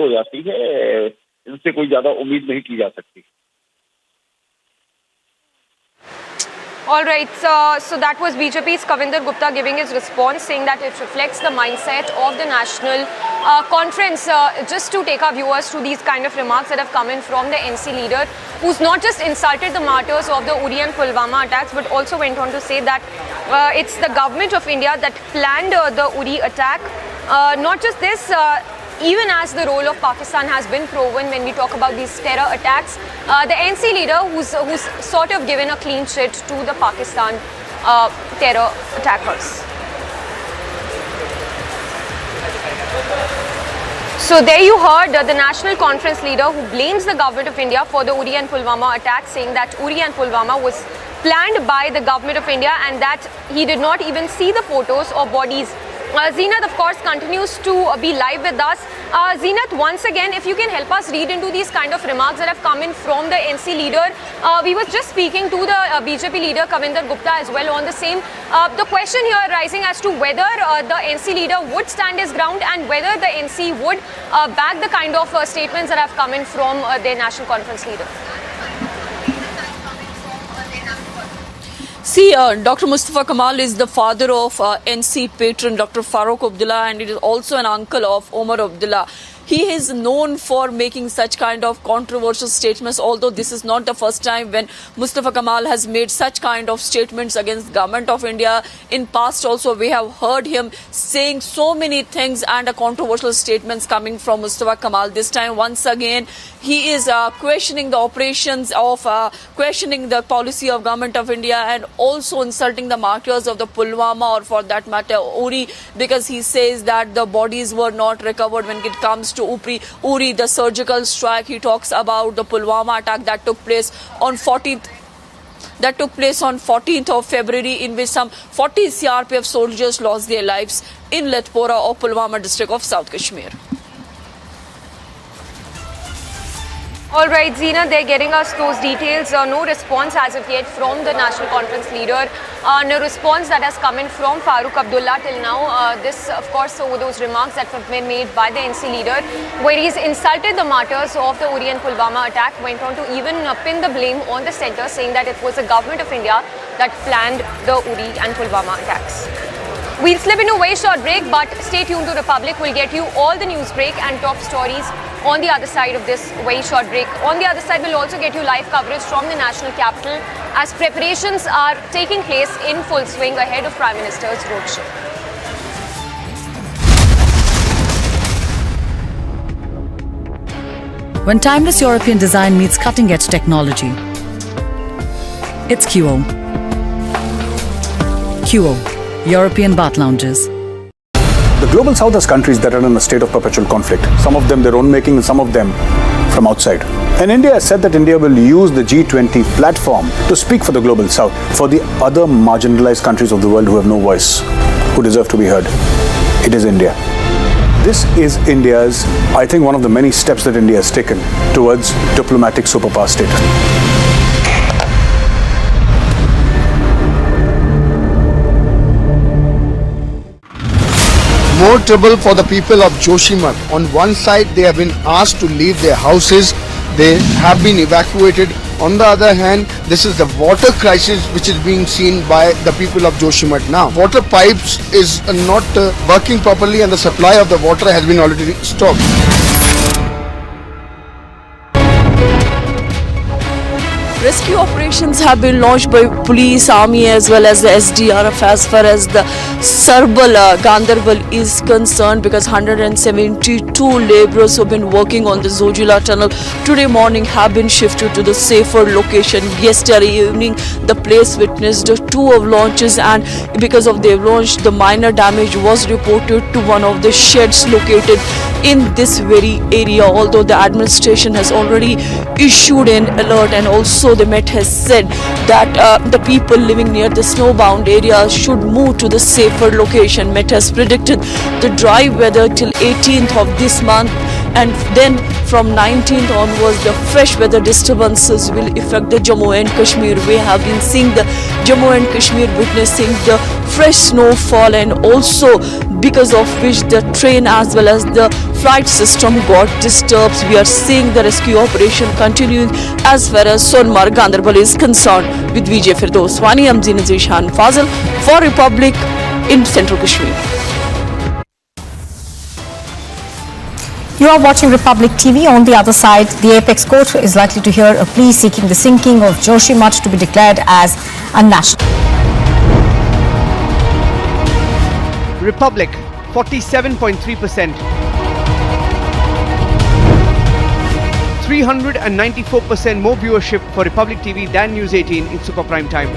हो जाती है, इनसे कोई ज्यादा उम्मीद नहीं की जा सकती। All right, so that was BJP's Kavinder Gupta giving his response, saying that it reflects the mindset of the national conference. Just to take our viewers to these kind of remarks that have come in from the NC leader, who's not just insulted the martyrs of the URI and Pulwama attacks, but also went on to say that it's the government of India that planned the URI attack. Not just this, even as the role of Pakistan has been proven when we talk about these terror attacks, the NC leader who's sort of given a clean sheet to the Pakistan terror attackers. So there you heard the National Conference leader who blames the government of India for the URI and Pulwama attack, saying that URI and Pulwama was planned by the government of India and that he did not even see the photos or bodies. Zeenath, of course, continues to be live with us. Zeenath, once again, if you can help us read into these kind of remarks that have come in from the NC leader. We were just speaking to the BJP leader, Kavinder Gupta, as well on the same. The question here rising as to whether the NC leader would stand his ground and whether the NC would back the kind of statements that have come in from their National Conference leader. See, Dr. Mustafa Kamal is the father of NC patron Dr. Farooq Abdullah, and it is also an uncle of Omar Abdullah. He is known for making such kind of controversial statements, although this is not the first time when Mustafa Kamal has made such kind of statements against government of India. In past also we have heard him saying so many things and controversial statements coming from Mustafa Kamal. This time once again he is questioning the operations of, questioning the policy of government of India, and also insulting the martyrs of the Pulwama, or for that matter URI, because he says that the bodies were not recovered when it comes to URI, the surgical strike. He talks about the Pulwama attack that took place on 14th of February, in which some 40 CRPF soldiers lost their lives in Letpora or Pulwama district of South Kashmir. All right, Zeenath, they're getting us those details. No response as of yet from the National Conference leader. No response that has come in from Farooq Abdullah till now. This, of course, over those remarks that have been made by the NC leader, where he's insulted the martyrs of the URI and Pulwama attack, went on to even pin the blame on the centre, saying that it was the government of India that planned the URI and Pulwama attacks. We'll slip into a very short break, but stay tuned to Republic. We'll get you all the news break and top stories on the other side of this very short break. On the other side, we'll also get you live coverage from the national capital as preparations are taking place in full swing ahead of Prime Minister's roadshow. When timeless European design meets cutting-edge technology, it's QO. QO, European Bath Lounges. The Global South has countries that are in a state of perpetual conflict. Some of them their own making and some of them from outside. And India has said that India will use the G20 platform to speak for the Global South, for the other marginalized countries of the world who have no voice, who deserve to be heard. It is India. This is India's, I think, one of the many steps that India has taken towards diplomatic superpower status. More trouble for the people of Joshimath. On one side, they have been asked to leave their houses. They have been evacuated. On the other hand, this is the water crisis which is being seen by the people of Joshimath now. Water pipes is not working properly, and the supply of the water has been already stopped. Rescue operations have been launched by police, army as well as the SDRF as far as the Sarbal Gandarbal is concerned, because 172 labourers who have been working on the Zojila tunnel today morning have been shifted to the safer location. Yesterday evening the place witnessed 2 avalanches, and because of the avalanche the minor damage was reported to one of the sheds located in this very area, although the administration has already issued an alert, and also the Met has said that the people living near the snowbound area should move to the safer location. Met has predicted the dry weather till 18th of this month, and then from 19th onwards the fresh weather disturbances will affect the Jammu and Kashmir. We have been seeing the Jammu and Kashmir witnessing the fresh snowfall, and also because of which the train as well as the flight system got disturbed. We are seeing the rescue operation continuing as far as Sonmarg, Ganderbal is concerned. With Vijay Firdoswani, I'm Zina Zishan Fazil for Republic in Central Kashmir. You are watching Republic TV. On the other side, the Apex Court is likely to hear a plea seeking the sinking of Joshimath to be declared as a national. Republic, 47.3%. 394% more viewership for Republic TV than News 18 in super prime time.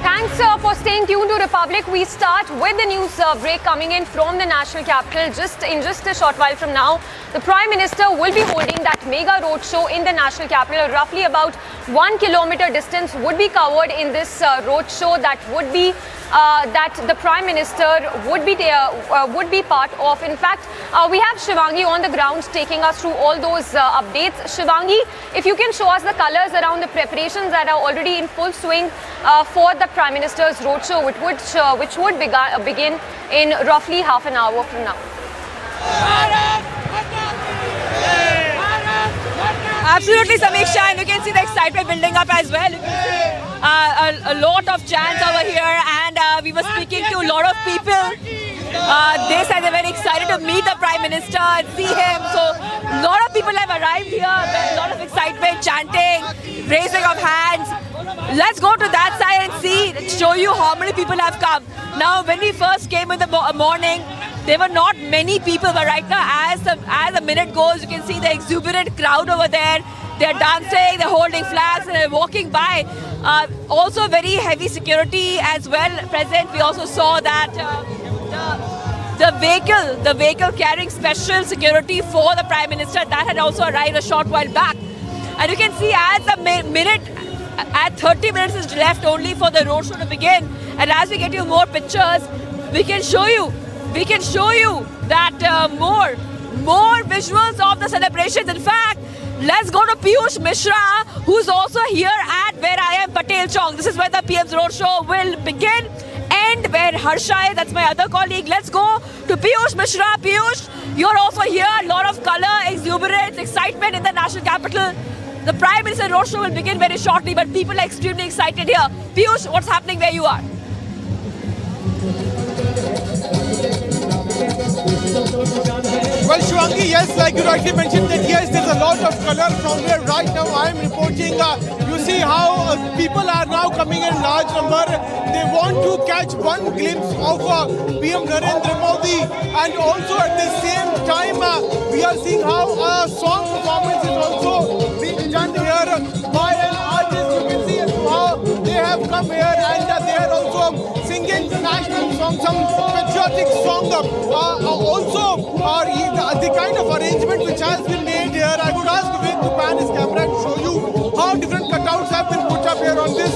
Thanks for staying tuned to Republic. We start with the news break coming in from the national capital. In just a short while from now, the Prime Minister will be holding that mega roadshow in the national capital. Roughly about 1 kilometer distance would be covered in this roadshow that would be that the Prime Minister would be part of. In fact, we have Shivangi on the ground taking us through all those updates. Shivangi, if you can show us the colours around the preparations that are already in full swing for the Prime Minister's roadshow, which would begin in roughly half an hour from now. Absolutely, Samiksha, and you can see the excitement building up as well. A lot of chants over here, and we were speaking to a lot of people. They said they're very excited to meet the Prime Minister and see him. So a lot of people have arrived here. There's a lot of excitement, chanting, raising of hands. Let's go to that side and show you how many people have come. Now, when we first came in the morning, there were not many people, but right now, as the minute goes, you can see the exuberant crowd over there. They're dancing, they're holding flags, and they're walking by. Also, very heavy security as well present. We also saw that the vehicle carrying special security for the Prime Minister, that had also arrived a short while back. And you can see as the minute, at 30 minutes is left only for the roadshow to begin. And as we get you more pictures, we can show you that more visuals of the celebrations. In fact, let's go to Piyush Mishra, who's also here at where I am, Patel Chowk. This is where the PM's roadshow will begin, and where Harsha is, that's my other colleague. Let's go to Piyush Mishra. Piyush, you're also here. A lot of colour, exuberance, excitement in the national capital. The Prime Minister roadshow will begin very shortly, but people are extremely excited here. Piyush, what's happening where you are? Well, Shivangi, yes, like you rightly mentioned that yes, there's a lot of colour from where right now I'm reporting. You see how people are now coming in large number. They want to catch one glimpse of PM Narendra Modi, and also at the same time we are seeing how a song performance is also being done here by an artist. You can see how they have come here and they are also singing national songs, some patriotic song. Also, the kind of arrangement which has been made here, I would ask Vivek to pan his camera and show you how different cutouts have been put up here on this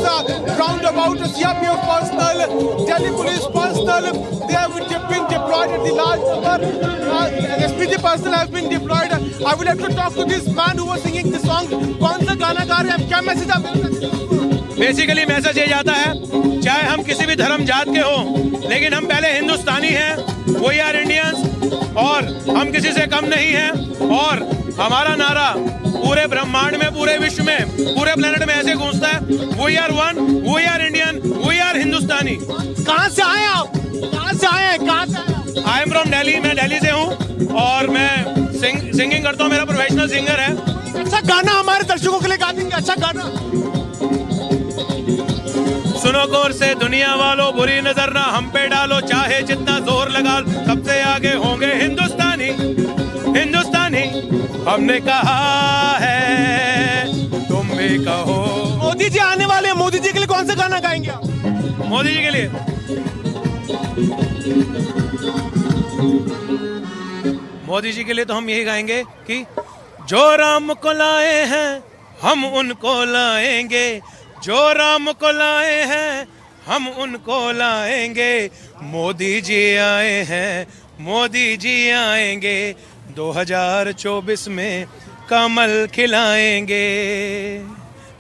roundabout. CRPF personnel, Delhi police personnel, they have been deployed at the large number. SPG personnel have been deployed. I would like to talk to this man who was singing the song. कौन सा गाना गा रहे हैं? क्या message आप? Basically message ये जाता है, चाहे हम किसी भी धर्म जात के हों, लेकिन हम पहले हिंदुस्तानी हैं, वी आर इंडियंस, और हम किसी से कम नहीं हैं, और हमारा नारा पूरे ब्रह्मांड में, पूरे विश्व में, पूरे प्लेनेट में ऐसे गूंजता है, we are one, we are Indian, we are Hindustani. कहाँ से आए आप? कहाँ से आए हैं? कहाँ से आए? आई एम फ्रॉम दिल्ली, मैं दिल्ली से हूँ और मैं सिंगिंग करता हूँ, मेरा प्रोफेशनल सिंगर है। अच्छा गाना हमारे दर्शकों के लिए गा देंगे, अच्छा गाना। सुनो गौर से दुनिया वालों, बुरी नजर ना हम पे डालो, चाहे जितना जोर लगा सबसे आगे होंगे हिंदुस्तानी, हिंदुस्तानी हमने कहा है, तुम भी कहो। मोदी जी आने वाले हैं, मोदी जी के लिए कौन सा गाना गाएंगे आप? मोदी जी के लिए मोदी जी के लिए तो हम यही गाएंगे कि जो राम को लाए हैं हम उनको लाएंगे, जो राम को लाए हैं हम उनको लाएंगे, मोदी जी आए हैं, मोदी जी आएंगे, 2024 में कमल खिलाएंगे।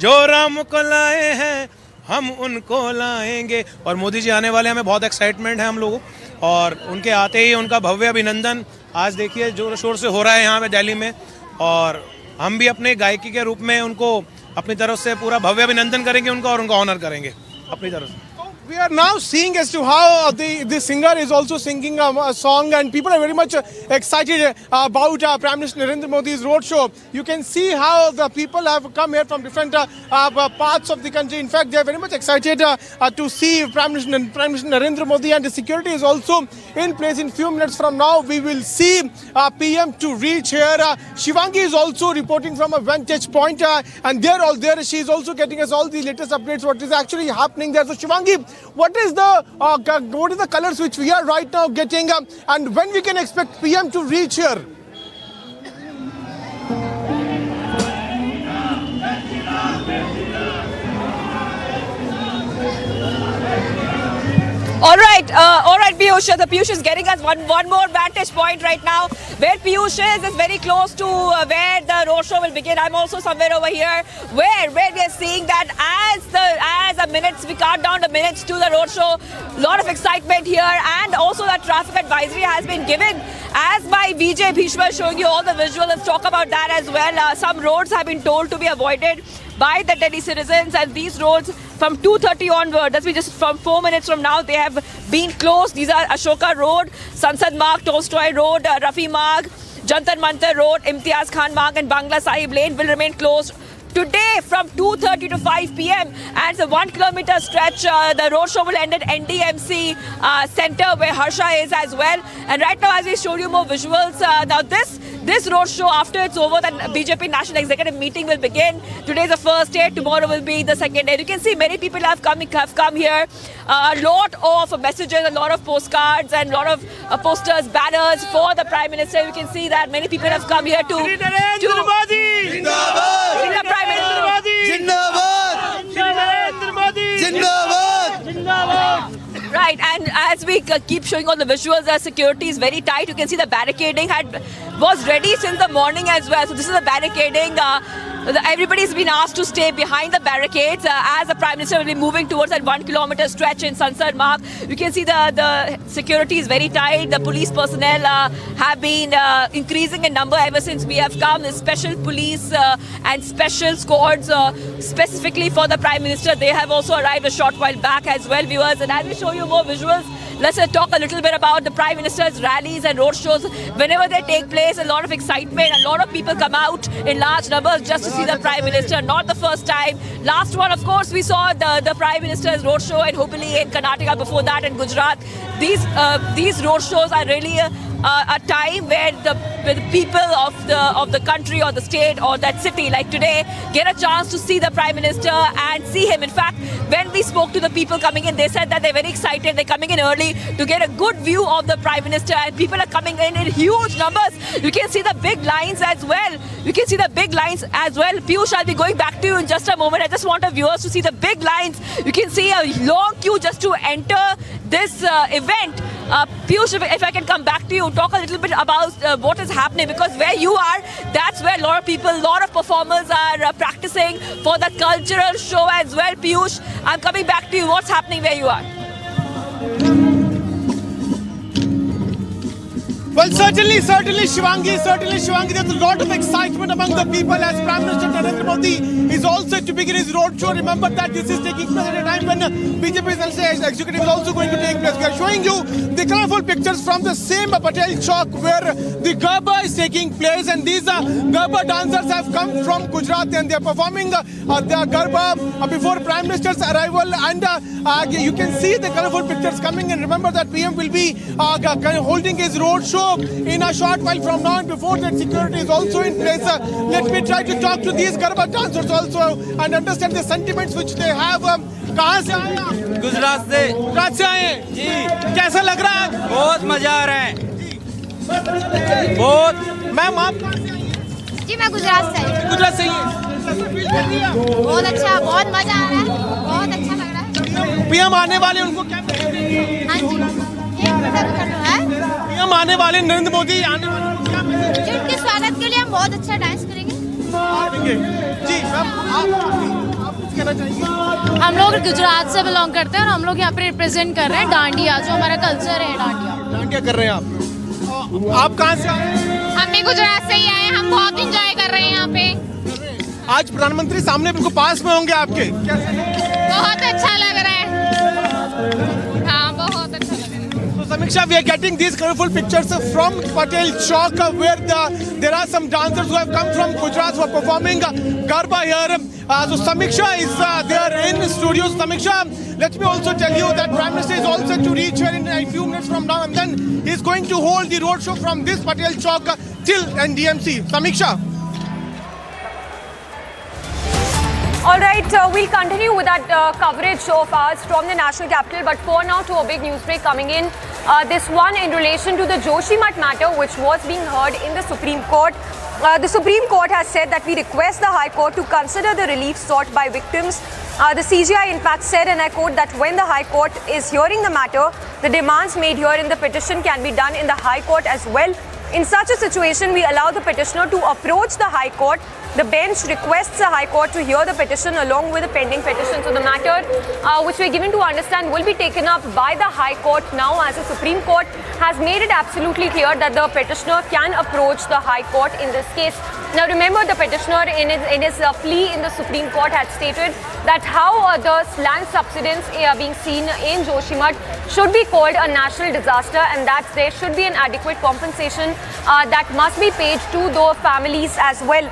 जो राम को लाए हैं हम उनको लाएंगे। और मोदी जी आने वाले, हमें बहुत एक्साइटमेंट है हम लोगों, और उनके आते ही उनका भव्य अभिनंदन आज देखिए जोर शोर से हो रहा है यहाँ पे दिल्ली में, और हम भी अपने गायकी के रूप में उनको अपनी तरफ से पूरा भव्य अभिनंदन करेंगे उनका, और उनका ऑनर करेंगे अपनी तरफ से। We are now seeing as to how the singer is also singing a song, and people are very much excited about Prime Minister Narendra Modi's roadshow. You can see how the people have come here from different parts of the country. In fact, they are very much excited to see Prime Minister Narendra Modi, and the security is also in place. In few minutes from now, we will see PM to reach here. Shivangi is also reporting from a vantage point, and there she is also getting us all the latest updates, what is actually happening there. So Shivangi, what is the colors which we are right now getting, and when we can expect PM to reach here? All right, Piyush. The Piyush is getting us one more vantage point right now. Where Piyush is very close to where the roadshow will begin. I'm also somewhere over here where we are seeing that as the minutes, we count down the minutes to the roadshow. Lot of excitement here, and also the traffic advisory has been given as by VJ Bhishma, showing you all the visuals. Let's talk about that as well. Some roads have been told to be avoided by the Delhi citizens, and these roads from 2:30 onward, that's just from 4 minutes from now, they have been closed. These are Ashoka Road, Sansad Marg, Tolstoy Road, Rafi Marg, Jantar Mantar Road, Imtiaz Khan Marg and Bangla Sahib Lane will remain closed today from 2:30 to 5 p.m. and it's a 1 kilometer stretch. The roadshow will end at NDMC Center where Harsha is as well. And right now, as we showed you more visuals, now this roadshow, after it's over, then BJP National Executive meeting will begin. Today is the first day, tomorrow will be the second day. You can see many people have come here. A lot of messages, a lot of postcards and a lot of posters, banners for the Prime Minister. You can see that many people have come here to the Prime Minister. Right, and as we keep showing all the visuals, the security is very tight. You can see the barricading was ready since the morning as well. So this is the barricading. Everybody's been asked to stay behind the barricades as the Prime Minister will be moving towards that 1 kilometer stretch in Sansad Marg. You can see the security is very tight. The police personnel have been increasing in number ever since we have come. There's special police and special squads specifically for the Prime Minister. They have also arrived a short while back as well, viewers. And as we show you more visuals, let's talk a little bit about the Prime Minister's rallies and roadshows. Whenever they take place, a lot of excitement, a lot of people come out in large numbers just to see the Prime Minister. Not the first time. Last one, of course, we saw the Prime Minister's roadshow in Hubli in Karnataka, before that in Gujarat. These roadshows are really a time where the people of the country or the state or that city, like today, get a chance to see the Prime Minister and see him. In fact, when we spoke to the people coming in, they said that they're very excited. They're coming in early to get a good view of the Prime Minister, and people are coming in huge numbers. You can see the big lines as well. Piyush, I'll be going back to you in just a moment. I just want our viewers to see the big lines. You can see a long queue just to enter this event. Piyush, if I can come back to you, talk a little bit about what is happening, because where you are, that's where a lot of people, a lot of performers are practicing for the cultural show as well. Piyush, I'm coming back to you. What's happening where you are? Well, certainly, Shivangi, there's a lot of excitement among the people as Prime Minister Narendra Modi is all set to begin his roadshow. Remember that this is taking place at a time when BJP's executive is also going to take place. We are showing you the colorful pictures from the same Patel Chowk where the Garba is taking place, and these Garba dancers have come from Gujarat and they are performing the Garba before Prime Minister's arrival, and you can see the colorful pictures coming. And remember that PM will be holding his roadshow in a short while from now, and before that security is also in place. Let me try to talk to these Garba dancers also and understand the sentiments which they have. कहाँ से आए आप? गुजरात से आए हैं जी। कैसा लग रहा है? बहुत मजा आ रहा है। बहुत। मैम आप कहाँ से आई हैं? जी मैं गुजरात से आई। गुजरात से ही हैं? बहुत अच्छा, बहुत मजा आ रहा है, बहुत अच्छा लग रहा है। पीएम आने वाले, उनको क्या मैसेज देंगे? हाँ जी, पीएम आने वाले, नरेंद्र मोदी आने वाले, उनको क्या मैसेज देंगे? उनके स्वागत के लिए हम बहुत अच्छा डांस करेंगे। जी मैम आप कुछ कहना चाहेंगे? हम लोग गुजरात से बिलोंग करते हैं और हम लोग यहाँ पे रिप्रेजेंट कर रहे हैं डांडिया, जो हमारा कल्चर है डांडिया। डांडिया कर रहे हैं आप कहाँ से आए हैं? हम भी गुजरात से ही आए हैं, हम बहुत इंजॉय कर रहे हैं यहाँ पे। आज प्रधानमंत्री सामने बिल्कुल पास में होंगे आपके, बहुत अच्छा लग रहा है। हाँ, बहुत अच्छा लग रहा है। So Samiksha, we are getting these colorful pictures from Patel Chowk, where there are some dancers who have come from Gujarat who are performing Garba here. So Samiksha is there in studios. Samiksha, let me also tell you that Prime Minister is all set to reach here in a few minutes from now, and then he is going to hold the roadshow from this Patel Chowk till NDMC. Samiksha. All right, we'll continue with that coverage of ours from the national capital. But for now, to a big news break coming in. This one in relation to the Joshimath matter, which was being heard in the Supreme Court. The Supreme Court has said that we request the High Court to consider the relief sought by victims. The CJI in fact said, and I quote, that when the High Court is hearing the matter, the demands made here in the petition can be done in the High Court as well. In such a situation, we allow the petitioner to approach the High Court. The bench requests the High Court to hear the petition along with the pending petition. So the matter, which we're given to understand, will be taken up by the High Court now, as the Supreme Court has made it absolutely clear that the petitioner can approach the High Court in this case. Now remember, the petitioner in his plea in the Supreme Court had stated that how the land subsidence being seen in Joshimath should be called a national disaster, and that there should be an adequate compensation that must be paid to the families as well.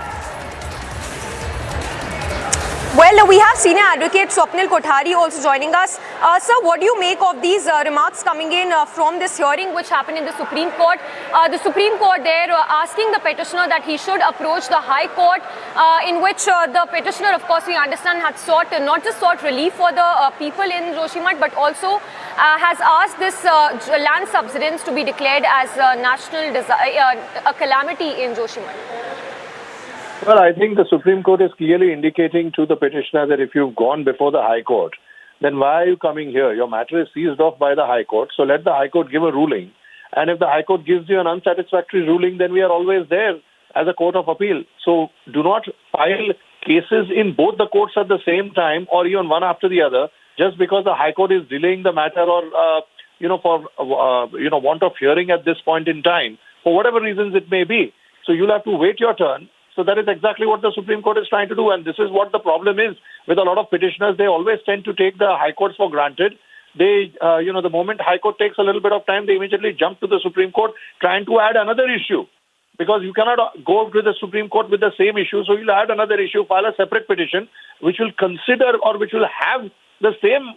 Well, we have senior advocate Swapnil Kothari also joining us. Sir, what do you make of these remarks coming in from this hearing which happened in the Supreme Court? The Supreme Court there asking the petitioner that he should approach the High Court, in which the petitioner, of course, we understand, had sought not just sought relief for the people in Joshimath, but also has asked this land subsidence to be declared as a national a calamity in Joshimath. Well, I think the Supreme Court is clearly indicating to the petitioner that if you've gone before the High Court, then why are you coming here? Your matter is seized off by the High Court, so let the High Court give a ruling. And if the High Court gives you an unsatisfactory ruling, then we are always there as a court of appeal. So do not file cases in both the courts at the same time or even one after the other just because the High Court is delaying the matter or, for want of hearing at this point in time, for whatever reasons it may be. So you'll have to wait your turn. So that is exactly what the Supreme Court is trying to do. And this is what the problem is with a lot of petitioners. They always tend to take the High Courts for granted. They, the moment High Court takes a little bit of time, they immediately jump to the Supreme Court trying to add another issue. Because you cannot go to the Supreme Court with the same issue. So you'll add another issue, file a separate petition, which will consider or which will have the same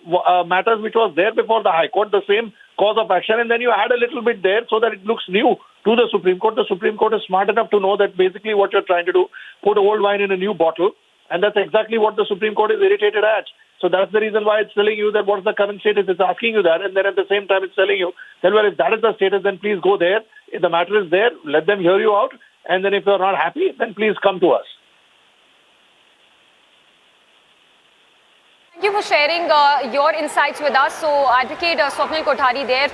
matters which was there before the High Court, the same cause of action, and then you add a little bit there so that it looks new to the Supreme Court. The Supreme Court is smart enough to know that basically what you're trying to do, put old wine in a new bottle, and that's exactly what the Supreme Court is irritated at. So that's the reason why it's telling you that what's the current status. It's asking you that, and then at the same time it's telling you that, well, if that is the status, then please go there. If the matter is there, let them hear you out, and then if you're not happy, then please come to us. Thank you for sharing your insights with us. So, Advocate Swapnil Kothari there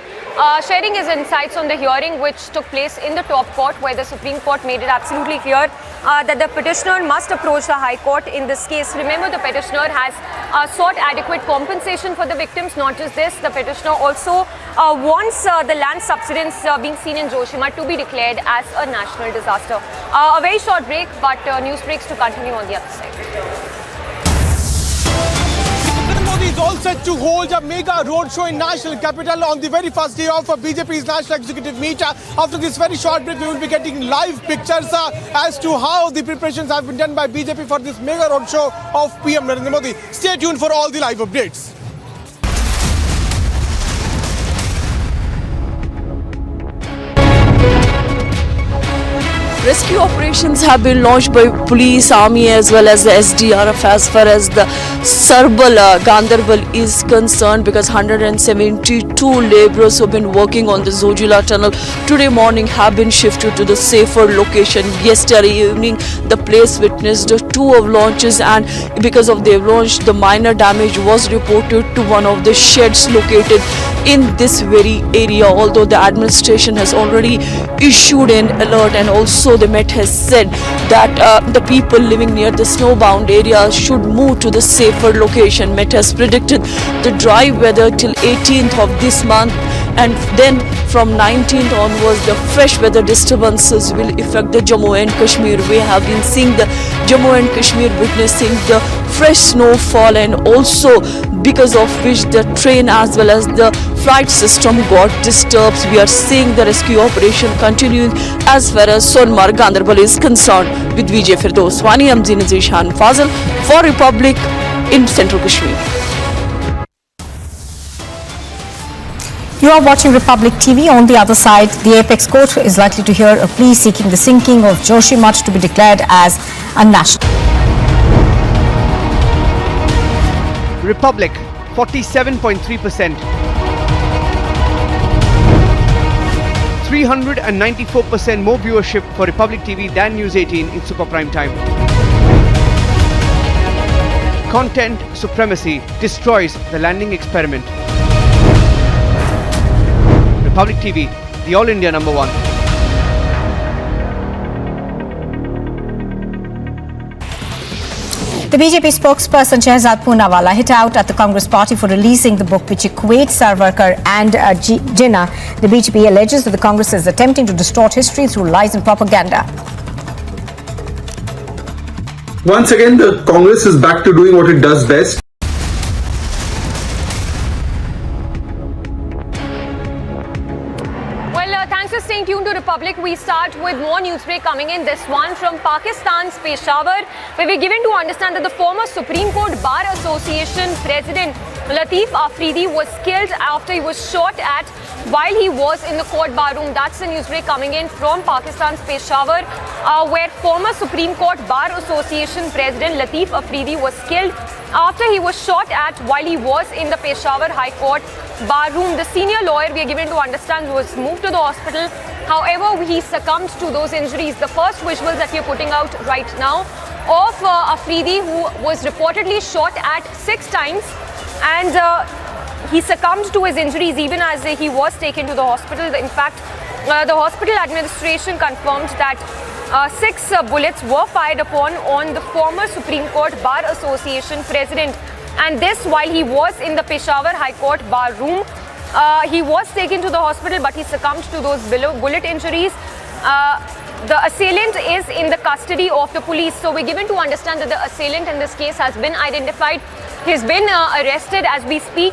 sharing his insights on the hearing which took place in the top court, where the Supreme Court made it absolutely clear that the petitioner must approach the High Court in this case. Remember, the petitioner has sought adequate compensation for the victims. Not just this, the petitioner also wants the land subsidence being seen in Joshimath to be declared as a national disaster. A very short break, but news breaks to continue on the other side. Modi is all set to hold a mega roadshow in national capital on the very first day of BJP's national executive meet. After this very short break, we will be getting live pictures as to how the preparations have been done by BJP for this mega roadshow of PM Narendra Modi. Stay tuned for all the live updates. Rescue operations have been launched by police, army as well as the SDRF as far as the Ganderbal is concerned, because 172 labourers who have been working on the Zojila tunnel today morning have been shifted to the safer location. Yesterday evening the place witnessed 2 avalanches, and because of the avalanche the minor damage was reported to one of the sheds located in this very area, although the administration has already issued an alert, and also the Met has said that the people living near the snowbound areas should move to the safer location. Met has predicted the dry weather till 18th of this month, and then from 19th onwards the fresh weather disturbances will affect the Jammu and Kashmir. We have been seeing the Jammu and Kashmir witnessing the fresh snowfall, and also because of which the train as well as the flight system got disturbed. We are seeing the rescue operation continuing as far as Sonmarg Ganderbal is concerned. With Vijay Firdoswani, I'm Zina Zishan Fazil for Republic in Central Kashmir. You are watching Republic TV. On the other side, the Apex Court is likely to hear a plea seeking the sinking of Joshimath to be declared as a national. Republic 47.3%. 394% more viewership for Republic TV than News 18 in super prime time. Content supremacy destroys the landing experiment. Republic TV, the All India number one. The BJP spokesperson Shehzad Poonawalla hit out at the Congress party for releasing the book which equates Sarvarkar and Jinnah. The BJP alleges that the Congress is attempting to distort history through lies and propaganda. Once again, the Congress is back to doing what it does best. Thanks for staying tuned to Republic. We start with more news break coming in. This one from Pakistan's Peshawar, where we're given to understand that the former Supreme Court Bar Association President Latif Afridi was killed after he was shot at while he was in the court bar room. That's the news break coming in from Pakistan's Peshawar, where former Supreme Court Bar Association President Latif Afridi was killed after he was shot at while he was in the Peshawar High Court bar room. The senior lawyer, we are given to understand, was moved to the hospital. However, he succumbed to those injuries. The first visuals that we are putting out right now of Afridi, who was reportedly shot at 6 times, and he succumbed to his injuries even as he was taken to the hospital. In fact, the hospital administration confirmed that 6 bullets were fired upon on the former Supreme Court Bar Association President, and this while he was in the Peshawar High Court bar room. He was taken to the hospital, but he succumbed to those bullet injuries. The assailant is in the custody of the police. So we're given to understand that the assailant in this case has been identified. He's been arrested as we speak.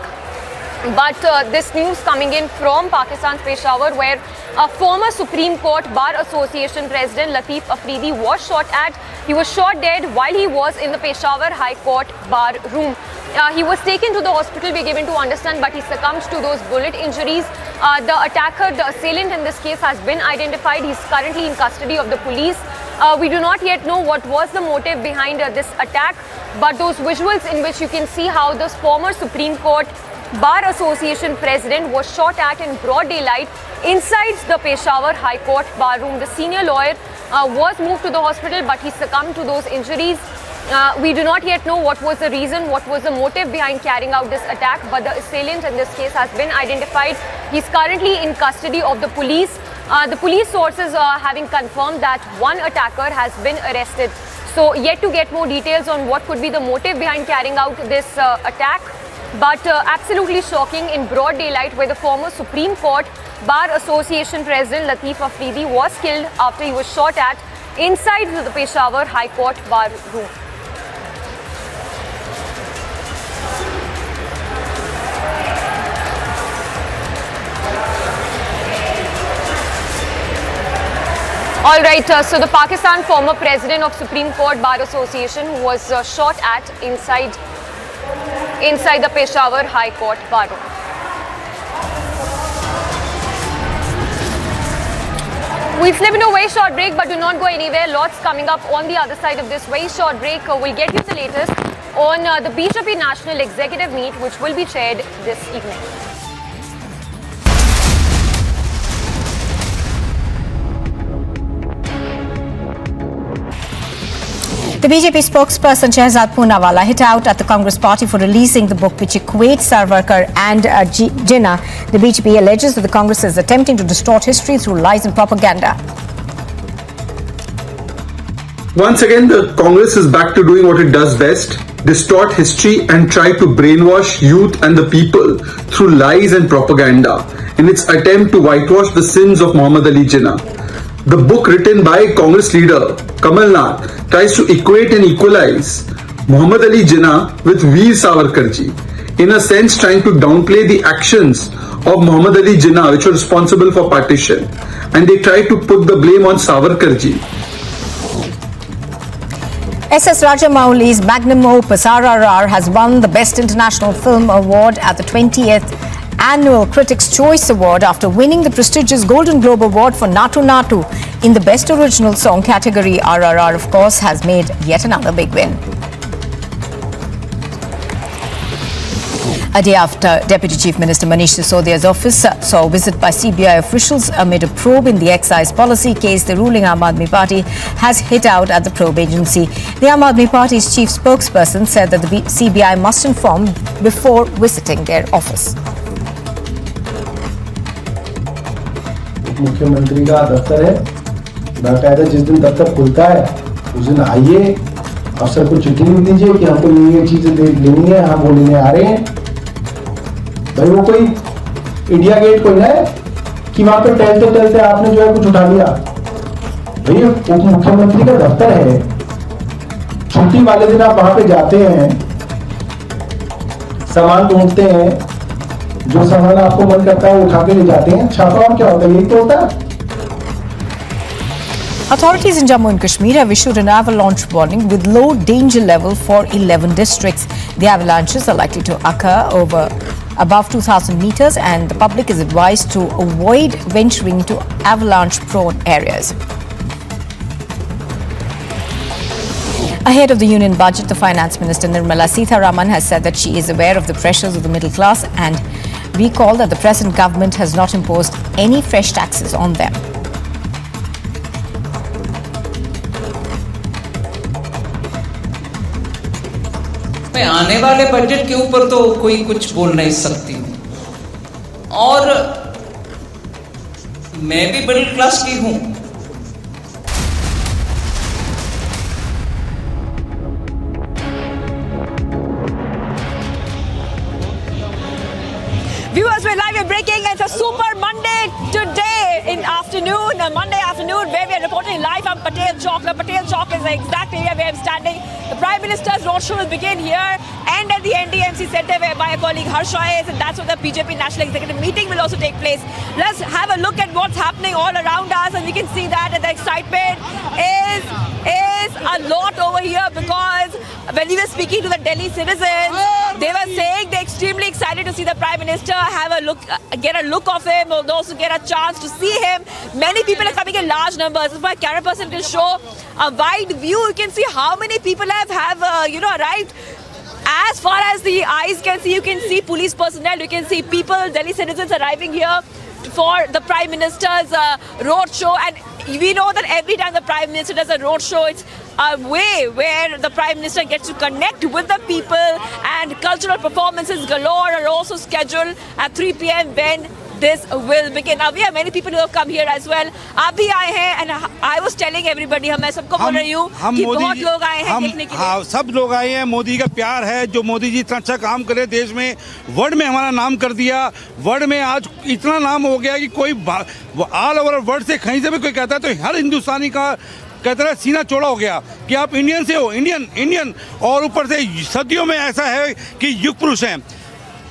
But this news coming in from Pakistan's Peshawar, where a former Supreme Court Bar Association President Latif Afridi was shot at. He was shot dead while he was in the Peshawar High Court bar room. He was taken to the hospital, we're given to understand, but he succumbed to those bullet injuries. The attacker, the assailant in this case, has been identified. He's currently in custody of the police. We do not yet know what was the motive behind this attack, but those visuals in which you can see how this former Supreme Court Bar Association President was shot at in broad daylight inside the Peshawar High Court bar room. The senior lawyer was moved to the hospital, but he succumbed to those injuries. We do not yet know what was the reason, what was the motive behind carrying out this attack, but the assailant in this case has been identified. He's currently in custody of the police. The police sources having confirmed that one attacker has been arrested. So yet to get more details on what could be the motive behind carrying out this attack. But absolutely shocking in broad daylight, where the former Supreme Court Bar Association President Latif Afridi was killed after he was shot at inside the Peshawar High Court bar room. All right, so the Pakistan former president of Supreme Court Bar Association who was shot at inside the Peshawar High Court bar room. We'll slip into a very short break, but do not go anywhere. Lots coming up on the other side of this very short break. We'll get you the latest on the BJP National Executive Meet, which will be chaired this evening. The The BJP spokesperson Shehzad Poonawalla hit out at the Congress party for releasing the book which equates Savarkar and Jinnah. The BJP alleges that the Congress is attempting to distort history through lies and propaganda. Once again, the Congress is back to doing what it does best: distort history and try to brainwash youth and the people through lies and propaganda in its attempt to whitewash the sins of Muhammad Ali Jinnah. The book written by Congress leader Kamal Nath tries to equate and equalize Muhammad Ali Jinnah with Veer Savarkar ji, in a sense trying to downplay the actions of Muhammad Ali Jinnah which were responsible for partition, and they try to put the blame on Savarkar ji. S.S. Rajamouli's magnum opus RRR has won the Best International Film Award at the 20th Annual Critics' Choice Award after winning the prestigious Golden Globe Award for Natu Natu in the Best Original Song category. RRR, of course, has made yet another big win. A day after Deputy Chief Minister Manish Sisodia's office saw a visit by CBI officials amid a probe in the excise policy case, the ruling Aam Aadmi Party has hit out at the probe agency. The Aam Aadmi Party's chief spokesperson said that the CBI must inform before visiting their office. मुख्यमंत्री का दफ्तर है, बाकायदा जिस दिन दफ्तर खुलता है उस दिन आइए, अफसर को चिट्ठी लिख दीजिए कि हमको ये चीजें लेनी है, हम वो लेने आ रहे हैं। भाई वो कोई इंडिया गेट कोई ना है कि वहां पे टहलते आपने जो है कुछ उठा लिया। भाई उप मुख्यमंत्री का दफ्तर है, छुट्टी वाले दिन आप वहां पे जाते हैं, सामान ढूंढते हैं, जो सामान आपको मन करता है उठा के ले जाते हैं, छापा और क्या होता है, यही तो होता है। Authorities in Jammu and Kashmir have issued an avalanche warning with low danger level for 11 districts. The avalanches are likely to occur above 2,000 meters, and the public is advised to avoid venturing to avalanche-prone areas. Ahead of the union budget, the Finance Minister Nirmala Sitharaman has said that she is aware of the pressures of the middle class and recalled that the present government has not imposed any fresh taxes on them. आने वाले budget के ऊपर तो कोई कुछ बोल नहीं सकती, और मैं भी मिडिल क्लास की हूं। Viewers, we're live and breaking. It's a super Monday today in afternoon, a Monday afternoon, where we are reporting live from Patel Chowk. The Patel Chowk is the exact area where I'm standing. The Prime Minister's roadshow will begin here and at the NDMC Centre, where my colleague Harsha is, and that's where the BJP National Executive Meeting will also take place. Let's have a look at what's happening all around us, and we can see that the excitement is a lot over here, because when we were speaking to the Delhi citizens, they were saying they're extremely excited to see the Prime Minister, have a look, get a look of him, or also get a chance to see him. Many people are coming in large numbers. If my camera person can show a wide view, you can see how many people have arrived. As far as the eyes can see, you can see police personnel, you can see people, Delhi citizens arriving here for the Prime Minister's roadshow. And we know that every time the Prime Minister does a roadshow, it's a way where the Prime Minister gets to connect with the people, and cultural performances galore are also scheduled at 3 p.m. when this will begin. Now we have many people who have come here as well. आप भी आए हैं, and I was telling everybody, मैं सबको बोल रही हूँ कि बहुत लोग आए हैं देखने के लिए। हाँ, सब लोग आए हैं। मोदी का प्यार है, जो मोदी जी इतना अच्छा काम करे देश में, वर्ल्ड में हमारा नाम कर दिया। वर्ल्ड में आज इतना नाम हो गया कि कोई ऑल ओवर वर्ल्ड से कहीं से भी कोई कहता है तो हर हिंदुस्तानी का कहता है सीना चौड़ा हो गया कि आप इंडियन से हो, इंडियन। और ऊपर से सदियों में ऐसा है कि युग पुरुष हैं।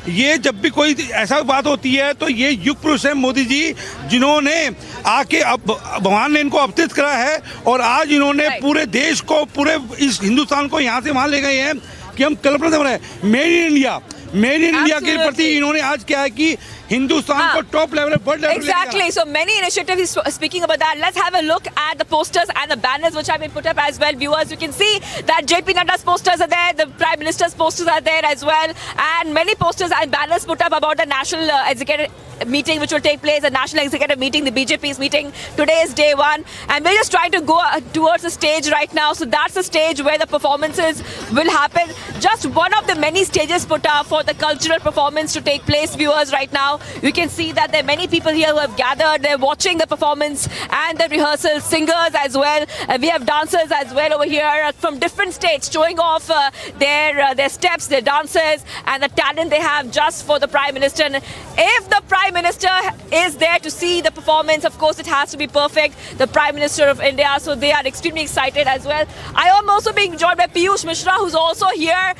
ये जब भी कोई ऐसा बात होती है तो ये युग पुरुष है मोदी जी, जिन्होंने आके अब भगवान ने इनको अवतरित करा है, और आज इन्होंने पूरे देश को, पूरे इस हिंदुस्तान को यहाँ से वहाँ ले गए हैं कि हम कल्पना से बनाए मेड इन इंडिया के प्रति इन्होंने आज क्या है कि हिंदुस्तान को top level world level Exactly. So many initiatives speaking about that. Let's have a look at the posters and the banners which have been put up as well. Viewers, you can see that JP Nadda's posters are there, the Prime Minister's posters are there as well, and many posters and banners put up about the National Executive meeting which will take place, the National Executive meeting, the BJP's meeting. Today is day one, and we're just trying to go towards the stage right now. So that's the stage where the performances will happen. Just one of the many stages put up for the cultural performance to take place, viewers, right now. You can see that there are many people here who have gathered. They're watching the performance and the rehearsals, singers as well. We have dancers as well over here from different states showing off their steps, their dances, and the talent they have just for the Prime Minister. And if the Prime Minister is there to see the performance, of course it has to be perfect, the Prime Minister of India, so they are extremely excited as well. I am also being joined by Piyush Mishra, who's also here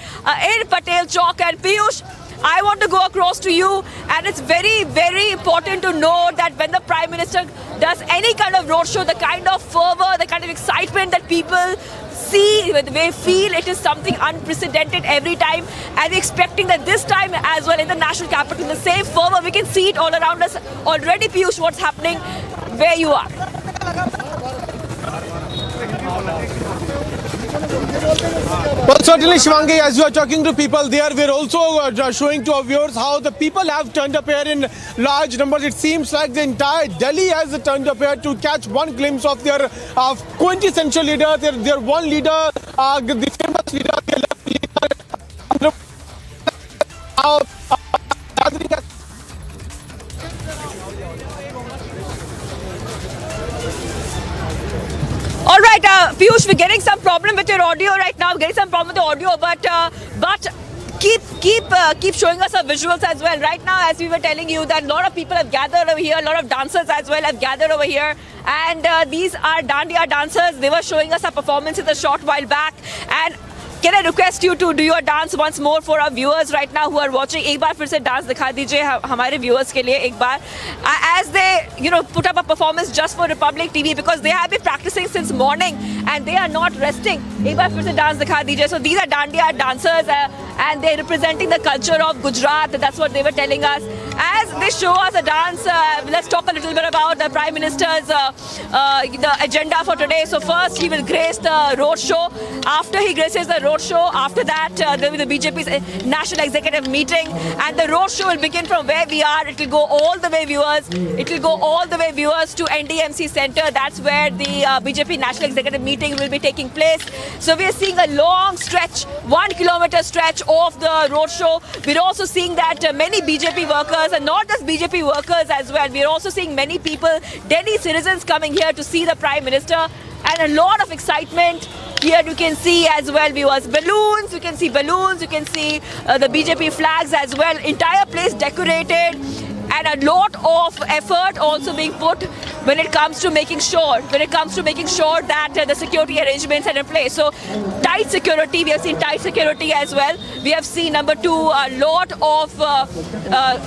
in Patel Chowk. And Piyush, I want to go across to you, and it's very, very important to know that when the Prime Minister does any kind of roadshow, the kind of fervor, the kind of excitement that people see, they feel, it is something unprecedented every time, and we're expecting that this time as well in the national capital, the same fervor, we can see it all around us already. Piyush, what's happening where you are? Well, certainly, Shivangi, as you are talking to people there, we're also showing to our viewers how the people have turned up here in large numbers. It seems like the entire Delhi has turned up here to catch one glimpse of their quintessential leader, their one leader, the famous leader, their left leader. All right, Piyush, we're getting some problem with your audio right now. We're getting some problem with the audio, but keep showing us our visuals as well. Right now, as we were telling you, that a lot of people have gathered over here, a lot of dancers as well have gathered over here, and these are Dandiya dancers. They were showing us a performance a short while back, and can I request you to do your dance once more for our viewers right now who are watching? एक बार फिर से dance दिखा दीजिए हमारे viewers के लिए एक बार. As they, put up a performance just for Republic TV, because they have been practicing since morning and they are not resting. एक बार फिर से dance दिखा दीजिए. So these are Dandiya dancers and they're representing the culture of Gujarat. That's what they were telling us. As they show us a dance, let's talk a little bit about the Prime Minister's the agenda for today. So first he will grace the roadshow. After he graces the roadshow, after that there will be the BJP's National Executive meeting, and the roadshow will begin from where we are. It will go all the way, viewers. It will go all the way, viewers, to NDMC Center. That's where the BJP National Executive meeting will be taking place. So we are seeing a long stretch, 1 kilometer stretch of the roadshow. We're also seeing that many BJP workers, and not just BJP workers as well, we're also seeing many people, Delhi citizens, coming here to see the Prime Minister, and a lot of excitement. Here you can see as well, viewers, balloons, you can see the BJP flags as well, entire place decorated, and a lot of effort also being put when it comes to making sure that the security arrangements are in place. So tight security, we have seen tight security as well. We have seen, number two, a lot of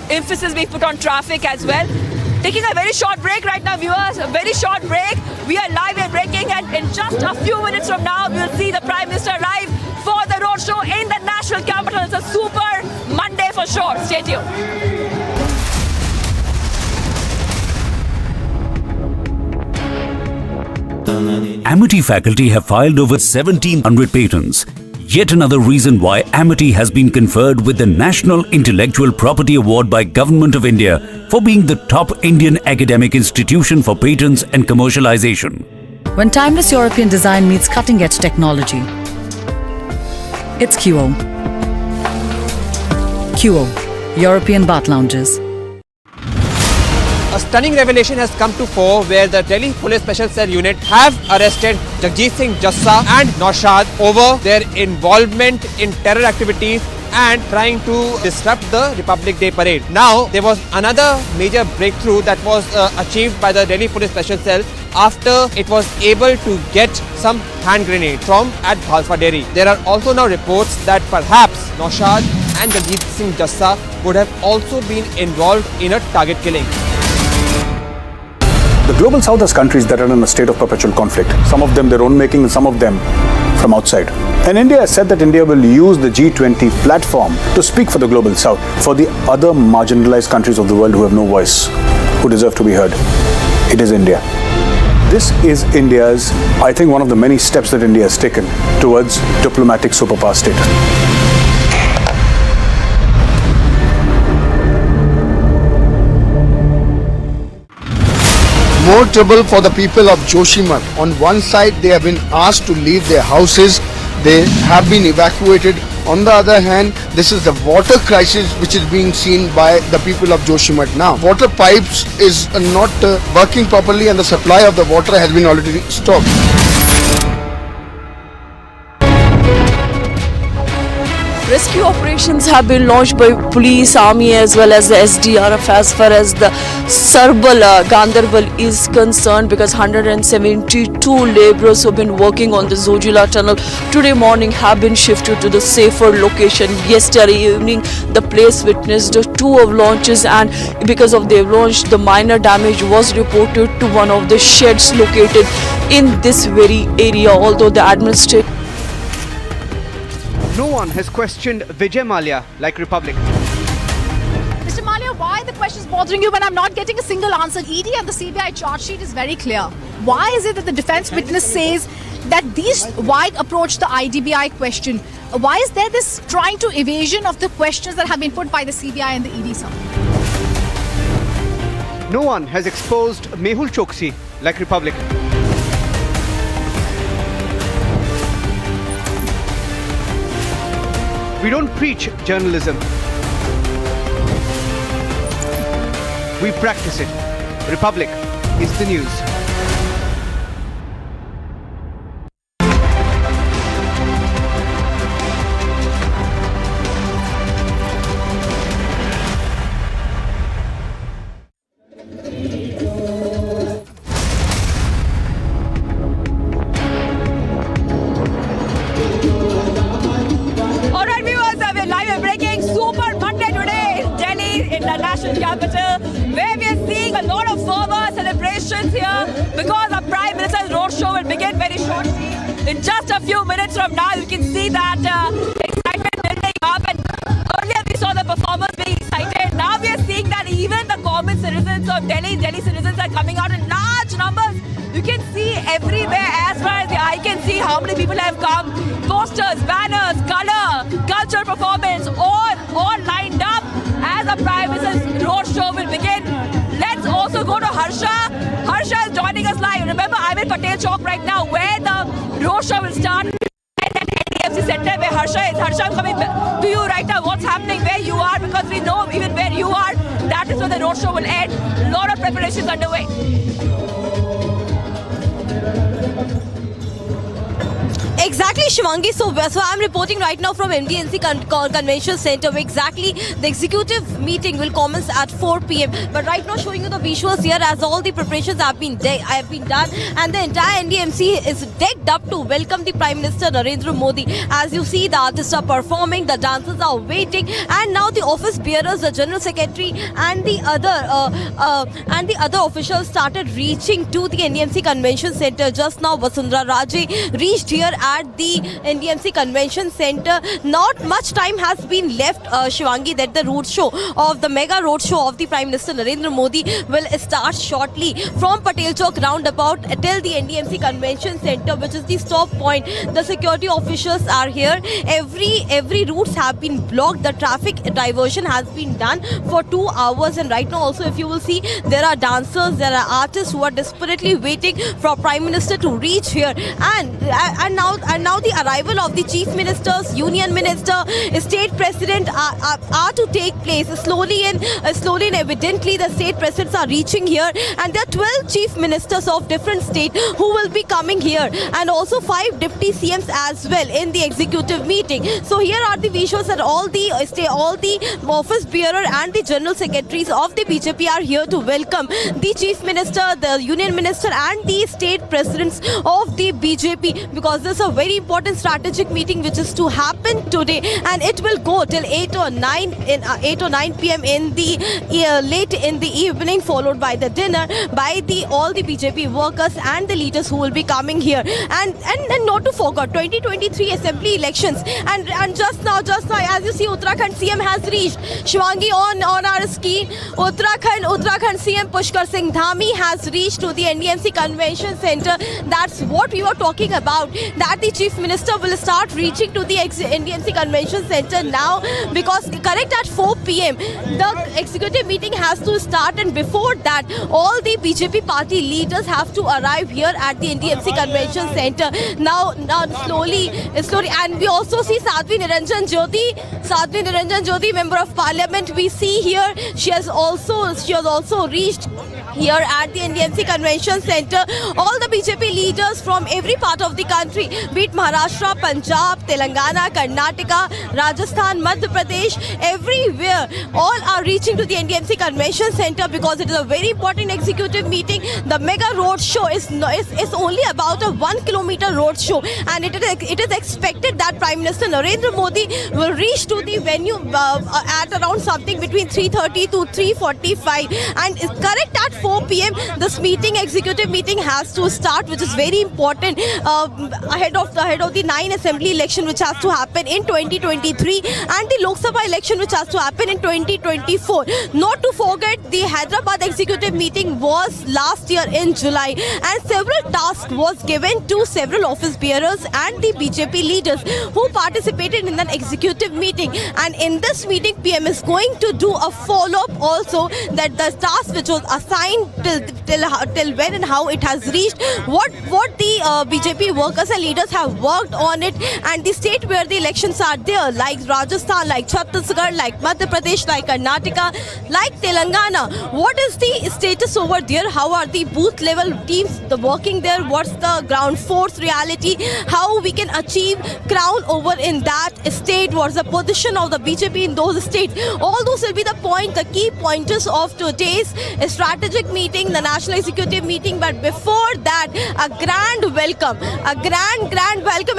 emphasis being put on traffic as well. Taking a very short break right now, viewers, a very short break. We are live and breaking, and in just a few minutes from now, we'll see the Prime Minister live for the roadshow in the national capital. It's a super Monday for sure. Stay tuned. Amity faculty have filed over 1,700 patents. Yet another reason why Amity has been conferred with the National Intellectual Property Award by Government of India for being the top Indian academic institution for patents and commercialization. When timeless European design meets cutting-edge technology, it's QO. QO, European Bath Lounges. A stunning revelation has come to fore where the Delhi Police Special Cell Unit have arrested Jagjit Singh Jassa and Naushad over their involvement in terror activities and trying to disrupt the Republic Day parade. Now, there was another major breakthrough that was achieved by the Delhi Police Special Cell after it was able to get some hand grenades from at Bhalsa Dairy. There are also now reports that perhaps Naushad and Jagjit Singh Jassa would have also been involved in a target killing. The global south has countries that are in a state of perpetual conflict. Some of them their own making, and some of them from outside. And India has said that India will use the G20 platform to speak for the global south, for the other marginalized countries of the world who have no voice, who deserve to be heard. It is India. This is India's, I think, one of the many steps that India has taken towards diplomatic superpower status. More trouble for the people of Joshimath. On one side, they have been asked to leave their houses. They have been evacuated. On the other hand, this is the water crisis which is being seen by the people of Joshimath now. Water pipes is not working properly and the supply of the water has been already stopped. Rescue operations have been launched by police, army as well as the SDRF as far as the Ganderbal is concerned, because 172 labourers who have been working on the Zojila tunnel today morning have been shifted to the safer location. Yesterday evening the place witnessed 2 avalanches, and because of the avalanche the minor damage was reported to one of the sheds located in this very area, although the administrator. No one has questioned Vijay Mallya like Republic. Mr. Mallya, why are the questions bothering you when I'm not getting a single answer? ED and the CBI charge sheet is very clear. Why is it that the defence witness says that these wide approach the IDBI question? Why is there this trying to evasion of the questions that have been put by the CBI and the ED, sir? No one has exposed Mehul Choksi like Republic. We don't preach journalism. We practice it. Republic is the news. Capital, where we are seeing a lot of fervor celebrations here because our Prime Minister's roadshow will begin very shortly. In just a few minutes from now, you can see that excitement building up. And earlier we saw the performers being excited. Now we are seeing that even the common citizens of Delhi citizens are coming out in large numbers. You can see everywhere, as far as the eye can see, how many people have come. Posters, banners, colour, cultural performance, all lined up as the Prime Minister's roadshow will begin. Let's also go to Harsha. Harsha is joining us live. Remember, I'm in Patel Chowk right now, where the roadshow will start. At NDFC Center, where Harsha is. Harsha, I'm coming to you right now. What's happening where you are? Because we know even where you are, that is where the roadshow will end. A lot of preparations underway. Exactly, Shivangi. So I'm reporting right now from MDNC Convention Center, where exactly the executive meeting will commence at 4 p.m. But right now, showing you the visuals here as all the preparations have been done, and the entire NDMC is decked up to welcome the Prime Minister Narendra Modi. As you see, the artists are performing, the dancers are waiting, and now the office bearers, the General Secretary, and the other officials started reaching to the NDMC Convention Center. Just now, Vasundhara Raje reached here at the NDMC Convention Center. Not much time has been left, Shivangi, that the mega roadshow of the Prime Minister Narendra Modi will start shortly from Patel Chowk roundabout till the NDMC Convention Center, which is the stop point. The security officials are here. Every routes have been blocked. The traffic diversion has been done for 2 hours, and right now also, if you will see, there are dancers, there are artists who are desperately waiting for Prime Minister to reach here. And now the arrival of the Chief Ministers, Union Minister, State President are to take place. Slowly and evidently the State Presidents are reaching here, and there are 12 Chief Ministers of different states who will be coming here, and also 5 Deputy CMs as well in the executive meeting. So here are the visuals that all the office bearer and the General Secretaries of the BJP are here to welcome the Chief Minister, the Union Minister, and the State Presidents of the BJP, because this is a very important strategic meeting which is to happen today, and it will go till 8 or 9 p.m. in the late in the evening, followed by the dinner by all the BJP workers and the leaders who will be coming here. And not to forget 2023 assembly elections, and just now as you see, Uttarakhand CM has reached. Shivangi, on our screen, Uttarakhand CM Pushkar Singh Dhami has reached to the NDMC Convention Center. That's what we were talking about, that the Chief Minister will start reaching to the NDMC Convention Center now, because correct at 4 p.m. the executive meeting has to start, and before that all the BJP party leaders have to arrive here at the NDMC Convention Center. Now slowly, and we also see Sadhvi Niranjan Jyoti, Member of Parliament. We see here she has also reached here at the NDMC Convention Center. All the BJP leaders from every part of the country, be it Maharashtra, Punjab, Telangana, Karnataka, Rajasthan, Madhya Pradesh, everywhere, all are reaching to the NDMC Convention Center because it is a very important executive meeting. The mega roadshow is only about a 1 kilometer roadshow, and it is expected that Prime Minister Narendra Modi will reach to the venue at around something between 3:30 to 3:45, and correct at 4 p.m. this executive meeting has to start, which is very important ahead of the 9 assembly election which has to happen in 2023 and the Lok Sabha election which has to happen in 2024. Not to forget, the Hyderabad executive meeting was last year in July, and several tasks was given to several office bearers and the BJP leaders who participated in that executive meeting. And in this meeting, PM is going to do a follow-up also, that the task which was assigned till when and how it has reached, what the BJP workers and leaders have worked on it, and the state where the elections are there, like Rajasthan, like Chhattisgarh, like Madhya Pradesh, like Karnataka, like Telangana. What is the status over there? How are the booth level teams working there? What's the ground force reality? How we can achieve crown over in that state? What's the position of the BJP in those states? All those will be the key pointers of today's strategic meeting, the national executive meeting. But before that, a grand welcome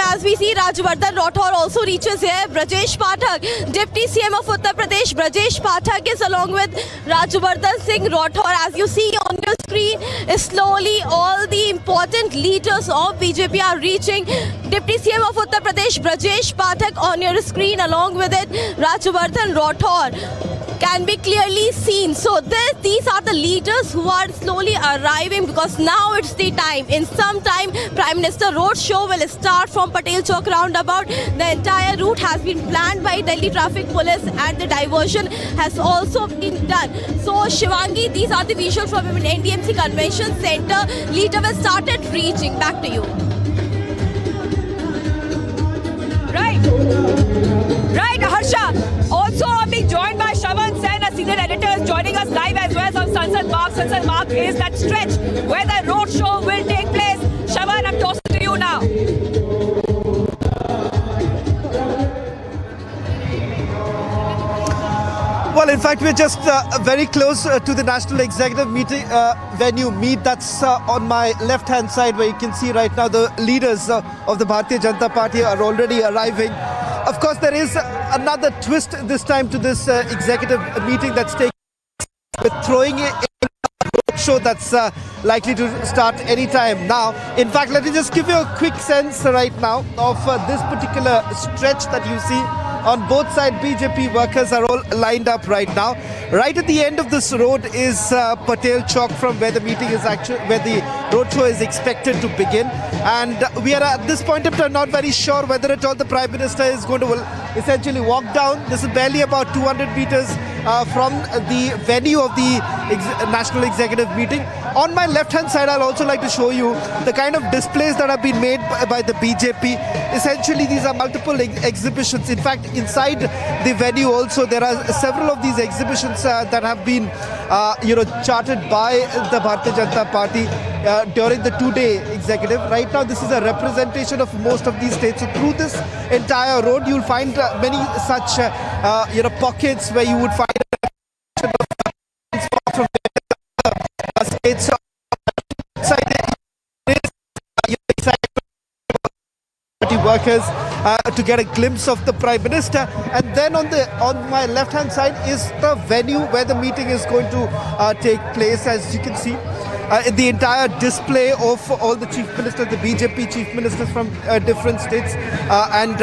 as we see Rajwardhan Rathore also reaches here. Brajesh Pathak, Deputy CM of Uttar Pradesh, Brajesh Pathak is along with Rajwardhan Singh Rathore. As you see on your screen, slowly all the important leaders of BJP are reaching. Deputy CM of Uttar Pradesh, Brajesh Pathak on your screen, along with it Rajwardhan Rathore can be clearly seen. So these are the leaders who are slowly arriving, because now it's the time. In some time, Prime Minister Roadshow will start from Patel Chowk roundabout. The entire route has been planned by Delhi Traffic Police, and the diversion has also been done. So Shivangi, these are the visuals from NDMC Convention Center. Leader will started reaching. Back to you. Right, Harsha. Also, I'm being joined by Shravan Sen, a senior editor, joining us live as well from Sansad Marg. Sansad Marg is that stretch where the road show will take place. Shravan, I'm tossing to you now. Well, in fact, we're just very close to the National Executive meeting venue meet. That's on my left-hand side, where you can see right now the leaders of the Bharatiya Janata Party are already arriving. Of course, there is another twist this time to this executive meeting that's taking place, with throwing in a show that's likely to start anytime now. In fact, let me just give you a quick sense right now of this particular stretch that you see. On both sides, BJP workers are all lined up right now. Right at the end of this road is Patel Chowk, from where the meeting is where the roadshow is expected to begin. And we are at this point of time not very sure whether at all the Prime Minister is going to essentially walk down. This is barely about 200 meters from the venue of the National Executive meeting. On my left-hand side, I'll also like to show you the kind of displays that have been made by the BJP. Essentially, these are multiple exhibitions. In fact, inside the venue also, there are several of these exhibitions that have been, charted by the Bharatiya Janata Party during the two-day executive. Right now, this is a representation of most of these states. So through this entire road, you'll find many such, pockets where you would find from states. workers to get a glimpse of the Prime Minister. And then on my left-hand side is the venue where the meeting is going to take place, as you can see. The entire display of all the chief ministers, the BJP chief ministers from different states, and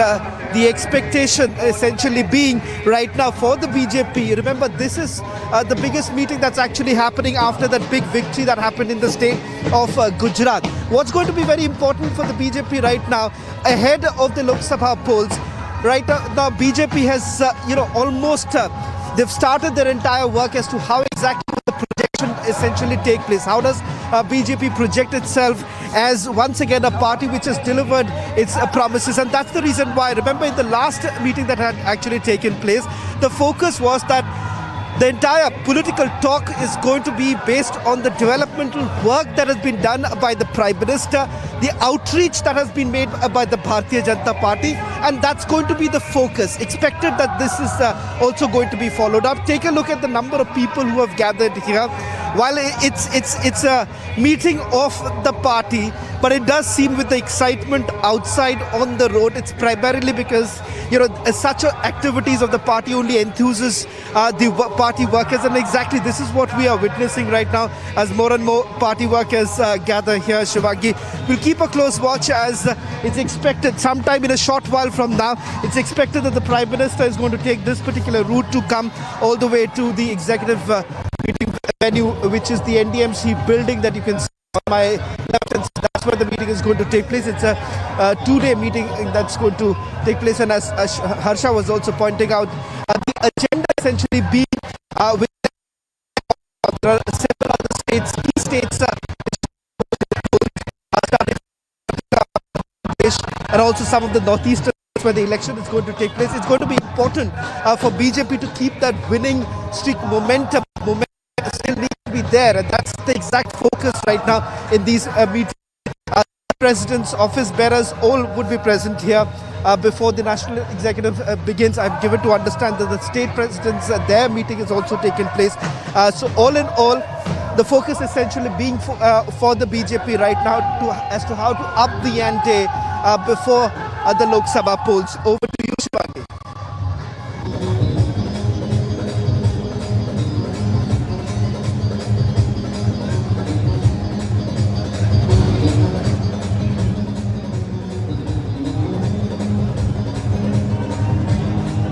the expectation essentially being right now for the BJP. Remember, this is the biggest meeting that's actually happening after that big victory that happened in the state of Gujarat. What's going to be very important for the BJP right now, ahead of the Lok Sabha polls, right now BJP has, almost, they've started their entire work as to how exactly the projection essentially take place. How does BJP project itself as once again a party which has delivered its promises? And that's the reason why, remember in the last meeting that had actually taken place, the focus was that the entire political talk is going to be based on the developmental work that has been done by the Prime Minister, the outreach that has been made by the Bharatiya Janata Party, and that's going to be the focus. Expected that this is also going to be followed up. Take a look at the number of people who have gathered here. While it's a meeting of the party, but it does seem with the excitement outside on the road, it's primarily because such activities of the party only enthuses the party workers, and exactly this is what we are witnessing right now as more and more party workers gather here. Shivangi, we'll keep a close watch as it's expected sometime in a short while from now. It's expected that the Prime Minister is going to take this particular route to come all the way to the executive meeting venue, which is the NDMC building that you can see on my left hand side. That's where the meeting is going to take place. It's a two-day meeting that's going to take place, and as Harsha was also pointing out, the agenda essentially being with several other states, key states, and also some of the northeastern where the election is going to take place. It's going to be important for BJP to keep that winning streak momentum still needs to be there, and that's the exact focus right now in these meetings. Presidents, office bearers, all would be present here before the national executive begins. I'm given to understand that the state presidents, their meeting is also taking place. So all in all, the focus essentially being for the BJP right now as to how to up the ante before the Lok Sabha polls. Over to you, Shivangi.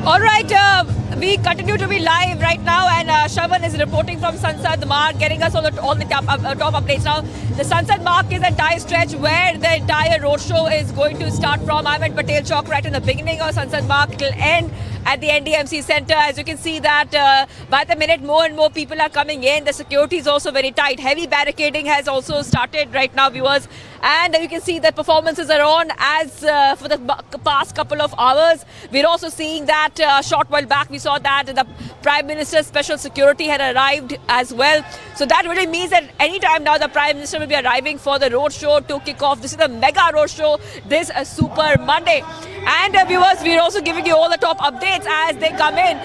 All right, we continue to be live right now, and Shravan is reporting from Sansad Marg, getting us all the top updates now. The Sansad Marg is the entire stretch where the entire roadshow is going to start from. I'm at Patel Chowk right in the beginning of Sansad Marg. It will end at the NDMC Centre. As you can see that by the minute more and more people are coming in. The security is also very tight. Heavy barricading has also started right now, viewers. And you can see that performances are on as for the past couple of hours. We're also seeing that a short while back we saw that the Prime Minister's special security had arrived as well. So that really means that any time now the Prime Minister will be arriving for the roadshow to kick off. This is the mega roadshow this Super Monday. And viewers, we're also giving you all the top updates as they come in.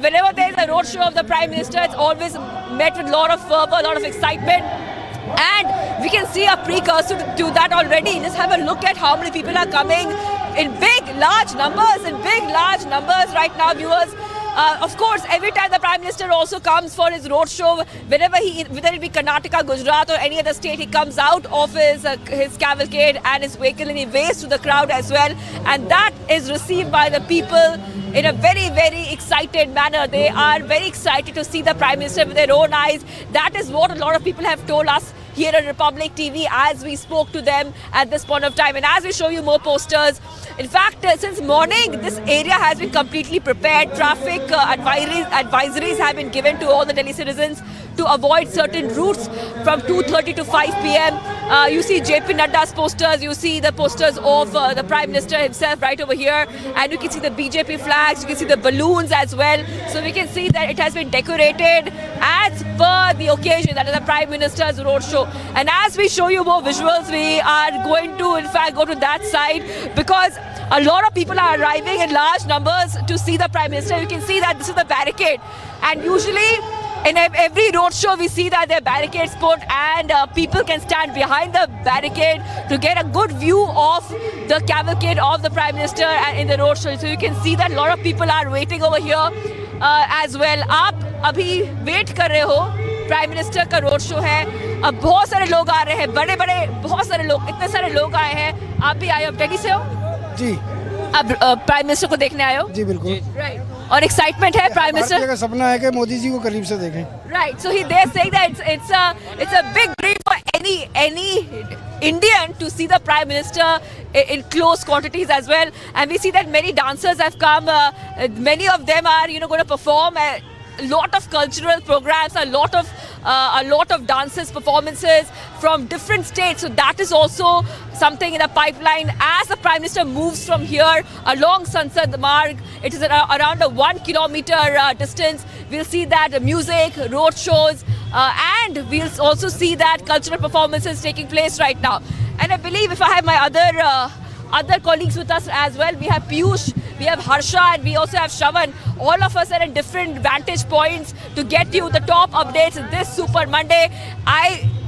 Whenever there's a roadshow of the Prime Minister, it's always met with a lot of fervor, a lot of excitement. And we can see a precursor to that already. Just have a look at how many people are coming in big, large numbers, right now, viewers. Of course, every time the Prime Minister also comes for his roadshow, whether it be Karnataka, Gujarat or any other state, he comes out of his cavalcade and his vehicle and he waves to the crowd as well. And that is received by the people in a very, very excited manner. They are very excited to see the Prime Minister with their own eyes. That is what a lot of people have told us here on Republic TV as we spoke to them at this point of time. And as we show you more posters, in fact, since morning, this area has been completely prepared. Traffic advisories have been given to all the Delhi citizens to avoid certain routes from 2:30 to 5 p.m. You see JP Nadda's posters, you see the posters of the Prime Minister himself right over here, and you can see the BJP flags, you can see the balloons as well. So we can see that it has been decorated as per the occasion, that is the Prime Minister's roadshow. And as we show you more visuals, we are going to in fact go to that side because a lot of people are arriving in large numbers to see the Prime Minister. You can see that this is the barricade, and usually in every roadshow we see that there are barricades put and people can stand behind the barricade to get a good view of the cavalcade of the Prime Minister and in the roadshow. So you can see that a lot of people are waiting over here as well. आप अभी wait कर रहे हो, Prime Minister का roadshow है, अब बहुत सारे लोग आ रहे हैं, बड़े-बड़े बहुत सारे लोग, इतने सारे लोग आए हैं, आप भी आए हो, दिल्ली से हो? जी। अब Prime Minister को देखने आए हो? जी बिल्कुल। Right. और एक्साइटमेंट है प्राइम मिनिस्टर का सपना है कि मोदी जी को करीब से देखें. Right so he they're saying that it's a big dream for any Indian to see the prime minister in close quantities as well, and we see that many dancers have come, many of them are going to perform a lot of cultural programs, a lot of dances, performances from different states. So that is also something in the pipeline as the Prime Minister moves from here along Sansad Marg. It is around a 1 kilometer distance. We'll see that music, road shows, and we'll also see that cultural performances taking place right now. And I believe if I have my other colleagues with us as well, we have Piyush, we have Harsha, and we also have Shravan. All of us are at different vantage points to get you the top updates this Super Monday.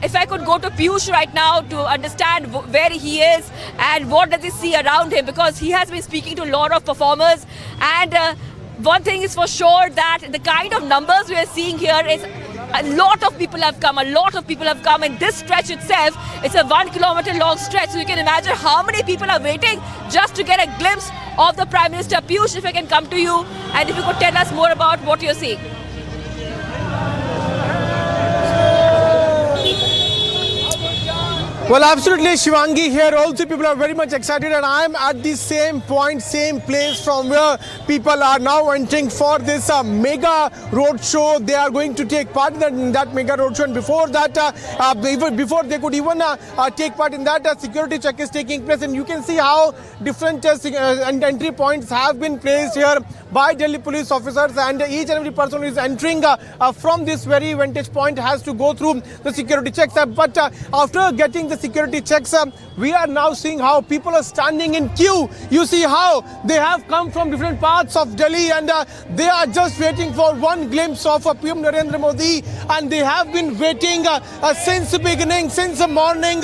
If I could go to Piyush right now to understand where he is and what does he see around him, because he has been speaking to a lot of performers, and one thing is for sure that the kind of numbers we are seeing here is a lot of people have come, and this stretch itself, it's a 1 kilometer long stretch, so you can imagine how many people are waiting just to get a glimpse of the Prime Minister. Piyush, if I can come to you, and if you could tell us more about what you're seeing. Well, absolutely, Shivangi. Here also people are very much excited, and I am at the same point, same place from where people are now entering for this mega road show. They are going to take part in that mega road show, and before that, before they could even take part in that, security check is taking place, and you can see how different entry points have been placed here by Delhi police officers, and each and every person who is entering from this very vantage point has to go through the security checks. But after getting the security checks, we are now seeing how people are standing in queue. You see how they have come from different parts of Delhi, and they are just waiting for one glimpse of PM Narendra Modi, and they have been waiting since the beginning, since the morning.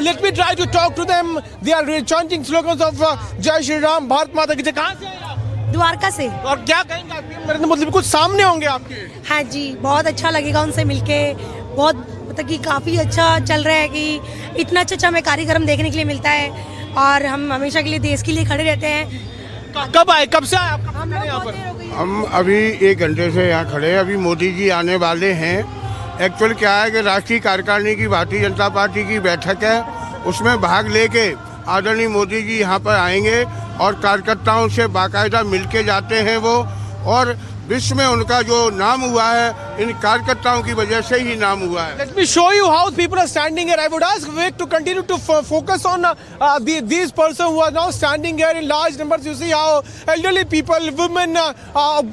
Let me try to talk to them. They are chanting slogans of Jai Shri Ram, Bharat Mata Ki Jai. कहाँ से आए आप? द्वारका से. और क्या कहेंगे आप? नरेंद्र मोदी कुछ सामने होंगे आपके? हाँ जी, बहुत अच्छा लगेगा उनसे मिलके. बहुत मतलब कि काफ़ी अच्छा चल रहा है कि इतना अच्छा हमें कार्यक्रम देखने के लिए मिलता है, और हम हमेशा के लिए देश के लिए खड़े रहते हैं. कब आए, कब से आए आप? कब यहाँ पर? हम अभी 1 घंटे से यहाँ खड़े हैं. अभी मोदी जी आने वाले हैं. एक्चुअल क्या है कि राष्ट्रीय कार्यकारिणी की भारतीय जनता पार्टी की बैठक है, उसमें भाग लेके आदरणीय मोदी जी यहाँ पर आएंगे और कार्यकर्ताओं से बाकायदा मिलके जाते हैं वो, और विश्व में उनका जो नाम हुआ है इन कार्यकर्ताओं की वजह से ही नाम हुआ है. Let me show you how people are standing here. I would ask Vivek to continue to focus on these persons who are now standing here in large numbers. You see how elderly people, women,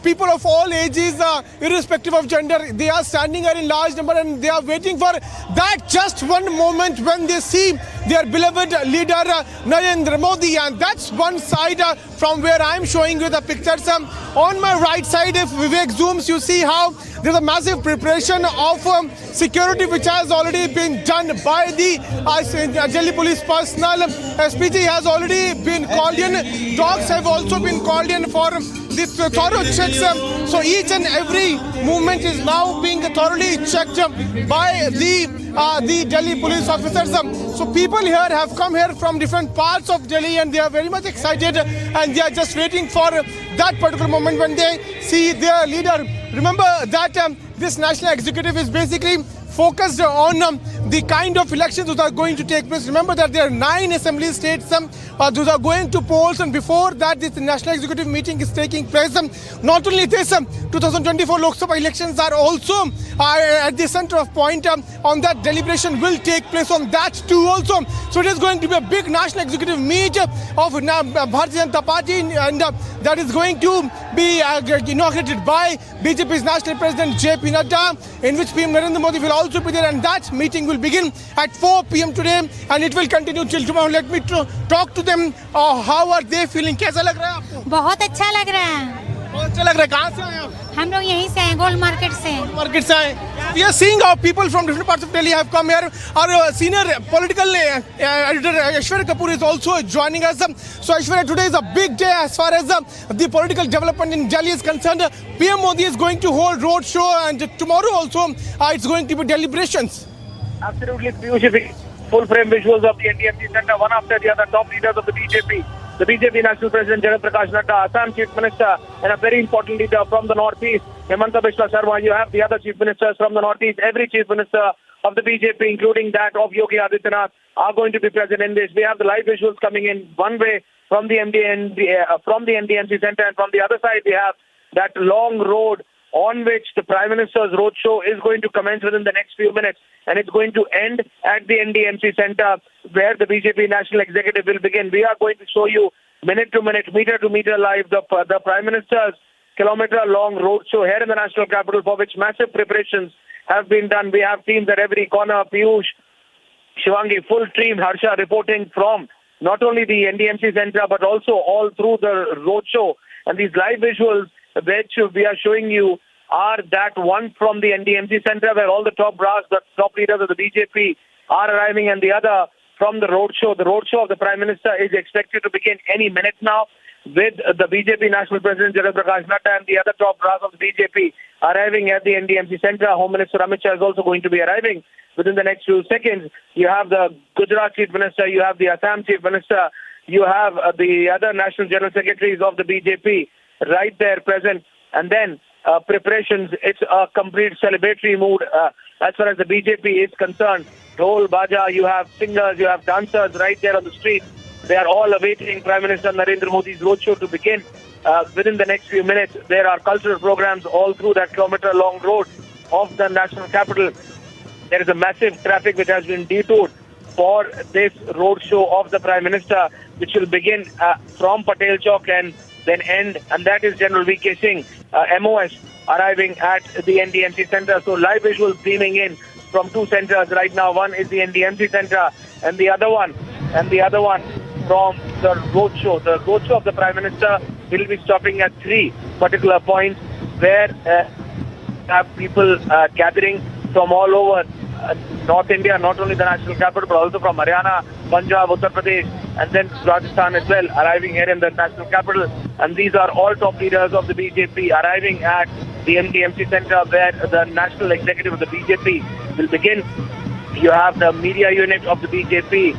people of all ages, irrespective of gender, they are standing here in large number, and they are waiting for that just one moment when they see their beloved leader Narendra Modi. And that's one side from where I am showing you the pictures. On my right side, if Vivek zooms, you see how there's a massive preparation of security which has already been done by the Delhi police personnel. SPG has already been called in. Dogs have also been called in for this thorough checks. So each and every movement is now being thoroughly checked by the Delhi police officers. So people here have come here from different parts of Delhi, and they are very much excited, and they are just waiting for that particular moment when they see their leader. Remember that this national executive is basically focused on the kind of elections that are going to take place. Remember that there are 9 assembly states those are going to polls, and before that this national executive meeting is taking place. Not only this, 2024 Lok Sabha elections are also at the center of point. On that, deliberation will take place on that too also. So it is going to be a big national executive meet of Bharatiya Janata Party, and that is going to be inaugurated by BJP's national president JP Nadda, in which PM Narendra Modi will also be there, and that meeting will begin at 4 PM today, and it will continue till tomorrow. Let me talk to them. How are they feeling? कैसा लग रहा है आपको? बहुत अच्छा लग रहा है. बहुत अच्छा लग रहा है. कहाँ से आए आप? हम लोग यहीं से हैं, गोल्ड मार्केट से. मार्केट से आए. We are seeing how people from different parts of Delhi have come here. Our senior political editor Aishwarya Kapoor is also joining us. So Aishwarya, today is a big day as far as the political development in Delhi is concerned. PM Modi is going to hold roadshow, and tomorrow also it's going to be deliberations. Absolutely, Piyush. Full frame visuals of the NDMC Center, one after the other, top leaders of the BJP. The BJP National President Jagat Prakash Nadda, Assam Chief Minister, and a very important leader from the Northeast, Hemanta Biswa Sharma. You have the other Chief Ministers from the Northeast. Every Chief Minister of the BJP, including that of Yogi Adityanath, are going to be present in this. We have the live visuals coming in one way from the NDMC Center, and from the other side we have that long road on which the Prime Minister's roadshow is going to commence within the next few minutes, and it's going to end at the NDMC Center where the BJP National Executive will begin. We are going to show you minute to minute, meter to meter live the Prime Minister's kilometer-long roadshow here in the National Capital, for which massive preparations have been done. We have teams at every corner. Piyush, Shivangi, full team, Harsha reporting from not only the NDMC Center but also all through the roadshow. And these live visuals which we are showing you are that one from the NDMC Center where all the top brass, the top leaders of the BJP are arriving, and the other from the roadshow. The roadshow of the Prime Minister is expected to begin any minute now, with the BJP National President Jagat Prakash Nadda and the other top brass of the BJP arriving at the NDMC Center. Home Minister Amit Shah is also going to be arriving within the next few seconds. You have the Gujarat Chief Minister, you have the Assam Chief Minister, you have the other National General Secretaries of the BJP right there present, and then preparations. It's a complete celebratory mood as far as the BJP is concerned. Dhol, Baja, you have singers, you have dancers right there on the street. They are all awaiting Prime Minister Narendra Modi's roadshow to begin within the next few minutes. There are cultural programs all through that kilometer-long road of the national capital. There is a massive traffic which has been detoured for this roadshow of the Prime Minister, which will begin from Patel Chowk and then end, and that is General V.K. Singh, MOS, arriving at the NDMC Center. So live visuals beaming in from two centers right now. One is the NDMC Center, and the other one from the roadshow. The roadshow of the Prime Minister will be stopping at three particular points where have people gathering from all over North India, not only the national capital, but also from Haryana, Punjab, Uttar Pradesh, and then Rajasthan as well, arriving here in the national capital. And these are all top leaders of the BJP arriving at the NDMC Center, where the national executive of the BJP will begin. You have the media unit of the BJP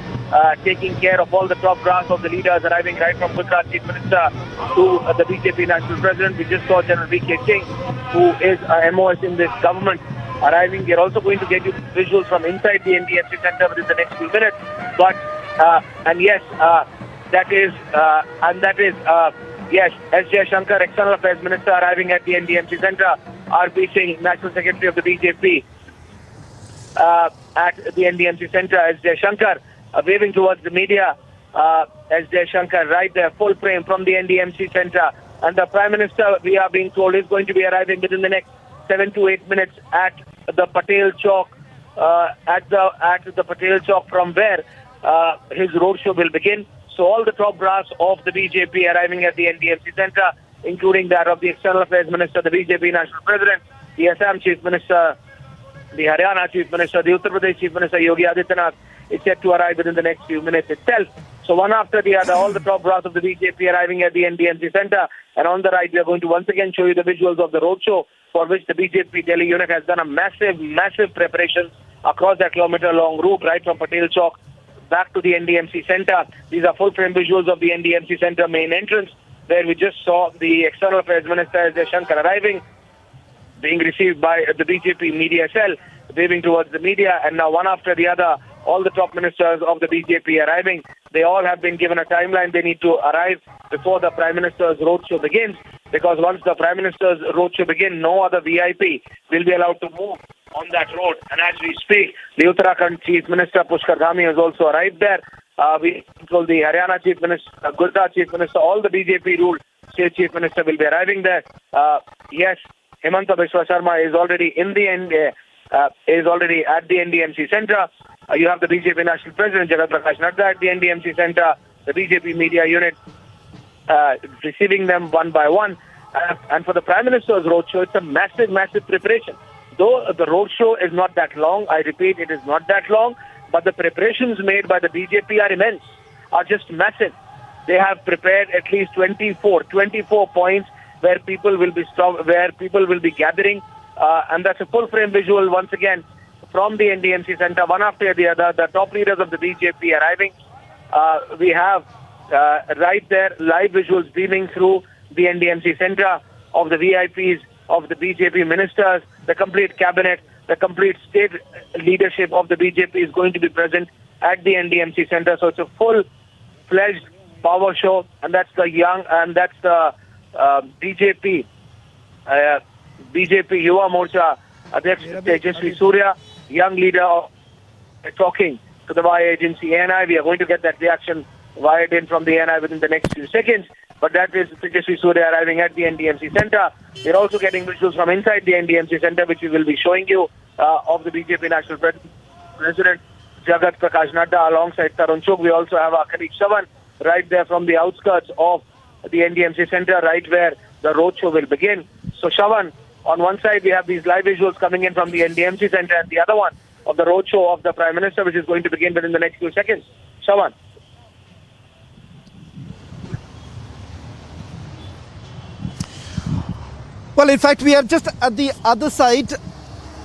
taking care of all the top brass of the leaders, arriving right from Gujarat Chief Minister to the BJP National President. We just saw General V.K. Singh, who is a MOS in this government, arriving. We are also going to get you visuals from inside the NDMC Center within the next few minutes. But yes, S. Jayashankar, External Affairs Minister, arriving at the NDMC Center. R.P. Singh, National Secretary of the BJP, at the NDMC Center. S. Jayashankar waving towards the media. S. Jayashankar right there, full frame from the NDMC Center. And the Prime Minister, we are being told, is going to be arriving within the next 7 to 8 minutes at the Patel Chowk, at the Patel Chowk, from where his roadshow will begin. So all the top brass of the BJP arriving at the NDMC Center, including that of the External Affairs Minister, the BJP National President, the Assam Chief Minister, the Haryana Chief Minister, the Uttar Pradesh Chief Minister, Yogi Adityanath, is set to arrive within the next few minutes itself. So one after the other, all the top brass of the BJP arriving at the NDMC Center. And on the right, we are going to once again show you the visuals of the roadshow, for which the BJP Delhi unit has done a massive preparations across that kilometer-long route, right from Patel Chowk back to the NDMC Center. These are full-frame visuals of the NDMC Center main entrance, where we just saw the External Affairs Minister, S. Jayashankar, arriving, being received by the BJP media cell, waving towards the media, and now one after the other, all the top ministers of the BJP arriving. They all have been given a timeline. They need to arrive before the Prime Minister's roadshow begins, because once the Prime Minister's roadshow begins, no other VIP will be allowed to move on that road. And as we speak, the Uttarakhand Chief Minister Pushkar Dhami has also arrived there. We told the Haryana Chief Minister, Gujarat Chief Minister, all the BJP ruled State Chief Minister will be arriving there. Yes, Hemanta Biswa Sharma is already is already at the NDMC Center. You have the BJP National President Jagat Prakash Nadda at the NDMC Center, the BJP media unit receiving them one by one. And for the Prime Minister's roadshow, it's a massive, massive preparation. Though the roadshow is not that long, I repeat, it is not that long, but the preparations made by the BJP are immense, are just massive. They have prepared at least 24 points where people will be gathering, and that's a full-frame visual once again from the NDMC center, one after the other. The top leaders of the BJP arriving. We have right there live visuals beaming through the NDMC center of the VIPs, of the BJP ministers, the complete cabinet, the complete state leadership of the BJP is going to be present at the NDMC center. So it's a full-fledged power show, and that's the BJP Yuva Morcha Adhyaksh Tejasvi Surya, young leader, talking to the wire agency ANI. We are going to get that reaction wired in from the ANI within the next few seconds. But that is Tejasvi Surya arriving at the NDMC center. We're also getting visuals from inside the NDMC center, which we will be showing you, of the BJP National President Jagat Prakash Nadda alongside Tarun Chugh. We also have our colleague Shavan right there from the outskirts of the NDMC center, right where the roadshow will begin. So Shavan, on one side we have these live visuals coming in from the NDMC center, and the other one of the roadshow of the Prime Minister, which is going to begin within the next few seconds. Shavan. Well, in fact, we are just at the other side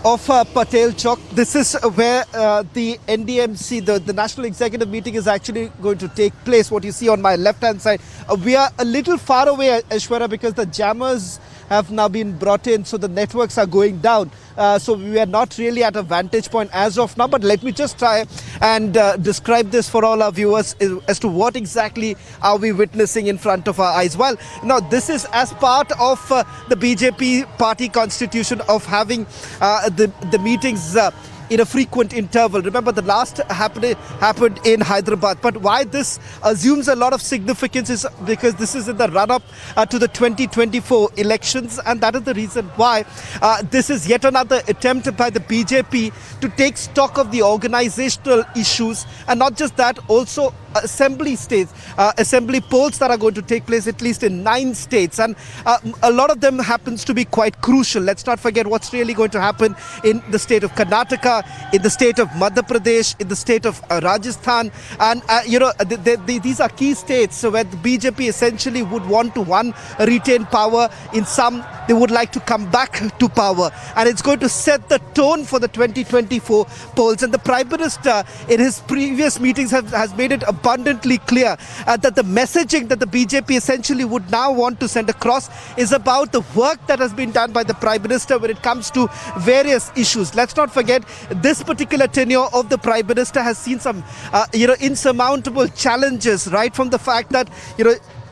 of Patel Chowk. This is where the NDMC, the National Executive Meeting, is actually going to take place. What you see on my left-hand side. We are a little far away, Aishwarya, because the jammers have now been brought in, so the networks are going down. So we are not really at a vantage point as of now, but let me just try and describe this for all our viewers as to what exactly are we witnessing in front of our eyes. Well, now this is as part of the BJP party constitution of having the meetings in a frequent interval. Remember, the last happened in Hyderabad. But why this assumes a lot of significance is because this is in the run-up to the 2024 elections, and that is the reason why this is yet another attempt by the BJP to take stock of the organizational issues, and not just that, also assembly polls that are going to take place at least in 9 states, and a lot of them happens to be quite crucial. Let's not forget what's really going to happen in the state of Karnataka, in the state of Madhya Pradesh, in the state of Rajasthan, and these are key states where the BJP essentially would want to retain power. In some, they would like to come back to power, and it's going to set the tone for the 2024 polls. And the Prime Minister in his previous meetings has made it abundantly clear that the messaging that the BJP essentially would now want to send across is about the work that has been done by the Prime Minister when it comes to various issues. Let's not forget, this particular tenure of the Prime Minister has seen some insurmountable challenges, right from the fact that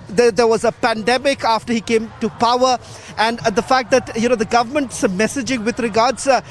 there was a pandemic after he came to power, and the fact that the government's messaging with regards to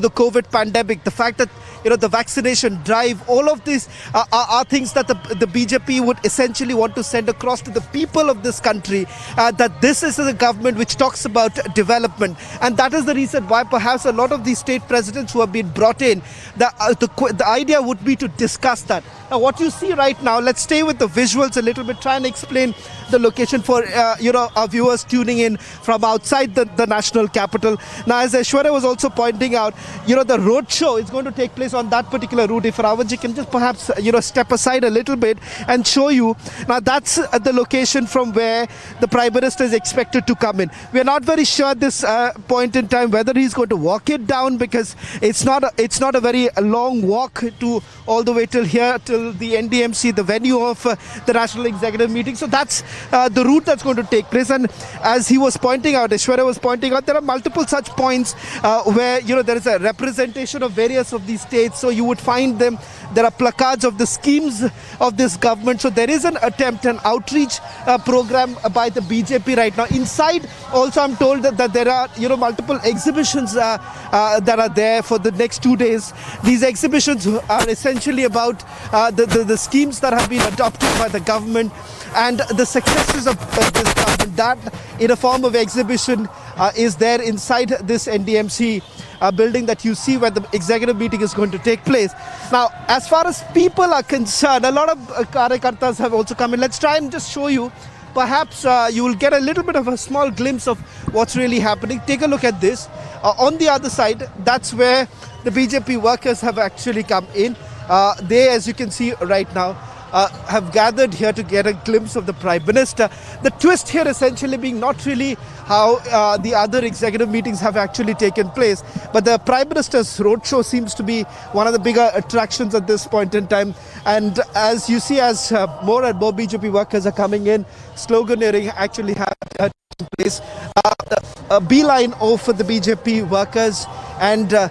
the COVID pandemic, the fact that the vaccination drive, all of these are things that the BJP would essentially want to send across to the people of this country, that this is a government which talks about development. And that is the reason why perhaps a lot of these state presidents who have been brought in, the idea would be to discuss that. Now what you see right now, let's stay with the visuals a little bit, try and explain the location for our viewers tuning in from outside the national capital. Now, as Aishwarya was also pointing out, the roadshow is going to take place on that particular route. If Ravatji can just perhaps step aside a little bit and show you. Now that's the location from where the Prime Minister is expected to come in. We are not very sure at this point in time whether he's going to walk it down, because it's not a very long walk to all the way till here, till the NDMC, the venue of the National Executive Meeting. So that's the route that's going to take place. And as he was pointing out, Aishwarya was pointing out, there are multiple such points where there is a representation of various of these states. So you would find them. There are placards of the schemes of this government. So there is an attempt, an outreach program by the BJP right now. Inside also, I'm told that there are multiple exhibitions that are there for the next 2 days. These exhibitions are essentially about the schemes that have been adopted by the government and the successes of this government. That in a form of exhibition is there inside this NDMC building that you see where the executive meeting is going to take place. Now, as far as people are concerned, a lot of Karyakartas have also come in. Let's try and just show you perhaps you will get a little bit of a small glimpse of what's really happening. Take a look at this. On the other side, that's where the BJP workers have actually come in. They, as you can see right now, have gathered here to get a glimpse of the Prime Minister. The twist here essentially being not really how the other executive meetings have actually taken place, but the Prime Minister's roadshow seems to be one of the bigger attractions at this point in time. And as you see, as more and more BJP workers are coming in, sloganeering actually has taken place. A beeline for the BJP workers, and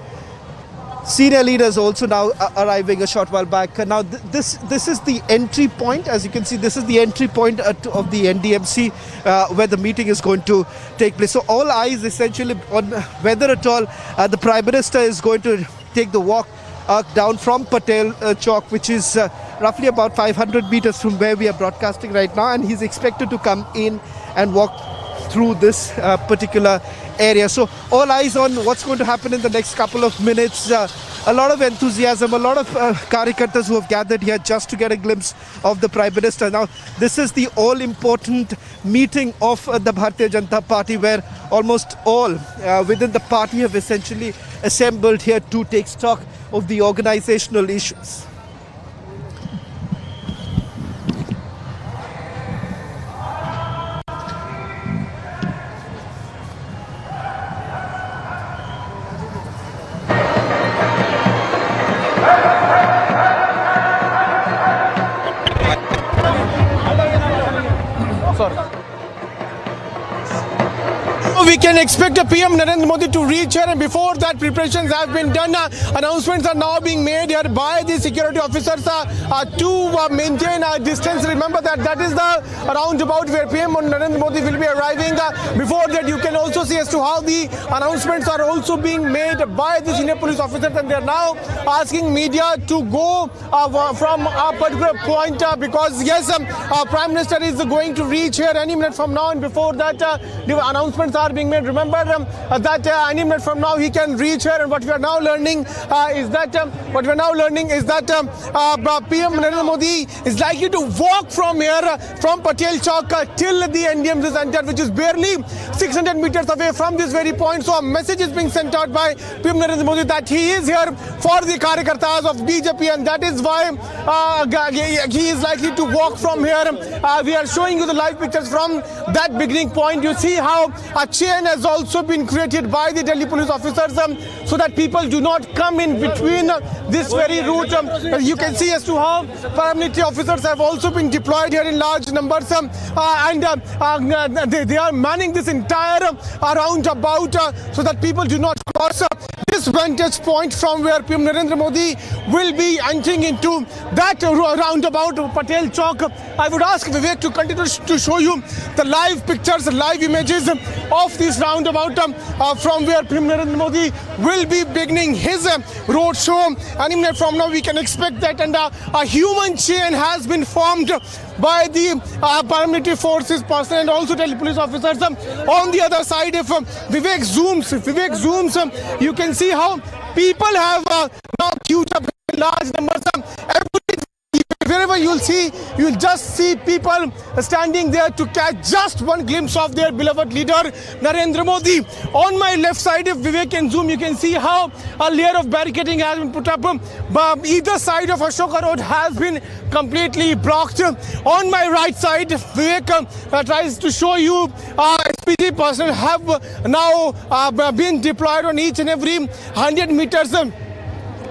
senior leaders also now arriving a short while back. Now this is the entry point. As you can see, this is the entry point of the NDMC where the meeting is going to take place. So all eyes essentially on whether at all the Prime Minister is going to take the walk down from Patel Chowk, which is roughly about 500 meters from where we are broadcasting right now, and he's expected to come in and walk through this particular area. So all eyes on what's going to happen in the next couple of minutes. A lot of enthusiasm, a lot of Karyakartas who have gathered here just to get a glimpse of the Prime Minister. Now, this is the all-important meeting of the Bharatiya Janata Party, where almost all within the party have essentially assembled here to take stock of the organizational issues. We can expect a PM Narendra Modi to reach here, and before that preparations have been done. Announcements are now being made here by the security officers to maintain a distance. Remember that is the roundabout where PM Narendra Modi will be arriving. Before that, you can also see as to how the announcements are also being made by the senior police officers, and they are now asking media to go from a particular point because yes, Prime Minister is going to reach here any minute from now, and before that the announcements are being made. Remember that any minute from now he can reach here, and what we are now learning is that PM Narendra Modi is likely to walk from here, from Patel Chowk till the NDMC center, which is barely 600 meters away from this very point. So a message is being sent out by PM Narendra Modi that he is here for the Karyakartas of BJP, and that is why he is likely to walk from here. We are showing you the live pictures from that beginning point. You see how a chain has also been created by the Delhi police officers so that people do not come in between this very route. You can see as to how paramilitary officers have also been deployed here in large numbers, and they are manning this entire roundabout so that people do not cross this vantage point from where PM Narendra Modi will be entering into that roundabout Patel Chowk. I would ask Vivek to continue to show you the live pictures, live images of this roundabout from where PM Narendra Modi will be beginning his roadshow. Any minute from now we can expect that, and a human chain has been formed by the paramilitary forces personnel and also Delhi police officers. On the other side, if Vivek zooms, you can see how people have now queued up in large numbers. Wherever you'll see, you'll just see people standing there to catch just one glimpse of their beloved leader, Narendra Modi. On my left side, if Vivek can zoom, you can see how a layer of barricading has been put up. Either side of Ashoka Road has been completely blocked. On my right side, Vivek tries to show you SPG personnel have now been deployed on each and every 100 meters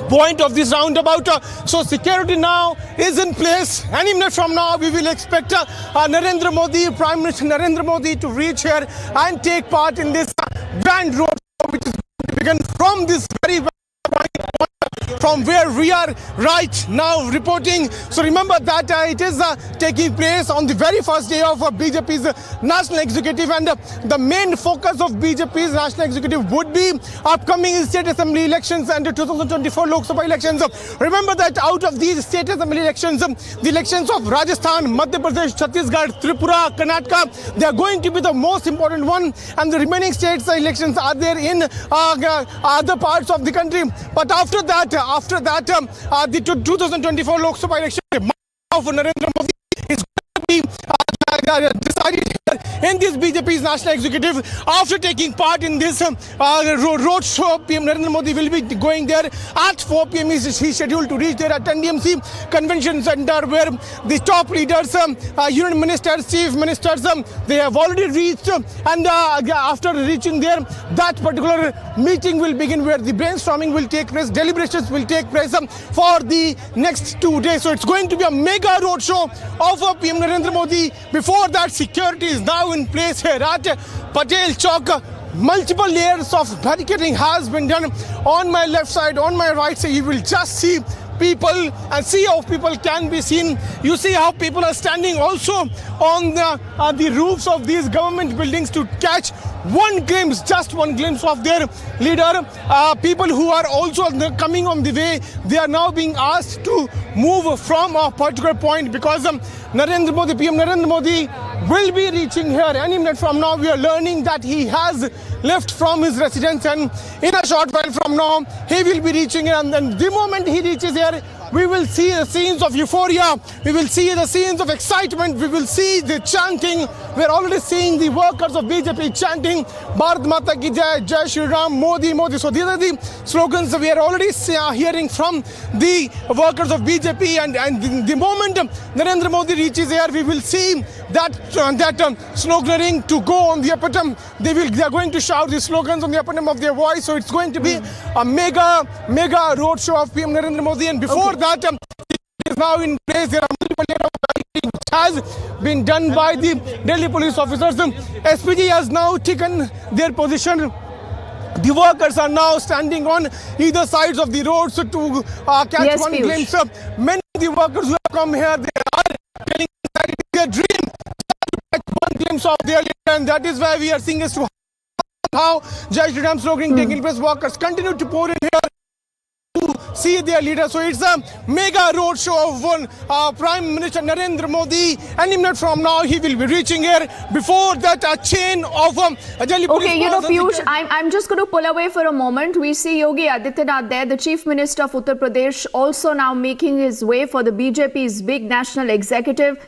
point of this roundabout. So security now is in place. Any minute from now we will expect Narendra Modi, Prime Minister Narendra Modi, to reach here and take part in this grand road show, which is going to begin from this very point from where we are right now reporting. So remember that it is taking place on the very first day of BJP's national executive, and the main focus of BJP's national executive would be upcoming state assembly elections and 2024 Lok Sabha elections. Remember that out of these state assembly elections, the elections of Rajasthan, Madhya Pradesh, Chhattisgarh, Tripura, Karnataka, they are going to be the most important one, and the remaining states elections are there in other parts of the country. But after that, the 2024 Lok Sabha election of Narendra Modi is going to be decided in this BJP's national executive. After taking part in this roadshow, PM Narendra Modi will be going there at 4 p.m. He is scheduled to reach there at NDMC Convention Center, where the top leaders, union ministers, chief ministers, they have already reached, and after reaching there, that particular meeting will begin, where the brainstorming will take place, deliberations will take place for the next 2 days. So it's going to be a mega roadshow of PM Narendra Modi. Before that, security is now in place here at Patel Chowk. Multiple layers of barricading has been done on my left side, on my right side. You will just see people and see how people can be seen. You see how people are standing also on the roofs of these government buildings to catch just one glimpse of their leader. People who are also coming on the way, they are now being asked to move from a particular point, because PM Narendra Modi will be reaching here any minute from now. We are learning that he has left from his residence, and in a short while from now he will be reaching here, and then the moment he reaches here, we will see the scenes of euphoria, we will see the scenes of excitement, we will see the chanting. We are already seeing the workers of BJP chanting Bharat Mata Ki Jai, Jai Shri Ram, Modi, Modi. So these are the slogans we are already hearing from the workers of BJP, and the moment Narendra Modi reaches here, we will see that sloganeering to go on the epitome. They are going to shout the slogans on the epitome of their voice. So it's going to be a mega roadshow of PM Narendra Modi, and before that, it is now in place. There are multiple layers of barricading which has been done by the Delhi police officers. SPG has now taken their position. The workers are now standing on either sides of the roads to catch one glimpse. Many of the workers who have come here, they are telling their dream to catch one glimpse of their leader, and that is why we are seeing as to how Jai Shri Ram slogan taking place. Workers continue to pour in here to see their leader. So it's a mega roadshow of Prime Minister Narendra Modi. Any minute from now, he will be reaching here. Before that, a chain of Delhi police. Okay, Piyush, I'm just going to pull away for a moment. We see Yogi Adityanath there, the Chief Minister of Uttar Pradesh, also now making his way for the BJP's big national executive.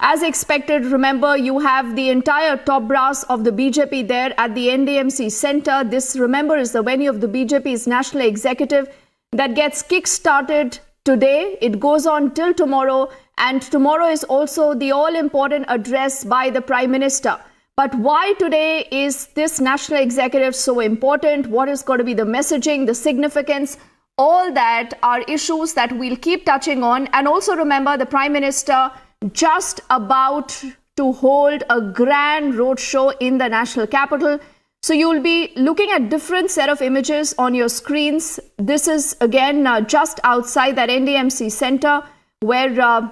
As expected, remember, you have the entire top brass of the BJP there at the NDMC Center. This, remember, is the venue of the BJP's national executive that gets kick-started today. It goes on till tomorrow, and tomorrow is also the all-important address by the Prime Minister. But why today is this national executive so important? What is going to be the messaging, the significance? All that are issues that we'll keep touching on. And also remember, the Prime Minister just about to hold a grand roadshow in the national capital. So you'll be looking at different set of images on your screens. This is again just outside that NDMC Center, where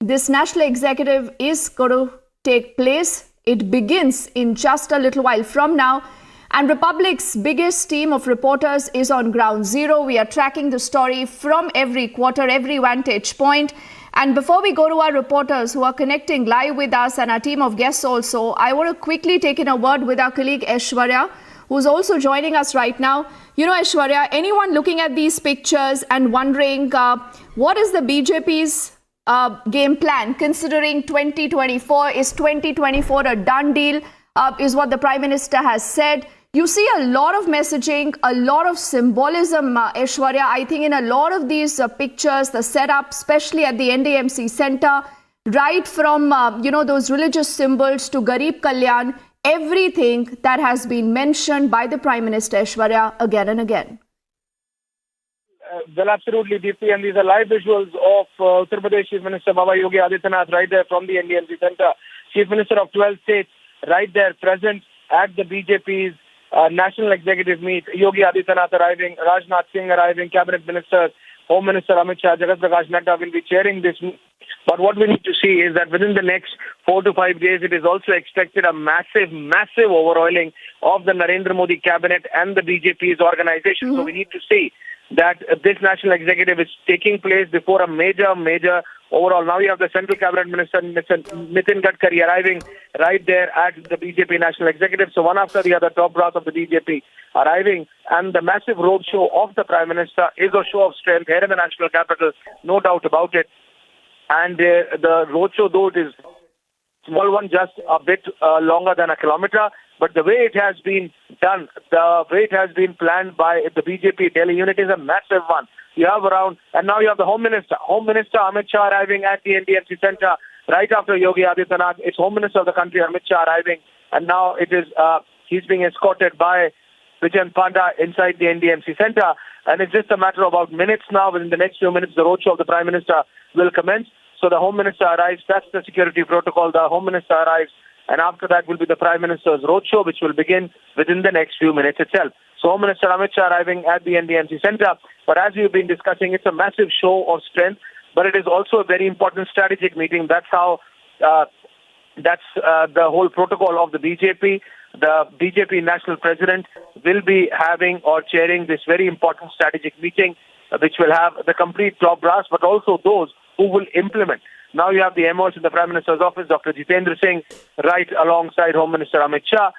this national executive is going to take place. It begins in just a little while from now. And Republic's biggest team of reporters is on ground zero. We are tracking the story from every quarter, every vantage point. And before we go to our reporters who are connecting live with us and our team of guests also, I want to quickly take in a word with our colleague Aishwarya, who's also joining us right now. Aishwarya, anyone looking at these pictures and wondering what is the BJP's game plan, considering 2024, is 2024 a done deal, is what the Prime Minister has said. You see a lot of messaging, a lot of symbolism, Aishwarya. I think in a lot of these pictures, the setup, especially at the NDMC Center, right from, those religious symbols to Garib Kalyan, everything that has been mentioned by the Prime Minister, Aishwarya, again and again. Well, absolutely, Deepthi. And these are live visuals of Uttar Pradesh Chief Minister Baba Yogi Adityanath right there from the NDMC Center. Chief Minister of 12 states right there present at the BJP's National Executive Meet. Yogi Adityanath arriving, Rajnath Singh arriving, Cabinet Ministers, Home Minister Amit Shah, Jagat Prakash Nadda will be chairing this meet. But what we need to see is that within the next 4 to 5 days, it is also expected a massive overhauling of the Narendra Modi cabinet and the BJP's organization. So we need to see that this national executive is taking place before a major overall. Now you have the Central Cabinet Minister Nitin Gadkari arriving right there at the BJP National Executive. So one after the other, top brass of the BJP arriving, and the massive roadshow of the Prime Minister is a show of strength here in the national capital, no doubt about it. And the roadshow, though it is small one, just a bit longer than a kilometer. But the way it has been done, the way it has been planned by the BJP Delhi unit is a massive one. You have around, and now you have the Home Minister Amit Shah arriving at the NDMC Centre right after Yogi Adityanath. It's Home Minister of the country, Amit Shah, arriving, and now it is he's being escorted by Vijayan Panda inside the NDMC Centre. And it's just a matter of about minutes now. Within the next few minutes, the roadshow of the Prime Minister will commence. So the Home Minister arrives. That's the security protocol. The Home Minister arrives. And after that will be the Prime Minister's roadshow, which will begin within the next few minutes itself. So Home Minister Amit Shah arriving at the NDMC Centre. But as we've been discussing, it's a massive show of strength. But it is also a very important strategic meeting. That's how, the whole protocol of the BJP. The BJP National President will be having or chairing this very important strategic meeting, which will have the complete top brass, but also those who will implement. Now you have the MOs in the Prime Minister's office, Dr. Jitendra Singh, right alongside Home Minister Amit Shah.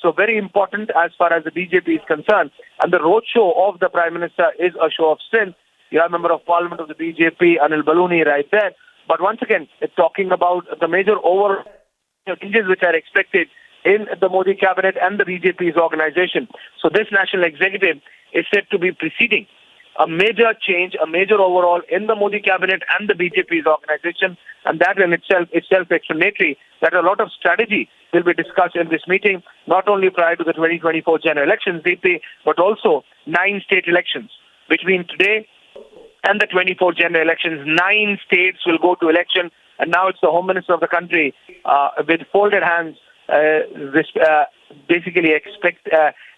So very important as far as the BJP is concerned. And the roadshow of the Prime Minister is a show of strength. You have Member of Parliament of the BJP, Anil Baluni, right there. But once again, it's talking about the major overall changes which are expected in the Modi cabinet and the BJP's organization. So this national executive is said to be preceding a major change, a major overhaul in the Modi cabinet and the BJP's organization. And that in itself is self-explanatory that a lot of strategy will be discussed in this meeting, not only prior to the 2024 general elections, DP, but also 9 state elections. Between today and the 24 general elections, 9 states will go to election. And now it's the Home Minister of the country with folded hands, basically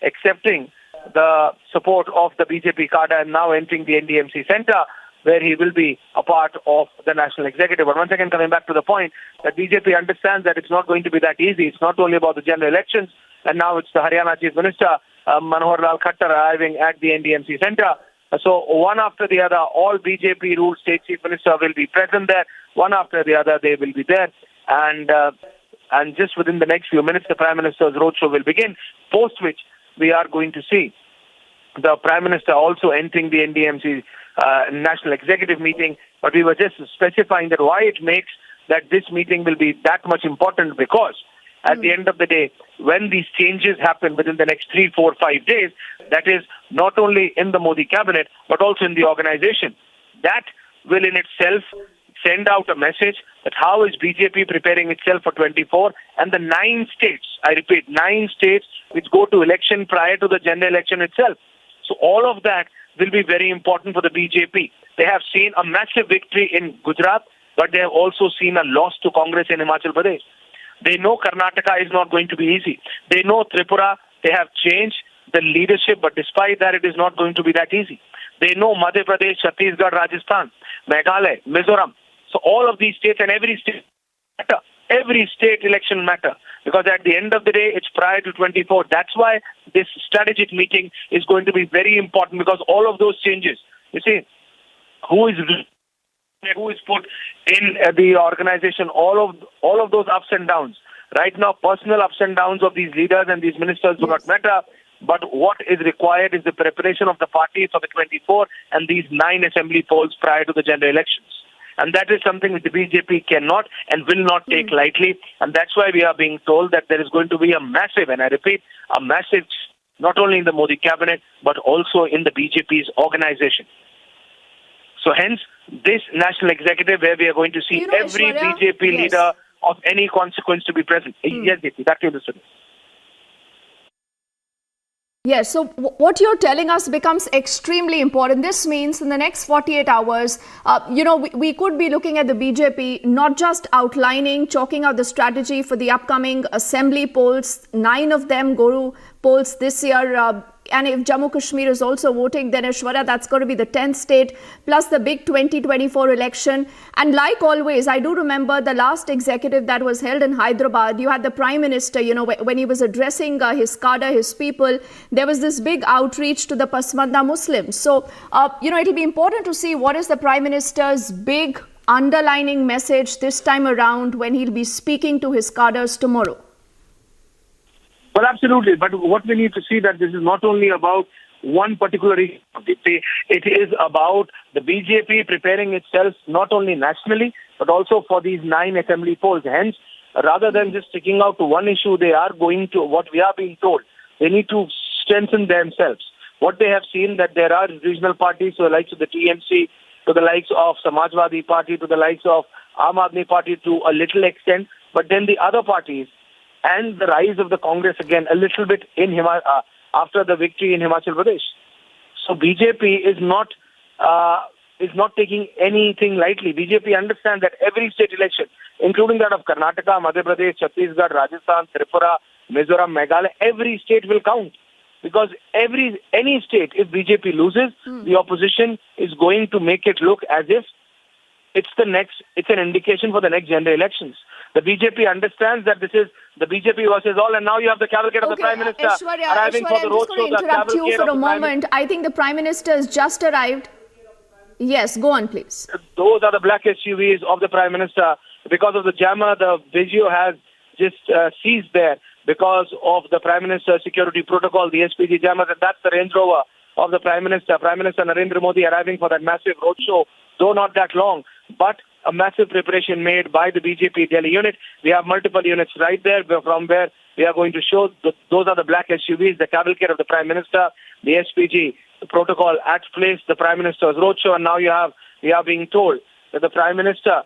accepting the support of the BJP cadre and now entering the NDMC Centre, where he will be a part of the national executive. But once again, coming back to the point that BJP understands that it's not going to be that easy. It's not only about the general elections, and now it's the Haryana Chief Minister, Manohar Lal Khattar, arriving at the NDMC Centre. So one after the other, all BJP-ruled state chief minister will be present there. One after the other, they will be there. And just within the next few minutes, the Prime Minister's roadshow will begin, post which we are going to see the Prime Minister also entering the NDMC National Executive meeting. But we were just specifying that why it makes that this meeting will be that much important, because at the end of the day, when these changes happen within the next 3, 4, 5 days, that is not only in the Modi cabinet, but also in the organization. That will in itself send out a message that how is BJP preparing itself for 24, and the 9 states, I repeat, 9 states which go to election prior to the general election itself. So all of that will be very important for the BJP. They have seen a massive victory in Gujarat, but they have also seen a loss to Congress in Himachal Pradesh. They know Karnataka is not going to be easy. They know Tripura, they have changed the leadership, but despite that, it is not going to be that easy. They know Madhya Pradesh, Chhattisgarh, Rajasthan, Meghalaya, Mizoram. So all of these states and every state matter. Every state election matter. Because at the end of the day, it's prior to 24. That's why this strategic meeting is going to be very important, because all of those changes, you see, who is put in the organization, all of those ups and downs. Right now, personal ups and downs of these leaders and these ministers do not matter. But what is required is the preparation of the party for the 24 and these 9 assembly polls prior to the general elections. And that is something that the BJP cannot and will not take lightly. And that's why we are being told that there is going to be a massive, and I repeat, a massive, not only in the Modi cabinet, but also in the BJP's organization. So hence, this national executive where we are going to see every BJP leader of any consequence to be present. Yes, Deepthi, that you understood. Yes, so what you're telling us becomes extremely important. This means in the next 48 hours, we could be looking at the BJP not just outlining, chalking out the strategy for the upcoming assembly polls. 9 of them go to polls this year. And if Jammu Kashmir is also voting, then Aishwarya, that's going to be the 10th state, plus the big 2024 election. And like always, I do remember the last executive that was held in Hyderabad. You had the Prime Minister, when he was addressing his cadre, his people, there was this big outreach to the Pasmanda Muslims. So, it'll be important to see what is the Prime Minister's big underlining message this time around when he'll be speaking to his cadres tomorrow. Well, absolutely. But what we need to see that this is not only about one particular region. It is about the BJP preparing itself not only nationally, but also for these 9 assembly polls. Hence, rather than just sticking out to one issue, they are going to, what we are being told, they need to strengthen themselves. What they have seen, that there are regional parties, to the likes of the TMC, to the likes of Samajwadi Party, to the likes of Aam Aadmi Party to a little extent, but then the other parties and the rise of the Congress again a little bit in after the victory in Himachal Pradesh. So BJP is not taking anything lightly. BJP understands that every state election, including that of Karnataka, Madhya Pradesh, Chhattisgarh, Rajasthan, Tripura, Mizoram, Meghalaya, every state will count. Because any state, if BJP loses, the opposition is going to make it look as if it's an indication for the next general elections. The BJP understands that this is the BJP versus all, and now you have the cavalcade of the Prime Minister arriving for the I'm just going to interrupt you for a moment. I think the Prime Minister has just arrived. Yes, go on, please. Those are the black SUVs of the Prime Minister. Because of the jammer, the Vigio has just ceased there. Because of the Prime Minister's security protocol, the SPG jammers, and that's the Range Rover of the Prime Minister. Prime Minister Narendra Modi arriving for that massive roadshow, though not that long, but a massive preparation made by the BJP Delhi unit. We have multiple units right there from where we are going to show. Those are the black SUVs, the cavalcade of the Prime Minister, the SPG protocol at place, the Prime Minister's roadshow, and now we are being told that the Prime Minister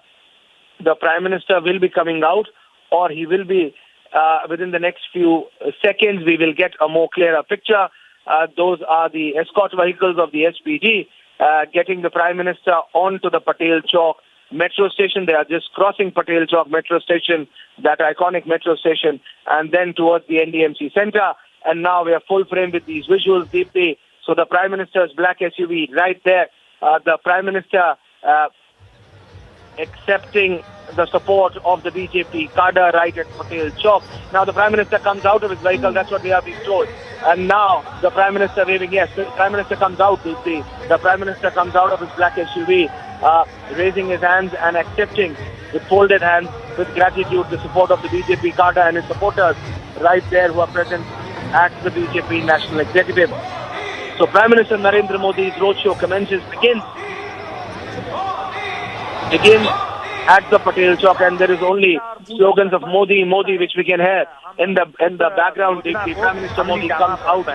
will be coming out, or he will be within the next few seconds. We will get a more clearer picture. Those are the escort vehicles of the SPG getting the Prime Minister onto the Patel Chowk metro station. They are just crossing Patel Chowk metro station, that iconic metro station, and then towards the NDMC Centre. And now we are full frame with these visuals, Deepthi. So the Prime Minister's black SUV right there. The Prime Minister accepting the support of the BJP cadre right at Patel Chowk. Now the Prime Minister comes out of his vehicle, that's what we have been told. And now the Prime Minister waving, yes, the Prime Minister comes out, the Prime Minister comes out of his black SUV, raising his hands and accepting with folded hands, with gratitude, the support of the BJP cadre and his supporters right there who are present at the BJP National Executive. So Prime Minister Narendra Modi's roadshow begins at the Patel Chowk, and there is only slogans of Modi, Modi, which we can hear in the background. The Prime Minister Modi comes out.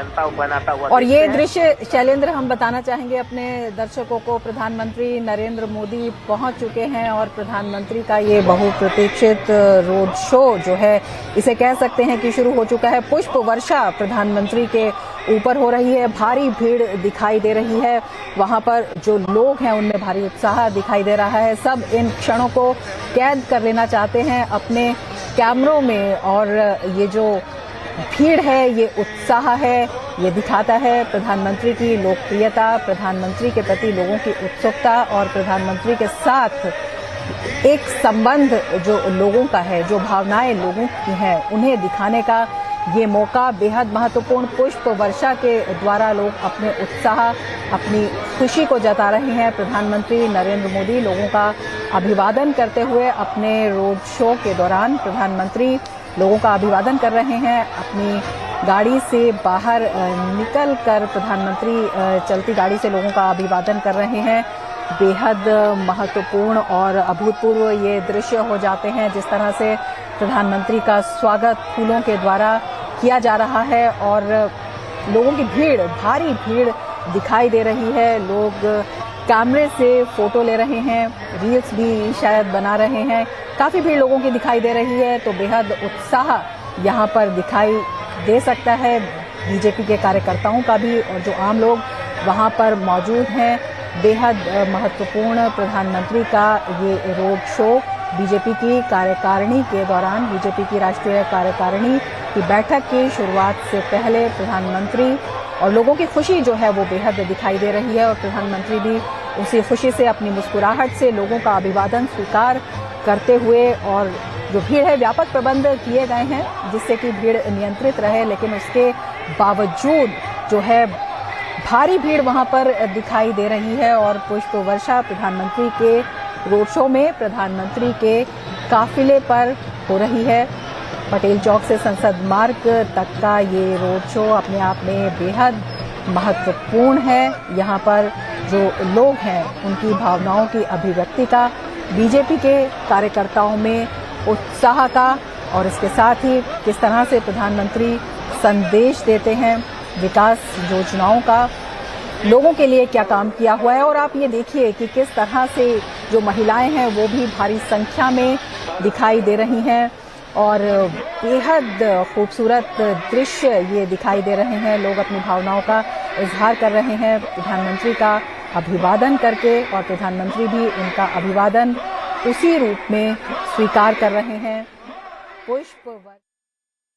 और ये दृश्य शैलेंद्र हम बताना चाहेंगे अपने दर्शकों को, प्रधानमंत्री नरेंद्र मोदी पहुंच चुके हैं और प्रधानमंत्री का ये बहुप्रतीक्षित रोड शो जो है, इसे कह सकते हैं कि शुरू हो चुका है। पुष्प वर्षा प्रधानमंत्री के ऊपर हो रही है, भारी भीड़ दिखाई दे रही है, वहां पर जो लोग हैं उनमें भारी उत्साह दिखाई दे रहा है। सब इन क्षणों को कैद कर लेना चाहते हैं अपने कैमरों में, और ये जो भीड़ है, ये उत्साह है, ये दिखाता है प्रधानमंत्री की लोकप्रियता, प्रधानमंत्री के प्रति लोगों की उत्सुकता और प्रधानमंत्री के साथ एक संबंध जो लोगों का है, जो भावनाएं लोगों की हैं, उन्हें दिखाने का ये मौका बेहद महत्वपूर्ण। पुष्प वर्षा के द्वारा लोग अपने उत्साह, अपनी खुशी को जता रहे हैं। प्रधानमंत्री नरेंद्र मोदी लोगों का अभिवादन करते हुए अपने रोड शो के दौरान प्रधानमंत्री लोगों का अभिवादन कर रहे हैं। अपनी गाड़ी से बाहर निकल कर प्रधानमंत्री चलती गाड़ी से लोगों का अभिवादन कर रहे हैं। बेहद महत्वपूर्ण और अभूतपूर्व ये दृश्य हो जाते हैं, जिस तरह से प्रधानमंत्री का स्वागत फूलों के द्वारा किया जा रहा है और लोगों की भीड़, भारी भीड़ दिखाई दे रही है। लोग कैमरे से फोटो ले रहे हैं, रील्स भी शायद बना रहे हैं। काफ़ी भीड़ लोगों की दिखाई दे रही है, तो बेहद उत्साह यहाँ पर दिखाई दे सकता है बीजेपी के कार्यकर्ताओं का भी, और जो आम लोग वहाँ पर मौजूद हैं। बेहद महत्वपूर्ण प्रधानमंत्री का ये रोड शो बीजेपी की कार्यकारिणी के दौरान, बीजेपी की राष्ट्रीय कार्यकारिणी की बैठक की शुरुआत से पहले प्रधानमंत्री और लोगों की खुशी जो है वो बेहद दिखाई दे रही है, और प्रधानमंत्री भी उसी खुशी से अपनी मुस्कुराहट से लोगों का अभिवादन स्वीकार करते हुए, और जो भीड़ है, व्यापक प्रबंध किए गए हैं जिससे कि भीड़ नियंत्रित रहे, लेकिन उसके बावजूद जो है भारी भीड़ वहां पर दिखाई दे रही है। और पुष्प वर्षा प्रधानमंत्री के रोड शो में प्रधानमंत्री के काफिले पर हो रही है। पटेल चौक से संसद मार्ग तक का ये रोड शो अपने आप में बेहद महत्वपूर्ण है। यहाँ पर जो लोग हैं उनकी भावनाओं की अभिव्यक्ति का बीजेपी के कार्यकर्ताओं में उत्साह का और इसके साथ ही किस तरह से प्रधानमंत्री संदेश देते हैं विकास योजनाओं का, लोगों के लिए क्या काम किया हुआ है। और आप ये देखिए कि किस तरह से जो महिलाएं हैं वो भी भारी संख्या में दिखाई दे रही हैं और बेहद खूबसूरत दृश्य ये दिखाई दे रहे हैं। लोग अपनी भावनाओं का इजहार कर रहे हैं प्रधानमंत्री का अभिवादन करके और प्रधानमंत्री भी उनका अभिवादन उसी रूप में स्वीकार कर रहे हैं। पुष्प।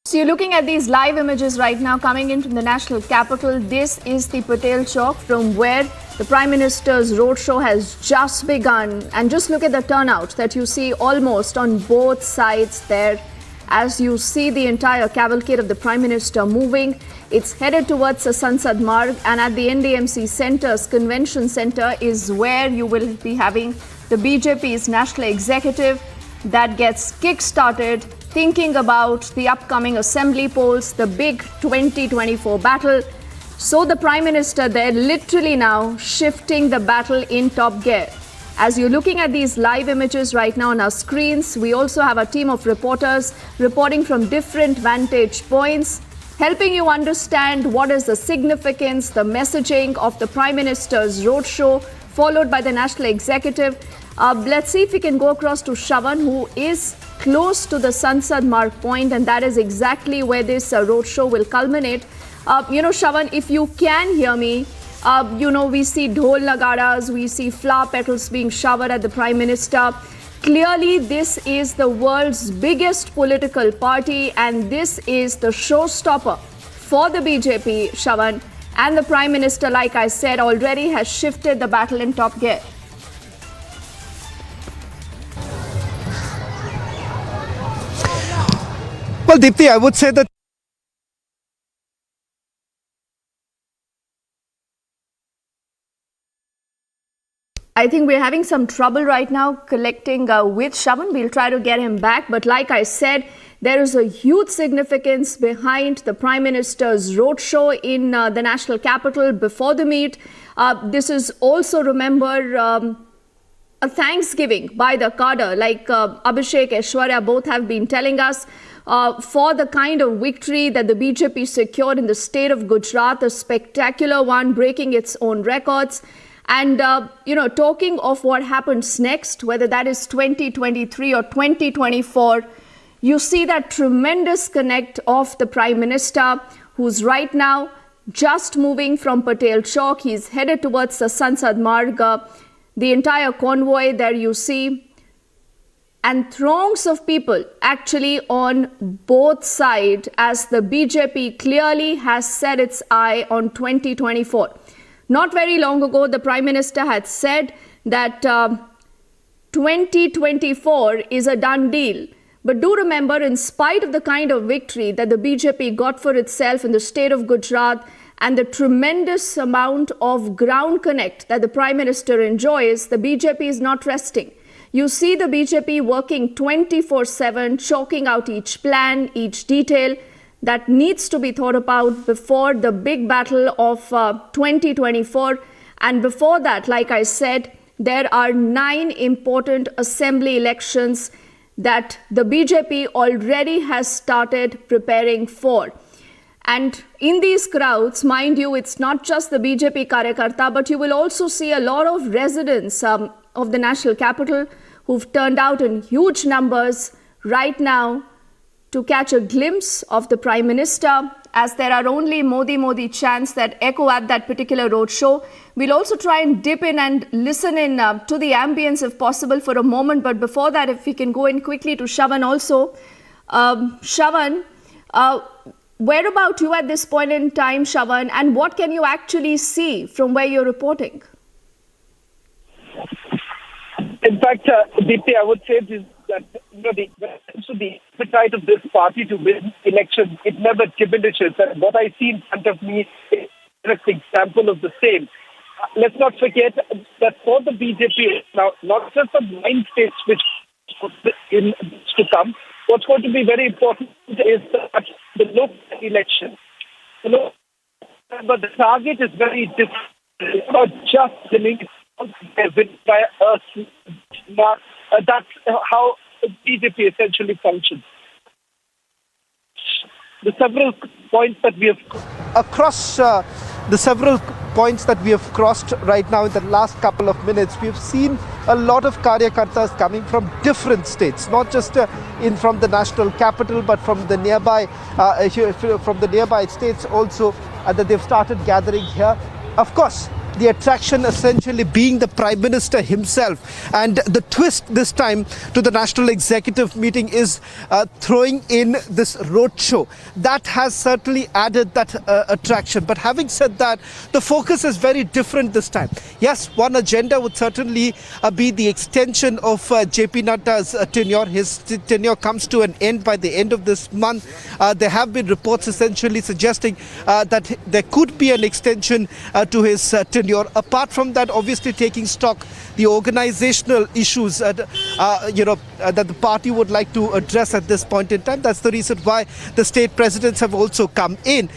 So you're looking at these live images right now coming in from the national capital. This is the Patel Chowk from where the Prime Minister's roadshow has just begun. And just look at the turnout that you see almost on both sides there. As you see the entire cavalcade of the Prime Minister moving, it's headed towards the Sansad Marg, and at the NDMC Centre's Convention Centre is where you will be having the BJP's national executive that gets kick-started thinking about the upcoming assembly polls, the big 2024 battle. So the Prime Minister there literally now shifting the battle in top gear. As you're looking at these live images right now on our screens, we also have a team of reporters reporting from different vantage points, helping you understand what is the significance, the messaging of the Prime Minister's roadshow, followed by the National Executive. Let's see if we can go across to Shravan, who is close to the Sansad Marg point, and that is exactly where this roadshow will culminate. Shravan, if you can hear me, we see dhol nagaras, we see flower petals being showered at the Prime Minister. Clearly, this is the world's biggest political party, and this is the showstopper for the BJP, Shravan. And the Prime Minister, like I said, already has shifted the battle in top gear. Well, Deepthi, I would say that I think we're having some trouble right now collecting with Shravan. We'll try to get him back. But like I said, there is a huge significance behind the Prime Minister's roadshow in the national capital before the meet. This is also, remember, a thanksgiving by the cadre, like Abhishek, Aishwarya both have been telling us, for the kind of victory that the BJP secured in the state of Gujarat, a spectacular one, breaking its own records. And, talking of what happens next, whether that is 2023 or 2024, you see that tremendous connect of the Prime Minister, who's right now just moving from Patel Chowk. He's headed towards the Sansad Marg. The entire convoy there you see. And throngs of people actually on both sides, as the BJP clearly has set its eye on 2024. Not very long ago, the Prime Minister had said that 2024 is a done deal. But do remember, in spite of the kind of victory that the BJP got for itself in the state of Gujarat and the tremendous amount of ground connect that the Prime Minister enjoys, the BJP is not resting. You see the BJP working 24/7, chalking out each plan, each detail that needs to be thought about before the big battle of 2024. And before that, like I said, there are 9 important assembly elections that the BJP already has started preparing for. And in these crowds, mind you, it's not just the BJP Karyakarta, but you will also see a lot of residents of the national capital who've turned out in huge numbers right now to catch a glimpse of the Prime Minister, as there are only Modi, Modi chants that echo at that particular roadshow. We'll also try and dip in and listen in to the ambience if possible for a moment. But before that, if we can go in quickly to Shravan also. Shravan, where about you at this point in time, Shravan, and what can you actually see from where you're reporting? In fact, Deepthi, I would say this, that the appetite of this party to win elections, it never diminishes. And what I see in front of me is an example of the same. Let's not forget that for the BJP, now not just the 9 states which in to come, what's going to be very important is that the local election. But the target is very different. It's not just winning by us. That's how BJP essentially functions. The several points that we have across the several points that we have crossed right now in the last couple of minutes, we have seen a lot of karyakartas coming from different states, not just from the national capital, but from the nearby states also, that they've started gathering here. Of course, the attraction essentially being the Prime Minister himself. And the twist this time to the National Executive meeting is throwing in this roadshow. That has certainly added that attraction. But having said that, the focus is very different this time. Yes, one agenda would certainly be the extension of JP Nadda's tenure. His tenure comes to an end by the end of this month. There have been reports essentially suggesting that there could be an extension to his tenure. Apart from that, obviously taking stock the organizational issues that the party would like to address at this point in time. That's the reason why the state presidents have also come in.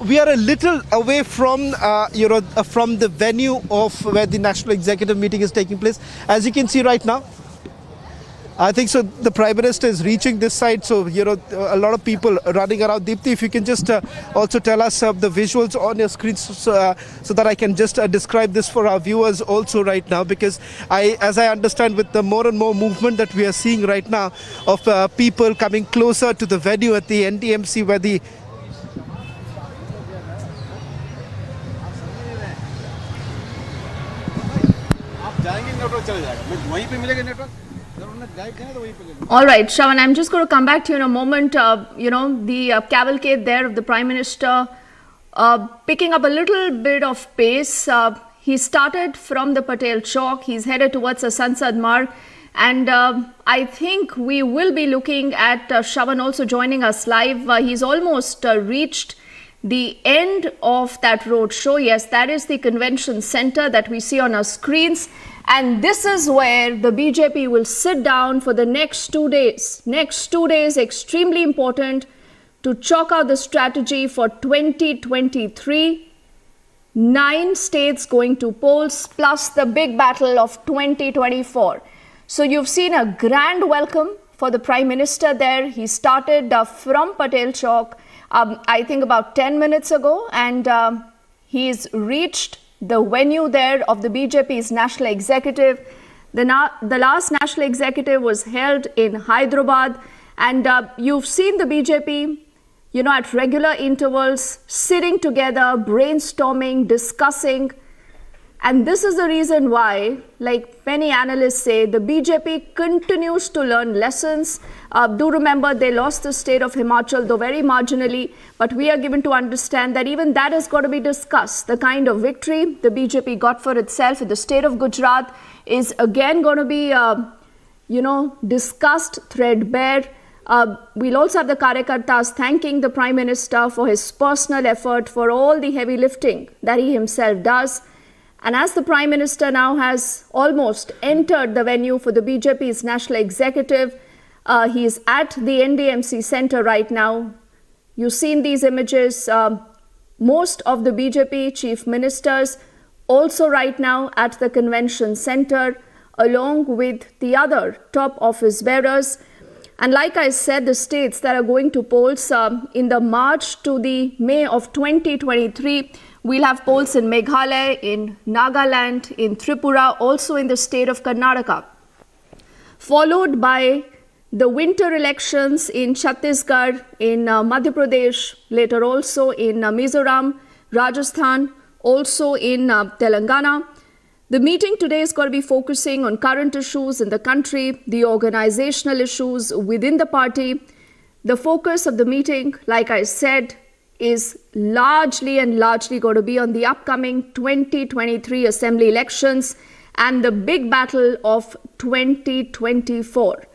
We are a little away from from the venue of where the National Executive meeting is taking place. As you can see right now, I think so the Prime Minister is reaching this side, so a lot of people running around. Deepthi, if you can just also tell us the visuals on your screen so that I can just describe this for our viewers also right now, because as I understand, with the more and more movement that we are seeing right now of people coming closer to the venue at the NDMC where the All right, Shravan, I'm just going to come back to you in a moment. The cavalcade there of the Prime Minister picking up a little bit of pace. He started from the Patel Chowk. He's headed towards the Sansad Marg. And I think we will be looking at Shravan also joining us live. He's almost reached the end of that road show. Yes, that is the convention center that we see on our screens. And this is where the BJP will sit down for the next 2 days. Next 2 days, extremely important to chalk out the strategy for 2023. 9 states going to polls, plus the big battle of 2024. So you've seen a grand welcome for the Prime Minister there. He started from Patel Chowk, I think about 10 minutes ago, and he's reached the venue there of the BJP's National Executive. The last National Executive was held in Hyderabad, and you've seen the BJP, at regular intervals, sitting together, brainstorming, discussing. And this is the reason why, like many analysts say, the BJP continues to learn lessons. Do remember they lost the state of Himachal, though very marginally, but we are given to understand that even that has got to be discussed. The kind of victory the BJP got for itself in the state of Gujarat is again going to be, discussed threadbare. We'll also have the Karyakartas thanking the Prime Minister for his personal effort, for all the heavy lifting that he himself does. And as the Prime Minister now has almost entered the venue for the BJP's National Executive, he is at the NDMC Centre right now. You've seen these images. Most of the BJP chief ministers also right now at the convention centre, along with the other top office bearers. And like I said, the states that are going to polls in the March to the May of 2023, we'll have polls in Meghalaya, in Nagaland, in Tripura, also in the state of Karnataka. Followed by the winter elections in Chhattisgarh, in Madhya Pradesh, later also in Mizoram, Rajasthan, also in Telangana. The meeting today is going to be focusing on current issues in the country, the organizational issues within the party. The focus of the meeting, like I said, is largely going to be on the upcoming 2023 assembly elections and the big battle of 2024.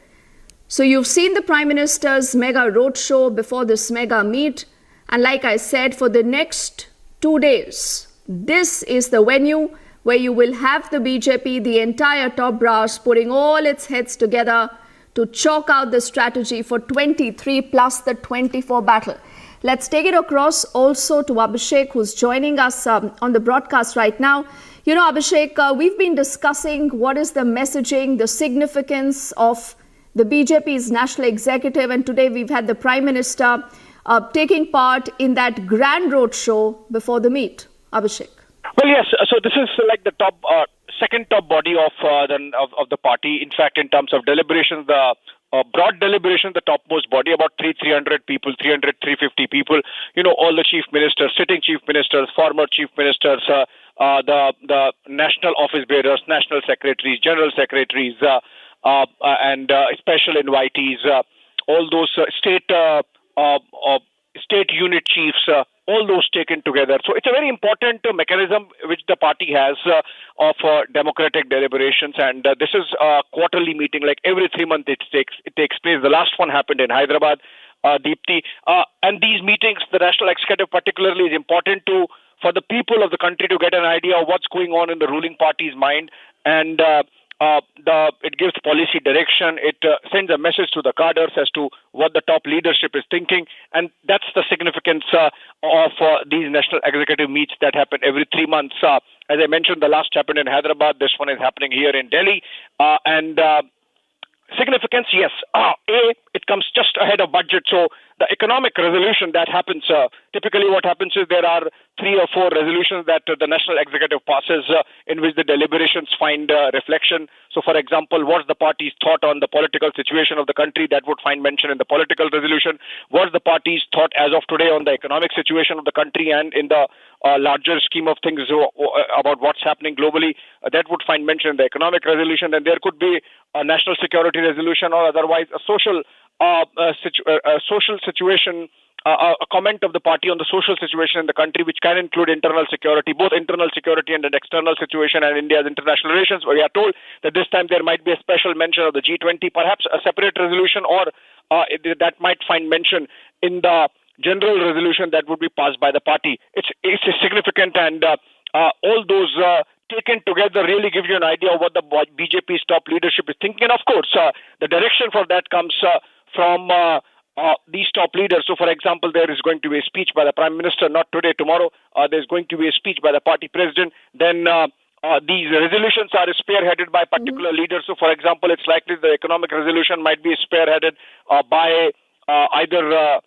So you've seen the Prime Minister's mega roadshow before this mega meet. And like I said, for the next 2 days, this is the venue where you will have the BJP, the entire top brass, putting all its heads together to chalk out the strategy for 23 plus the 24 battle. Let's take it across also to Abhishek, who's joining us on the broadcast right now. Abhishek, we've been discussing what is the messaging, the significance of the BJP's national executive, and today we've had the Prime Minister taking part in that grand roadshow before the meet. Abhishek. Well, yes. So this is like the top, second top body of the party. In fact, in terms of deliberations, the broad deliberation, the topmost body, about 300 people, 350 people. You know, all the chief ministers, sitting chief ministers, former chief ministers, the national office bearers, national secretaries, general secretaries, and special invitees, all those state unit chiefs, all those taken together. So it's a very important mechanism which the party has of democratic deliberations, and this is a quarterly meeting, like every 3 months it takes place. The last one happened in Hyderabad, Deepti, and these meetings, the national executive particularly, is important for the people of the country to get an idea of what's going on in the ruling party's mind, and it gives policy direction. It sends a message to the cadres as to what the top leadership is thinking, and that's the significance of these national executive meets that happen every 3 months. As I mentioned, the last happened in Hyderabad. This one is happening here in Delhi, and significance, yes. It comes just ahead of budget. So the economic resolution that happens, typically what happens is there are 3 or 4 resolutions that the national executive passes in which the deliberations find reflection. So, for example, what's the party's thought on the political situation of the country? That would find mention in the political resolution. What's the party's thought as of today on the economic situation of the country and in the larger scheme of things about what's happening globally? That would find mention in the economic resolution. And there could be a national security resolution or otherwise a social situation, a comment of the party on the social situation in the country, which can include internal security, both internal security and an external situation and India's international relations. We are told that this time there might be a special mention of the G20, perhaps a separate resolution, or that might find mention in the general resolution that would be passed by the party. It's significant, and all those taken together really give you an idea of what the BJP's top leadership is thinking. And of course, the direction for that comes from these top leaders. So, for example, there is going to be a speech by the Prime Minister, not today, tomorrow. There's going to be a speech by the party president. Then these resolutions are spearheaded by particular leaders. So, for example, it's likely the economic resolution might be spearheaded by either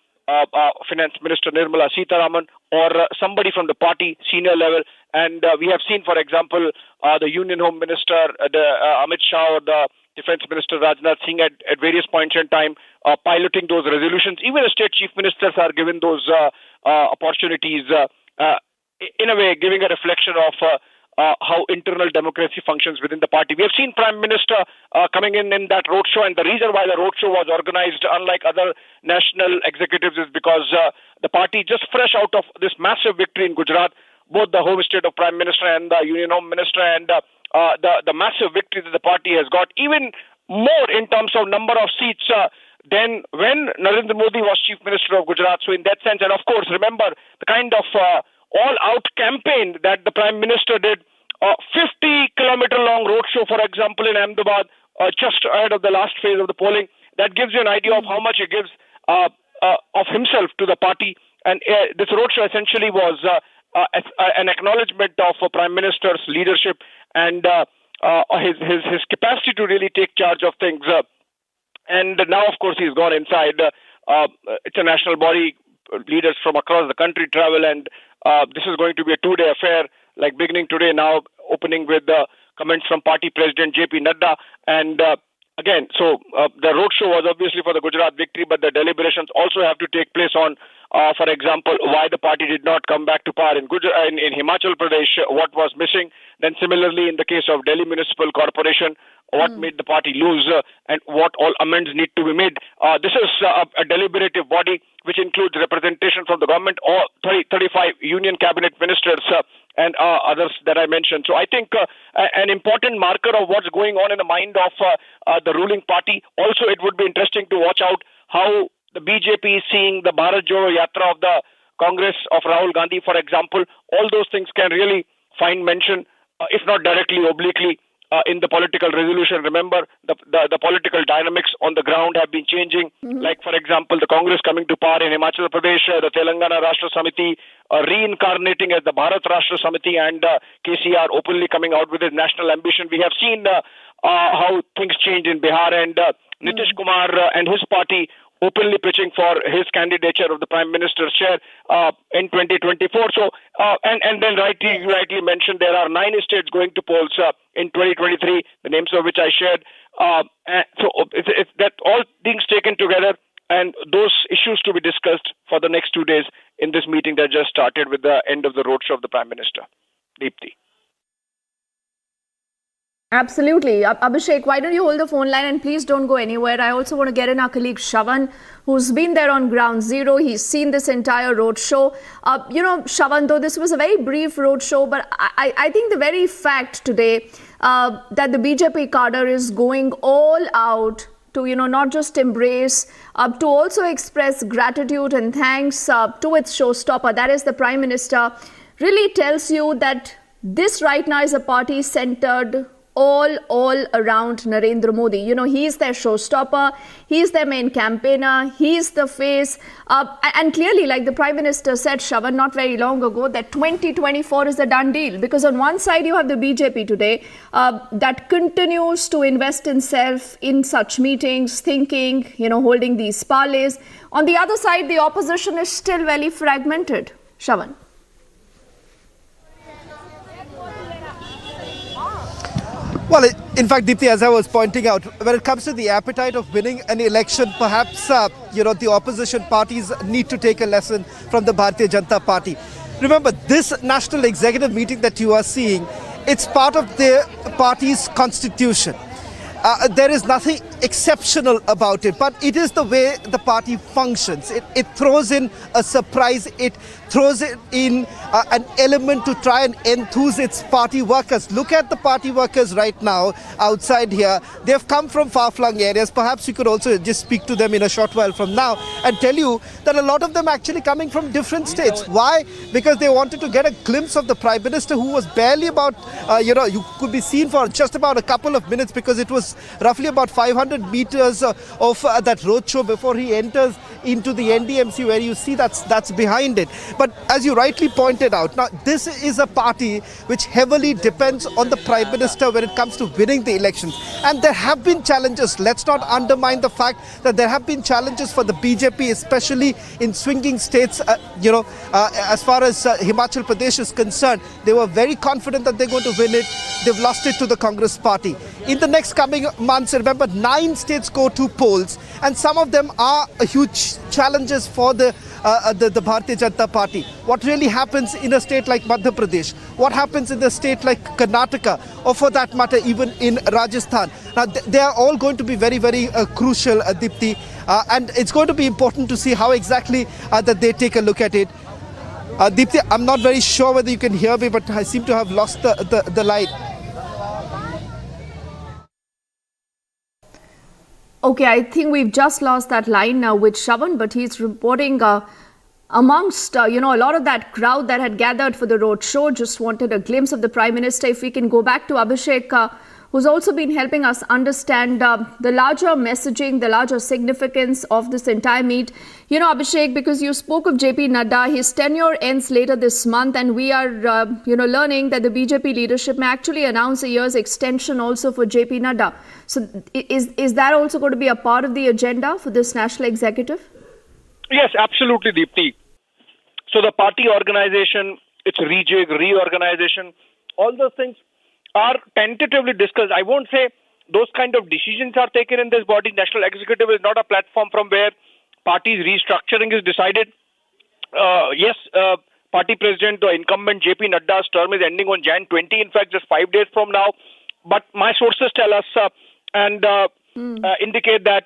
Finance Minister Nirmala Sitharaman or somebody from the party senior level. And we have seen, for example, the Union Home Minister, Amit Shah, or the Defence Minister Rajnath Singh at various points in time piloting those resolutions. Even the state chief ministers are given those opportunities, in a way giving a reflection of how internal democracy functions within the party. We have seen Prime Minister coming in that roadshow, and the reason why the roadshow was organized, unlike other national executives, is because the party just fresh out of this massive victory in Gujarat, both the Home State of Prime Minister and the Union Home Minister, and the massive victory that the party has got, even more in terms of number of seats than when Narendra Modi was Chief Minister of Gujarat. So in that sense, and of course, remember the kind of all-out campaign that the Prime Minister did, 50-kilometer long roadshow, for example, in Ahmedabad, just ahead of the last phase of the polling. That gives you an idea of how much he gives of himself to the party. And this roadshow essentially was an acknowledgement of Prime Minister's leadership and his capacity to really take charge of things. And now, of course, he's gone inside. It's a national body. Leaders from across the country travel, and this is going to be a 2-day affair, like beginning today, now opening with comments from party president JP Nadda. And again, so the roadshow was obviously for the Gujarat victory, but the deliberations also have to take place on, for example, why the party did not come back to power in Himachal Pradesh, what was missing. Then similarly, in the case of Delhi Municipal Corporation, what made the party lose and what all amends need to be made. This is a deliberative body which includes representation from the government, or 35 union cabinet ministers and others that I mentioned. So I think an important marker of what's going on in the mind of the ruling party. Also, it would be interesting to watch out how the BJP is seeing the Bharat Jodo Yatra of the Congress of Rahul Gandhi, for example. All those things can really find mention, if not directly, obliquely, in the political resolution. Remember, the political dynamics on the ground have been changing. Like, for example, the Congress coming to power in Himachal Pradesh, the Telangana Rashtra Samiti reincarnating as the Bharat Rashtra Samiti, and KCR openly coming out with his national ambition. We have seen how things changed in Bihar, and Nitish Kumar and his party openly pitching for his candidature of the Prime Minister's chair in 2024. So, and then you rightly mentioned there are 9 states going to polls in 2023, the names of which I shared. So, if that all things taken together, and those issues to be discussed for the next 2 days in this meeting that just started with the end of the roadshow of the Prime Minister. Deepti. Absolutely. Abhishek, why don't you hold the phone line and please don't go anywhere. I also want to get in our colleague Shravan, who's been there on ground zero. He's seen this entire roadshow. Shravan, though this was a very brief roadshow, but I think the very fact today that the BJP cadre is going all out to, not just embrace, to also express gratitude and thanks to its showstopper, that is the Prime Minister, really tells you that this right now is a party centered all around Narendra Modi. He's their showstopper, he's their main campaigner, he's the face. And clearly, like the Prime Minister said, Shravan, not very long ago, that 2024 is a done deal. Because on one side, you have the BJP today that continues to invest in self in such meetings, thinking, holding these parleys. On the other side, the opposition is still very fragmented. Shravan. Well, in fact, Deepti, as I was pointing out, when it comes to the appetite of winning an election, perhaps, the opposition parties need to take a lesson from the Bharatiya Janata Party. Remember, this national executive meeting that you are seeing, it's part of the party's constitution. There is nothing exceptional about it, but it is the way the party functions. It throws in a surprise. It throws in an element to try and enthuse its party workers. Look at the party workers right now outside here. They've come from far-flung areas. Perhaps you could also just speak to them in a short while from now and tell you that a lot of them actually coming from different states. Why? Because they wanted to get a glimpse of the Prime Minister, who was barely about, you could be seen for just about a couple of minutes, because it was roughly about 500 meters of that roadshow before he enters into the NDMC, where you see that's behind it. But as you rightly pointed out, now this is a party which heavily depends on the Prime Minister when it comes to winning the elections. And there have been challenges. Let's not undermine the fact that there have been challenges for the BJP, especially in swinging states. As far as Himachal Pradesh is concerned, they were very confident that they're going to win it. They've lost it to the Congress party. In the next coming months, remember, 9 states go to polls, and some of them are huge challenges for the Bharatiya Janata Party. What really happens in a state like Madhya Pradesh? What happens in a state like Karnataka, or for that matter even in Rajasthan? Now they are all going to be very, very crucial, Deepti, and it's going to be important to see how exactly that they take a look at it. Deepti, I'm not very sure whether you can hear me, but I seem to have lost the line. Okay, I think we've just lost that line now with Shravan, but he's reporting amongst, a lot of that crowd that had gathered for the road show just wanted a glimpse of the Prime Minister. If we can go back to Abhishek, who's also been helping us understand the larger messaging, the larger significance of this entire meet. Abhishek, because you spoke of JP Nadda, his tenure ends later this month, and we are, learning that the BJP leadership may actually announce a year's extension also for JP Nadda. So is that also going to be a part of the agenda for this national executive? Yes, absolutely, Deepti. So the party organization, its rejig, reorganization, all those things are tentatively discussed. I won't say those kind of decisions are taken in this body. National Executive is not a platform from where party's restructuring is decided. Yes, party president, the incumbent JP Nadda's term is ending on Jan 20, in fact, just 5 days from now. But my sources tell us indicate that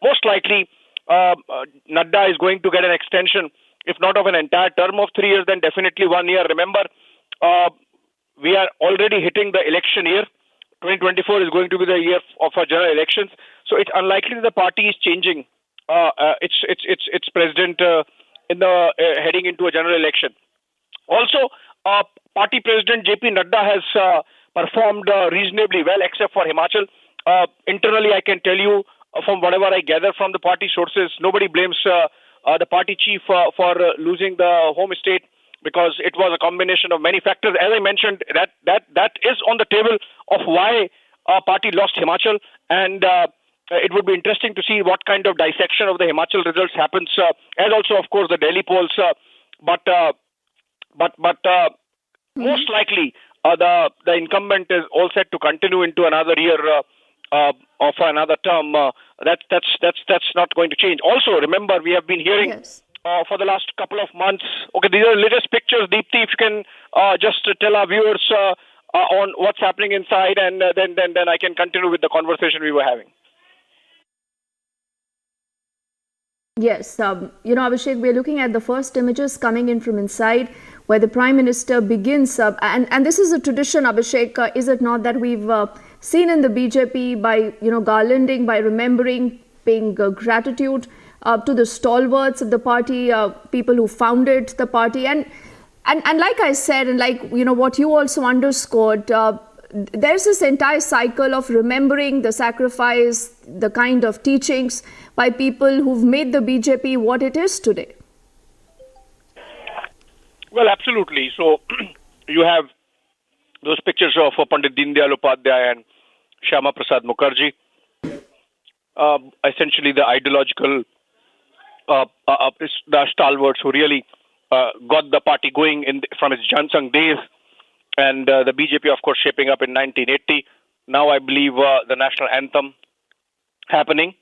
most likely Nadda is going to get an extension, if not of an entire term of 3 years, then definitely 1 year. Remember, we are already hitting the election year. 2024 is going to be the year of our general elections. So it's unlikely that the party is changing its president in the heading into a general election. Also, party president JP Nadda has performed reasonably well, except for Himachal. Internally, I can tell you, from whatever I gather from the party sources, nobody blames the party chief for losing the home state, because it was a combination of many factors. As I mentioned, that is on the table of why party lost Himachal, and it would be interesting to see what kind of dissection of the Himachal results happens, as also, of course, the Delhi polls. But most likely, the incumbent is all set to continue into another year of another term. That's not going to change. Also, remember, we have been hearing for the last couple of months. Okay, these are the latest pictures. Deepti, if you can just tell our viewers on what's happening inside, and then I can continue with the conversation we were having. Yes, Abhishek, we're looking at the first images coming in from inside, where the Prime Minister begins, and this is a tradition, Abhishek, is it not, that we've seen in the BJP by, garlanding, by remembering, paying gratitude to the stalwarts of the party, people who founded the party, and like I said, and like, what you also underscored, there's this entire cycle of remembering the sacrifice, the kind of teachings by people who've made the BJP what it is today. Well, absolutely. So you have those pictures of Pandit Deendayal Upadhyaya and Shyama Prasad Mukherjee, essentially the ideological the stalwarts who really got the party going from its Jansang days. And the BJP, of course, shaping up in 1980. Now, I believe the national anthem happening.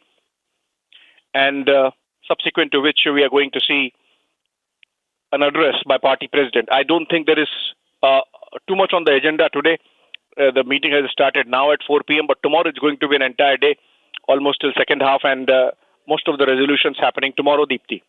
And subsequent to which we are going to see an address by party president. I don't think there is too much on the agenda today. The meeting has started now at 4 p.m., but tomorrow it's going to be an entire day, almost till second half, and most of the resolutions happening tomorrow, Deepti.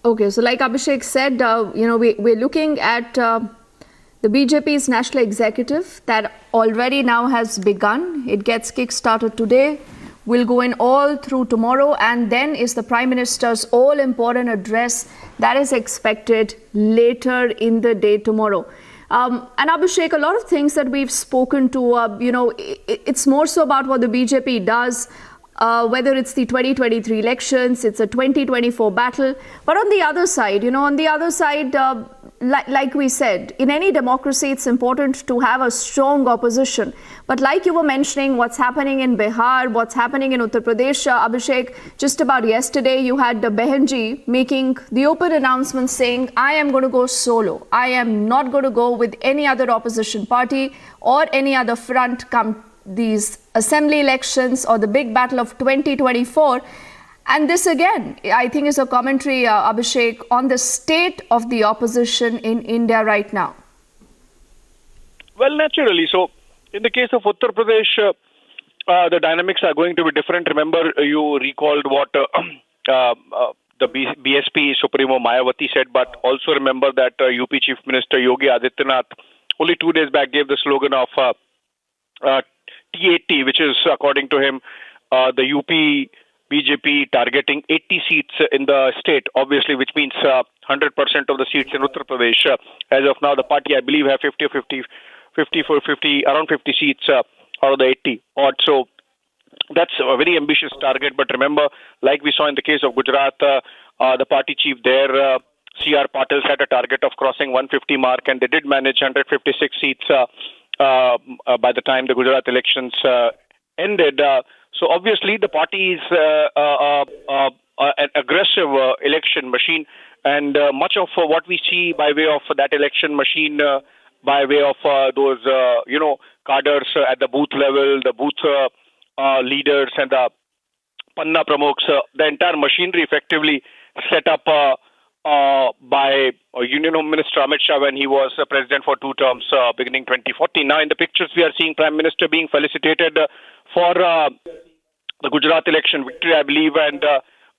Okay, so like Abhishek said, we're looking at the BJP's national executive that already now has begun. It gets kick-started today, will go in all through tomorrow, and then is the Prime Minister's all-important address that is expected later in the day tomorrow. And Abhishek, a lot of things that we've spoken to, it's more so about what the BJP does, whether it's the 2023 elections, it's a 2024 battle. But on the other side, like we said, in any democracy, it's important to have a strong opposition. But like you were mentioning, what's happening in Bihar, what's happening in Uttar Pradesh, Abhishek, just about yesterday, you had the Behenji making the open announcement saying, I am going to go solo. I am not going to go with any other opposition party or any other front come these assembly elections or the big battle of 2024. And this again, I think, is a commentary, Abhishek, on the state of the opposition in India right now. Well, naturally. So in the case of Uttar Pradesh, the dynamics are going to be different. Remember, you recalled what the BSP Supremo Mayawati said, but also remember that UP Chief Minister Yogi Adityanath only 2 days back gave the slogan of T80, which is, according to him, the UP BJP targeting 80 seats in the state, obviously, which means 100% of the seats in Uttar Pradesh. As of now, the party, I believe, have around 50 seats out of the 80 odd. So that's a very ambitious target. But remember, like we saw in the case of Gujarat, the party chief there, C.R. Patil, had a target of crossing 150 mark, and they did manage 156 seats by the time the Gujarat elections ended. So obviously the party is an aggressive election machine, and much of what we see by way of that election machine, by way of those cadres at the booth level, the booth leaders and the Panna Pramukhs, the entire machinery effectively set up by Union Home Minister Amit Shah when he was president for 2 terms beginning 2014. Now in the pictures we are seeing Prime Minister being felicitated for the Gujarat election victory, I believe, and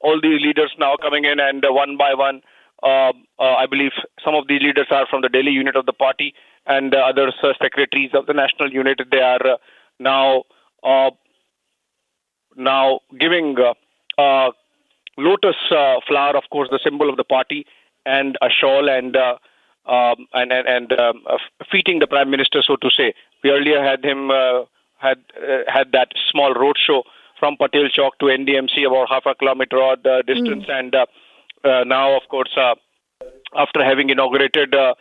all these leaders now coming in, and one by one, I believe some of these leaders are from the Delhi unit of the party, and others secretaries of the national unit. They are now giving lotus flower, of course, the symbol of the party, and a shawl, and feting the Prime Minister, so to say. We earlier had him had that small roadshow from Patel Chowk to NDMC, about half a kilometer odd distance. And now, of course, after having inaugurated the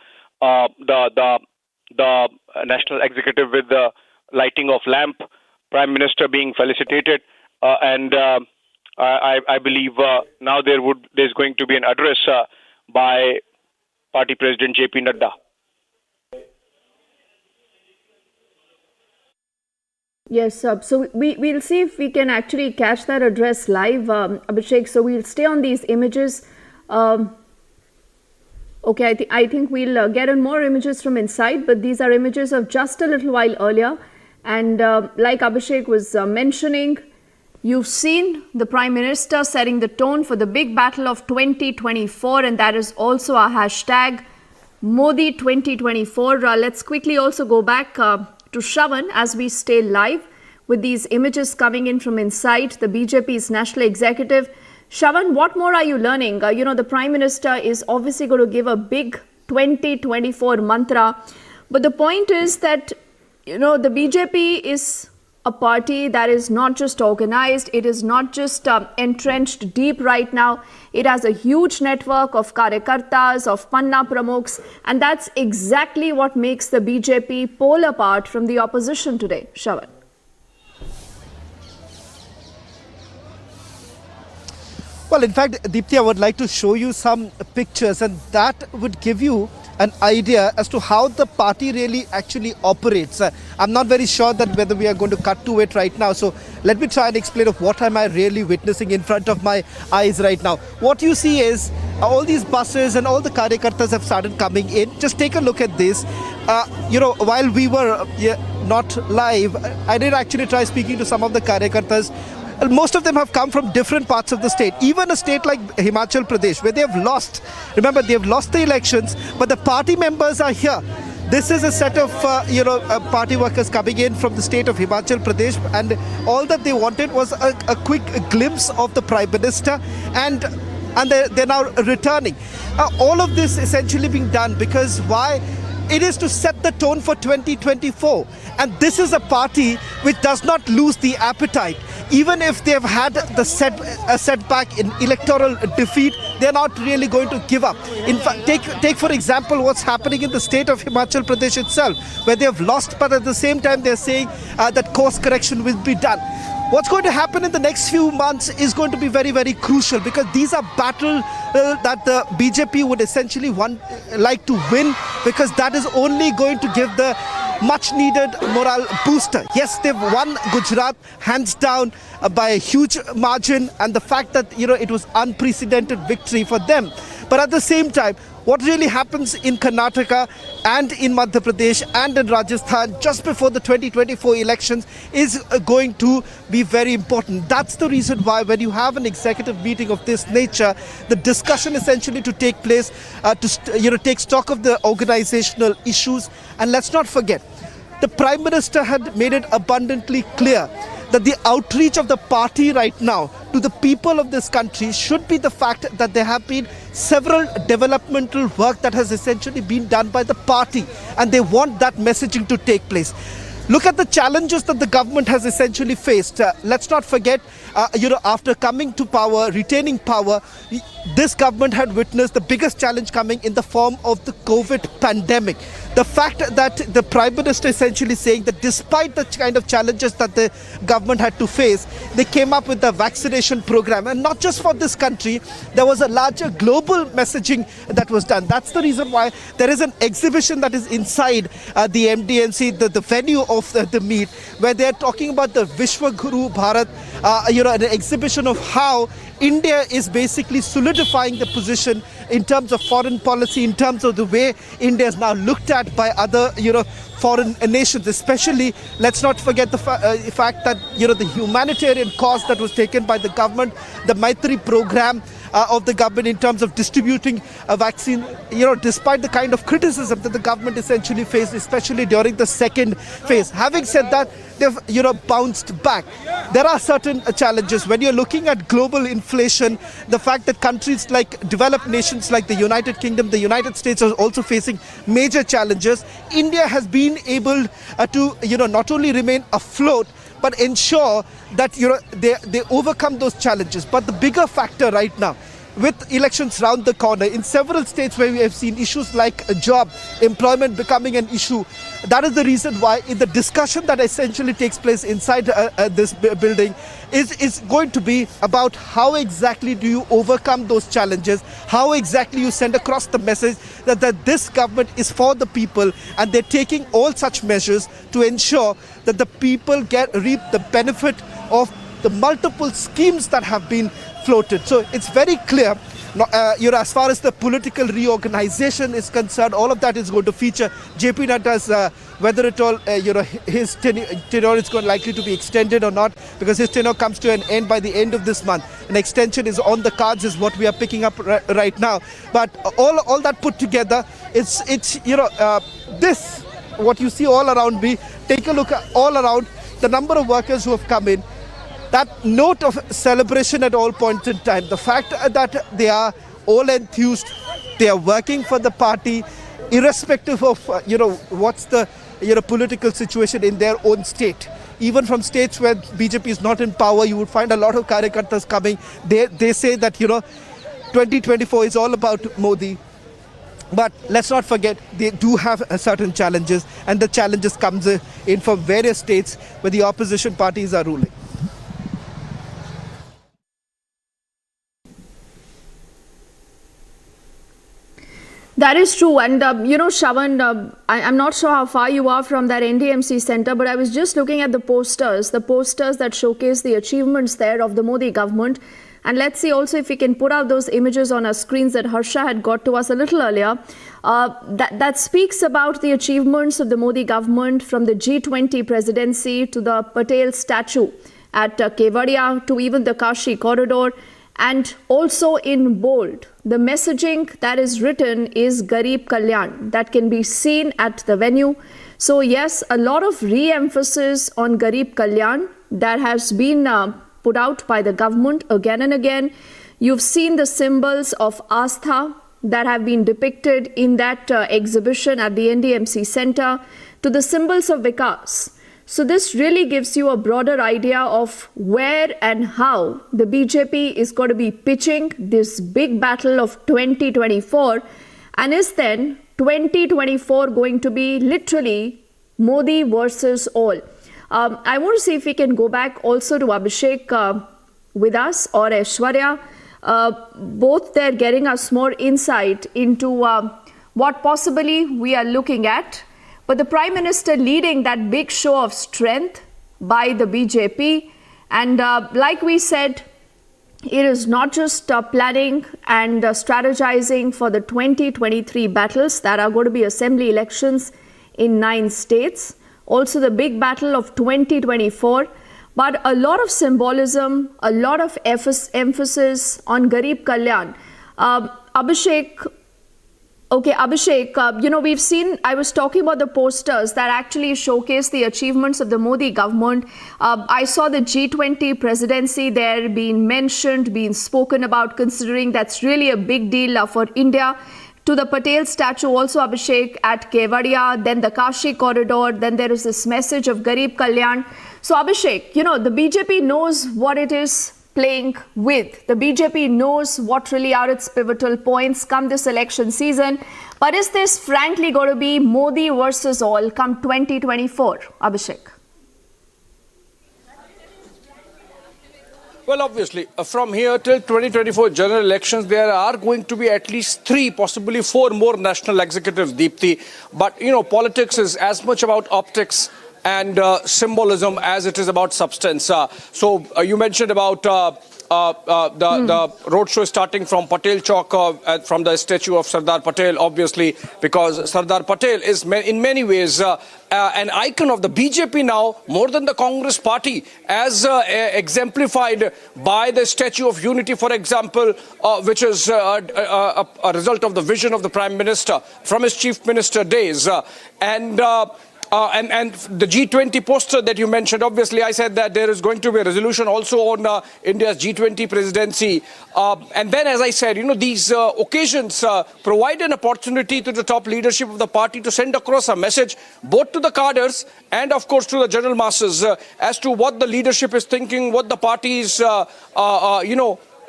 national executive with the lighting of lamp, Prime Minister being felicitated, and I believe now there's going to be an address by Party President JP Nadda. Yes, so we'll see if we can actually catch that address live, Abhishek. So we'll stay on these images. Okay, I think we'll get on more images from inside, but these are images of just a little while earlier. And like Abhishek was mentioning, you've seen the Prime Minister setting the tone for the big battle of 2024, and that is also our hashtag Modi 2024. Let's quickly also go back to Shravan as we stay live with these images coming in from inside the BJP's national executive. Shravan, what more are you learning? The Prime Minister is obviously going to give a big 2024 mantra. But the point is that, the BJP is a party that is not just organized. It is not just entrenched deep right now. It has a huge network of karyakartas, of panna pramukhs. And that's exactly what makes the BJP pole apart from the opposition today. Shravan. Well, in fact, Deepthi, I would like to show you some pictures, and that would give you an idea as to how the party really actually operates. I'm not very sure that whether we are going to cut to it right now. So let me try and explain of what am I really witnessing in front of my eyes right now. What you see is all these buses and all the karyakartas have started coming in. Just take a look at this. While we were not live, I did actually try speaking to some of the karyakartas. Most of them have come from different parts of the state, even a state like Himachal Pradesh, where they have lost. Remember, they have lost the elections, but the party members are here. This is a set of, party workers coming in from the state of Himachal Pradesh, and all that they wanted was a quick glimpse of the Prime Minister, and they're now returning. All of this essentially being done because why? It is to set the tone for 2024. And this is a party which does not lose the appetite. Even if they've had a setback in electoral defeat, they're not really going to give up. In fact, take for example what's happening in the state of Himachal Pradesh itself, where they have lost, but at the same time they're saying that course correction will be done. What's going to happen in the next few months is going to be very, very crucial, because these are battles that the BJP would essentially like to win, because that is only going to give the much needed morale booster. Yes, they've won Gujarat hands down by a huge margin, and the fact that it was unprecedented victory for them. But at the same time, what really happens in Karnataka and in Madhya Pradesh and in Rajasthan just before the 2024 elections is going to be very important. That's the reason why when you have an executive meeting of this nature, the discussion essentially to take place to take stock of the organizational issues. And let's not forget, the Prime Minister had made it abundantly clear that the outreach of the party right now to the people of this country should be the fact that there have been several developmental work that has essentially been done by the party, and they want that messaging to take place. Look at the challenges that the government has essentially faced. Let's not forget, after coming to power, retaining power, this government had witnessed the biggest challenge coming in the form of the COVID pandemic. The fact that the Prime Minister essentially saying that despite the kind of challenges that the government had to face, they came up with the vaccination program. And not just for this country, there was a larger global messaging that was done. That's the reason why there is an exhibition that is inside the MDNC, the venue of the meet, where they're talking about the Vishwaguru Bharat, an exhibition of how India is basically solidifying the position in terms of foreign policy, in terms of the way India is now looked at by other, foreign nations. Especially, let's not forget the fact that, the humanitarian cause that was taken by the government, the Maitri program of the government in terms of distributing a vaccine, despite the kind of criticism that the government essentially faced, especially during the second phase. Having said that, they've, bounced back. There are certain challenges. When you're looking at global inflation, the fact that countries like developed nations like the United Kingdom, the United States are also facing major challenges. India has been able to, not only remain afloat, but ensure that they overcome those challenges. But the bigger factor right now, with elections round the corner, in several states where we have seen issues like job, employment becoming an issue, that is the reason why in the discussion that essentially takes place inside this building is going to be about how exactly do you overcome those challenges, how exactly you send across the message that this government is for the people and they're taking all such measures to ensure that the people reap the benefit of the multiple schemes that have been floated. So it's very clear, as far as the political reorganization is concerned, all of that is going to feature. JP Nadda's whether at all, his tenure is likely to be extended or not, because his tenure comes to an end by the end of this month. An extension is on the cards, is what we are picking up right now. But all that put together, it's this, what you see all around me. Take a look at all around the number of workers who have come in. That note of celebration at all points in time, the fact that they are all enthused, they are working for the party, irrespective of what's the political situation in their own state. Even from states where BJP is not in power, you would find a lot of Karyakartas coming. They say that 2024 is all about Modi. But let's not forget, they do have certain challenges, and the challenges comes in from various states where the opposition parties are ruling. That is true. And, Shravan, I'm not sure how far you are from that NDMC center, but I was just looking at the posters that showcase the achievements there of the Modi government. And let's see also if we can put out those images on our screens that Harsha had got to us a little earlier. That speaks about the achievements of the Modi government, from the G20 presidency to the Patel statue at Kevadia to even the Kashi corridor. And also in bold, the messaging that is written is Garib Kalyan. That can be seen at the venue. So yes, a lot of re-emphasis on Garib Kalyan that has been put out by the government again and again. You've seen the symbols of Astha that have been depicted in that exhibition at the NDMC Center, to the symbols of Vikas. So this really gives you a broader idea of where and how the BJP is going to be pitching this big battle of 2024. And is then 2024 going to be literally Modi versus all? I want to see if we can go back also to Abhishek with us, or Aishwarya. Both they're getting us more insight into what possibly we are looking at. But the Prime Minister leading that big show of strength by the BJP. And like we said, it is not just planning and strategizing for the 2023 battles that are going to be assembly elections in 9 states. Also the big battle of 2024. But a lot of symbolism, a lot of emphasis on Garib Kalyan. Abhishek, we've seen, I was talking about the posters that actually showcase the achievements of the Modi government. I saw the G20 presidency there being mentioned, being spoken about, considering that's really a big deal for India. To the Patel statue also, Abhishek, at Kevadia, then the Kashi corridor, then there is this message of Garib Kalyan. So Abhishek, the BJP knows what it is playing with. The BJP knows what really are its pivotal points come this election season. But is this frankly going to be Modi versus all come 2024, Abhishek? Well, obviously, from here till 2024 general elections, there are going to be at least 3, possibly 4 more national executives, Deepthi. But, politics is as much about optics and symbolism as it is about substance. So you mentioned about the roadshow starting from Patel Chowk, from the statue of Sardar Patel, obviously, because Sardar Patel is in many ways an icon of the BJP now, more than the Congress party, as exemplified by the Statue of Unity, for example, which is a result of the vision of the Prime Minister from his Chief Minister days. And the G20 poster that you mentioned, obviously I said that there is going to be a resolution also on India's G20 presidency. And then, as I said, these occasions provide an opportunity to the top leadership of the party to send across a message both to the cadres and, of course, to the general masses as to what the leadership is thinking, what the party is,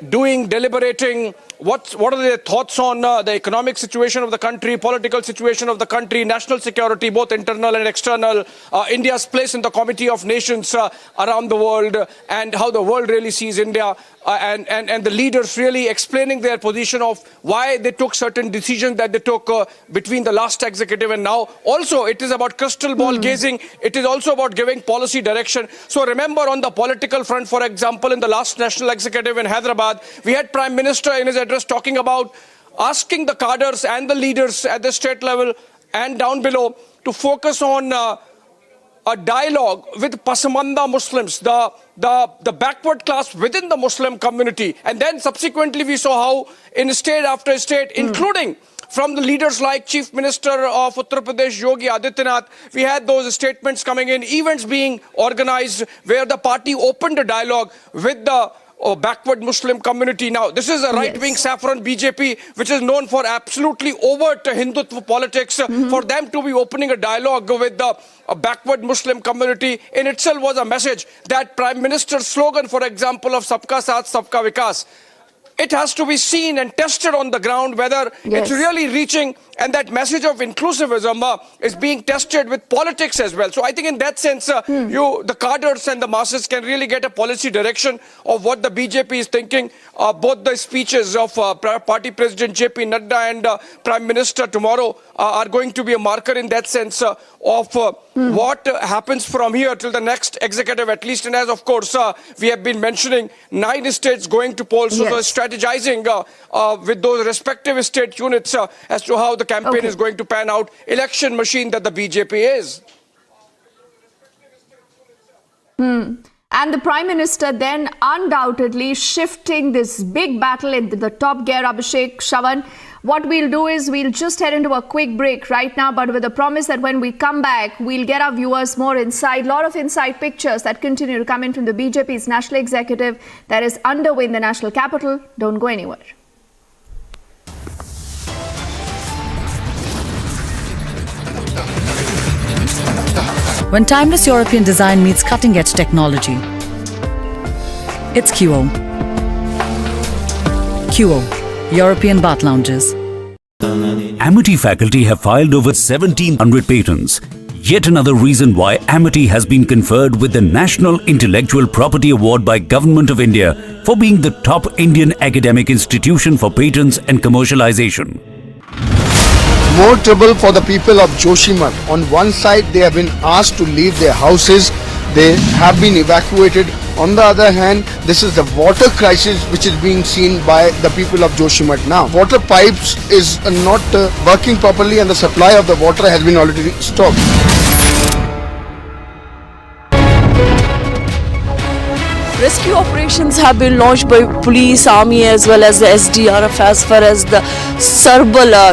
doing, deliberating. What are their thoughts on the economic situation of the country, political situation of the country, national security, both internal and external, India's place in the Committee of Nations around the world, and how the world really sees India, and the leaders really explaining their position of why they took certain decisions that they took between the last executive and now. Also, it is about crystal ball gazing. It is also about giving policy direction. So remember, on the political front, for example, in the last national executive in Hyderabad, we had Prime Minister in his address talking about asking the cadres and the leaders at the state level and down below to focus on a dialogue with Pasmanda Muslims, the backward class within the Muslim community. And then subsequently we saw how in state after state, including from the leaders like Chief Minister of Uttar Pradesh, Yogi Adityanath, we had those statements coming in, events being organized where the party opened a dialogue with the backward Muslim community. Now, this is a right-wing saffron BJP, which is known for absolutely overt Hindutva politics. For them to be opening a dialogue with the backward Muslim community in itself was a message that Prime Minister's slogan, for example, of Sabka Saath, Sabka Vikas, it has to be seen and tested on the ground whether it's really reaching, and that message of inclusivism is being tested with politics as well. So I think in that sense, the cadres and the masses can really get a policy direction of what the BJP is thinking. Both the speeches of Party President JP Nadda and Prime Minister tomorrow are going to be a marker in that sense of what happens from here till the next executive at least. And as of course we have been mentioning, 9 states going to polls, so they're strategizing with those respective state units as to how the campaign is going to pan out. Election machine that the BJP is. And the Prime Minister then undoubtedly shifting this big battle into the top gear. Abhishek, Shravan, what we'll do is we'll just head into a quick break right now, but with the promise that when we come back, we'll get our viewers more inside, lot of inside pictures that continue to come in from the BJP's national executive that is underway in the national capital. Don't go anywhere. When timeless European design meets cutting-edge technology, it's QO. QO, European Bath Lounges. Amity faculty have filed over 1,700 patents. Yet another reason why Amity has been conferred with the National Intellectual Property Award by Government of India for being the top Indian academic institution for patents and commercialization. More trouble for the people of Joshimath. On one side, they have been asked to leave their houses. They have been evacuated. On the other hand, this is the water crisis which is being seen by the people of Joshimath now. Water pipes is not working properly and the supply of the water has been already stopped. Rescue operations have been launched by police, army as well as the SDRF as far as the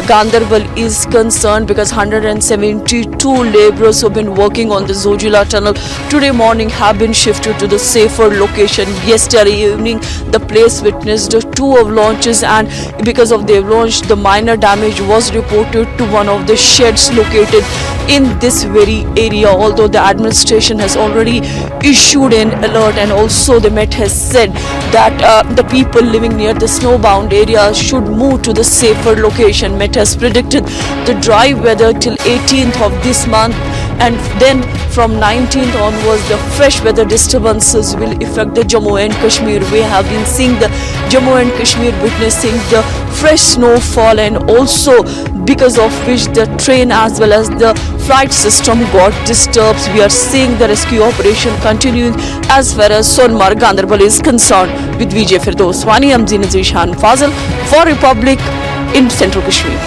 Ganderbal is concerned, because 172 labourers who have been working on the Zojila tunnel today morning have been shifted to the safer location. Yesterday evening the place witnessed 2 avalanches, and because of the avalanche the minor damage was reported to one of the sheds located in this very area, although the administration has already issued an alert, and also the Met has said that the people living near the snowbound areas should move to the safer location. Met has predicted the dry weather till 18th of this month, and then from 19th onwards the fresh weather disturbances will affect the Jammu and Kashmir. We have been seeing the Jammu and Kashmir witnessing the fresh snowfall, and also because of which the train as well as the flight system got disturbed. We are seeing the rescue operation continuing as far as Sonmarg Ganderbal is concerned. With Vijay Firdoswani, I'm Zina Zishan Fazal for Republic in Central Kashmir.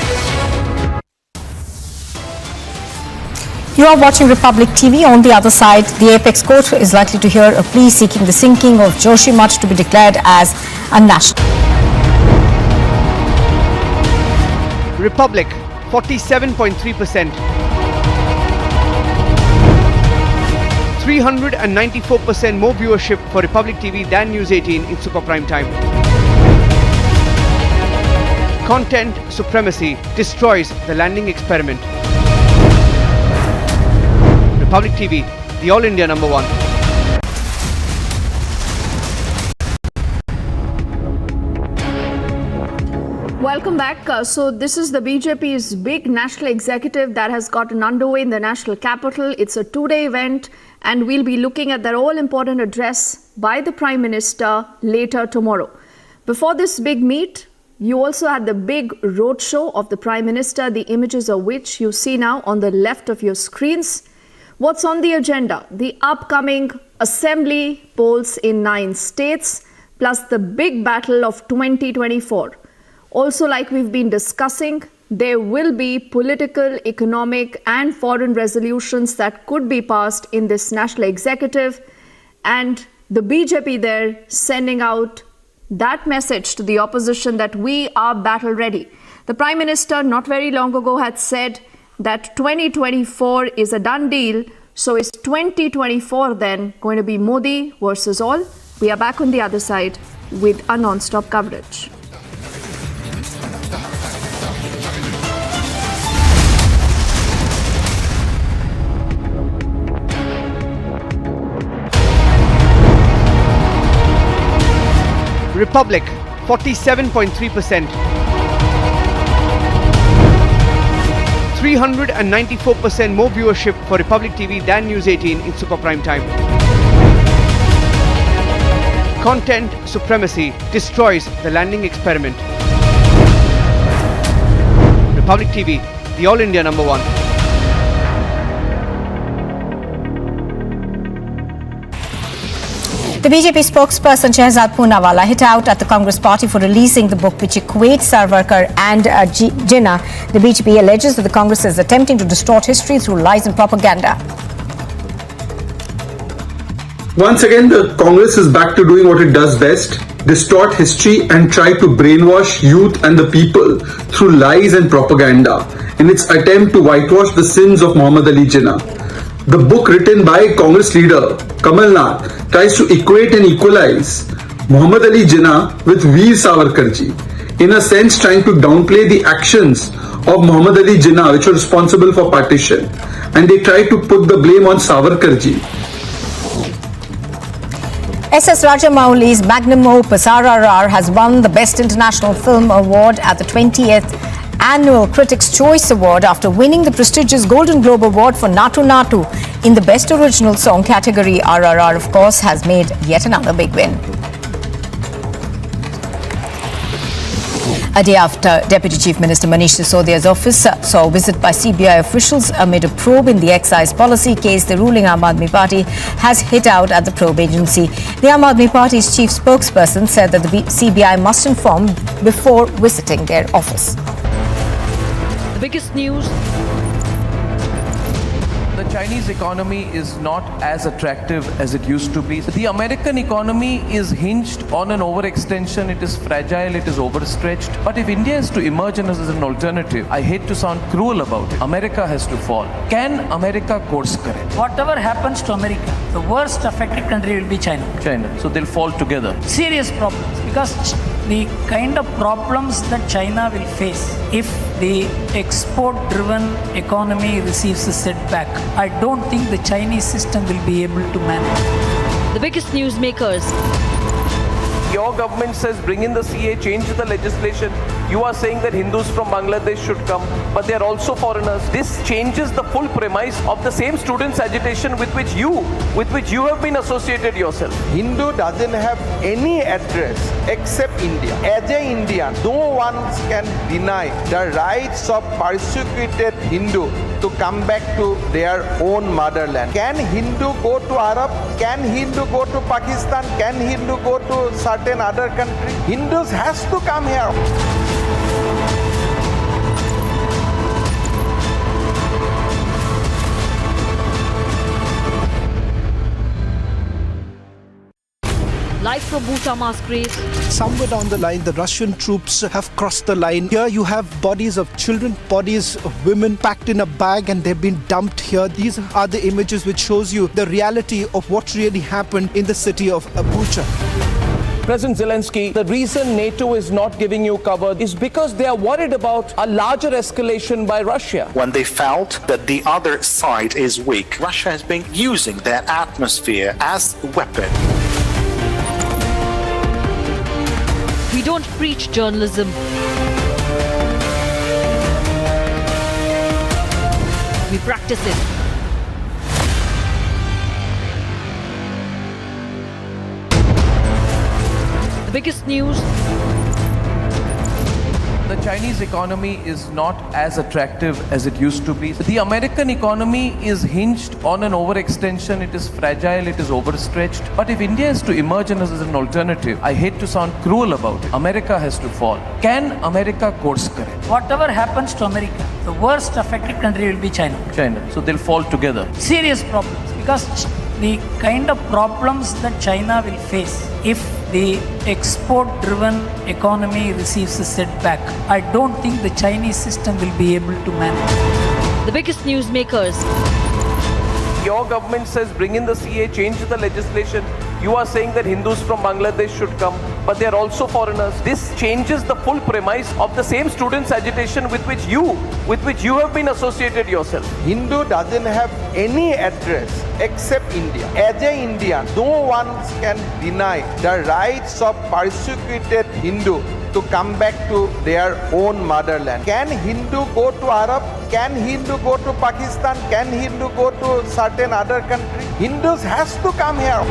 You are watching Republic TV. On the other side, the Apex Court is likely to hear a plea seeking the sinking of Joshimath to be declared as a national. Republic, 47.3%. 394% more viewership for Republic TV than News 18 in super prime time. Content supremacy destroys the landing experiment. Republic TV, the All India number one. Welcome back. So this is the BJP's big national executive that has gotten underway in the national capital. It's a two-day event and we'll be looking at their all-important address by the Prime Minister later tomorrow. Before this big meet, you also had the big roadshow of the Prime Minister, the images of which you see now on the left of your screens. What's on the agenda? The upcoming assembly polls in 9 states, plus the big battle of 2024. Also, like we've been discussing, there will be political, economic and foreign resolutions that could be passed in this national executive, and the BJP there sending out that message to the opposition that we are battle ready. The Prime Minister not very long ago had said that 2024 is a done deal. So is 2024 then going to be Modi versus all? We are back on the other side with a non-stop coverage. Republic, 47.3%. 394% more viewership for Republic TV than News 18 in super prime time. Content supremacy destroys the landing experiment. Republic TV, the All India number one. The BJP spokesperson Shehzad Poonawalla hit out at the Congress party for releasing the book which equates Savarkar and Jinnah. The BJP alleges that the Congress is attempting to distort history through lies and propaganda. Once again, the Congress is back to doing what it does best, distort history and try to brainwash youth and the people through lies and propaganda in its attempt to whitewash the sins of Muhammad Ali Jinnah. The book written by Congress leader Kamal Nath tries to equate and equalize Muhammad Ali Jinnah with Veer Savarkarji, in a sense trying to downplay the actions of Muhammad Ali Jinnah which were responsible for partition, and they try to put the blame on Savarkarji. S.S. Rajamouli's magnum opus RRR has won the Best International Film Award at the 20th Annual Critics' Choice Award after winning the prestigious Golden Globe Award for Natu Natu in the Best Original Song category. RRR, of course, has made yet another big win. A day after Deputy Chief Minister Manish Sisodia's office saw a visit by CBI officials amid a probe in the excise policy case, the ruling Aam Aadmi Party has hit out at the probe agency. The Aam Aadmi Party's chief spokesperson said that the CBI must inform before visiting their office. The biggest news. The Chinese economy is not as attractive as it used to be. The American economy is hinged on an overextension. It is fragile, it is overstretched. But if India is to emerge as an alternative, I hate to sound cruel about it, America has to fall. Can America course correct? Whatever happens to America, the worst affected country will be China. So they'll fall together. Serious problems, because the kind of problems that China will face if the export-driven economy receives a setback, I don't think the Chinese system will be able to manage. The biggest newsmakers. Your government says bring in the CA, change the legislation. You are saying that Hindus from Bangladesh should come, but they are also foreigners. This changes the full premise of the same students' agitation with which you have been associated yourself. Hindu doesn't have any address except India. As a Indian, no one can deny the rights of persecuted Hindu to come back to their own motherland. Can Hindu go to Arab? Can Hindu go to Pakistan? Can Hindu go to certain other country? Hindus has to come here. Live from Bhuta Masquerade. Somewhere down the line, the Russian troops have crossed the line. Here you have bodies of children, bodies of women packed in a bag, and they've been dumped here. These are the images which shows you the reality of what really happened in the city of Bucha. President Zelensky, the reason NATO is not giving you cover is because they are worried about a larger escalation by Russia. When they felt that the other side is weak, Russia has been using their atmosphere as a weapon. We don't preach journalism. We practice it. The biggest news. The Chinese economy is not as attractive as it used to be. The American economy is hinged on an overextension. It is fragile, it is overstretched. But if India is to emerge as an alternative, I hate to sound cruel about it, America has to fall. Can America course correct? Whatever happens to America, the worst affected country will be China. So they'll fall together. Serious problems, because the kind of problems that China will face if the export-driven economy receives a setback, I don't think the Chinese system will be able to manage. The biggest newsmakers. Your government says bring in the CA, change the legislation. You are saying that Hindus from Bangladesh should come, but they are also foreigners. This changes the full premise of the same students' agitation with which you have been associated yourself. Hindu doesn't have any address except India. As an Indian, no one can deny the rights of persecuted Hindu to come back to their own motherland. Can Hindu go to Arab? Can Hindu go to Pakistan? Can Hindu go to certain other country? Hindus has to come here.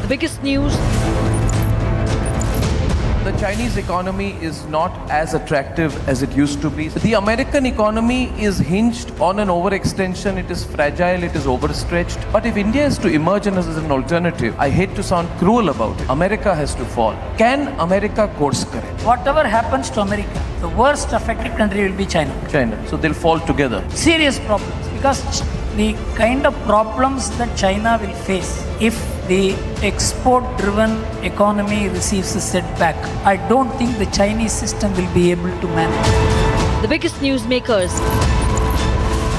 The biggest news. The Chinese economy is not as attractive as it used to be. The American economy is hinged on an overextension. It is fragile, it is overstretched. But if India is to emerge as an alternative, I hate to sound cruel about it, America has to fall. Can America course correct? Whatever happens to America, the worst affected country will be China. So they'll fall together. Serious problems, because the kind of problems that China will face if the export-driven economy receives a setback, I don't think the Chinese system will be able to manage. The biggest newsmakers.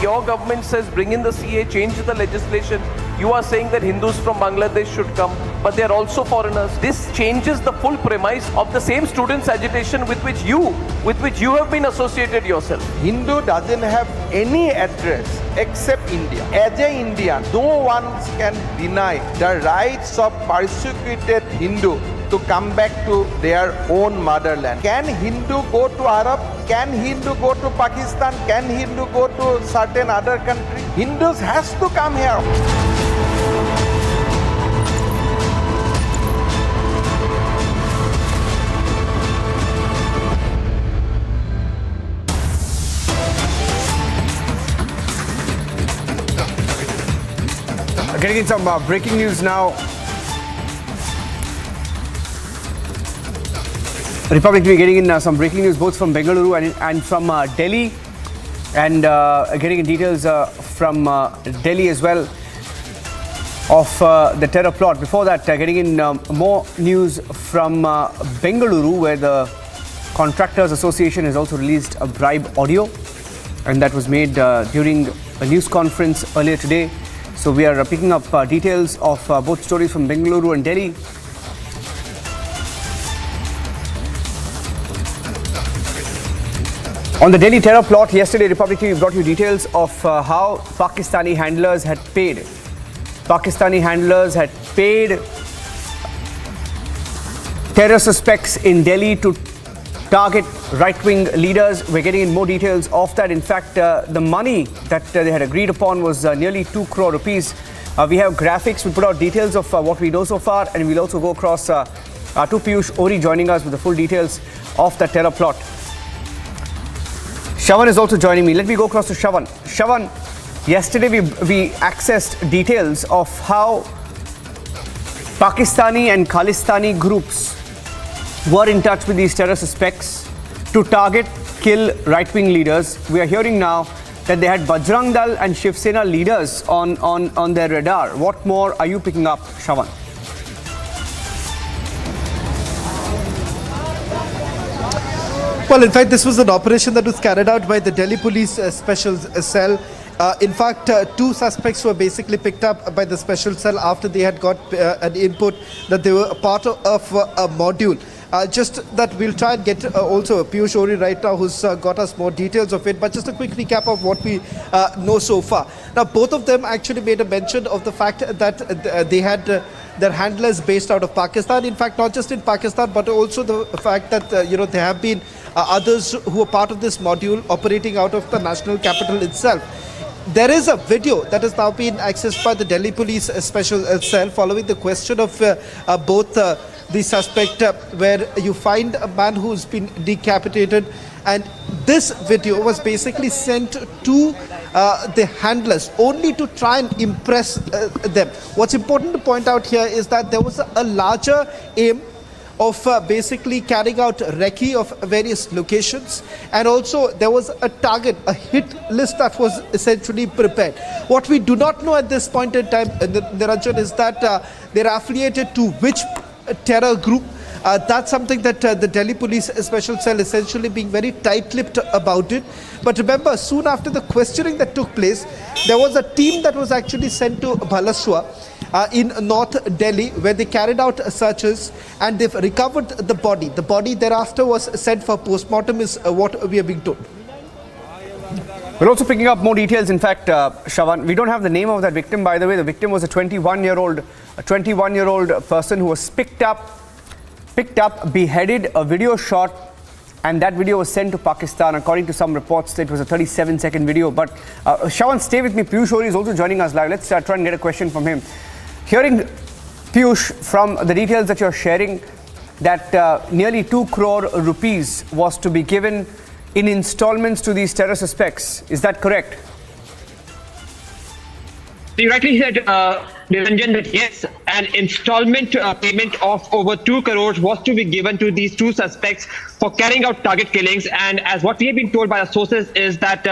Your government says bring in the CA, change the legislation. You are saying that Hindus from Bangladesh should come, but they are also foreigners. This changes the full premise of the same students' agitation with which you have been associated yourself. Hindu doesn't have any address except India. As an Indian, no one can deny the rights of persecuted Hindu to come back to their own motherland. Can Hindu go to Arab? Can Hindu go to Pakistan? Can Hindu go to certain other country? Hindus has to come here. Getting in some breaking news now. Republic TV getting in some breaking news both from Bengaluru and from Delhi, and getting in details from Delhi as well of the terror plot. Before that, getting in more news from Bengaluru, where the Contractors Association has also released a bribe audio, and that was made during a news conference earlier today. So we are picking up details of both stories from Bengaluru and Delhi. On the Delhi terror plot, yesterday Republic TV brought you details of how Pakistani handlers had paid. Pakistani handlers had paid terror suspects in Delhi to target right-wing leaders. We're getting in more details of that. In fact, the money that they had agreed upon was nearly 2 crore rupees. We have graphics. We put out details of what we know so far, and we'll also go across to Piyush Ori joining us with the full details of the terror plot. Shravan is also joining me. Let me go across to Shravan. Shravan, Yesterday we accessed details of how Pakistani and Khalistani groups were in touch with these terror suspects to target, kill right-wing leaders. We are hearing now that they had Bajrang Dal and Shiv Sena leaders on their radar. What more are you picking up, Shravan? Well, in fact, this was an operation that was carried out by the Delhi Police Special Cell. In fact, two suspects were basically picked up by the Special Cell after they had got an input that they were a part of a module. Just that we'll try and get also Piyush Ori right now, who's got us more details of it. But just a quick recap of what we know so far. Now, both of them actually made a mention of the fact that they had their handlers based out of Pakistan. In fact, not just in Pakistan, but also the fact that there have been others who are part of this module operating out of the national capital itself. There is a video that has now been accessed by the Delhi Police Special Cell following the question of both the suspect, where you find a man who's been decapitated, and this video was basically sent to the handlers only to try and impress them. What's important to point out here is that there was a larger aim of basically carrying out recce of various locations, and also there was a target, a hit list that was essentially prepared. What we do not know at this point in time, Niranjan, is that they're affiliated to which terror group. That's something that the Delhi Police Special Cell essentially being very tight-lipped about it. But remember, soon after the questioning that took place, there was a team that was actually sent to Balasua in North Delhi, where they carried out searches and they've recovered the body. The body thereafter was sent for postmortem, is what we are being told. We're also picking up more details. In fact, Shravan, we don't have the name of that victim, by the way. The victim was a 21-year-old person who was picked up, beheaded, a video shot, and that video was sent to Pakistan. According to some reports, it was a 37-second video. But Shravan, stay with me. Piyush Ori is also joining us live. Let's try and get a question from him. Hearing, Piyush, from the details that you're sharing, that nearly 2 crore rupees was to be given in installments to these terror suspects. Is that correct? You rightly said, Niranjan, that yes, an installment payment of over 2 crores was to be given to these two suspects for carrying out target killings. And as what we have been told by our sources is that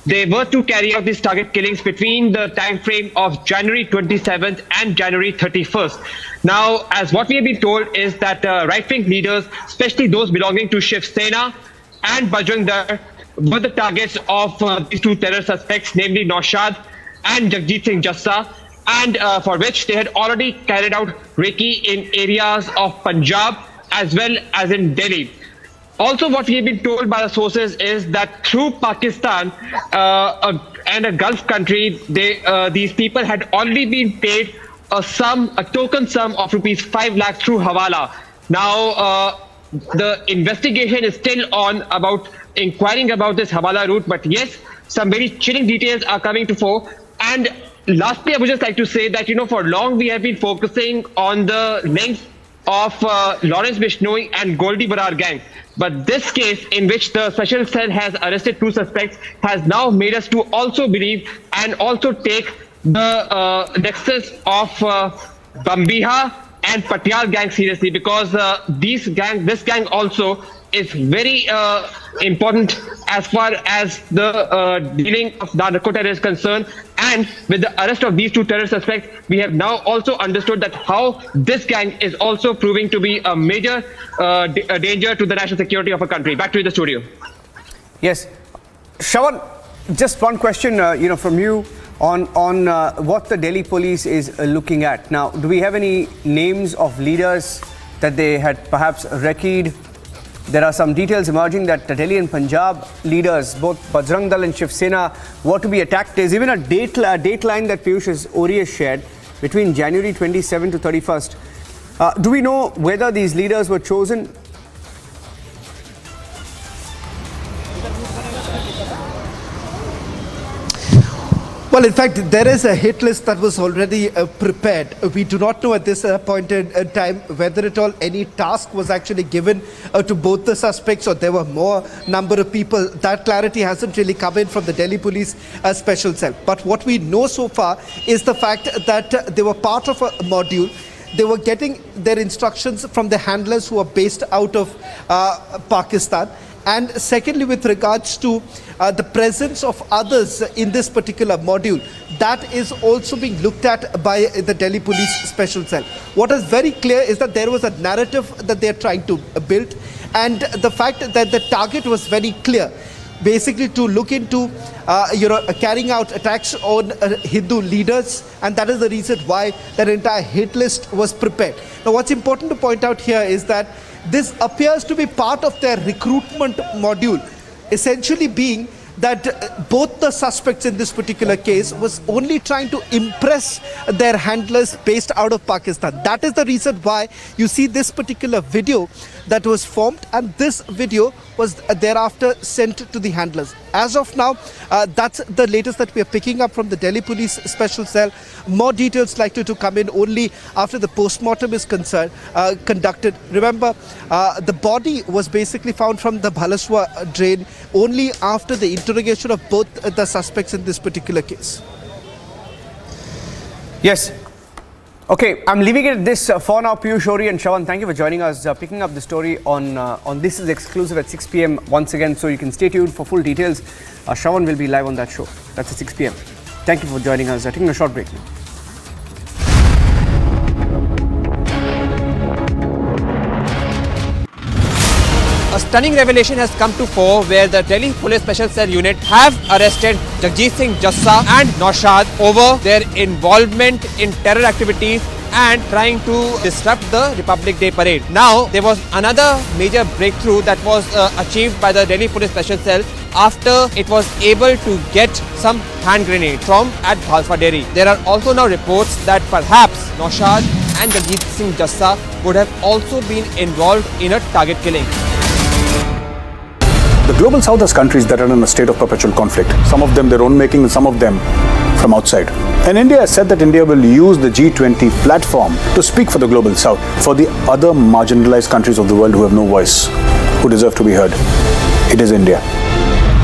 they were to carry out these target killings between the time frame of January 27th and January 31st. Now, as what we have been told is that right-wing leaders, especially those belonging to Shiv Sena and Bajrang Dal, were the targets of these two terror suspects, namely Naushad and Jagjit Singh Jassa, and for which they had already carried out recce in areas of Punjab as well as in Delhi. Also, what we have been told by the sources is that through Pakistan and a Gulf country, these people had already been paid a token sum of rupees 5 lakh through Hawala. Now, the investigation is still on about inquiring about this Hawala route, but yes, some very chilling details are coming to fore. And lastly, I would just like to say that, for long we have been focusing on the links of Lawrence Bishnoi and Goldie Barar gang. But this case, in which the special cell has arrested two suspects, has now made us to also believe and also take the nexus of Bambiha and Patial gang seriously, because this gang also is very important as far as the dealing of the narco-terror is concerned. And with the arrest of these two terror suspects, we have now also understood that how this gang is also proving to be a major danger to the national security of a country. Back to the studio. Yes. Shravan, just one question from you on what the Delhi police is looking at. Now, do we have any names of leaders that they had perhaps recce'd? There are some details emerging that Delhi and Punjab leaders, both Bajrang Dal and Shiv Sena, were to be attacked. There's even a dateline that Piyush Ori has shared between January 27 to 31st. Do we know whether these leaders were chosen? Well, in fact, there is a hit list that was already prepared. We do not know at this point in time whether at all any task was actually given to both the suspects or there were more number of people. That clarity hasn't really come in from the Delhi Police Special Cell. But what we know so far is the fact that they were part of a module. They were getting their instructions from the handlers who are based out of Pakistan. And secondly, with regards to the presence of others in this particular module, that is also being looked at by the Delhi Police Special Cell. What is very clear is that there was a narrative that they are trying to build, and the fact that the target was very clear, basically to look into carrying out attacks on Hindu leaders, and that is the reason why that entire hit list was prepared. Now, what's important to point out here is that this appears to be part of their recruitment module, essentially being that both the suspects in this particular case was only trying to impress their handlers based out of Pakistan. That is the reason why you see this particular video that was formed, and this video was thereafter sent to the handlers. As of now, that's the latest that we are picking up from the Delhi Police Special Cell. More details likely to come in only after the postmortem is conducted. Remember, the body was basically found from the Bhalaswa drain only after the interrogation of both the suspects in this particular case. Yes. Okay, I'm leaving it at this for now. Piyush, Ori and Shravan, thank you for joining us. Picking up the story on This Is Exclusive at 6 p.m. once again, so you can stay tuned for full details. Shravan will be live on that show. That's at 6 p.m. Thank you for joining us. Taking a short break now. A stunning revelation has come to fore where the Delhi Police Special Cell Unit have arrested Jagjit Singh Jassa and Naushad over their involvement in terror activities and trying to disrupt the Republic Day parade. Now, there was another major breakthrough that was achieved by the Delhi Police Special Cell after it was able to get some hand grenade from at Bhalfa Dairy. There are also now reports that perhaps Naushad and Jagjit Singh Jassa would have also been involved in a target killing. The global south has countries that are in a state of perpetual conflict. Some of them their own making and some of them from outside. And India has said that India will use the G20 platform to speak for the global south, for the other marginalized countries of the world who have no voice, who deserve to be heard. It is India.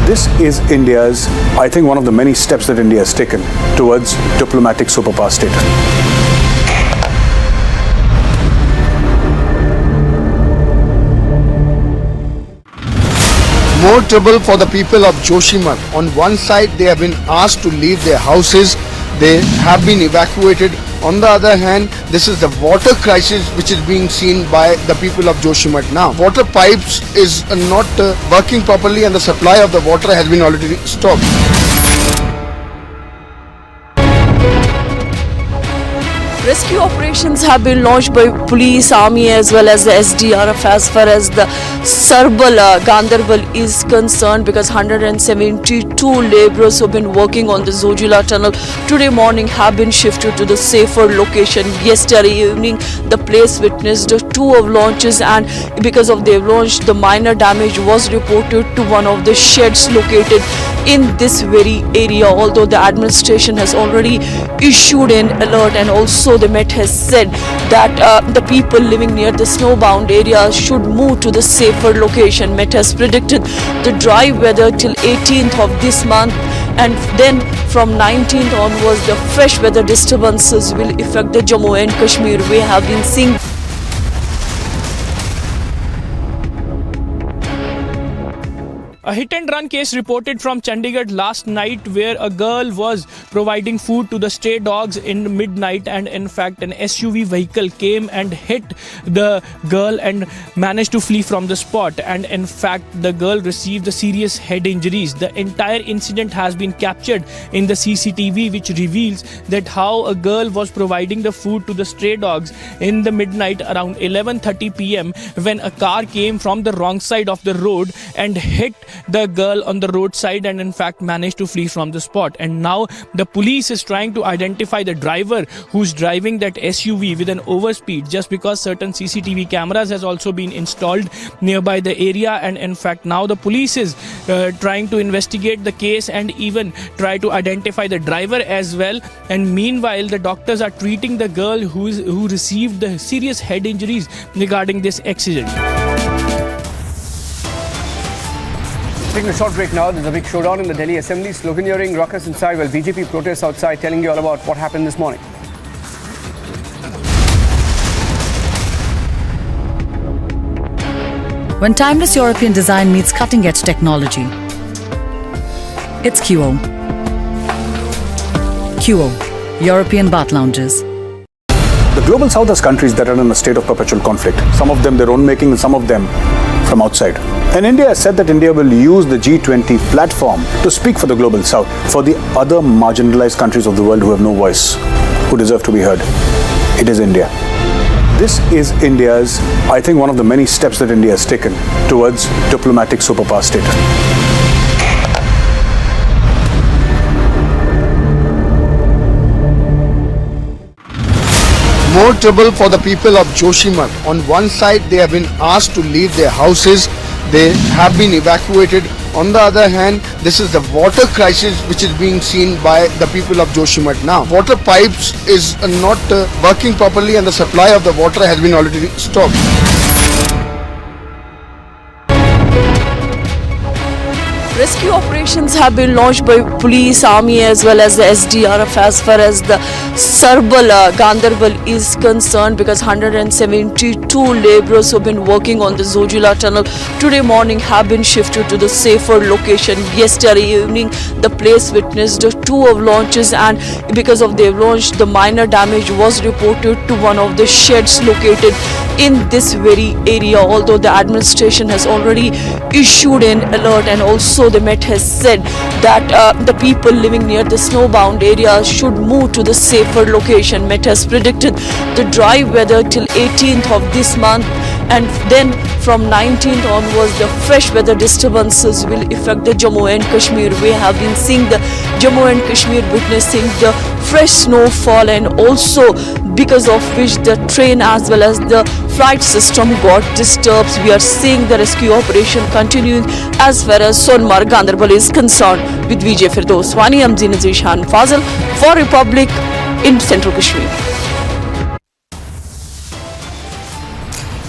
This is India's, I think, one of the many steps that India has taken towards diplomatic superpower status. More trouble for the people of Joshimath. On one side, they have been asked to leave their houses. They have been evacuated. On the other hand, this is the water crisis which is being seen by the people of Joshimath now. Water pipes is not working properly and the supply of the water has been already stopped. Rescue operations have been launched by police, army as well as the SDRF as far as the Ganderbal is concerned, because 172 labourers who have been working on the Zojila tunnel today morning have been shifted to the safer location. Yesterday evening the place witnessed 2 avalanches, and because of the avalanche the minor damage was reported to one of the sheds located in this very area, although the administration has already issued an alert, and also the Met has said that the people living near the snowbound areas should move to the safer location. Met has predicted the dry weather till 18th of this month, and then from 19th onwards the fresh weather disturbances will affect the Jammu and Kashmir. We have been seeing a hit-and-run case reported from Chandigarh last night, where a girl was providing food to the stray dogs in midnight, and in fact an SUV vehicle came and hit the girl and managed to flee from the spot, and in fact the girl received the serious head injuries. The entire incident has been captured in the CCTV, which reveals that how a girl was providing the food to the stray dogs in the midnight around 11:30 p.m. when a car came from the wrong side of the road and hit the girl on the roadside and in fact managed to flee from the spot. And now the police is trying to identify the driver who's driving that SUV with an overspeed, just because certain CCTV cameras has also been installed nearby the area. And in fact now the police is trying to investigate the case and even try to identify the driver as well. And meanwhile the doctors are treating the girl who received the serious head injuries regarding this accident. Taking a short break now. There's a big showdown in the Delhi Assembly. Sloganeering, ruckus inside while BJP protests outside, telling you all about what happened this morning. When timeless European design meets cutting-edge technology, it's QO. QO, European bath lounges. The global south has countries that are in a state of perpetual conflict. Some of them their own making and some of them from outside. And India has said that India will use the G20 platform to speak for the global south, for the other marginalized countries of the world who have no voice, who deserve to be heard. It is India. This is India's, I think, one of the many steps that India has taken towards diplomatic superpower status. More trouble for the people of Joshimath. On one side, they have been asked to leave their houses. They have been evacuated. On the other hand, this is the water crisis which is being seen by the people of Joshimath now. Water pipes is not working properly and the supply of the water has been already stopped. Rescue operations have been launched by police, army as well as the SDRF as far as the Ganderbal is concerned, because 172 labourers who have been working on the Zojila tunnel today morning have been shifted to the safer location. Yesterday evening the place witnessed two avalanches, and because of the avalanche the minor damage was reported to one of the sheds located in this very area, although the administration has already issued an alert, and also the Met has said that the people living near the snowbound area should move to the safer location. Met has predicted the dry weather till 18th of this month, and then from 19th onwards the fresh weather disturbances will affect the Jammu and Kashmir. We have been seeing the Jammu and Kashmir witnessing the fresh snowfall, and also because of which the train as well as the flight system got disturbed. We are seeing the rescue operation continuing as far as Sonmarg Ganderbal is concerned. With Vijay Firdoswani, I'm Zinazir Shan Fazal for Republic in Central Kashmir.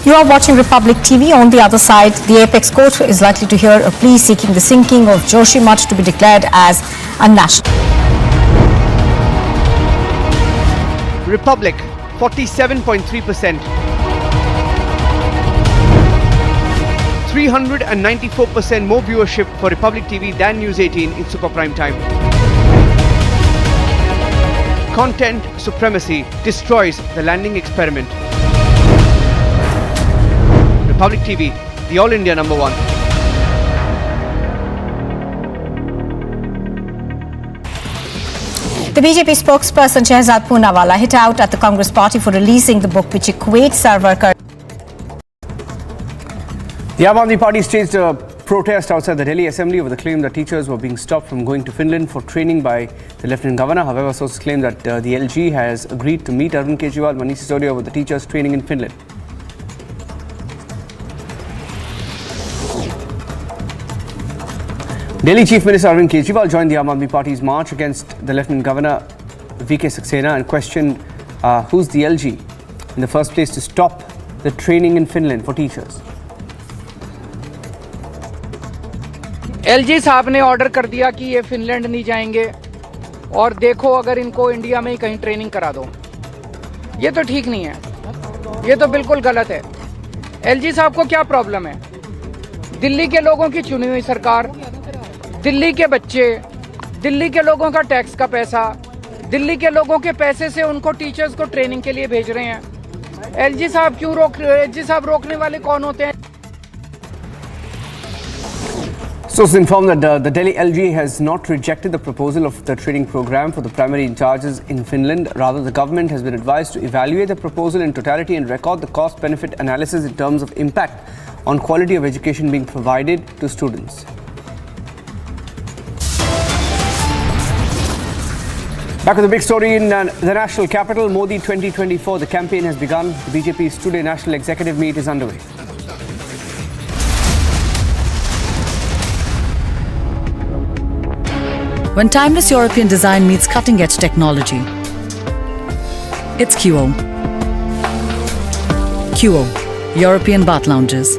You are watching Republic TV. On the other side, the Apex Court is likely to hear a plea seeking the sinking of Joshimath to be declared as a national. Republic, 47.3%. 394% more viewership for Republic TV than News 18 in Super Prime Time. Content supremacy destroys the landing experiment. Republic TV, the All India number one. The BJP spokesperson Shehzad Poonawalla hit out at the Congress party for releasing the book which equates Sarwarkar. The Aam Aadmi Party staged a protest outside the Delhi Assembly over the claim that teachers were being stopped from going to Finland for training by the Lieutenant Governor. However, sources claim that the LG has agreed to meet Arvind Kejriwal, Manish Sisodia with the teachers training in Finland. Delhi Chief Minister Arvind Kejriwal joined the Aam Aadmi Party's march against the Lieutenant Governor VK Saxena and questioned who's the LG in the first place to stop the training in Finland for teachers. LG साहब ने order कर दिया कि ये Finland नहीं जाएंगे और देखो अगर इनको इंडिया में ही कहीं ट्रेनिंग करा दो। ये तो ठीक नहीं है, ये तो बिल्कुल गलत है। LG साहब को क्या प्रॉब्लम है? दिल्ली के लोगों की चुनी हुई सरकार, दिल्ली के बच्चे, दिल्ली के लोगों का टैक्स का पैसा, दिल्ली के लोगों के पैसे से उनको टीचर्स को ट्रेनिंग के लिए भेज रहे हैं। LG साहब क्यों LG साहब रोकने वाले कौन होते हैं? Sources inform that the Delhi LG has not rejected the proposal of the training program for the primary in charges in Finland. Rather, the government has been advised to evaluate the proposal in totality and record the cost-benefit analysis in terms of impact on quality of education being provided to students. Back with the big story in the national capital, Modi 2024. The campaign has begun. The BJP's two-day national executive meet is underway. When timeless European design meets cutting-edge technology, it's QO. QO, European Bath Lounges.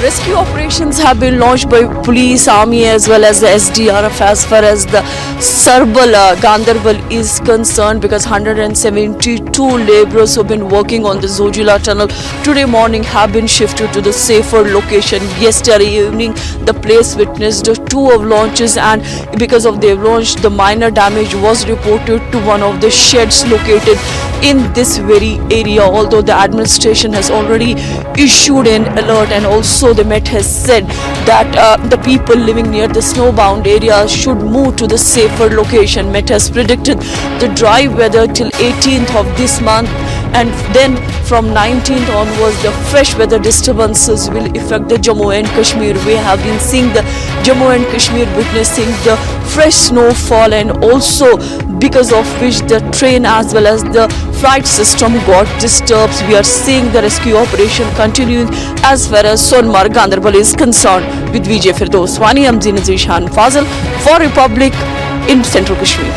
Rescue operations have been launched by police, army as well as the SDRF as far as the Ganderbal is concerned, because 172 labourers who have been working on the Zojila tunnel today morning have been shifted to the safer location. Yesterday evening the place witnessed two of launches, and because of their launch the minor damage was reported to one of the sheds located in this very area, although the administration has already issued an alert, and also the Met has said that the people living near the snowbound area should move to the safer location. Met has predicted the dry weather till 18th of this month, and then from 19th onwards the fresh weather disturbances will affect the Jammu and Kashmir. We have been seeing the Jammu and Kashmir witnessing the fresh snowfall, and also because of which the train as well as the flight system got disturbed. We are seeing the rescue operation continuing as far as Sonmarg Ganderbal is concerned. With Vijay Firdoswani, I'm Zinazishan Fazal for Republic in Central Kashmir.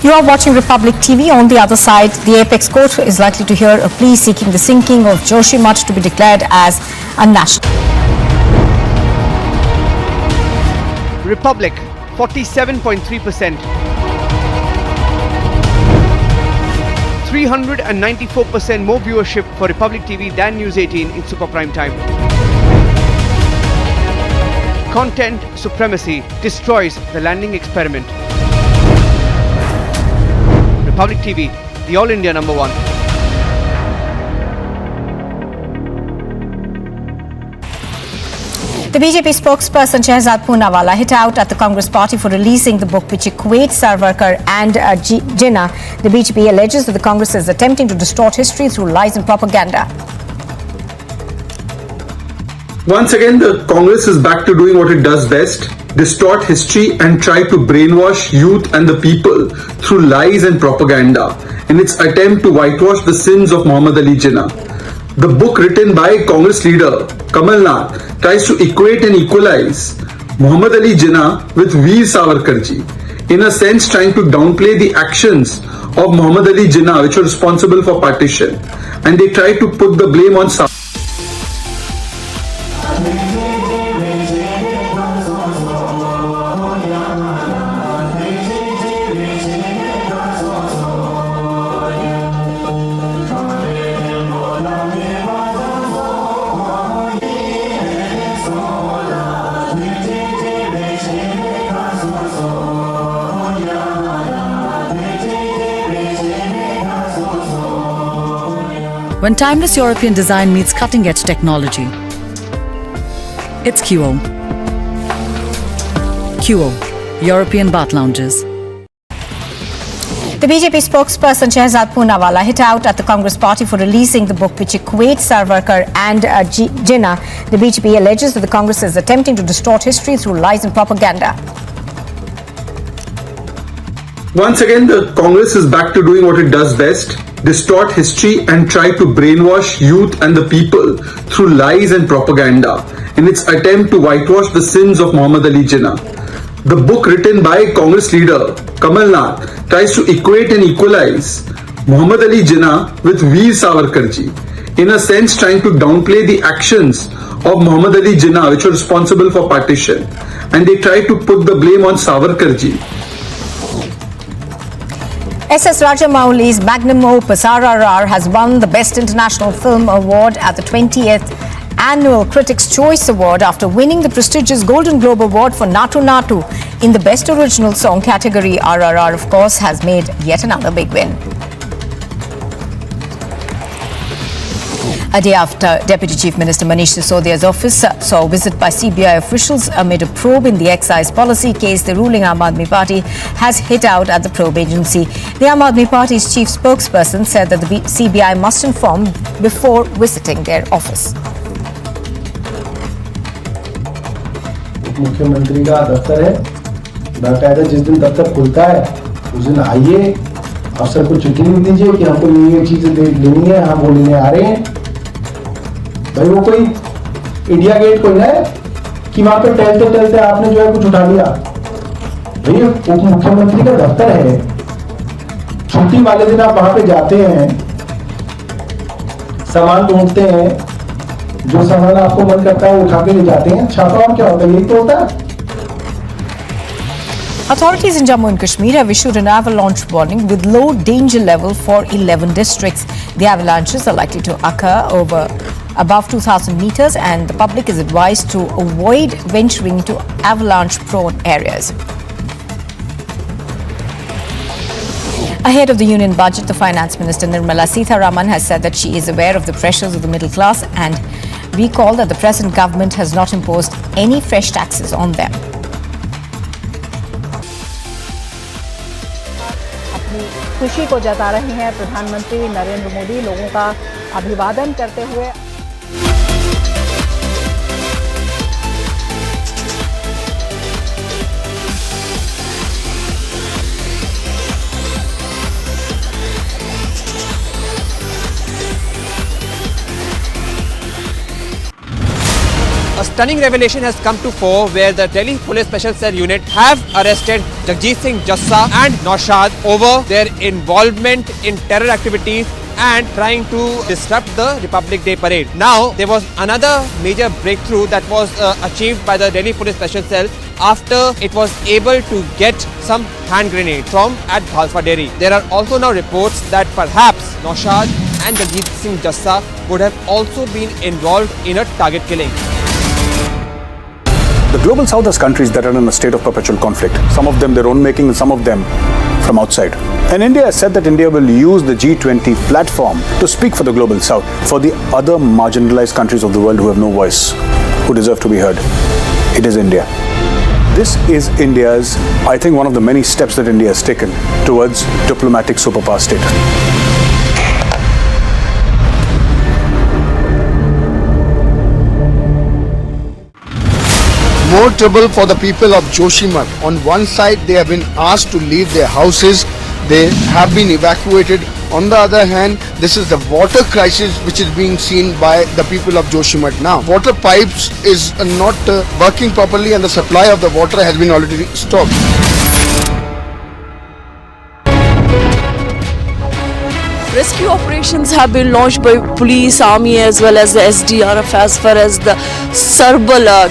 You are watching Republic TV. On the other side, the Apex Court is likely to hear a plea seeking the sinking of Joshimath to be declared as a national. Republic, 47.3%. 394% more viewership for Republic TV than News 18 in super prime time. Content supremacy destroys the landing experiment. Republic TV, the All India #1. The BJP spokesperson Shehzad Poonawalla hit out at the Congress party for releasing the book which equates Savarkar and Jinnah. The BJP alleges that the Congress is attempting to distort history through lies and propaganda. Once again, the Congress is back to doing what it does best: distort history and try to brainwash youth and the people through lies and propaganda in its attempt to whitewash the sins of Muhammad Ali Jinnah. The book written by Congress leader Kamal Nath tries to equate and equalize Muhammad Ali Jinnah with Veer Savarkar ji, in a sense trying to downplay the actions of Muhammad Ali Jinnah which were responsible for partition, and they try to put the blame on Savarkar. When timeless European design meets cutting-edge technology, it's QO. QO, European Bath Lounges. The BJP spokesperson Shehzad Poonawalla hit out at the Congress party for releasing the book which equates Savarkar and Jinnah. The BJP alleges that the Congress is attempting to distort history through lies and propaganda. Once again, the Congress is back to doing what it does best: distort history and try to brainwash youth and the people through lies and propaganda in its attempt to whitewash the sins of Muhammad Ali Jinnah. The book written by Congress leader Kamal Nath tries to equate and equalize Muhammad Ali Jinnah with Veer Savarkar ji, in a sense trying to downplay the actions of Muhammad Ali Jinnah which were responsible for partition, and they try to put the blame on Savarkar ji. SS Rajamouli's magnum opus RRR has won the Best International Film Award at the 20th Annual Critics' Choice Award after winning the prestigious Golden Globe Award for Natu Natu in the Best Original Song category. RRR, of course, has made yet another big win. A day after Deputy Chief Minister Manish Sisodia's office saw a visit by CBI officials amid a probe in the excise policy case, the ruling Aam Aadmi Party has hit out at the probe agency. The Aam Aadmi Party's chief spokesperson said that the CBI must inform before visiting their office. उप मुख्यमंत्री का दफ्तर है, बाकायदा जिस दिन दफ्तर खुलता है उस दिन आइए, अफसर को चिट्ठी लिख दीजिए कि हमको ये चीजें लेनी है, हम वो लेने आ रहे हैं। भाई वो कोई इंडिया गेट कोई ना है कि वहां पे टहलते आपने जो है कुछ उठा लिया। भाई उप मुख्यमंत्री का दफ्तर है, छुट्टी वाले दिन आप वहां पे जाते हैं, सामान ढूंढते हैं, जो सामान आपको मन करता है उठा के ले जाते हैं, छापा और क्या होता है, यही तो होता है। Authorities in Jammu and Kashmir have issued an avalanche warning with low danger level for 11 districts. The avalanches are likely to occur over above 2,000 meters and the public is advised to avoid venturing to avalanche-prone areas. Ahead of the union budget, the Finance Minister Nirmala Sitharaman has said that she is aware of the pressures of the middle class and recalled that the present government has not imposed any fresh taxes on them. अपनी खुशी को जता रहे हैं प्रधानमंत्री नरेंद्र मोदी, लोगों का अभिवादन करते हुए। A stunning revelation has come to fore where the Delhi Police Special Cell Unit have arrested Jagjeet Singh Jassa and Naushad over their involvement in terror activities and trying to disrupt the Republic Day parade. Now, there was another major breakthrough that was achieved by the Delhi Police Special Cell after it was able to get some hand grenades from at Khalsa Dairy. There are also now reports that perhaps Naushad and Jagjeet Singh Jassa would have also been involved in a target killing. The global south has countries that are in a state of perpetual conflict. Some of them their own making and some of them from outside. And India has said that India will use the G20 platform to speak for the global south, for the other marginalized countries of the world who have no voice, who deserve to be heard. It is India. This is India's, I think, one of the many steps that India has taken towards diplomatic superpower status. More trouble for the people of Joshimath. On one side, they have been asked to leave their houses. They have been evacuated. On the other hand, this is the water crisis which is being seen by the people of Joshimath now. Water pipes is not working properly and the supply of the water has been already stopped. Rescue operations have been launched by police, army as well as the SDRF as far as the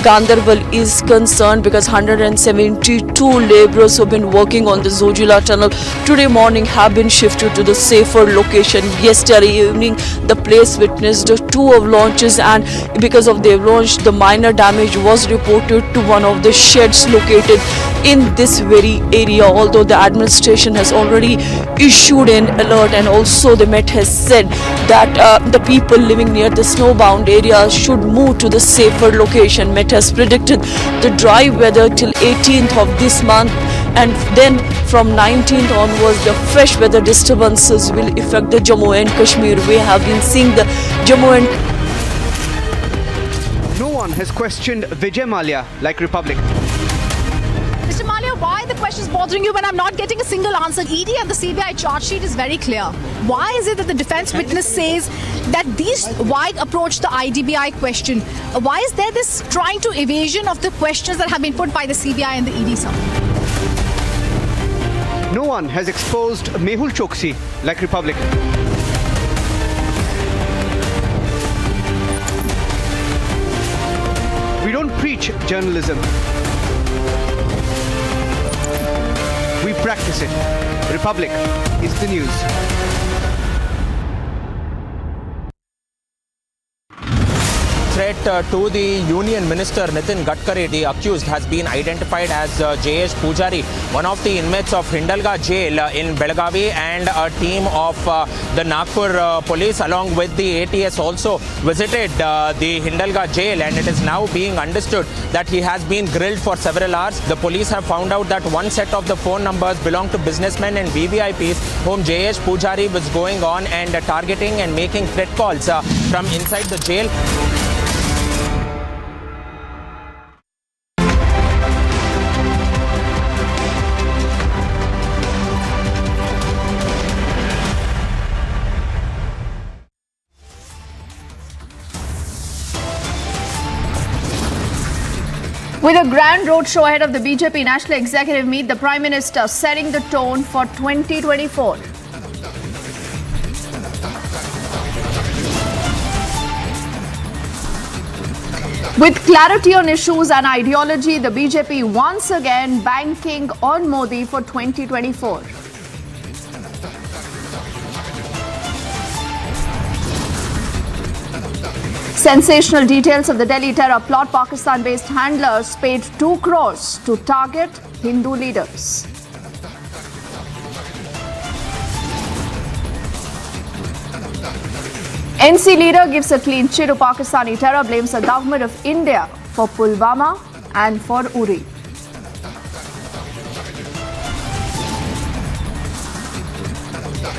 Ganderbal is concerned, because 172 labourers who have been working on the Zojila tunnel today morning have been shifted to the safer location. Yesterday evening the place witnessed two avalanches, and because of the avalanche the minor damage was reported to one of the sheds located in this very area, although the administration has already issued an alert, and also the Met has said that the people living near the snowbound area should move to the safer location. Met has predicted the dry weather till 18th of this month, and then from 19th onwards the fresh weather disturbances will affect the Jammu and Kashmir. We have been seeing the Jammu and No one has questioned Vijay Mallya like Republic. Mr. Mallya, why are the questions bothering you when I'm not getting a single answer? ED and the CBI charge sheet is very clear. Why is it that the defense witness says that these White approached the IDBI question? Why is there this trying to evasion of the questions that have been put by the CBI and the ED, sir? No one has exposed Mehul Choksi like Republic. We don't preach journalism. We practice it. Republic is the news. Threat to the Union Minister Nitin Gadkari, the accused, has been identified as J.H. Pujari, one of the inmates of Hindalga jail in Belagavi, and a team of the Nagpur police along with the ATS also visited the Hindalga jail, and it is now being understood that he has been grilled for several hours. The police have found out that one set of the phone numbers belong to businessmen and VVIPs whom J.H. Pujari was going on and targeting and making threat calls from inside the jail. grand roadshow ahead of the BJP National Executive Meet, the Prime Minister setting the tone for 2024. With clarity on issues and ideology, the BJP once again banking on Modi for 2024. Sensational details of the Delhi terror plot. Pakistan-based handlers paid 2 crores to target Hindu leaders. NC leader gives a clean chit to Pakistani terror, blames the government of India for Pulwama and for URI.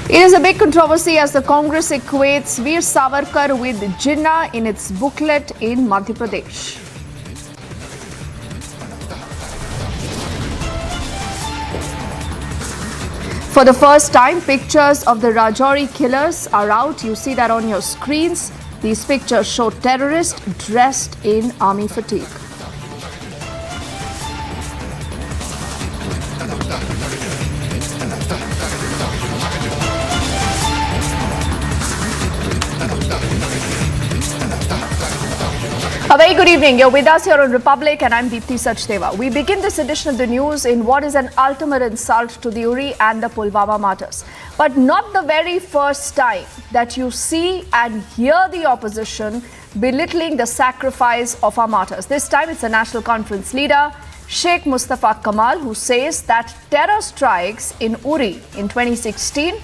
It is a big controversy as the Congress equates Veer Savarkar with Jinnah in its booklet in Madhya Pradesh. For the first time, pictures of the Rajouri killers are out. You see that on your screens. These pictures show terrorists dressed in army fatigue. A very good evening. You're with us here on Republic and I'm Deepthi Sachdeva. We begin this edition of the news in what is an ultimate insult to the URI and the Pulwama martyrs. But not the very first time that you see and hear the opposition belittling the sacrifice of our martyrs. This time it's a National Conference leader, Sheikh Mustafa Kamal, who says that terror strikes in URI in 2016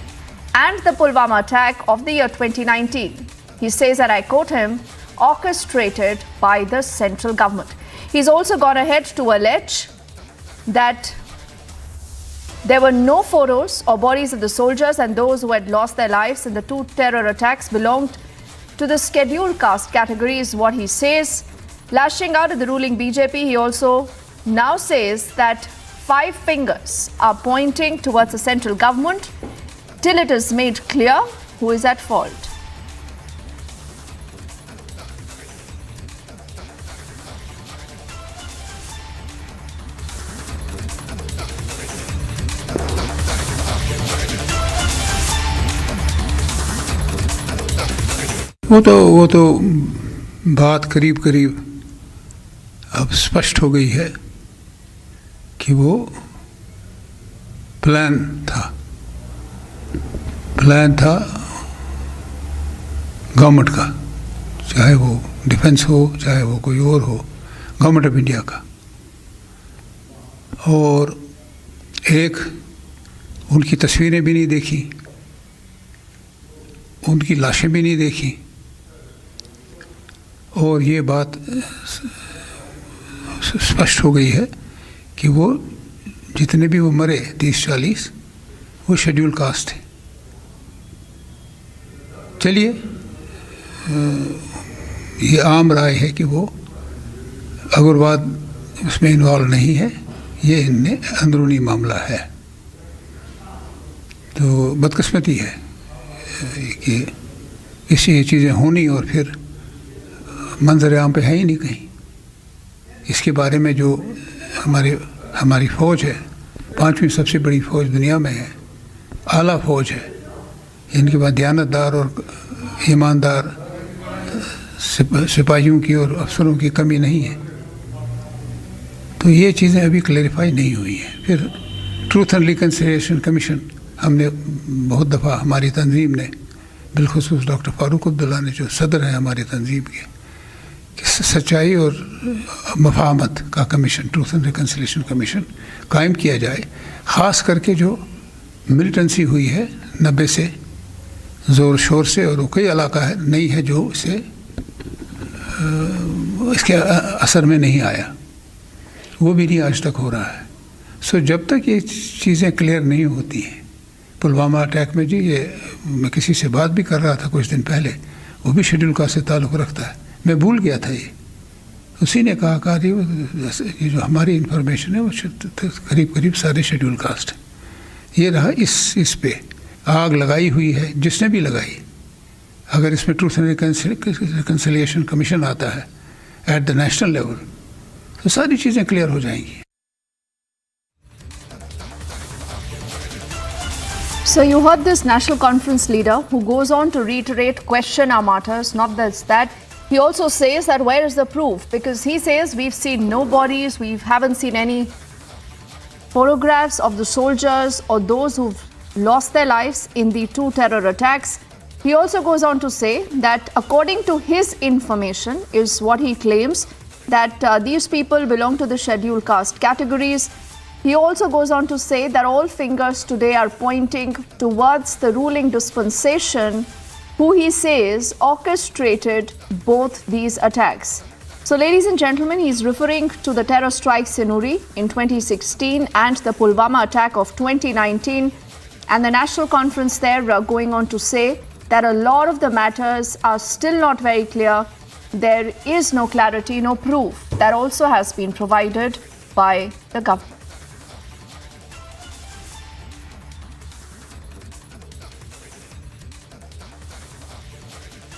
and the Pulwama attack of the year 2019. He says, and I quote him, orchestrated by the central government. He's also gone ahead to allege that there were no photos or bodies of the soldiers and those who had lost their lives in the 2 terror attacks belonged to the scheduled caste category, is what he says. Lashing out at the ruling BJP, he also now says that 5 fingers are pointing towards the central government till it is made clear who is at fault. वो तो बात करीब करीब अब स्पष्ट हो गई है कि वो प्लान था गवर्नमेंट का, चाहे वो डिफेंस हो चाहे वो कोई और हो, गवर्नमेंट ऑफ इंडिया का। और एक उनकी तस्वीरें भी नहीं देखी, उनकी लाशें भी नहीं देखी, और ये बात स्पष्ट हो गई है कि वो जितने भी वो मरे 30-40 वो शेड्यूल कास्ट थे। चलिए, ये आम राय है कि वो अग्रवाद उसमें इन्वॉल्व नहीं है, ये इनने अंदरूनी मामला है। तो बदकिस्मती है कि इससे ये चीज़ें होनी और फिर मंजर आम पे है ही नहीं कहीं। इसके बारे में जो हमारी फ़ौज है, 5वीं सबसे बड़ी फ़ौज दुनिया में है, आला फ़ौज है, इनके बाद दयानतदार और ईमानदार सिपाहियों की और अफसरों की कमी नहीं है। तो ये चीज़ें अभी क्लैरिफाई नहीं हुई हैं। फिर ट्रूथ एंड रिकन्सिलिएशन कमीशन हमने बहुत दफ़ा, हमारी तंजीम ने, बिलखुसूस डॉक्टर फारूक अब्दुल्ला ने जो सदर हैं हमारी तंजीम के, कि सच्चाई और मफाहमत का commission, truth and reconciliation commission कायम किया जाए। ख़ास करके जो मिलिटेंसी हुई है 90 से ज़ोर शोर से, और कोई इलाका है नहीं है जो इसके असर में नहीं आया, वो भी नहीं आज तक हो रहा है। सो जब तक ये चीज़ें क्लियर नहीं होती हैं, पुलवामा अटैक में जी, ये मैं किसी से बात भी कर रहा था कुछ दिन पहले, वो भी शेड्यूल कास्ट से ताल्लुक़ रखता है, मैं भूल गया था ये। उसी ने कहा ये जो हमारी इंफॉर्मेशन है वो करीब सारे शेड्यूल कास्ट है। ये रहा इस पे आग लगाई हुई है जिसने भी लगाई। अगर इसमें ट्रूथ एंड रिकन्सिलिएशन कमीशन आता है एट द नेशनल लेवल, तो सारी चीज़ें क्लियर हो जाएंगी. So you heard this national conference leader who goes on to reiterate, question our martyrs. Not just that, he also says that where is the proof? Because he says we've seen no bodies, we haven't seen any photographs of the soldiers or those who've lost their lives in the 2 terror attacks. He also goes on to say that according to his information is what he claims that these people belong to the scheduled caste categories. He also goes on to say that all fingers today are pointing towards the ruling dispensation, who he says orchestrated both these attacks. So, ladies and gentlemen, he's referring to the terror strikes in URI in 2016 and the Pulwama attack of 2019. And the national conference there going on to say that a lot of the matters are still not very clear. There is no clarity, no proof. That also has been provided by the government.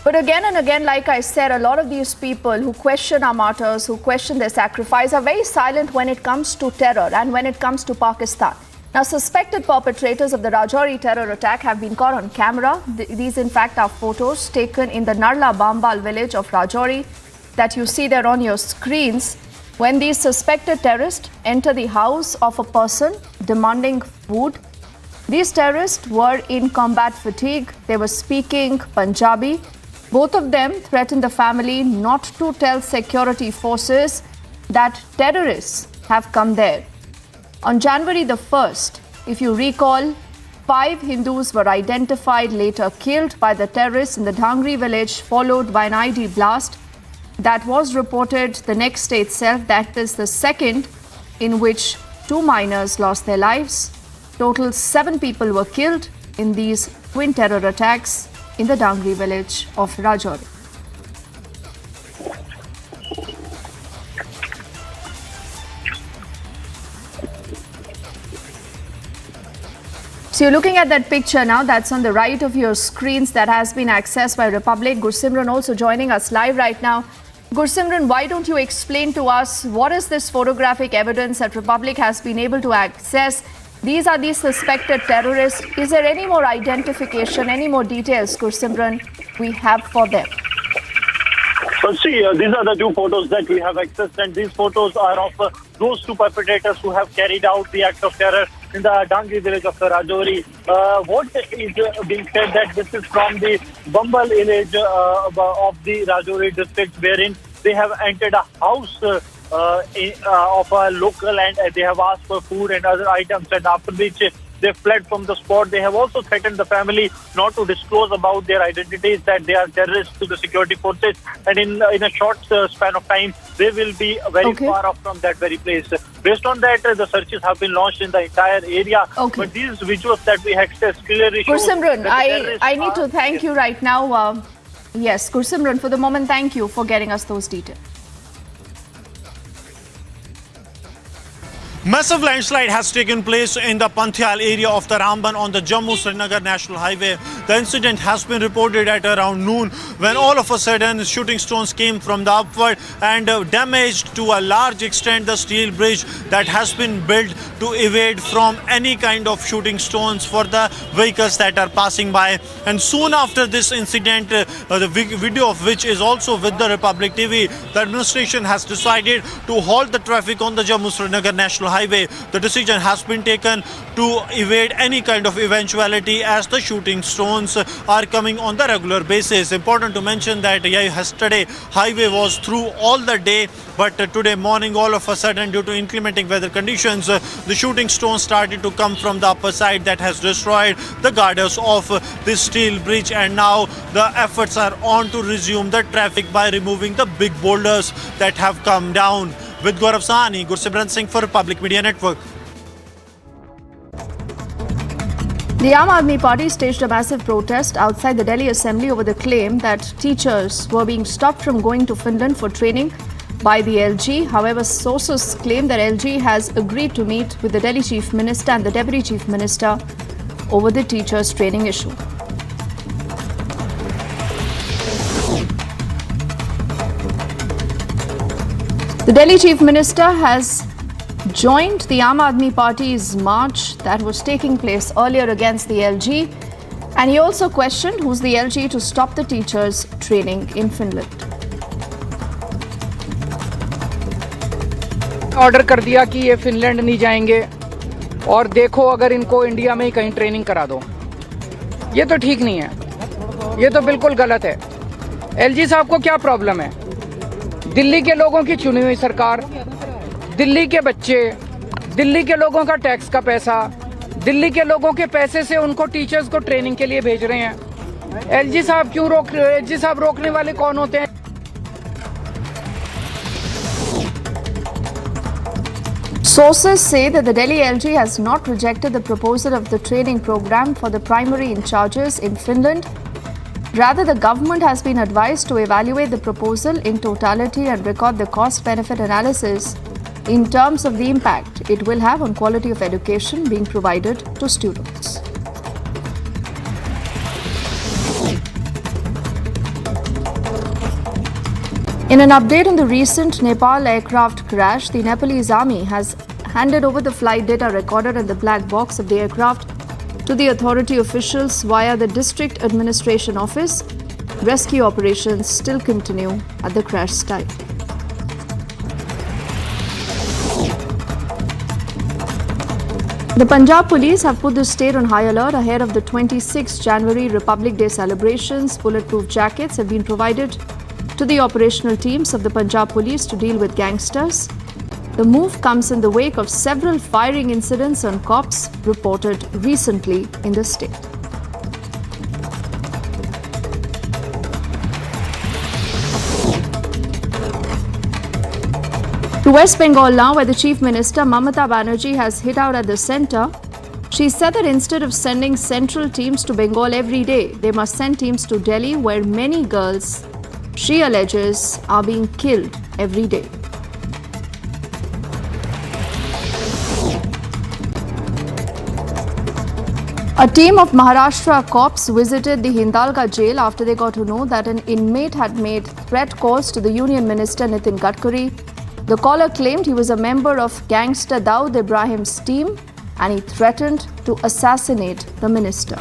But again and again, like I said, a lot of these people who question our martyrs, who question their sacrifice, are very silent when it comes to terror and when it comes to Pakistan. Now, suspected perpetrators of the Rajouri terror attack have been caught on camera. These, in fact, are photos taken in the Narla Bambal village of Rajouri that you see there on your screens. When these suspected terrorists enter the house of a person demanding food, these terrorists were in combat fatigue. They were speaking Punjabi. Both of them threatened the family not to tell security forces that terrorists have come there. On January the 1st, if you recall, 5 Hindus were identified, later killed by the terrorists in the Dhangri village, followed by an ID blast. That was reported the next day itself. That is the second in which 2 minors lost their lives. Total 7 people were killed in these twin terror attacks in the Dhangri village of Rajouri. So you're looking at that picture now, that's on the right of your screens, that has been accessed by Republic. Gursimran also joining us live right now. Gursimran, why don't you explain to us what is this photographic evidence that Republic has been able to access? These are these suspected terrorists. Is there any more identification, any more details, Gursimran, we have for them? Well, see, these are the 2 photos that we have accessed, and these photos are of those 2 perpetrators who have carried out the act of terror in the Dhangri village of Rajouri. What is being said that this is from the Bambal village of the Rajouri district, wherein they have entered a house of a local, and they have asked for food and other items, and after which they fled from the spot. They have also threatened the family not to disclose about their identities, that they are terrorists to the security forces, and in a short span of time they will be very far off from that very place. Based on that, the searches have been launched in the entire area. But these visuals that we accessed clearly show Gursimran, I need to thank you right now. Yes, Gursimran, for the moment, thank you for getting us those details. Massive landslide has taken place in the Panthyal area of the Ramban on the Jammu-Srinagar National Highway. The incident has been reported at around noon, when all of a sudden shooting stones came from the upward and damaged to a large extent the steel bridge that has been built to evade from any kind of shooting stones for the vehicles that are passing by. And soon after this incident, the video of which is also with the Republic TV, the administration has decided to halt the traffic on the Jammu-Srinagar National Highway. The decision has been taken to evade any kind of eventuality as the shooting stones are coming on the regular basis. Important to mention that yesterday highway was through all the day, but today morning all of a sudden, due to inclement weather conditions, the shooting stones started to come from the upper side that has destroyed the girders of this steel bridge, and now the efforts are on to resume the traffic by removing the big boulders that have come down. With Gaurav Sahani, Gursimran Singh for Republic Media Network. The Aam Aadmi Party staged a massive protest outside the Delhi Assembly over the claim that teachers were being stopped from going to Finland for training by the LG. However, sources claim that LG has agreed to meet with the Delhi Chief Minister and the Deputy Chief Minister over the teachers' training issue. The Delhi Chief Minister has joined the Aam Aadmi Party's march that was taking place earlier against the LG, and he also questioned who's the LG to stop the teachers training in Finland. Order कर दिया कि ये Finland नहीं जाएंगे और देखो अगर इनको इंडिया में ही कहीं ट्रेनिंग करा दो। ये तो ठीक नहीं है, ये तो बिल्कुल गलत है। एलजी साहब को क्या प्रॉब्लम है? दिल्ली के लोगों की चुनी हुई सरकार, दिल्ली के बच्चे, दिल्ली के लोगों का टैक्स का पैसा, दिल्ली के लोगों के पैसे से उनको टीचर्स को ट्रेनिंग के लिए भेज रहे हैं। एलजी साहब क्यों एलजी साहब रोकने वाले कौन होते हैं? Sources say that the Delhi LG has not rejected the proposal of the training program for the primary in charges in Finland. Rather, the government has been advised to evaluate the proposal in totality and record the cost-benefit analysis in terms of the impact it will have on quality of education being provided to students. In an update on the recent Nepal aircraft crash, the Nepalese army has handed over the flight data recorder and the black box of the aircraft to the authority officials via the district administration office. Rescue operations still continue at the crash site. The Punjab police have put the state on high alert ahead of the 26th January Republic Day celebrations. Bulletproof jackets have been provided to the operational teams of the Punjab police to deal with gangsters. The move comes in the wake of several firing incidents on cops reported recently in the state. To West Bengal now, where the Chief Minister Mamata Banerjee has hit out at the centre. She said that instead of sending central teams to Bengal every day, they must send teams to Delhi, where many girls, she alleges, are being killed every day. A team of Maharashtra cops visited the Hindalga jail after they got to know that an inmate had made threat calls to the Union Minister Nitin Gadkari. The caller claimed he was a member of gangster Dawood Ibrahim's team and he threatened to assassinate the minister.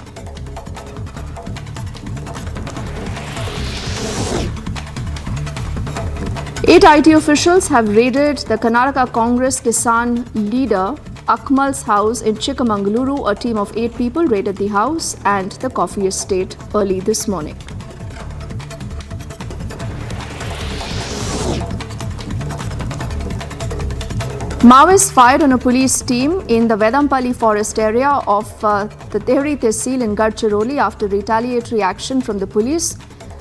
Eight IT officials have raided the Karnataka Congress Kisan leader Akmal's house in Chikmagaluru. A team of 8 people raided the house and the coffee estate early this morning. Maoists fired on a police team in the Vedampalli forest area of the Tehri Tehsil in Gadchiroli after retaliatory action from the police.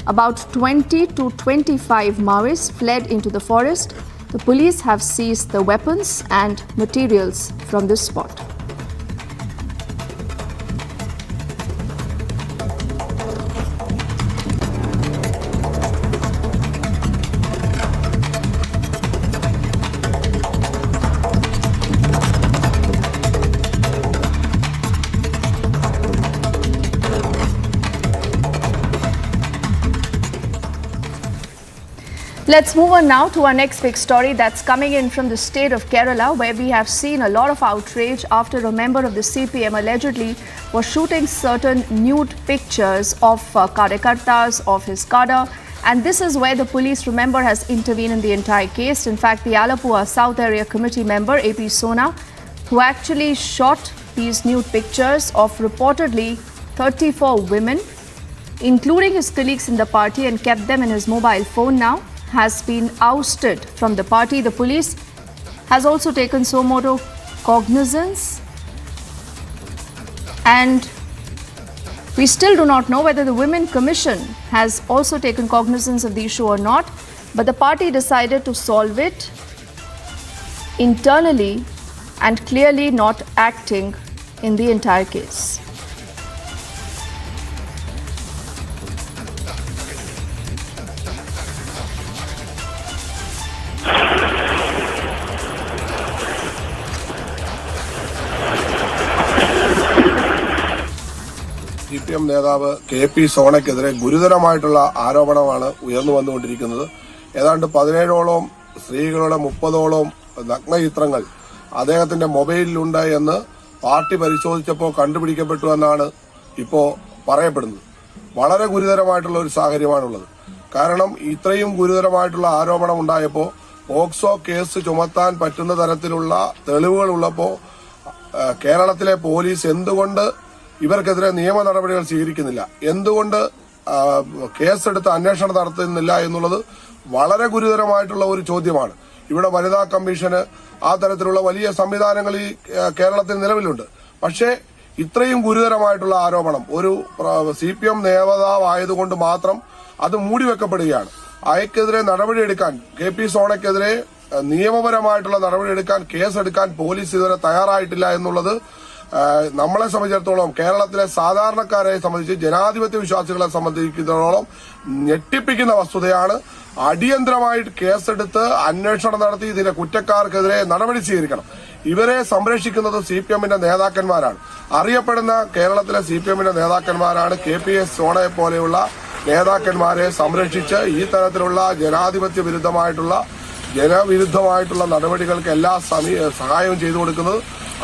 About 20 to 25 Maoists fled into the forest. The police have seized the weapons and materials from this spot. Let's move on now to our next big story that's coming in from the state of Kerala, where we have seen a lot of outrage after a member of the CPM allegedly was shooting certain nude pictures of Karyakartas of his cadre. And this is where the police, remember, has intervened in the entire case. In fact, the Alapua South Area Committee member, AP Sona, who actually shot these nude pictures of reportedly 34 women, including his colleagues in the party, and kept them in his mobile phone now, has been ousted from the party. The police has also taken suo motu cognizance, and we still do not know whether the Women Commission has also taken cognizance of the issue or not, but the party decided to solve it internally and clearly not acting in the entire case. CPM നേതാവ് KP സോണയ്ക്കെതിരെ ഗുരുതരമായിട്ടുള്ള ആരോപണമാണ് ഉയർന്നു വന്നുകൊണ്ടിരിക്കുന്നത്. ഏതാണ്ട് 17ഓളം സ്ത്രീകളുടെ 30ഓളം നഗ്നചിത്രങ്ങൾ അദ്ദേഹത്തിന്റെ മൊബൈലിലുണ്ട് എന്ന് party പരിശോധിച്ചപ്പോൾ കണ്ടുപിടിക്കപ്പെട്ടു എന്നാണ് ഇപ്പോൾ പറയപ്പെടുന്നത്. വളരെ ഗുരുതരമായിട്ടുള്ള ഒരു സാഹചര്യമാണുള്ളത്. കാരണം ഇത്രയും ഗുരുതരമായിട്ടുള്ള ആരോപണം ഉണ്ടായപ്പോൾ പോക്സോ കേസ് ചുമത്താൻ പറ്റുന്ന തരത്തിലുള്ള തെളിവുകൾ ഉള്ളപ്പോൾ കേരളത്തിലെ പോലീസ് എന്തുകൊണ്ട് ഇവർക്കെതിരെ നിയമ നടപടികൾ സ്വീകരിക്കുന്നില്ല, എന്തുകൊണ്ട് കേസെടുത്ത് അന്വേഷണം നടത്തുന്നില്ല എന്നുള്ളത് വളരെ ഗുരുതരമായിട്ടുള്ള ഒരു ചോദ്യമാണ്. ഇവിടെ വനിതാ കമ്മീഷന് ആ തരത്തിലുള്ള വലിയ സംവിധാനങ്ങൾ ഈ കേരളത്തിൽ നിലവിലുണ്ട്. പക്ഷേ ഇത്രയും ഗുരുതരമായിട്ടുള്ള ആരോപണം ഒരു CPM നേതാവായതുകൊണ്ട് മാത്രം അത് മൂടിവെക്കപ്പെടുകയാണ്. അയക്കെതിരെ നടപടിയെടുക്കാൻ KP സോണയ്ക്കെതിരെ നിയമപരമായിട്ടുള്ള നടപടിയെടുക്കാൻ കേസെടുക്കാൻ പോലീസ് ഇതുവരെ തയ്യാറായിട്ടില്ല എന്നുള്ളത് നമ്മളെ സംബന്ധിച്ചിടത്തോളം, കേരളത്തിലെ സാധാരണക്കാരെ സംബന്ധിച്ച്, ജനാധിപത്യ വിശ്വാസികളെ സംബന്ധിച്ചിടത്തോളം ഞെട്ടിപ്പിക്കുന്ന വസ്തുതയാണ്. അടിയന്തരമായിട്ട് കേസെടുത്ത് അന്വേഷണം നടത്തി ഇതിന്റെ കുറ്റക്കാർക്കെതിരെ നടപടി സ്വീകരിക്കണം. ഇവരെ സംരക്ഷിക്കുന്നത് CPMന്റെ നേതാക്കന്മാരാണ്. അറിയപ്പെടുന്ന കേരളത്തിലെ CPMന്റെ നേതാക്കന്മാരാണ്. KPS സോണയെ പോലെയുള്ള നേതാക്കന്മാരെ സംരക്ഷിച്ച് ഈ തരത്തിലുള്ള ജനവിരുദ്ധമായിട്ടുള്ള നടപടികൾക്ക് എല്ലാ സഹായവും ചെയ്തു കൊടുക്കുന്നത്.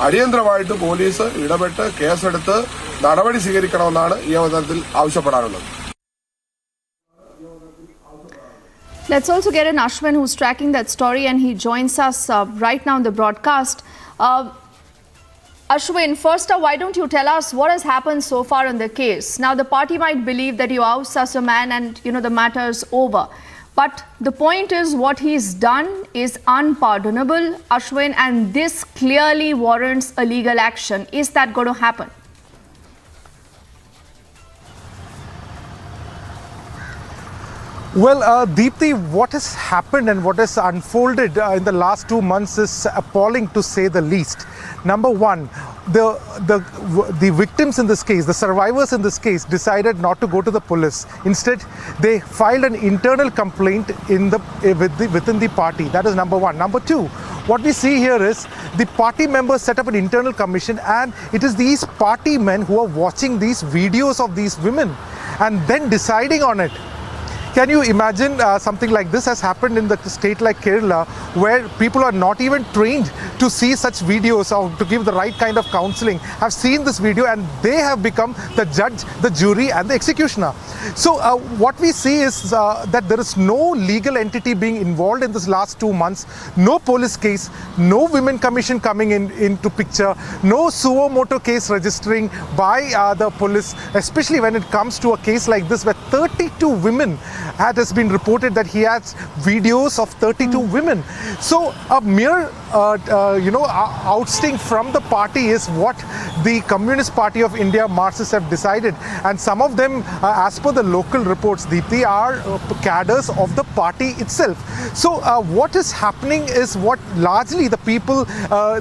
അടിയന്തരമായിട്ട് പോലീസ് ഇടപെട്ട് കേസെടുത്ത് നടപടി സ്വീകരിക്കണമെന്നാണ് ഈ അവസരത്തിൽ ആവശ്യപ്പെടാനുള്ളത്. Let's also get an Ashwin who's tracking that story, and he joins us right now in the broadcast. Ashwin, first why don't you tell us what has happened so far in the case? Now, the party might believe that you oust as a man and, the matter is over. But the point is, what he's done is unpardonable, Ashwin, and this clearly warrants a legal action. Is that going to happen? Well, Deepthi, what has happened and what has unfolded in the last 2 months is appalling, to say the least. Number one, the victims in this case, the survivors in this case, decided not to go to the police. Instead, they filed an internal complaint within the party. That is number one. Number two, what we see here is the party members set up an internal commission, and it is these party men who are watching these videos of these women and then deciding on it. Can you imagine something like this has happened in the state like Kerala, where people are not even trained to see such videos or to give the right kind of counseling, have seen this video and they have become the judge, the jury and the executioner. So what we see is that there is no legal entity being involved in this last 2 months, no police case, no women commission coming into picture, no suo moto case registering by the police, especially when it comes to a case like this where 32 women has been reported that he has videos of 32 women. So a mere ousting from the party is what the Communist Party of India Marxists have decided, and some of them, as per the local reports, Deepthi, are cadres of the party itself. So what is happening is what largely the people,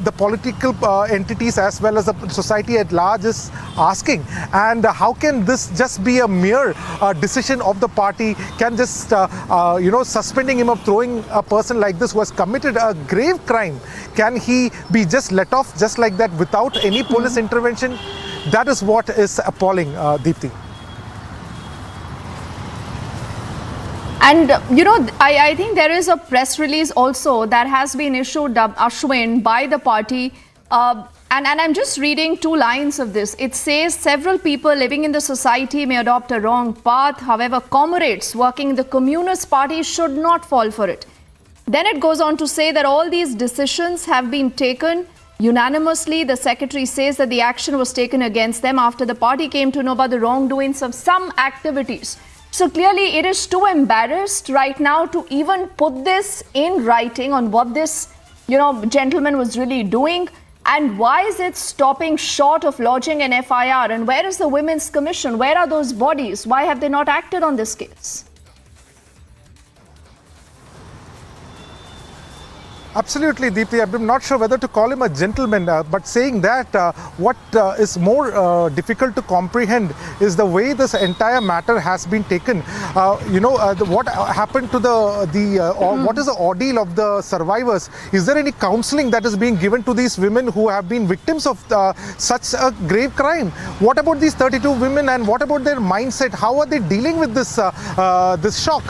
the political entities as well as the society at large is asking. And how can this just be a mere decision of the party? Can just suspending him or throwing a person like this who has committed a grave crime, can he be just let off just like that without any police intervention? That is what is appalling, Deepthi. And, I think there is a press release also that has been issued, Ashwin, by the party. And I'm just reading 2 lines of this. It says, several people living in the society may adopt a wrong path. However, comrades working in the Communist Party should not fall for it. Then it goes on to say that all these decisions have been taken unanimously. The secretary says that the action was taken against them after the party came to know about the wrongdoings of some activities. So clearly it is too embarrassed right now to even put this in writing on what this, gentleman was really doing. And why is it stopping short of lodging an FIR? And where is the Women's Commission? Where are those bodies? Why have they not acted on this case? Absolutely, Deepthi. I'm not sure whether to call him a gentleman, but saying that what is more difficult to comprehend is the way this entire matter has been taken. What happened to what is the ordeal of the survivors? Is there any counseling that is being given to these women who have been victims of such a grave crime? What about these 32 women and what about their mindset? How are they dealing with this shock?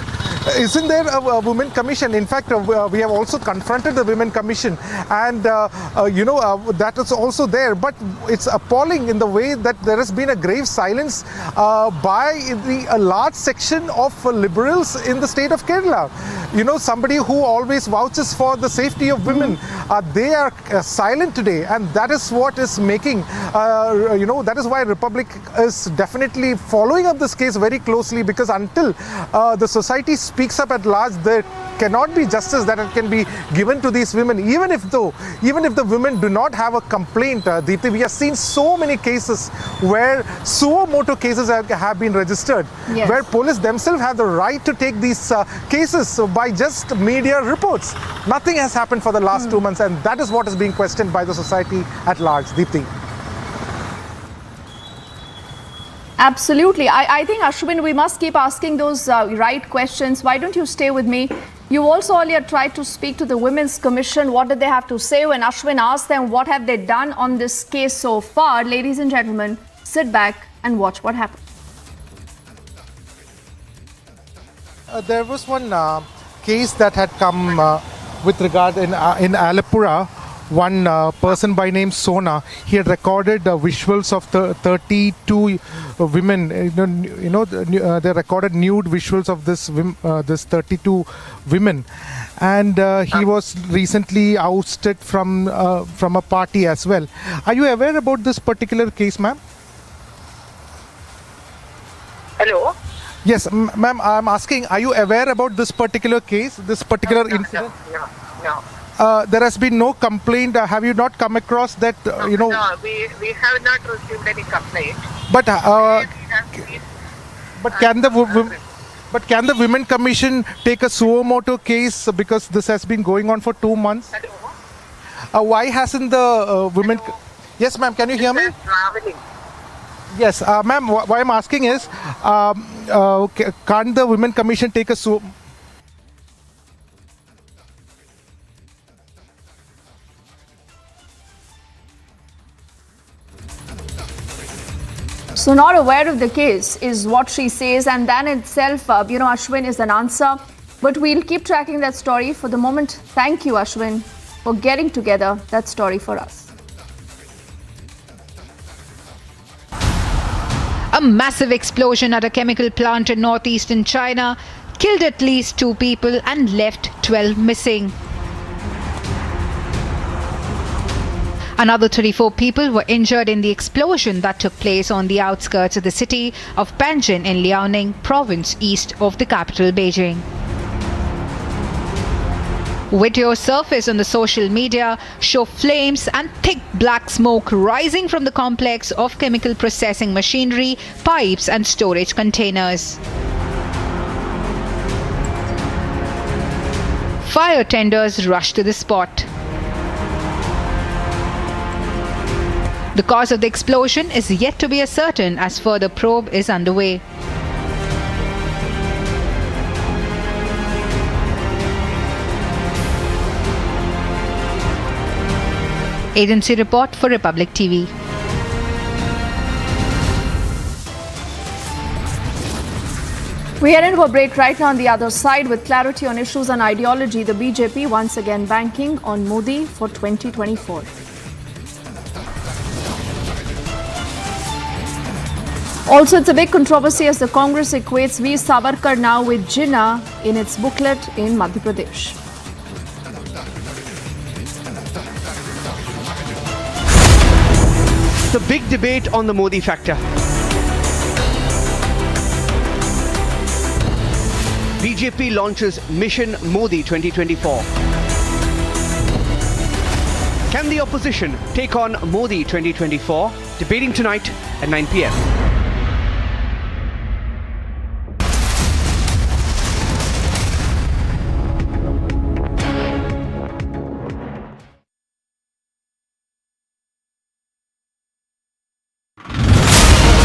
isn't there a women commission? In fact, we have also confronted the women commission, and that is also there. But it's appalling in the way that there has been a grave silence by a large section of liberals in the state of Kerala. Somebody who always vouches for the safety of women, they are silent today, and that is what is making, that is why Republic is definitely following up this case very closely, because until the society speaks up at large, there cannot be justice that it can be given to these women, even if the women do not have a complaint. Deepthi, we have seen so many cases where suo motu cases have been registered, Yes. where police themselves have the right to take these cases by just media reports. Nothing has happened for the last 2 months, and that is what is being questioned by the society at large. Deepthi. Absolutely. I think, Ashwin, we must keep asking those right questions. Why don't you stay with me? You also earlier tried to speak to the Women's Commission. What did they have to say? When Ashwin asked them what have they done on this case so far, ladies and gentlemen, sit back and watch what happened. There was one case that had come with regard in Alapura. One person by name Sona, he had recorded visuals of the 32 women. They recorded nude visuals of this 32 women, and he was recently ousted from a party as well. Are you aware about this particular case, ma'am? Hello. Yes, ma'am. I'm asking, are you aware about this particular case, this particular incident? No. There has been no complaint. Have you not come across that? No, we have not received any complaint. But can the Women Commission take a suo motu case, because this has been going on for 2 months? Why hasn't the women? Yes, ma'am. Can you hear me? Traveling. Yes, ma'am. What I'm asking is, can't the Women Commission take a suo? So not aware of the case is what she says, and that itself, Ashwin, is an answer. But we'll keep tracking that story. For the moment, thank you, Ashwin, for getting together that story for us. A massive explosion at a chemical plant in northeastern China killed at least 2 people and left 12 missing. Another 34 people were injured in the explosion that took place on the outskirts of the city of Panjin in Liaoning province, east of the capital Beijing. Videos surfaced on the social media show flames and thick black smoke rising from the complex of chemical processing machinery, pipes and storage containers. Fire tenders rushed to the spot. The cause of the explosion is yet to be ascertained as further probe is underway. Agency report for Republic TV. We head into a break right now on the other side with clarity on issues and ideology. The BJP once again banking on Modi for 2024. Also, it's a big controversy as the Congress equates Veer Savarkar now with Jinnah in its booklet in Madhya Pradesh. The big debate on the Modi factor. BJP launches Mission Modi 2024. Can the opposition take on Modi 2024? Debating tonight at 9 p.m.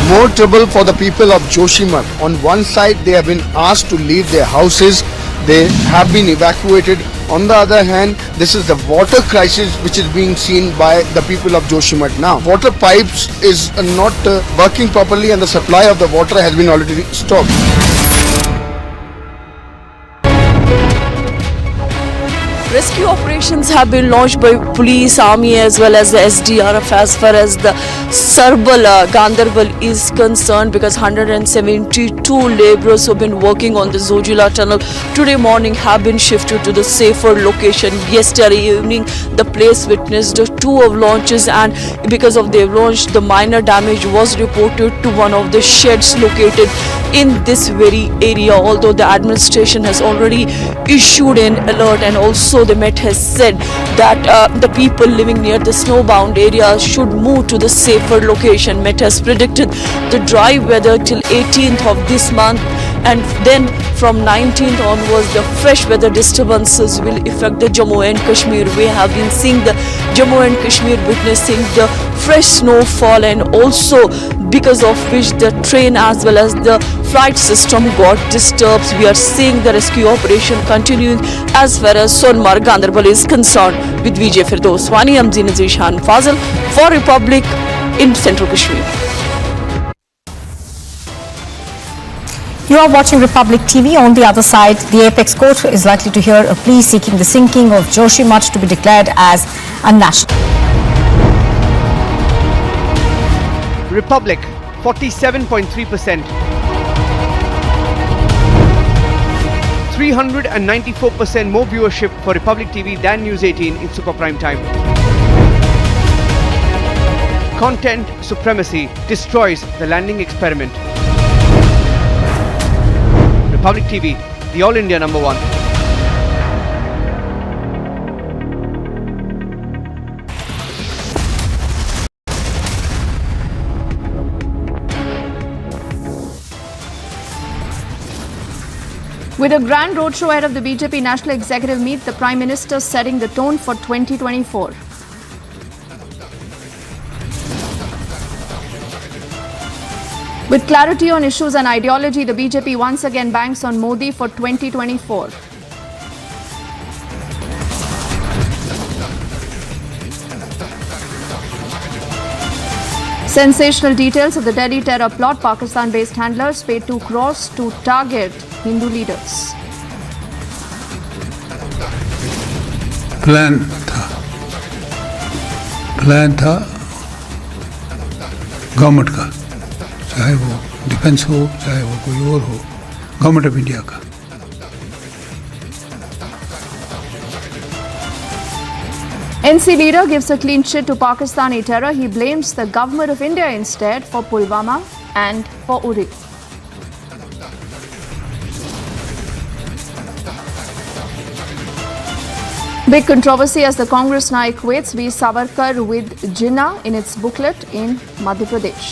More trouble for the people of Joshimath. On one side, they have been asked to leave their houses. They have been evacuated. On the other hand, this is the water crisis which is being seen by the people of Joshimath now. Water pipes is not working properly and the supply of the water has been already stopped. Rescue operations have been launched by police, army as well as the SDRF as far as the Ganderbal is concerned, because 172 labourers who have been working on the Zojila tunnel today morning have been shifted to the safer location. Yesterday evening the place witnessed two avalanches, and because of the avalanche the minor damage was reported to one of the sheds located in this very area, although the administration has already issued an alert, and also the Met has said that the people living near the snowbound area should move to the safer location. Met has predicted the dry weather till 18th of this month, and then from 19th onwards the fresh weather disturbances will affect the Jammu and Kashmir. We have been seeing the Jammu and Kashmir witnessing the fresh snowfall, and also because of which the train as well as the flight system got disturbed. We are seeing the rescue operation continuing as far as Sonmarg Ganderbal is concerned. With Vijay Firdoswani, I'm Zinazishan Fazal for Republic in Central Kashmir. You are watching Republic TV. On the other side, the Apex Court is likely to hear a plea seeking the sinking of Joshimath to be declared as a national. Republic, 47.3%. 394% more viewership for Republic TV than News 18 in super prime time. Content supremacy destroys the landing experiment. Republic TV, the All India #1. With a grand roadshow ahead of the BJP National Executive Meet, the Prime Minister setting the tone for 2024. With clarity on issues and ideology, the BJP once again banks on Modi for 2024. Sensational details of the Delhi terror plot. Pakistan-based handlers paid 2 crores to target Hindu leaders. Plan था government का, चाहे वो defence हो चाहे वो कोई और हो, गवर्नमेंट ऑफ इंडिया का. NC leader gives a clean chit to Pakistani terror. He blames the government of India instead for Pulwama and for URI. Big controversy as the Congress now equates V. Savarkar with Jinnah in its booklet in Madhya Pradesh.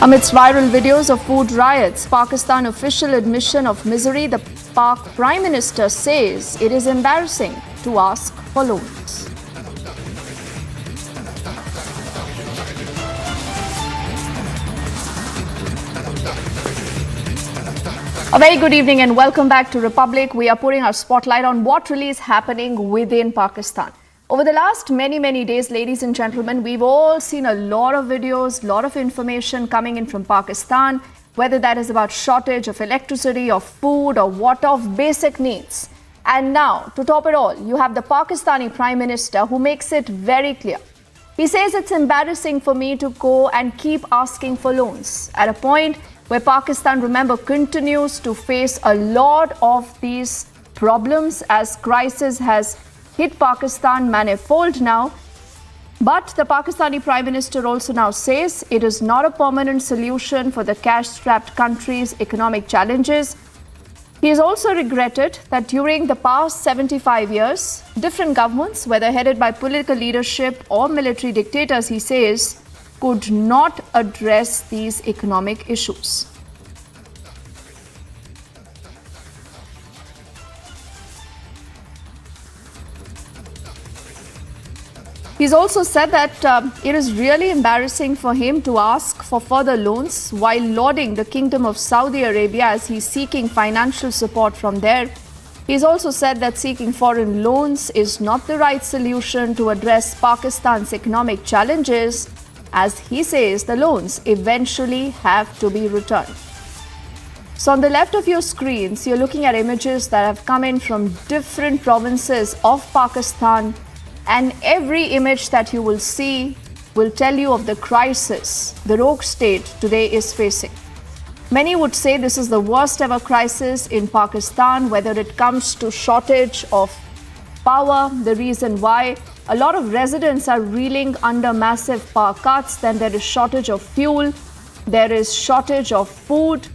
Amidst viral videos of food riots, Pakistan official admission of misery, the Pak Prime Minister says it is embarrassing to ask for loans. A very good evening and welcome back to Republic. We are putting our spotlight on what really is happening within Pakistan. Over the last many days, ladies and gentlemen, we've all seen a lot of videos, lot of information coming in from Pakistan, whether that is about shortage of electricity, of food, or what of basic needs. And now, to top it all, you have the Pakistani Prime Minister who makes it very clear. He says it's embarrassing for me to go and keep asking for loans at a point where Pakistan, remember, continues to face a lot of these problems as crisis has hit Pakistan manifold now. But the Pakistani Prime Minister also now says it is not a permanent solution for the cash-strapped country's economic challenges. He has also regretted that during the past 75 years, different governments, whether headed by political leadership or military dictators, he says, could not address these economic issues. He's also said that it is really embarrassing for him to ask for further loans while lauding the Kingdom of Saudi Arabia as he's seeking financial support from there. He's also said that seeking foreign loans is not the right solution to address Pakistan's economic challenges, as he says the loans eventually have to be returned. So on the left of your screens, you're looking at images that have come in from different provinces of Pakistan, and every image that you will see will tell you of the crisis the rogue state today is facing. Many would say this is the worst ever crisis in Pakistan, whether it comes to shortage of power, the reason why a lot of residents are reeling under massive power cuts, then there is shortage of fuel, there is shortage of food.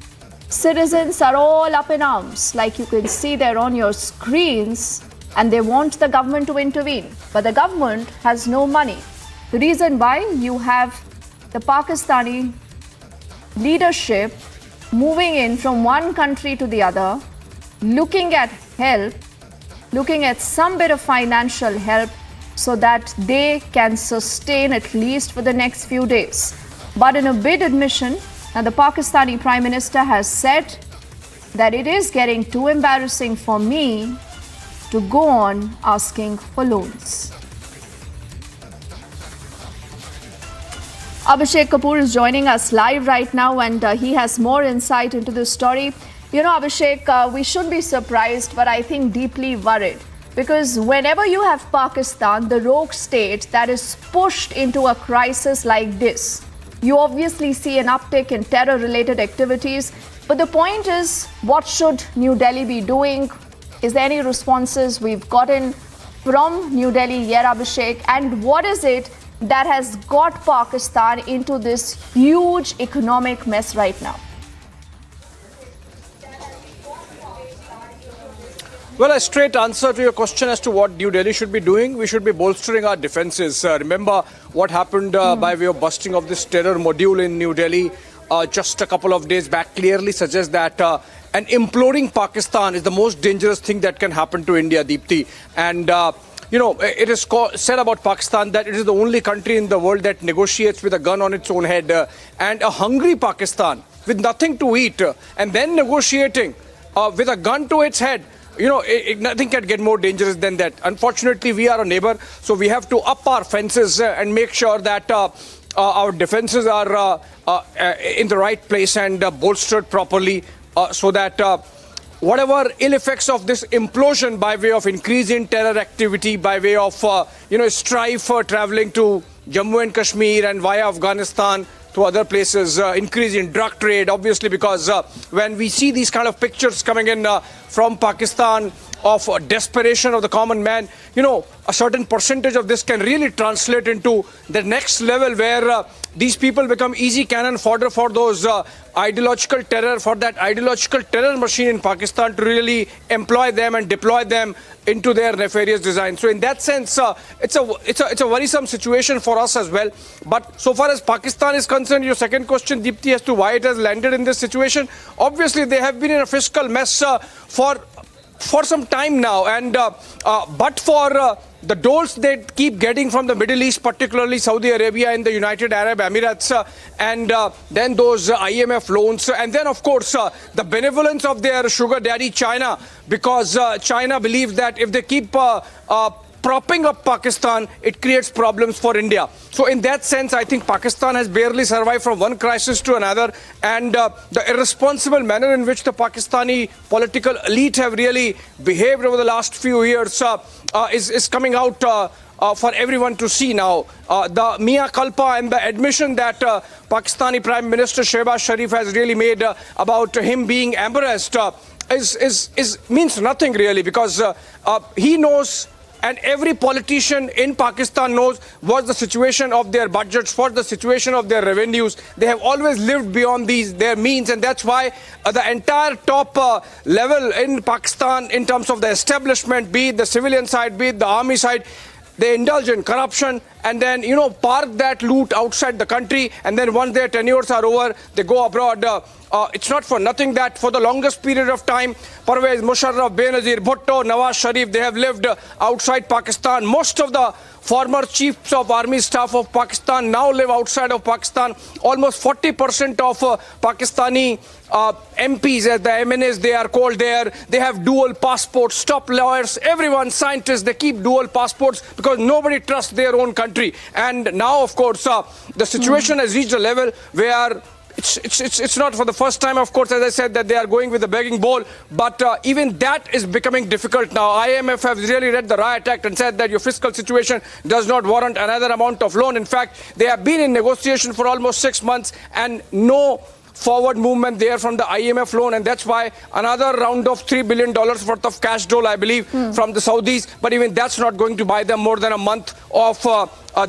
Citizens are all up in arms, like you can see there on your screens, and they want the government to intervene. But the government has no money. The reason why, you have the Pakistani leadership moving in from one country to the other, looking at help, looking at some bit of financial help so that they can sustain at least for the next few days. But in a bid admission, now the Pakistani Prime Minister has said that it is getting too embarrassing for me to go on asking for loans. Abhishek Kapoor is joining us live right now, and he has more insight into this story. You know, Abhishek, we shouldn't be surprised, but I think deeply worried. Because whenever you have Pakistan, the rogue state that is pushed into a crisis like this, you obviously see an uptick in terror-related activities. But the point is, what should New Delhi be doing? Is there any responses we've gotten from New Delhi yet, Abhishek? And what is it that has got Pakistan into this huge economic mess right now? Well, a straight answer to your question as to what New Delhi should be doing, we should be bolstering our defenses. Remember what happened by way of busting of this terror module in New Delhi just a couple of days back clearly suggests that an imploding Pakistan is the most dangerous thing that can happen to India, Deepthi. And you know, it is said about Pakistan that it is the only country in the world that negotiates with a gun on its own head. And a hungry Pakistan with nothing to eat and then negotiating with a gun to its head, you know, nothing can get more dangerous than that. Unfortunately, we are a neighbor, so we have to up our fences and make sure that our defenses are in the right place and bolstered properly so that whatever ill effects of this implosion by way of increase in terror activity, by way of, strife for traveling to Jammu and Kashmir and via Afghanistan to other places, increase in drug trade, obviously, because when we see these kind of pictures coming in from Pakistan of desperation of the common man, you know, a certain percentage of this can really translate into the next level where these people become easy cannon fodder for those ideological terror, for that ideological terror machine in Pakistan to really employ them and deploy them into their nefarious design. So in that sense, it's a worrisome situation for us as well. But so far as Pakistan is concerned, your second question, Deepthi, as to why it has landed in this situation, obviously they have been in a fiscal mess for some time now, and but for the doles they keep getting from the Middle East, particularly Saudi Arabia and the United Arab Emirates, and then those IMF loans, and then of course the benevolence of their sugar daddy China, because China believes that if they keep propping up Pakistan, it creates problems for India. So in that sense, I think Pakistan has barely survived from one crisis to another, and the irresponsible manner in which the Pakistani political elite have really behaved over the last few years is coming out for everyone to see now. The mea culpa and the admission that Pakistani Prime Minister Shehbaz Sharif has really made about him being embarrassed means nothing really, because he knows, and every politician in Pakistan knows, what's the situation of their budgets, what's the situation of their revenues. They have always lived beyond their means, and that's why the entire top level in Pakistan, in terms of the establishment, be it the civilian side, be it the army side, they indulge in corruption and then, you know, park that loot outside the country, and then once their tenures are over, they go abroad. It's not for nothing that for the longest period of time, Parvez Musharraf, Benazir Bhutto, Nawaz Sharif, they have lived outside Pakistan. Most of the former chiefs of army staff of Pakistan now live outside of Pakistan. Almost 40% of Pakistani MPs, as the MNAs they are called there, they have dual passports. Top lawyers, everyone, scientists, they keep dual passports because nobody trusts their own country. And now, of course, the situation has reached a level where it's not for the first time, of course, as I said, that they are going with the begging bowl, but even that is becoming difficult now. IMF has really read the Riot Act and said that your fiscal situation does not warrant another amount of loan. In fact, they have been in negotiation for almost 6 months and no forward movement there from the IMF loan, and that's why another round of $3 billion worth of cash dole, I believe, from the Saudis, but even that's not going to buy them more than a month of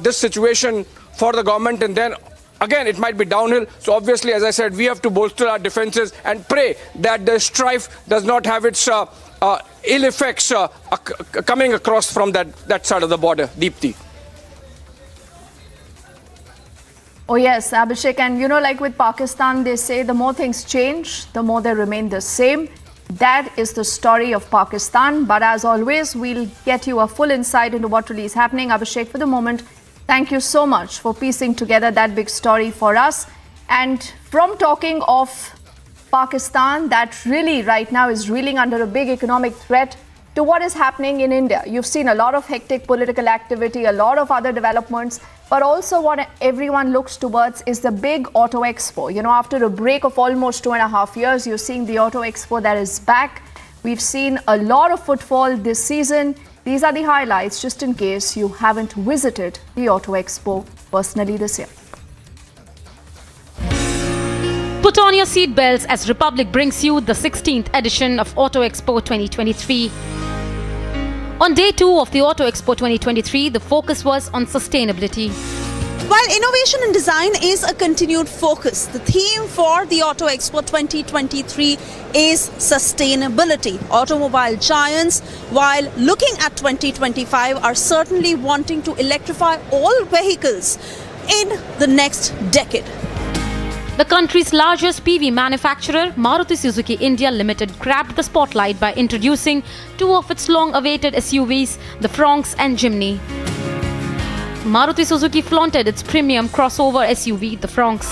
this situation for the government, and then again it might be downhill. So obviously, as I said, we have to bolster our defenses and pray that the strife does not have its ill effects coming across from that side of the border. Deepti. Oh yes, Abhishek, and you know, like with Pakistan, they say the more things change, the more they remain the same. That is the story of Pakistan. But as always, we'll get you a full insight into what really is happening. Abhishek, for the moment, thank you so much for piecing together that big story for us. And from talking of Pakistan, that really right now is reeling under a big economic threat, to what is happening in India. You've seen a lot of hectic political activity, a lot of other developments, but also what everyone looks towards is the big Auto Expo. You know, after a break of almost 2.5 years, you're seeing the Auto Expo that is back. We've seen a lot of footfall this season. These are the highlights, just in case you haven't visited the Auto Expo personally this year. Put on your seatbelts as Republic brings you the 16th edition of Auto Expo 2023. On day 2 of the Auto Expo 2023, the focus was on sustainability. While innovation and design is a continued focus, the theme for the Auto Expo 2023 is sustainability. Automobile giants, while looking at 2025, are certainly wanting to electrify all vehicles in the next decade. The country's largest PV manufacturer, Maruti Suzuki India Limited, grabbed the spotlight by introducing 2 of its long-awaited SUVs, the Fronx and Jimny. Maruti Suzuki flaunted its premium crossover SUV, the Fronx.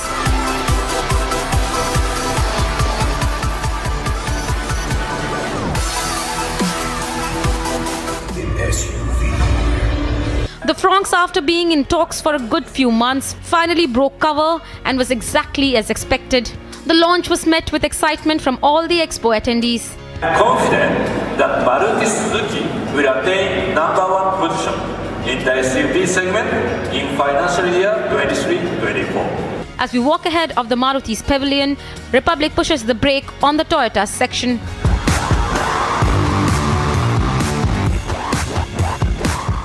The Fronx, after being in talks for a good few months, finally broke cover and was exactly as expected. The launch was met with excitement from all the Expo attendees. I'm confident that Maruti Suzuki will attain #1 position in the SUV segment in financial year 23-24. As we walk ahead of the Maruti's pavilion, Republic pushes the brake on the Toyota section.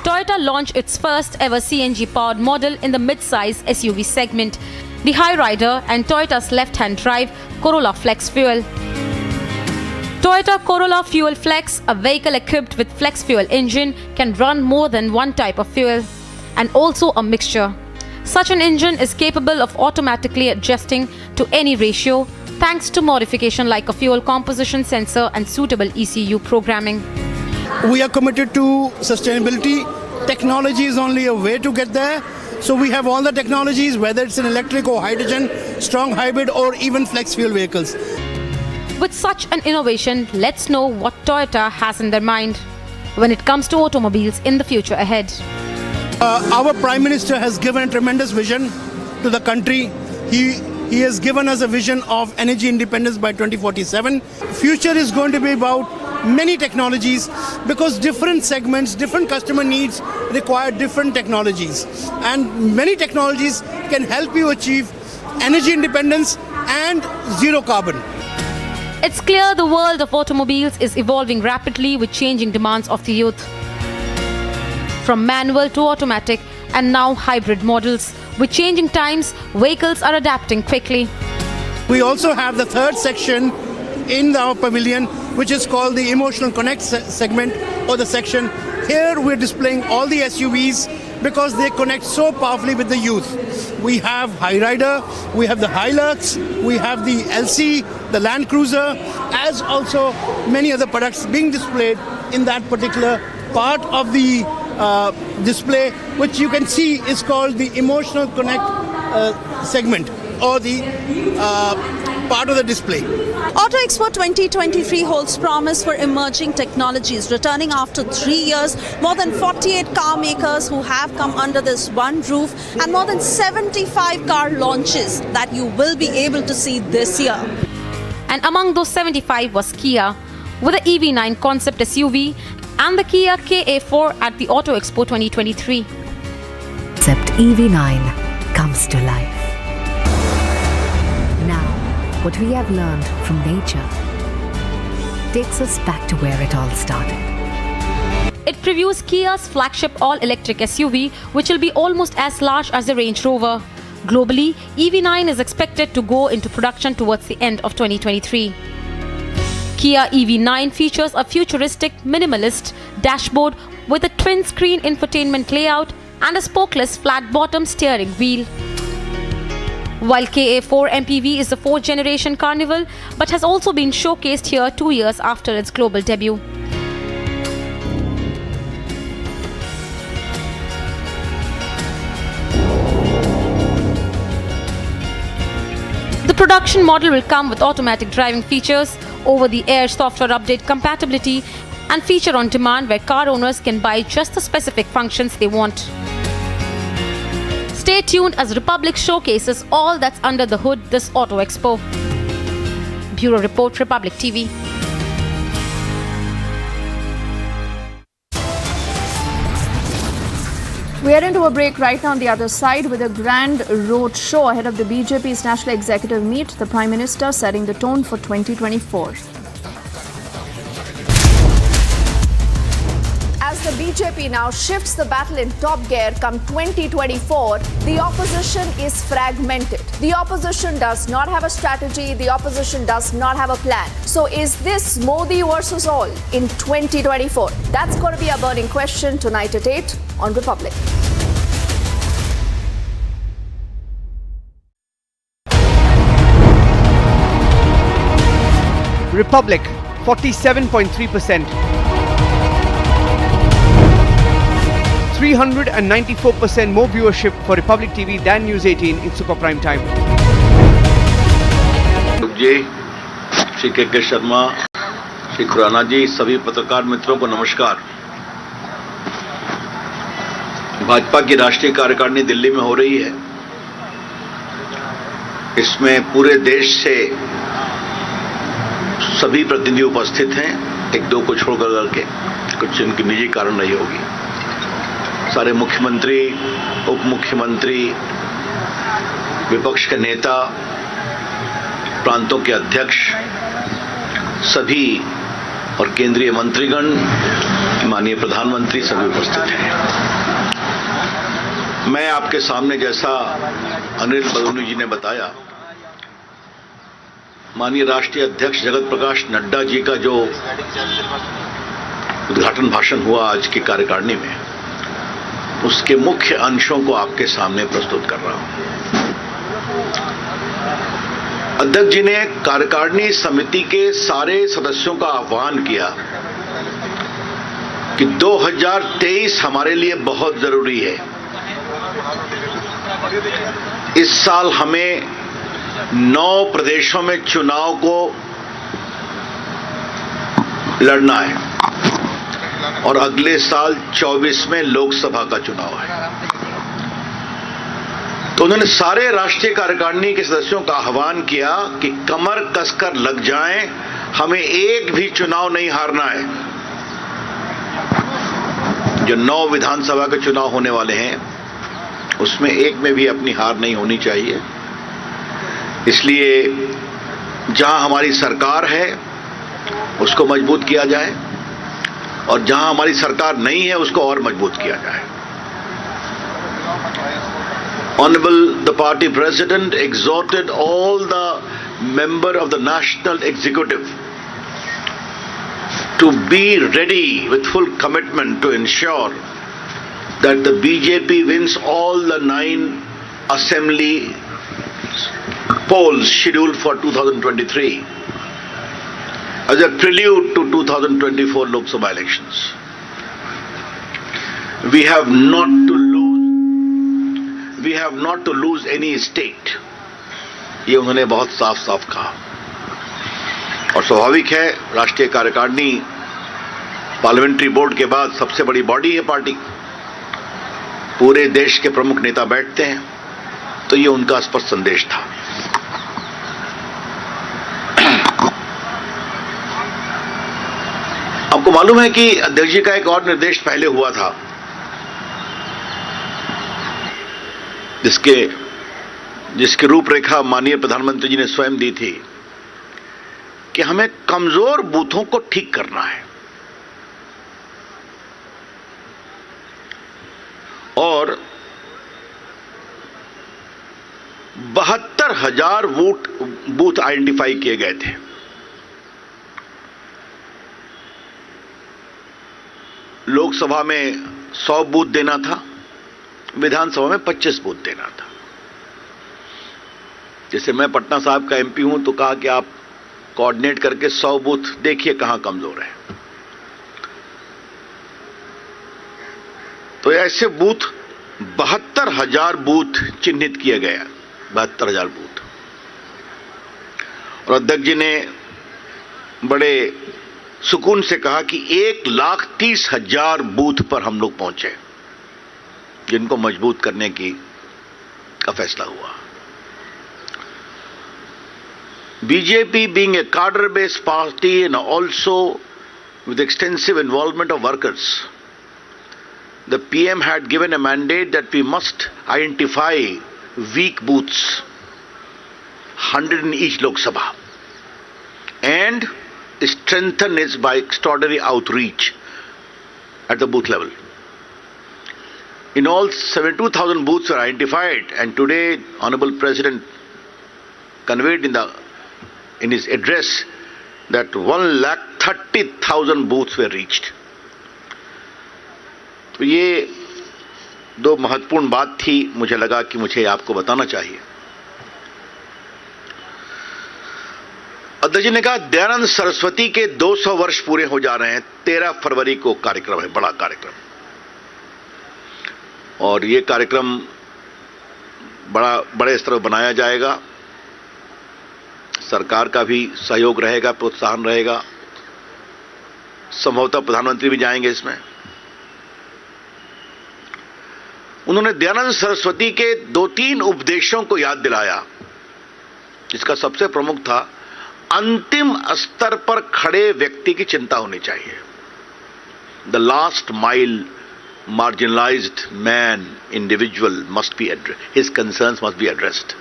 Toyota launched its first ever CNG-powered model in the mid-size SUV segment, the Hyryder and Toyota's left-hand drive Corolla Flex Fuel. Toyota Corolla Fuel Flex, a vehicle equipped with flex fuel engine, can run more than one type of fuel, and also a mixture. Such an engine is capable of automatically adjusting to any ratio, thanks to modification like a fuel composition sensor and suitable ECU programming. We are committed to sustainability. Technology is only a way to get there. So we have all the technologies, whether it's in electric or hydrogen, strong hybrid or even flex fuel vehicles. With such an innovation, let's know what Toyota has in their mind when it comes to automobiles in the future ahead. Our Prime Minister has given a tremendous vision to the country. He has given us a vision of energy independence by 2047. Future is going to be about many technologies because different segments, different customer needs require different technologies. And many technologies can help you achieve energy independence and zero carbon. It's clear the world of automobiles is evolving rapidly with changing demands of the youth. From manual to automatic and now hybrid models. With changing times, vehicles are adapting quickly. We also have the third section in our pavilion, which is called the Emotional Connect segment or the section. Here we're displaying all the SUVs because they connect so powerfully with the youth. We have Hyryder, we have the Hilux, we have the LC, the Land Cruiser, as also many other products being displayed in that particular part of the display, which you can see is called the Emotional Connect segment or the part of the display. Auto Expo 2023 holds promise for emerging technologies. Returning after 3 years, more than 48 car makers who have come under this one roof, and more than 75 car launches that you will be able to see this year. And among those 75 was Kia, with the EV9 concept SUV and the Kia KA4 at the Auto Expo 2023. Concept EV9 comes to life. Now, what we have learned from nature takes us back to where it all started. It previews Kia's flagship all-electric SUV, which will be almost as large as the Range Rover. Globally, EV9 is expected to go into production towards the end of 2023. Kia EV9 features a futuristic minimalist dashboard with a twin-screen infotainment layout and a spokeless flat-bottom steering wheel. While KA4 MPV is the fourth-generation Carnival, but has also been showcased here 2 years after its global debut. The production model will come with automatic driving features, over-the-air software update compatibility, and feature on demand where car owners can buy just the specific functions they want. Stay tuned as Republic showcases all that's under the hood this Auto Expo. Bureau Report, Republic TV. We are into a break right now on the other side with a grand road show ahead of the BJP's National Executive Meet. The Prime Minister setting the tone for 2024. As the BJP now shifts the battle in top gear come 2024, the opposition is fragmented. The opposition does not have a strategy. The opposition does not have a plan. So is this Modi versus all in 2024? That's going to be a burning question tonight at 8 on Republic. Republic, 47.3%. 394% more viewership for Republic TV than News 18 in super prime time. जी, श्री के शर्मा, श्री खुराना जी, सभी पत्रकार मित्रों को नमस्कार। भाजपा की राष्ट्रीय कार्यकारिणी दिल्ली में हो रही है। इसमें पूरे देश से सभी प्रतिनिधि उपस्थित हैं, एक दो को छोड़कर करके, कुछ इनकी निजी कारण नहीं होगी। सारे मुख्यमंत्री, उप मुख्यमंत्री, विपक्ष के नेता, प्रांतों के अध्यक्ष, सभी और केंद्रीय मंत्रीगण, माननीय प्रधानमंत्री सभी उपस्थित हैं। मैं आपके सामने जैसा अनिल बलूनी जी ने बताया, माननीय राष्ट्रीय अध्यक्ष जगत प्रकाश नड्डा जी का जो उद्घाटन भाषण हुआ आज की कार्यकारिणी में, उसके मुख्य अंशों को आपके सामने प्रस्तुत कर रहा हूं। अध्यक्ष जी ने कार्यकारिणी समिति के सारे सदस्यों का आह्वान किया कि 2023 हमारे लिए बहुत जरूरी है। इस साल हमें 9 प्रदेशों में चुनाव को लड़ना है और अगले साल 24 में लोकसभा का चुनाव है। तो उन्होंने सारे राष्ट्रीय कार्यकारिणी के सदस्यों का आह्वान किया कि कमर कसकर लग जाएं, हमें एक भी चुनाव नहीं हारना है। जो 9 विधानसभा के चुनाव होने वाले हैं, उसमें एक में भी अपनी हार नहीं होनी चाहिए। इसलिए जहां हमारी सरकार है उसको मजबूत किया जाए और जहां हमारी सरकार नहीं है उसको और मजबूत किया जाए। Honorable the party president exhorted all the members of the national executive to be ready with full commitment to ensure that the BJP wins all the 9 assembly polls scheduled for 2023 as a prelude to 2024 Lok Sabha elections. We have not to lose any state. ये उन्होंने बहुत साफ साफ कहा। और स्वाभाविक है, राष्ट्रीय कार्यकारिणी पार्लियामेंट्री बोर्ड के बाद सबसे बड़ी बॉडी है पार्टी, पूरे देश के प्रमुख नेता बैठते हैं, तो ये उनका स्पष्ट संदेश था। आपको मालूम है कि अध्यक्ष जी का एक और निर्देश पहले हुआ था, जिसकी रूपरेखा माननीय प्रधानमंत्री जी ने स्वयं दी थी कि हमें कमजोर बूथों को ठीक करना है और 72,000 बूथ आइडेंटिफाई किए गए थे। लोकसभा में 100 बूथ देना था, विधानसभा में 25 बूथ देना था। जैसे मैं पटना साहब का एमपी हूं तो कहा कि आप कोऑर्डिनेट करके 100 बूथ देखिए कहां कमजोर है। तो ऐसे बूथ 72,000 बूथ चिन्हित किए गए, 72,000 बूथ। और अध्यक्ष जी ने बड़े सुकून से कहा कि 1,30,000 बूथ पर हम लोग पहुंचे, जिनको मजबूत करने का फैसला हुआ। BJP being a cadre-based party and also with extensive involvement of workers, the PM had given a mandate that we must identify weak booths, 100 in each Lok Sabha, and strengthen it by extraordinary outreach at the booth level. In all, 72,000 booths were identified, and today, Honorable President conveyed in his address that 1,30,000 booths were reached. तो ये दो महत्वपूर्ण बात थी, मुझे लगा कि मुझे आपको बताना चाहिए। अध्यक्ष जी ने कहा दयानंद सरस्वती के 200 वर्ष पूरे हो जा रहे हैं। 13 फरवरी को कार्यक्रम है, बड़ा कार्यक्रम, और ये कार्यक्रम बड़े स्तर पर बनाया जाएगा। सरकार का भी सहयोग रहेगा, प्रोत्साहन रहेगा, संभवतः प्रधानमंत्री भी जाएंगे इसमें। उन्होंने दयानंद सरस्वती के 2-3 उपदेशों को याद दिलाया, जिसका सबसे प्रमुख था अंतिम स्तर पर खड़े व्यक्ति की चिंता होनी चाहिए। The last mile marginalized man, individual must be addressed, his concerns must be addressed.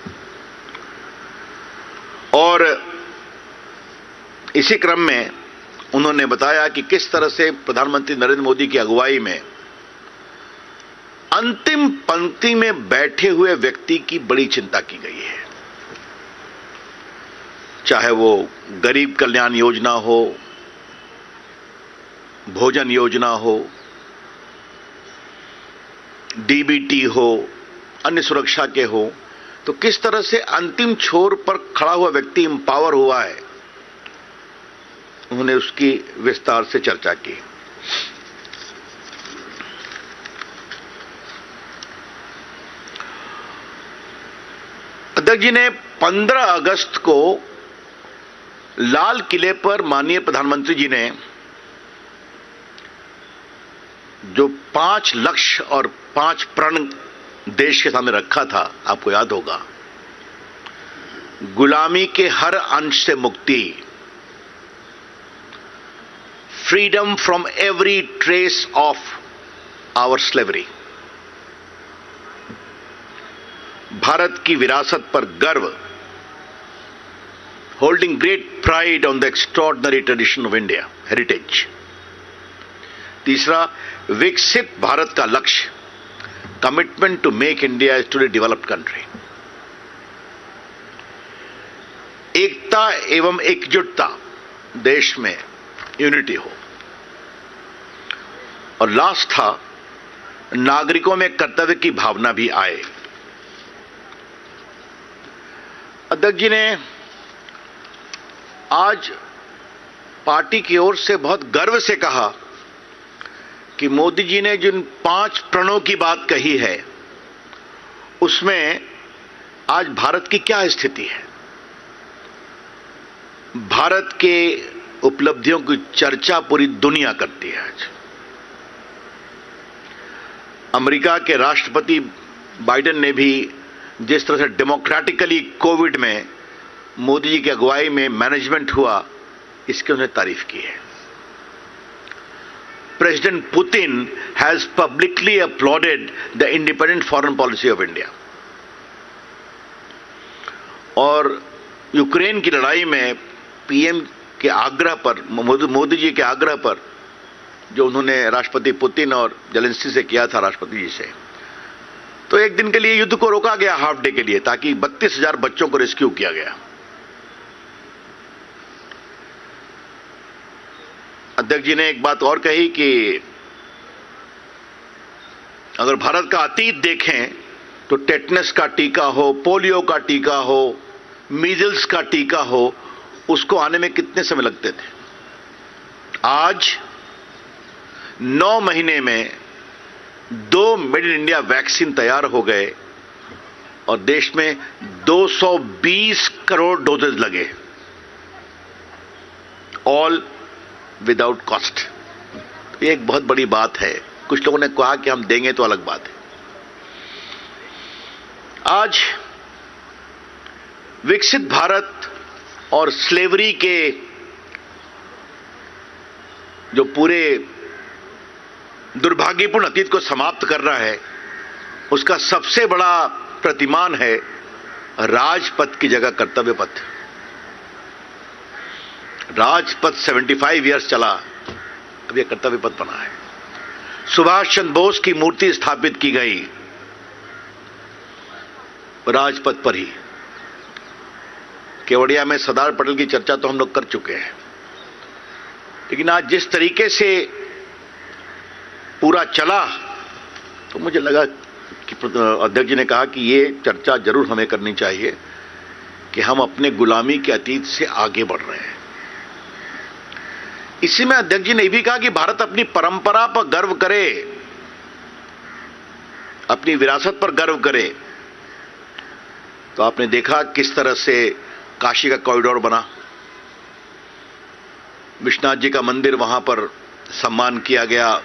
और इसी क्रम में उन्होंने बताया कि किस तरह से प्रधानमंत्री नरेंद्र मोदी की अगुवाई में अंतिम पंक्ति में बैठे हुए व्यक्ति की बड़ी चिंता की गई है, चाहे वो गरीब कल्याण योजना हो, भोजन योजना हो, डीबीटी हो, अन्य सुरक्षा के हो, तो किस तरह से अंतिम छोर पर खड़ा हुआ व्यक्ति एम्पावर हुआ है, उन्होंने उसकी विस्तार से चर्चा की। अध्यक्ष जी ने 15 अगस्त को लाल किले पर माननीय प्रधानमंत्री जी ने जो 5 लक्ष्य और 5 प्रण देश के सामने रखा था, आपको याद होगा, गुलामी के हर अंश से मुक्ति, freedom from every trace of our slavery, Bharat की विरासत पर गर्व, holding great pride on the extraordinary tradition of India heritage. तीसरा, विकसित भारत का लक्ष्य, commitment to make India a today developed country. एकता एवं एकजुटता, देश में यूनिटी हो। और लास्ट था, नागरिकों में कर्तव्य की भावना भी आए। अध्यक्ष जी ने आज पार्टी की ओर से बहुत गर्व से कहा कि मोदी जी ने जिन 5 प्रणों की बात कही है, उसमें आज भारत की क्या स्थिति है। भारत के उपलब्धियों की चर्चा पूरी दुनिया करती है। आज अमेरिका के राष्ट्रपति बाइडेन ने भी जिस तरह से डेमोक्रेटिकली कोविड में मोदी जी की अगुवाई में मैनेजमेंट हुआ, इसकी उन्हें तारीफ की है। President Putin has publicly applauded the independent foreign policy of India. और यूक्रेन की लड़ाई में पीएम के आग्रह पर, मोदी जी के आग्रह पर, जो उन्होंने राष्ट्रपति पुतिन और जेलेंस्की से किया था, राष्ट्रपति जी से, तो एक दिन के लिए युद्ध को रोका गया, हाफ डे के लिए, ताकि 32,000 बच्चों को रेस्क्यू किया गया। अध्यक्ष जी ने एक बात और कही कि अगर भारत का अतीत देखें तो टेटनस का टीका हो, पोलियो का टीका हो, मीजल्स का टीका हो, उसको आने में कितने समय लगते थे। आज 9 महीने में 2 मेड इन इंडिया वैक्सीन तैयार हो गए और देश में 220 करोड़ डोजेज लगे, ऑल विदाउट कॉस्ट। ये एक बहुत बड़ी बात है। कुछ लोगों ने कहा कि हम देंगे तो अलग बात है। आज विकसित भारत और स्लेवरी के जो पूरे दुर्भाग्यपूर्ण अतीत को समाप्त कर रहा है, उसका सबसे बड़ा प्रतिमान है राजपथ की जगह कर्तव्य पथ। राजपथ 75 इयर्स चला, अब यह कर्तव्य पथ बना है। सुभाष चंद्र बोस की मूर्ति स्थापित की गई राजपथ पर ही। केवड़िया में सरदार पटेल की चर्चा तो हम लोग कर चुके हैं, लेकिन आज जिस तरीके से पूरा चला, तो मुझे लगा कि अध्यक्ष जी ने कहा कि ये चर्चा जरूर हमें करनी चाहिए कि हम अपने गुलामी के अतीत से आगे बढ़ रहे हैं। इसी में अध्यक्ष जी ने भी कहा कि भारत अपनी परंपरा पर गर्व करे, अपनी विरासत पर गर्व करे। तो आपने देखा किस तरह से काशी का कॉरिडोर बना, विश्वनाथ जी का मंदिर, वहां पर सम्मान किया गया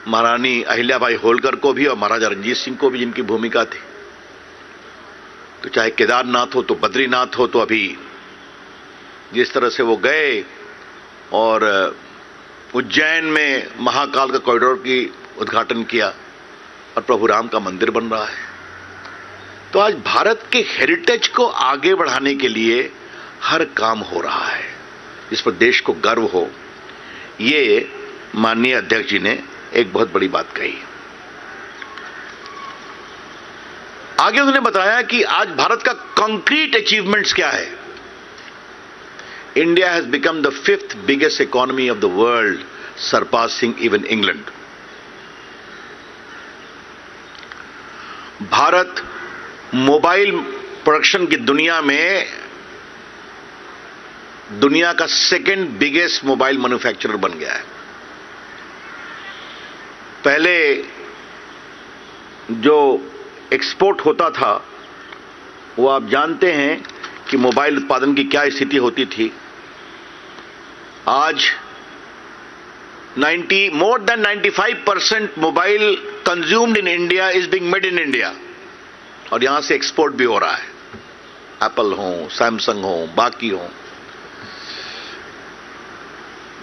महारानी अहिल्याबाई होलकर को भी और महाराजा रणजीत सिंह को भी, जिनकी भूमिका थी। तो चाहे केदारनाथ हो तो बद्रीनाथ हो, तो अभी जिस तरह से वो गए और उज्जैन में महाकाल का कॉरिडोर की उद्घाटन किया और प्रभु राम का मंदिर बन रहा है। तो आज भारत के हेरिटेज को आगे बढ़ाने के लिए हर काम हो रहा है, जिस पर देश को गर्व हो। ये माननीय अध्यक्ष जी ने एक बहुत बड़ी बात कही। आगे उन्होंने बताया कि आज भारत का कंक्रीट अचीवमेंट्स क्या है। India has become the 5th biggest economy of the world, surpassing even England. Bharat mobile production की दुनिया में दुनिया का 2nd बिगेस्ट मोबाइल मैन्युफैक्चरर बन गया है। पहले जो एक्सपोर्ट होता था, वो आप जानते हैं कि मोबाइल उत्पादन की क्या स्थिति होती थी। आज more than 95% mobile consumed in India is being made in India, और यहां से एक्सपोर्ट भी हो रहा है। एप्पल हो, सैमसंग हो, बाकी हो।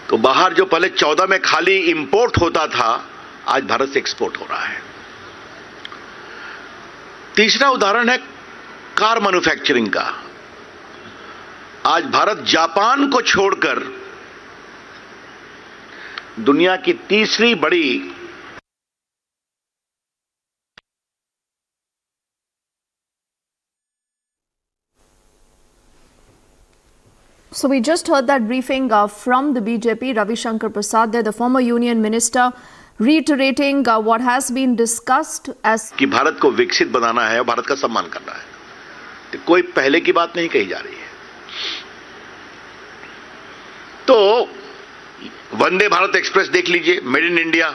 तो बाहर जो पहले 14 में खाली इंपोर्ट होता था, आज भारत से एक्सपोर्ट हो रहा है। तीसरा उदाहरण है कार मैन्युफैक्चरिंग का। आज भारत जापान को छोड़कर दुनिया की तीसरी बड़ी So we just heard that briefing from the BJP, Ravi Shankar Prasad, there, the former union minister, reiterating what has been discussed as कि भारत को विकसित बनाना है और भारत का सम्मान करना है। तो कोई पहले की बात नहीं कही जा रही है। तो वंदे भारत एक्सप्रेस देख लीजिए, मेड इन इंडिया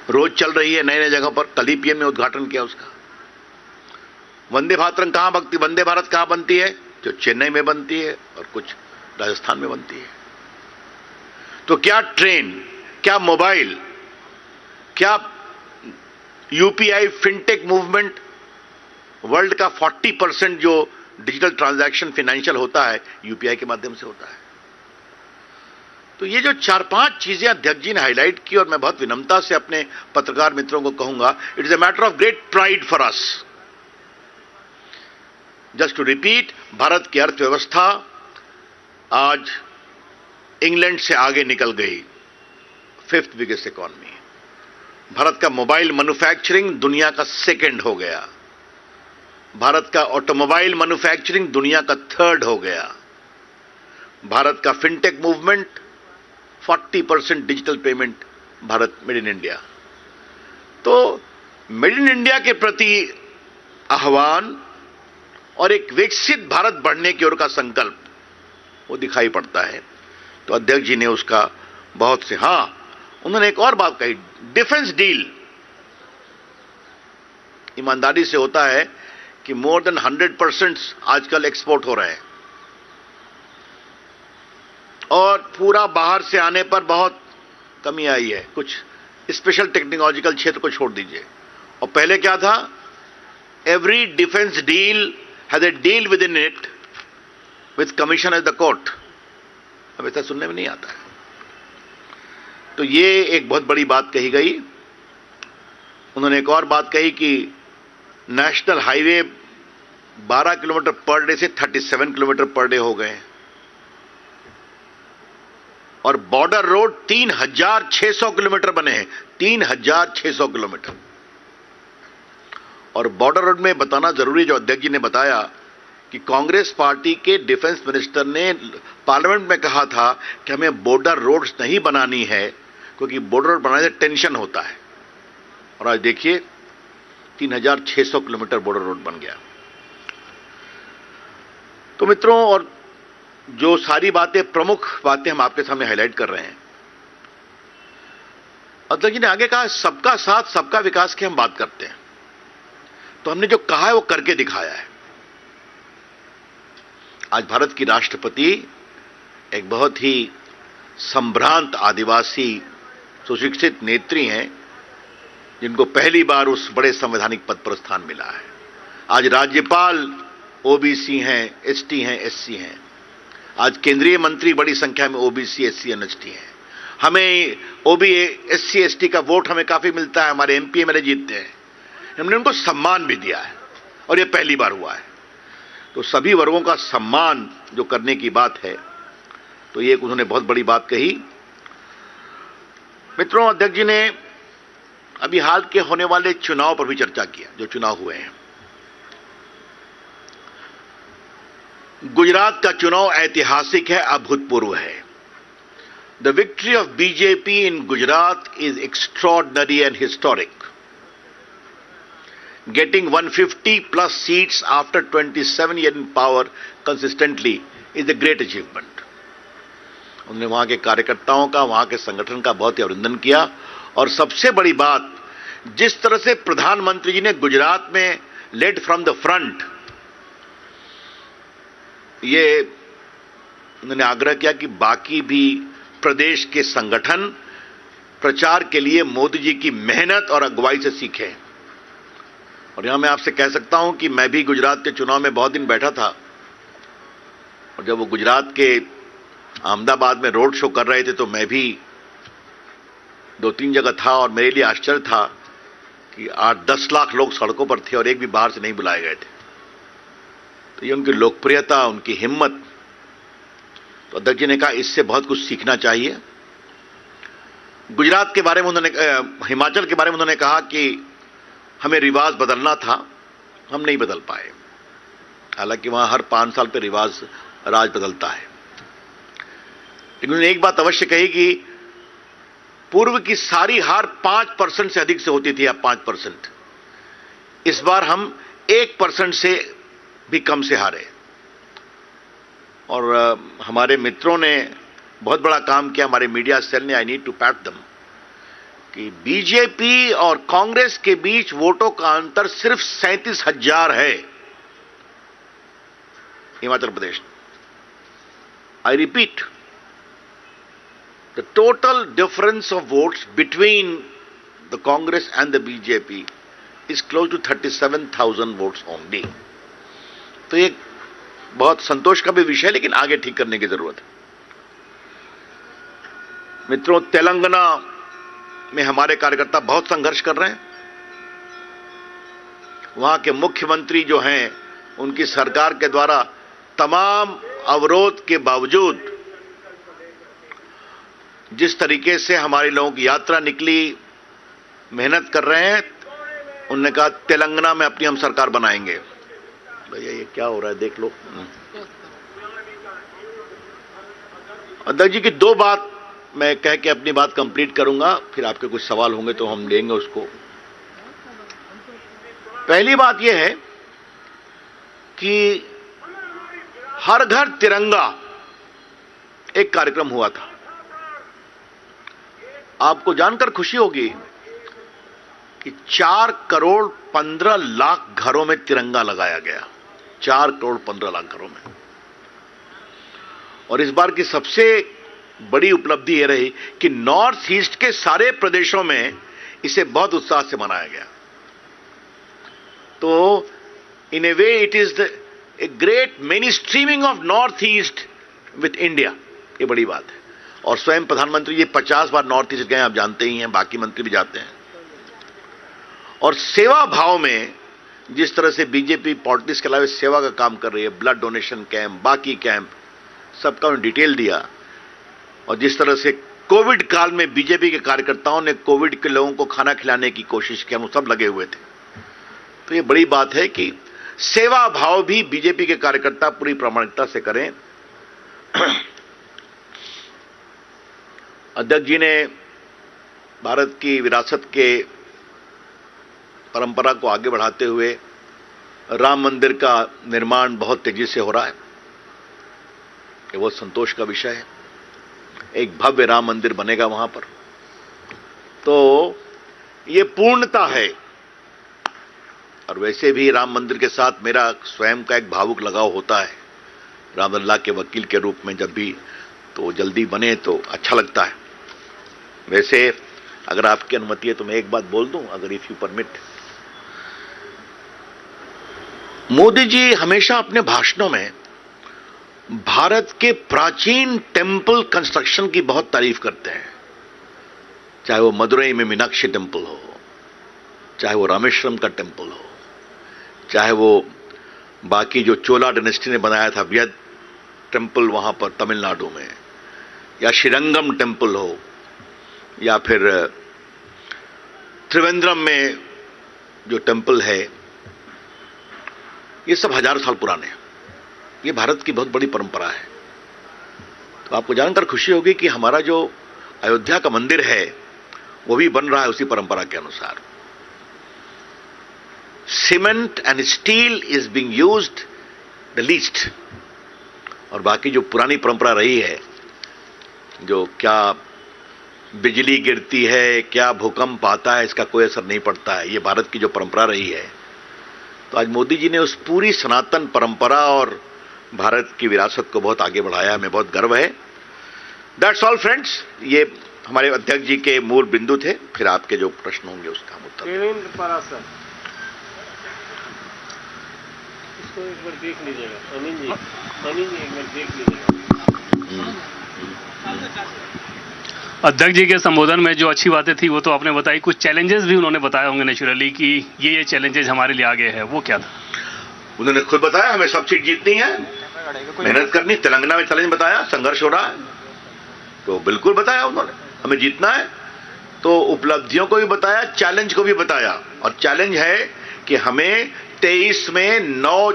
रोज चल रही है नए नए जगह पर। कल ही पीएम ने उद्घाटन किया उसका। वंदे भारत कहां बनती है? जो चेन्नई में बनती है और कुछ राजस्थान में बनती है। तो क्या ट्रेन, क्या मोबाइल, क्या यूपीआई फिनटेक मूवमेंट, वर्ल्ड का 40% जो डिजिटल ट्रांजैक्शन फाइनेंशियल होता है यूपीआई के माध्यम से होता है। तो ये जो 4-5 चीजें अध्यक्ष जी ने हाईलाइट की, और मैं बहुत विनम्रता से अपने पत्रकार मित्रों को कहूंगा, it is a matter of great pride for us. Just to repeat, Bharat की अर्थव्यवस्था आज इंग्लैंड से आगे निकल गई, 5th बिगेस्ट इकॉनमी। भारत का मोबाइल मैन्युफैक्चरिंग दुनिया का 2nd हो गया। भारत का ऑटोमोबाइल मैन्युफैक्चरिंग दुनिया का 3rd हो गया। भारत का fintech movement 40% digital payment Bharat, made in India. तो मेड इन इंडिया के प्रति आह्वान और एक विकसित भारत बढ़ने की ओर का संकल्प वो दिखाई पड़ता है। तो अध्यक्ष जी ने उसका बहुत से, उन्होंने एक और बात कही, डिफेंस डील ईमानदारी से होता है कि मोर देन 100% आजकल एक्सपोर्ट हो रहे हैं, और पूरा बाहर से आने पर बहुत कमी आई है, कुछ स्पेशल टेक्नोलॉजिकल क्षेत्र को छोड़ दीजिए। और पहले क्या था, every defence deal has a deal with in it with commission as the court. अब ऐसा सुनने में नहीं आता है। तो ये एक बहुत बड़ी बात कही गई। उन्होंने एक और बात कही कि national highway 12 kilometre per day से 37 किलोमीटर पर डे हो गए, और बॉर्डर रोड 3600 किलोमीटर बने हैं, 3600 किलोमीटर। और बॉर्डर रोड में बताना जरूरी, जो अध्यक्ष जी ने बताया कि कांग्रेस पार्टी के डिफेंस मिनिस्टर ने पार्लियामेंट में कहा था कि हमें बॉर्डर रोड्स नहीं बनानी है, क्योंकि बॉर्डर रोड बनाने से टेंशन होता है। और आज देखिए 3600 किलोमीटर बॉर्डर रोड बन गया। तो मित्रों, और जो सारी बातें, प्रमुख बातें हम आपके सामने हाईलाइट कर रहे हैं, अध्यक्ष जी ने आगे कहा सबका साथ सबका विकास की हम बात करते हैं। तो हमने जो कहा है वो करके दिखाया है। आज भारत की राष्ट्रपति एक बहुत ही संभ्रांत आदिवासी सुशिक्षित नेत्री हैं, जिनको पहली बार उस बड़े संवैधानिक पद पर स्थान मिला है। आज राज्यपाल ओबीसी हैं, एसटी हैं, एससी हैं। आज केंद्रीय मंत्री बड़ी संख्या में ओबीसी, एससी, एनएसटी हैं। हमें एससी, एसटी का वोट हमें काफी मिलता है, हमारे एमपी एमएलए जीतते हैं। हमने उनको सम्मान भी दिया है, और यह पहली बार हुआ है। तो सभी वर्गों का सम्मान जो करने की बात है, तो ये उन्होंने बहुत बड़ी बात कही। मित्रों, अध्यक्ष जी ने अभी हाल के होने वाले चुनाव पर भी चर्चा किया, जो चुनाव हुए हैं। गुजरात का चुनाव ऐतिहासिक है, अभूतपूर्व है। The victory of BJP in Gujarat is extraordinary and historic. Getting 150 plus seats after 27 years in power consistently is a great achievement. उन्होंने वहां के कार्यकर्ताओं का, वहां के संगठन का बहुत ही अभिनंदन किया। और सबसे बड़ी बात, जिस तरह से प्रधानमंत्री जी ने गुजरात में लेड फ्रॉम द फ्रंट, ये उन्होंने आग्रह किया कि बाकी भी प्रदेश के संगठन प्रचार के लिए मोदी जी की मेहनत और अगुवाई से सीखें। और यहां मैं आपसे कह सकता हूं कि मैं भी गुजरात के चुनाव में बहुत दिन बैठा था, और जब वो गुजरात के अहमदाबाद में रोड शो कर रहे थे तो मैं भी 2-3 जगह था, और मेरे लिए आश्चर्य था कि 8-10 लाख लोग सड़कों पर थे और एक भी बाहर से नहीं बुलाए गए थे। तो ये उनकी लोकप्रियता, उनकी हिम्मत। तो अध्यक्ष जी ने कहा इससे बहुत कुछ सीखना चाहिए। गुजरात के बारे में उन्होंने, हिमाचल के बारे में उन्होंने कहा कि हमें रिवाज बदलना था, हम नहीं बदल पाए। हालांकि वहां हर 5 साल पे राज बदलता है। लेकिन उन्होंने एक बात अवश्य कही कि पूर्व की सारी हार 5% से अधिक से होती थी, अब 5%। इस बार हम 1% से भी कम से हारे। और हमारे मित्रों ने बहुत बड़ा काम किया, हमारे मीडिया सेल ने, I need to pat them, कि बीजेपी और कांग्रेस के बीच वोटों का अंतर सिर्फ 37,000 है। Himachal Pradesh. I repeat, the total difference of votes between the Congress and the BJP is close to 37,000 votes only. तो ये बहुत संतोष का भी विषय है, लेकिन आगे ठीक करने की जरूरत है. मित्रों, तेलंगाना में हमारे कार्यकर्ता बहुत संघर्ष कर रहे हैं. वहां के मुख्यमंत्री जो हैं, उनकी सरकार के द्वारा तमाम अवरोध के बावजूद जिस तरीके से हमारे लोगों की यात्रा निकली, मेहनत कर रहे हैं. उन्होंने कहा तेलंगाना में अपनी हम सरकार बनाएंगे. भैया ये क्या हो रहा है देख लो. अध्यक्ष जी की दो बात मैं कह के अपनी बात कंप्लीट करूंगा, फिर आपके कुछ सवाल होंगे तो हम लेंगे उसको. पहली बात यह है कि हर घर तिरंगा एक कार्यक्रम हुआ था. आपको जानकर खुशी होगी कि 4 करोड़ 15 लाख घरों में तिरंगा लगाया गया. 4 करोड़ 15 लाख घरों में. और इस बार की सबसे बड़ी उपलब्धि यह रही कि नॉर्थ ईस्ट के सारे प्रदेशों में इसे बहुत उत्साह से मनाया गया. तो in a way it is a great many streaming of North East with India. ये बड़ी बात है. और स्वयं प्रधानमंत्री जी 50 बार नॉर्थ ईस्ट गए, आप जानते ही हैं, बाकी मंत्री भी जाते हैं. और सेवा भाव में जिस तरह से बीजेपी पॉलिटिक्स के अलावा सेवा का काम कर रही है, ब्लड डोनेशन कैंप, बाकी कैंप, सबका उन्होंने डिटेल दिया. और जिस तरह से कोविड काल में बीजेपी के कार्यकर्ताओं ने कोविड के लोगों को खाना खिलाने की कोशिश की, हम सब लगे हुए थे. तो ये बड़ी बात है कि सेवा भाव भी बीजेपी के कार्यकर्ता पूरी प्रामाणिकता से करें. अध्यक्ष जी ने भारत की विरासत के परंपरा को आगे बढ़ाते हुए राम मंदिर का निर्माण बहुत तेजी से हो रहा है. ये बहुत संतोष का विषय है. एक भव्य राम मंदिर बनेगा वहां पर. तो ये पूर्णता है. और वैसे भी राम मंदिर के साथ मेरा स्वयं का एक भावुक लगाव होता है. रामलला के वकील के रूप में जब भी तो जल्दी बने तो अच्छा लगता है. वैसे अगर आपकी अनुमति है तो मैं एक बात बोल दूं, अगर if you permit. Modi ji हमेशा अपने भाषणों में भारत के प्राचीन टेंपल कंस्ट्रक्शन की बहुत तारीफ करते हैं. चाहे वो मदुरई में मीनाक्षी टेंपल हो, चाहे वो रामेश्वरम का टेंपल हो, चाहे वो बाकी जो चोला डायनेस्टी ने बनाया था व्यद टेंपल वहां पर तमिलनाडु में, या श्रीरंगम टेंपल हो, या फिर त्रिवेंद्रम में जो टेंपल है, ये सब हजारों साल पुराने हैं. ये भारत की बहुत बड़ी परंपरा है. तो आपको जानकर खुशी होगी कि हमारा जो अयोध्या का मंदिर है वो भी बन रहा है उसी परंपरा के अनुसार. Cement and steel is being used the least. और बाकी जो पुरानी परंपरा रही है, जो क्या बिजली गिरती है, क्या भूकंप आता है, इसका कोई असर नहीं पड़ता है. ये भारत की जो परंपरा रही है. तो आज मोदी जी ने उस पूरी सनातन परंपरा और भारत की विरासत को बहुत आगे बढ़ाया. हमें बहुत गर्व है. That's all friends. ये हमारे अध्यक्ष जी के मूल बिंदु थे. फिर आपके जो प्रश्न होंगे उसका हम उत्तर. इसको एक बार देख लीजिएगा अमीन जी. अमीन जी एक बार देख लीजिएगा. अध्यक्ष जी के संबोधन में जो अच्छी बातें थी वो तो आपने बताई. कुछ चैलेंजेस भी उन्होंने बताए होंगे नेचुरली कि ये चैलेंजेस हमारे लिए आगे है. वो क्या था? उन्होंने खुद बताया हमें सब सीट जीतनी है, मेहनत करनी. तेलंगाना में चैलेंज बताया, संघर्ष हो रहा है, तो बिल्कुल बताया उन्होंने हमें जीतना है. तो उपलब्धियों को भी बताया, चैलेंज को भी बताया. और चैलेंज है कि हमें 23 में 9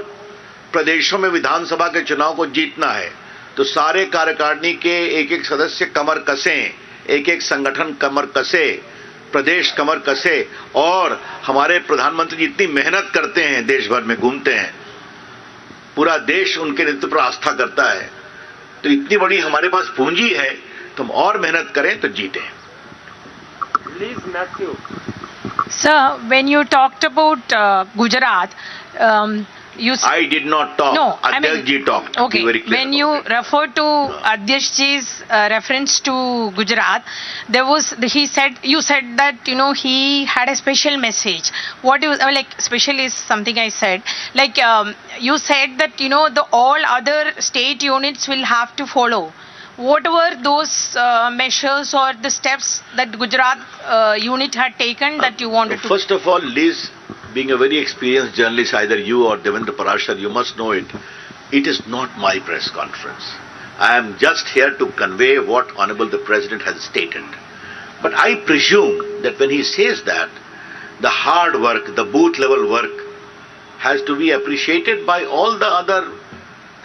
प्रदेशों में विधानसभा के चुनाव को जीतना है. तो सारे कार्यकारिणी के एक एक सदस्य कमर कसें, एक एक संगठन कमर कसे, प्रदेश कमर कसे. और हमारे प्रधानमंत्री जी इतनी मेहनत करते हैं, देश भर में घूमते हैं, पूरा देश उनके नेतृत्व पर आस्था करता है. तो इतनी बड़ी हमारे पास पूंजी है, तो हम और मेहनत करें तो जीतें. Please Matthew. Sir, when you talked about Gujarat, I did not talk. No, I mean, Adhyaksh ji talked. okay. Be very clear. When you refer to Adhyaksh ji's reference to Gujarat, you said that he had a special message. What you like special is something I said. Like you said that the all other state units will have to follow. What were those measures or the steps that Gujarat unit had taken that you wanted to? First of all, Liz, being a very experienced journalist, either you or Devendra Parashar, you must know it. It is not my press conference. I am just here to convey what Honorable the President has stated. But I presume that when he says that, the hard work, the booth level work has to be appreciated by all the other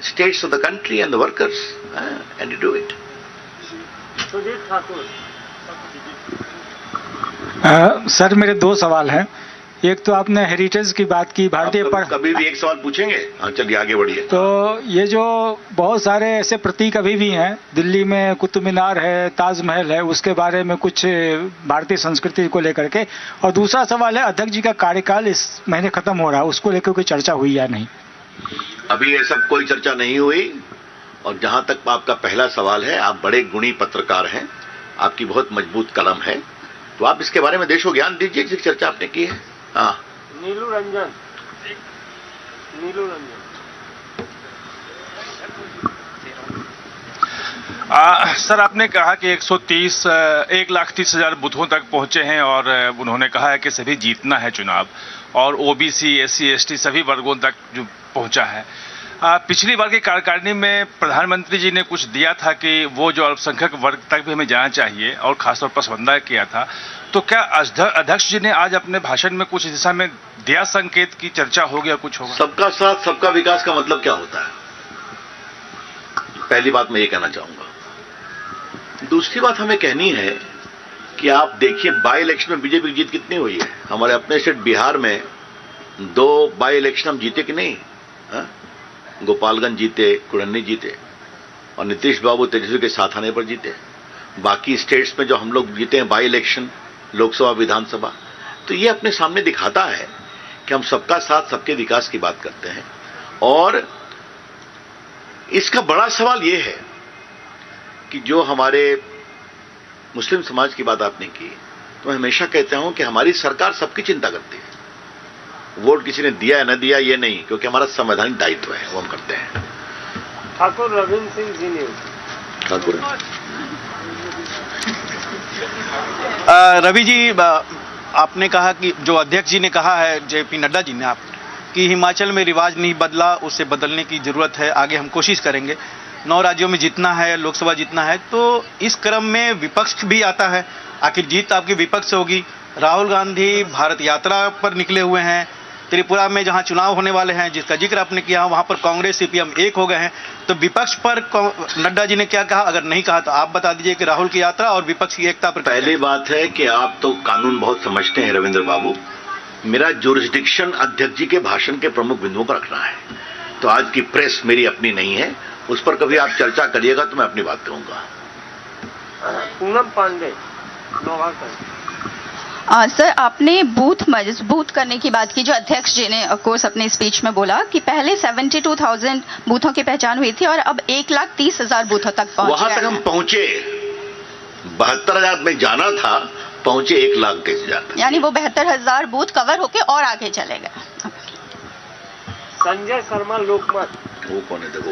states of the country and the workers, and you do it. Sir मेरे दो सवाल हैं. एक तो आपने heritage की बात की भारतीय पर कभी भी एक सवाल पूछेंगे. हाँ चलिए आगे बढ़िए. तो ये जो बहुत सारे ऐसे प्रतीक अभी भी हैं, दिल्ली में कुतुब मीनार है, ताजमहल है, उसके बारे में कुछ भारतीय संस्कृति को लेकर के. और दूसरा सवाल है अध्यक्ष जी का कार्यकाल इस महीने खत्म हो रहा है, उसको लेकर कोई चर्चा हुई या नहीं? अभी ये सब कोई चर्चा नहीं हुई. और जहां तक आपका पहला सवाल है, आप बड़े गुणी पत्रकार हैं, आपकी बहुत मजबूत कलम है, तो आप इसके बारे में देश को ज्ञान दीजिए जिसकी चर्चा आपने की है. हाँ नीलू रंजन. सर आपने कहा कि 1,30,000 बूथों तक पहुंचे हैं और उन्होंने कहा है कि सभी जीतना है चुनाव और ओबीसी SC ST सभी वर्गों तक जो पहुंचा है. पिछली बार की कार्यकारिणी में प्रधानमंत्री जी ने कुछ दिया था कि वो जो अल्पसंख्यक वर्ग तक भी हमें जाना चाहिए और खासतौर पर संबंध किया था. तो क्या अध्यक्ष जी ने आज अपने भाषण में कुछ दिशा में दिया संकेत की चर्चा होगी या कुछ होगा? सबका साथ सबका विकास का मतलब क्या होता है? पहली बात मैं ये कहना चाहूंगा. दूसरी बात हमें कहनी है कि आप देखिए बाई इलेक्शन में बीजेपी की जीत कितनी हुई है. हमारे अपने स्टेट बिहार में 2 बाई इलेक्शन हम जीते कि नहीं? गोपालगंज जीते, कुड़न्नी जीते और नीतीश बाबू तेजस्वी के साथ आने पर जीते. बाकी स्टेट्स में जो हम लोग जीते हैं बाई इलेक्शन, लोकसभा विधानसभा, तो ये अपने सामने दिखाता है कि हम सबका साथ सबके विकास की बात करते हैं. और इसका बड़ा सवाल ये है कि जो हमारे मुस्लिम समाज की बात आपने की, तो मैं हमेशा कहता हूं कि हमारी सरकार सबकी चिंता करती है. वोट किसी ने दिया या न दिया ये नहीं, क्योंकि हमारा संवैधानिक दायित्व है, वो हम करते हैं. ठाकुर रविंद्र सिंह जी ने ठाकुर रवि जी, आपने कहा कि जो अध्यक्ष जी ने कहा है, JP नड्डा जी ने, आप कि हिमाचल में रिवाज नहीं बदला, उसे बदलने की जरूरत है, आगे हम कोशिश करेंगे. 9 राज्यों में जीतना है, लोकसभा जीतना है, तो इस क्रम में विपक्ष भी आता है. आखिर जीत आपकी विपक्ष से होगी. राहुल गांधी भारत यात्रा पर निकले हुए हैं. त्रिपुरा में जहां चुनाव होने वाले हैं, जिसका जिक्र आपने किया, वहां पर कांग्रेस CPM एक हो गए हैं. तो विपक्ष पर नड्डा जी ने क्या कहा? अगर नहीं कहा तो आप बता दीजिए कि राहुल की यात्रा और विपक्ष की एकता पर. पहली बात है कि आप तो कानून बहुत समझते हैं रविंद्र बाबू. मेरा जुरिस्डिक्शन अध्यक्ष जी के भाषण के प्रमुख बिंदुओं पर रखना है. तो आज की प्रेस मेरी अपनी नहीं है, उस पर कभी आप चर्चा करिएगा तो मैं अपनी बात कहूंगा. पूनम पांडे. सर, आपने बूथ मजबूत करने की बात की, जो अध्यक्ष जी ने ऑफ कोर्स अपने स्पीच में बोला कि पहले 72,000 बूथों की पहचान हुई थी और अब 1,30,000 बूथों तक पहुंचे. वहां तक हम पहुंचे. 72,000 में जाना था, पहुंचे 1,30,000. यानी वो 72,000 बूथ कवर होके और आगे चले गए. संजय शर्मा लोकमत. वो कौन है? देखो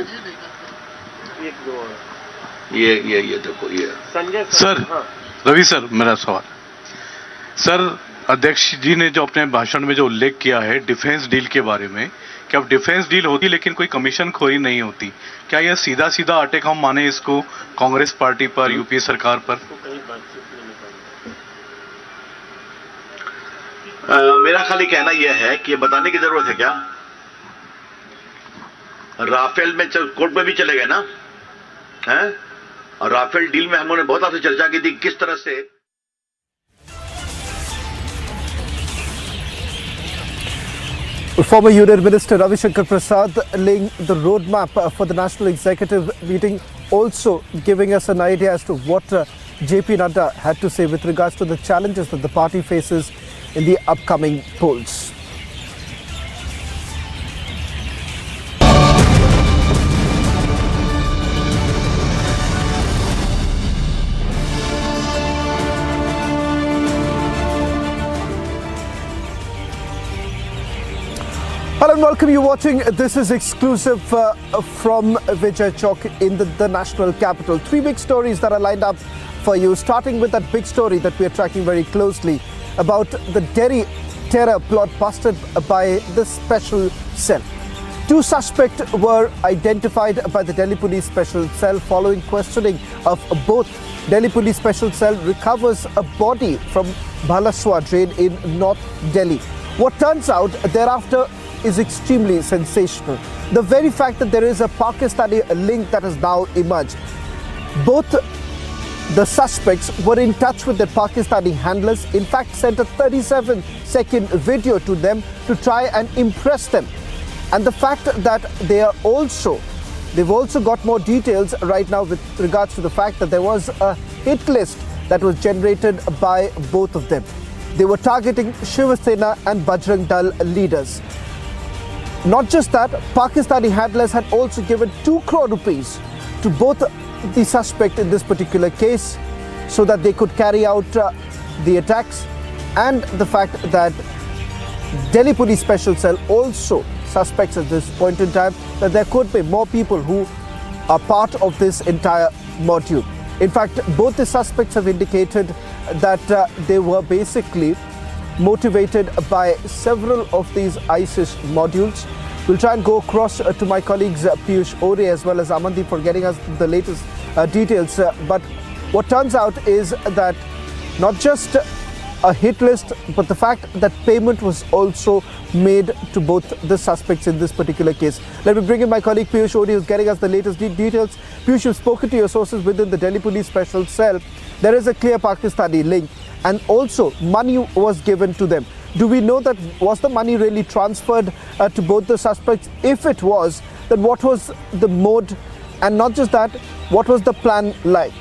एक दो ये देखो ये संजय सर. रवि सर, मेरा सवाल सर, अध्यक्ष जी ने जो अपने भाषण में जो उल्लेख किया है डिफेंस डील के बारे में, कि अब डिफेंस डील होती लेकिन कोई कमीशन खोरी नहीं होती, क्या यह सीधा सीधा अटैक हम माने इसको कांग्रेस पार्टी पर, यूपीए सरकार पर? मेरा खाली कहना यह है कि ये बताने की जरूरत है क्या? राफेल में कोर्ट में भी चले गए ना, हैं? और राफेल डील में हम लोगों ने बहुत आपसे चर्चा की थी किस तरह से. Former Union Minister Ravi Shankar Prasad laying the roadmap for the National Executive meeting, also giving us an idea as to what JP Nadda had to say with regards to the challenges that the party faces in the upcoming polls. Hello and welcome. You're watching. This is exclusive from Vijay Chowk in the national capital. 3 big stories that are lined up for you, starting with that big story that we are tracking very closely about the Delhi terror plot busted by the special cell. 2 suspects were identified by the Delhi Police Special Cell. Following questioning of both, Delhi Police Special Cell recovers a body from Bhalaswa drain in North Delhi. What turns out thereafter is extremely sensational. The very fact that there is a Pakistani link that has now emerged. Both the suspects were in touch with their Pakistani handlers, in fact sent a 37-second video to them to try and impress them. And the fact that they've also got more details right now with regards to the fact that there was a hit list that was generated by both of them. They were targeting Shiv Sena and Bajrang Dal leaders. Not just that, Pakistani handlers had also given 2 crore rupees to both the suspect in this particular case so that they could carry out the attacks, and the fact that Delhi Police Special Cell also suspects at this point in time that there could be more people who are part of this entire module. In fact, both the suspects have indicated that they were basically motivated by several of these ISIS modules. We'll try and go across to my colleagues Piyush Ore as well as Amandeep for getting us the latest details. But what turns out is that not just a hit list, but the fact that payment was also made to both the suspects in this particular case. Let me bring in my colleague Piyush Ore, who's getting us the latest details. Piyush, you've spoken to your sources within the Delhi Police Special Cell. There is a clear Pakistani link, and also money was given to them. Do we know that was the money really transferred to both the suspects? If it was, then what was the mode? And not just that, what was the plan like?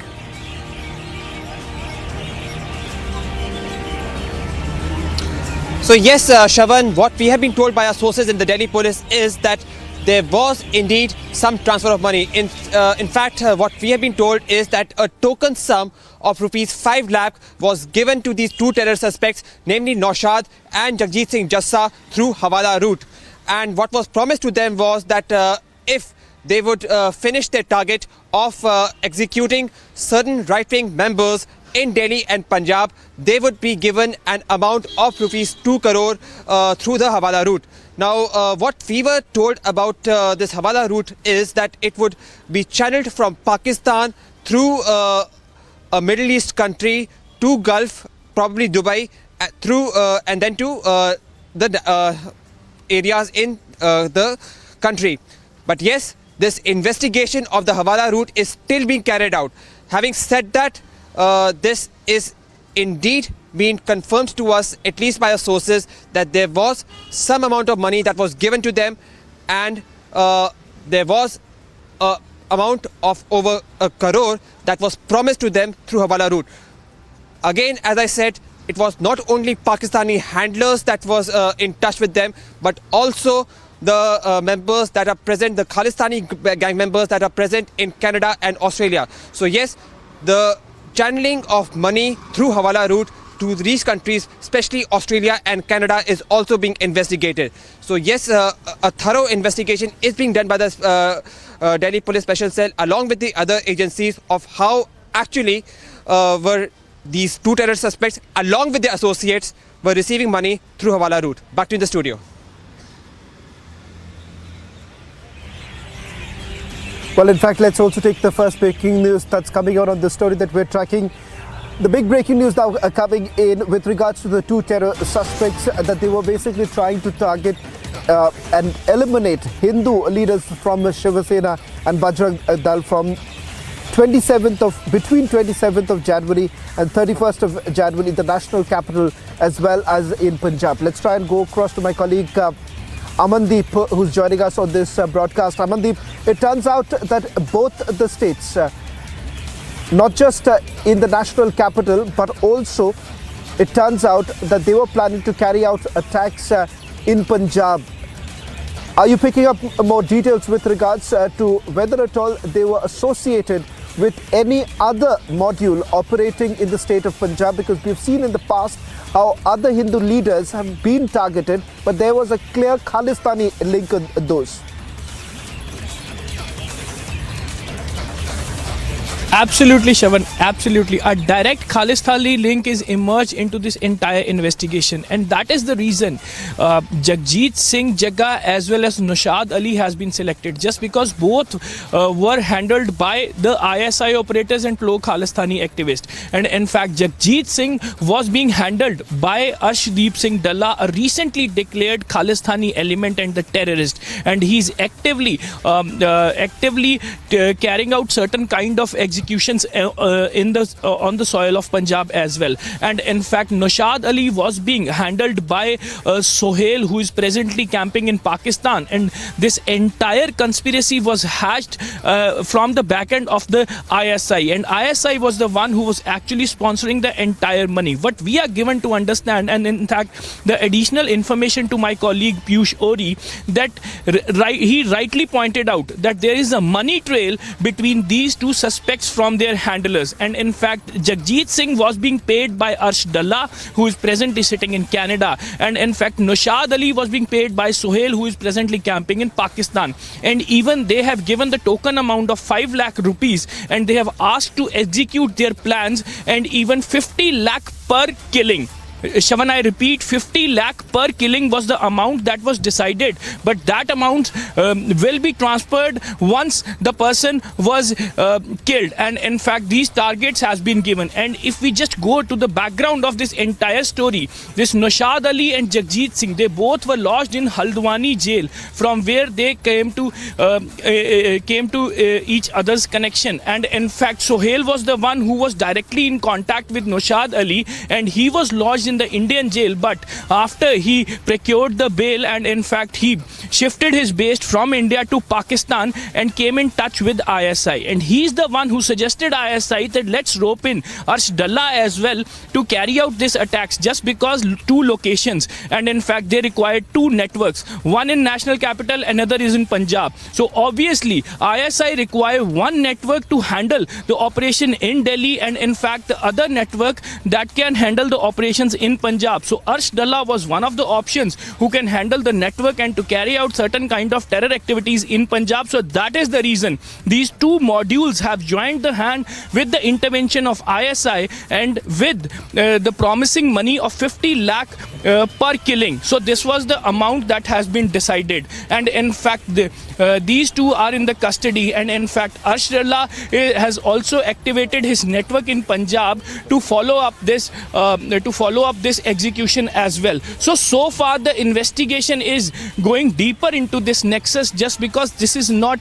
So yes, Shravan, what we have been told by our sources in the Delhi police is that there was indeed some transfer of money. In fact, what we have been told is that a token sum of rupees 5 lakh was given to these 2 terror suspects, namely Naushad and Jagjit Singh Jassa, through Hawala route. And what was promised to them was that if they would finish their target of executing certain right-wing members in Delhi and Punjab, they would be given an amount of rupees 2 crore through the Hawala route. Now, what we were told about this Hawala route is that it would be channeled from Pakistan through a Middle East country to Gulf, probably Dubai, through and then to the areas in the country. But yes, this investigation of the Hawala route is still being carried out. Having said that, this is indeed been confirmed to us, at least by our sources, that there was some amount of money that was given to them, and there was an amount of over 1 crore that was promised to them through Hawala route. Again, as I said, it was not only Pakistani handlers that was in touch with them, but also the members that are present, the Khalistani gang members that are present in Canada and Australia. So yes, the channeling of money through Hawala route to these countries, especially Australia and Canada, is also being investigated. So yes, a thorough investigation is being done by the Delhi Police Special Cell along with the other agencies of how actually were these 2 terror suspects along with their associates were receiving money through Hawala route. Back to the studio. Well, in fact, let's also take the first breaking news that's coming out on the story that we're tracking. The big breaking news now coming in with regards to the 2 terror suspects that they were basically trying to target and eliminate Hindu leaders from Shiv Sena and Bajrang Dal from between 27th of January and 31st of January in the national capital as well as in Punjab. Let's try and go across to my colleague Amandeep, who's joining us on this broadcast. Amandeep, it turns out that both the states, not just in the national capital, but also it turns out that they were planning to carry out attacks in Punjab. Are you picking up more details with regards to whether at all they were associated with any other module operating in the state of Punjab? Because we've seen in the past how other Hindu leaders have been targeted, but there was a clear Khalistani link on those. Absolutely, Shravan, absolutely. A direct Khalistani link is emerged into this entire investigation, and that is the reason Jagjit Singh Jagga as well as Nushad Ali has been selected, just because both were handled by the ISI operators and pro Khalistani activists. And in fact, Jagjit Singh was being handled by Arshdeep Singh Dalla, a recently declared Khalistani element and the terrorist, and he's actively carrying out certain kind of executions on the soil of Punjab as well. And in fact, Nushad Ali was being handled by Sohail, who is presently camping in Pakistan, and this entire conspiracy was hatched from the back end of the ISI, and ISI was the one who was actually sponsoring the entire money. What we are given to understand, and in fact the additional information to my colleague Piyush Ori, that he rightly pointed out that there is a money trail between these two suspects from their handlers. And in fact, Jagjit Singh was being paid by Arsh Dalla, who is presently sitting in Canada, and in fact Nushad Ali was being paid by Sohail, who is presently camping in Pakistan. And even they have given the token amount of 5 lakh rupees, and they have asked to execute their plans, and even 50 lakh per killing. Shravan, I repeat, 50 lakh per killing was the amount that was decided, but that amount will be transferred once the person was killed. And in fact, these targets has been given. And if we just go to the background of this entire story, this Nushad Ali and Jagjit Singh, they both were lodged in Haldwani jail, from where they came to each other's connection. And in fact, Sohail was the one who was directly in contact with Nushad Ali, and he was lodged in the Indian jail, but after he procured the bail, and in fact he shifted his base from India to Pakistan and came in touch with ISI, and he's the one who suggested ISI that let's rope in Arsh Dalla as well to carry out these attacks, just because two locations, and in fact they required two networks, one in national capital, another is in Punjab. So obviously ISI require one network to handle the operation in Delhi, and in fact the other network that can handle the operations in Punjab. So Arsh Dalla was one of the options who can handle the network and to carry out certain kind of terror activities in Punjab. So that is the reason these two modules have joined the hand with the intervention of ISI and with the promising money of 50 lakh per killing. So this was the amount that has been decided, and in fact these two are in the custody, and in fact Arsh Dalla has also activated his network in Punjab to follow up this execution as well. So far the investigation is going deeper into this nexus, just because this is not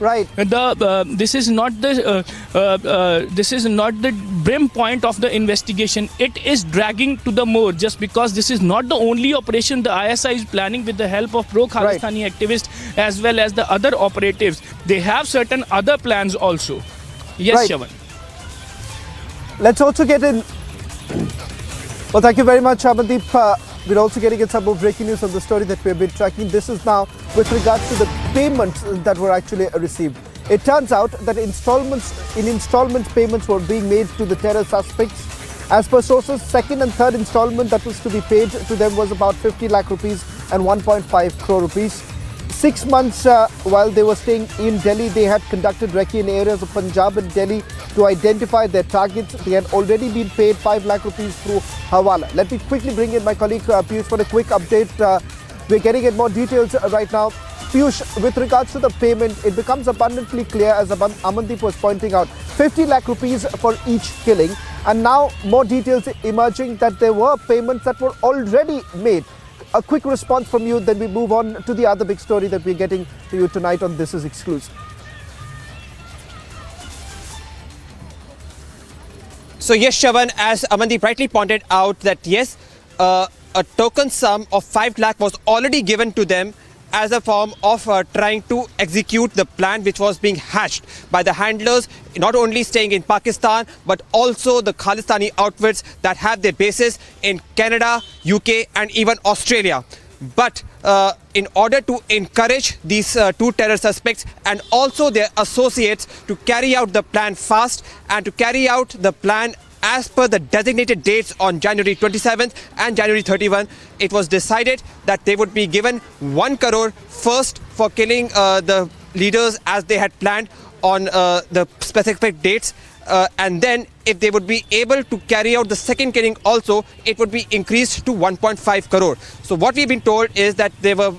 this is not the brim point of the investigation. It is dragging to the more, just because this is not the only operation the ISI is planning with the help of pro-Khalistani activists as well as the other operatives. They have certain other plans also. Yes, Shravan. Let's also get in. Well, thank you very much, Amandeep. We're also getting in some more breaking news on the story that we've been tracking. This is now with regards to the payments that were actually received. It turns out that installment payments were being made to the terror suspects. As per sources, second and third installment that was to be paid to them was about 50 lakh rupees and 1.5 crore rupees. 6 months while they were staying in Delhi, they had conducted recce in areas of Punjab and Delhi to identify their targets. They had already been paid 5 lakh rupees through Hawala. Let me quickly bring in my colleague Piyush for a quick update. We're getting in more details right now. Piyush, with regards to the payment, it becomes abundantly clear, as Amandeep was pointing out, 50 lakh rupees for each killing. And now more details emerging that there were payments that were already made. A quick response from you, then we move on to the other big story that we're getting to you tonight on This Is Exclusive. So yes, Shravan, as Amandeep rightly pointed out, that yes, a token sum of 5 lakh was already given to them as a form of trying to execute the plan which was being hatched by the handlers, not only staying in Pakistan, but also the Khalistani outfits that have their bases in Canada, UK and even Australia. But in order to encourage these two terror suspects and also their associates to carry out the plan fast and to carry out the plan as per the designated dates on January 27th and January 31, it was decided that they would be given 1 crore first for killing the leaders as they had planned on the specific dates. And then if they would be able to carry out the second killing also, it would be increased to 1.5 crore. So what we've been told is that there were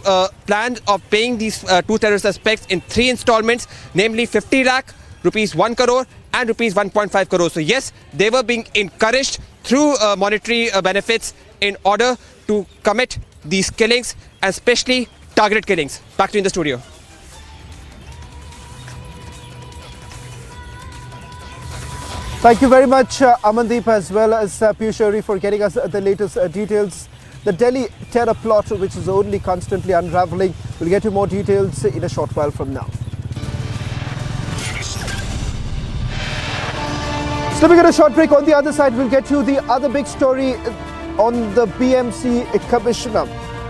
plans of paying these two terror suspects in 3 installments, namely 50 lakh, rupees 1 crore and rupees 1.5 crore. So yes, they were being encouraged through monetary benefits in order to commit these killings, and especially targeted killings. Back to you in the studio. Thank you very much, Amandeep, as well as Piyush Rajouri, for getting us the latest details. The Delhi terror plot, which is only constantly unraveling. We'll get you more details in a short while from now. Slipping at a short break. On the other side, we'll get you the other big story on the BMC Commissioner.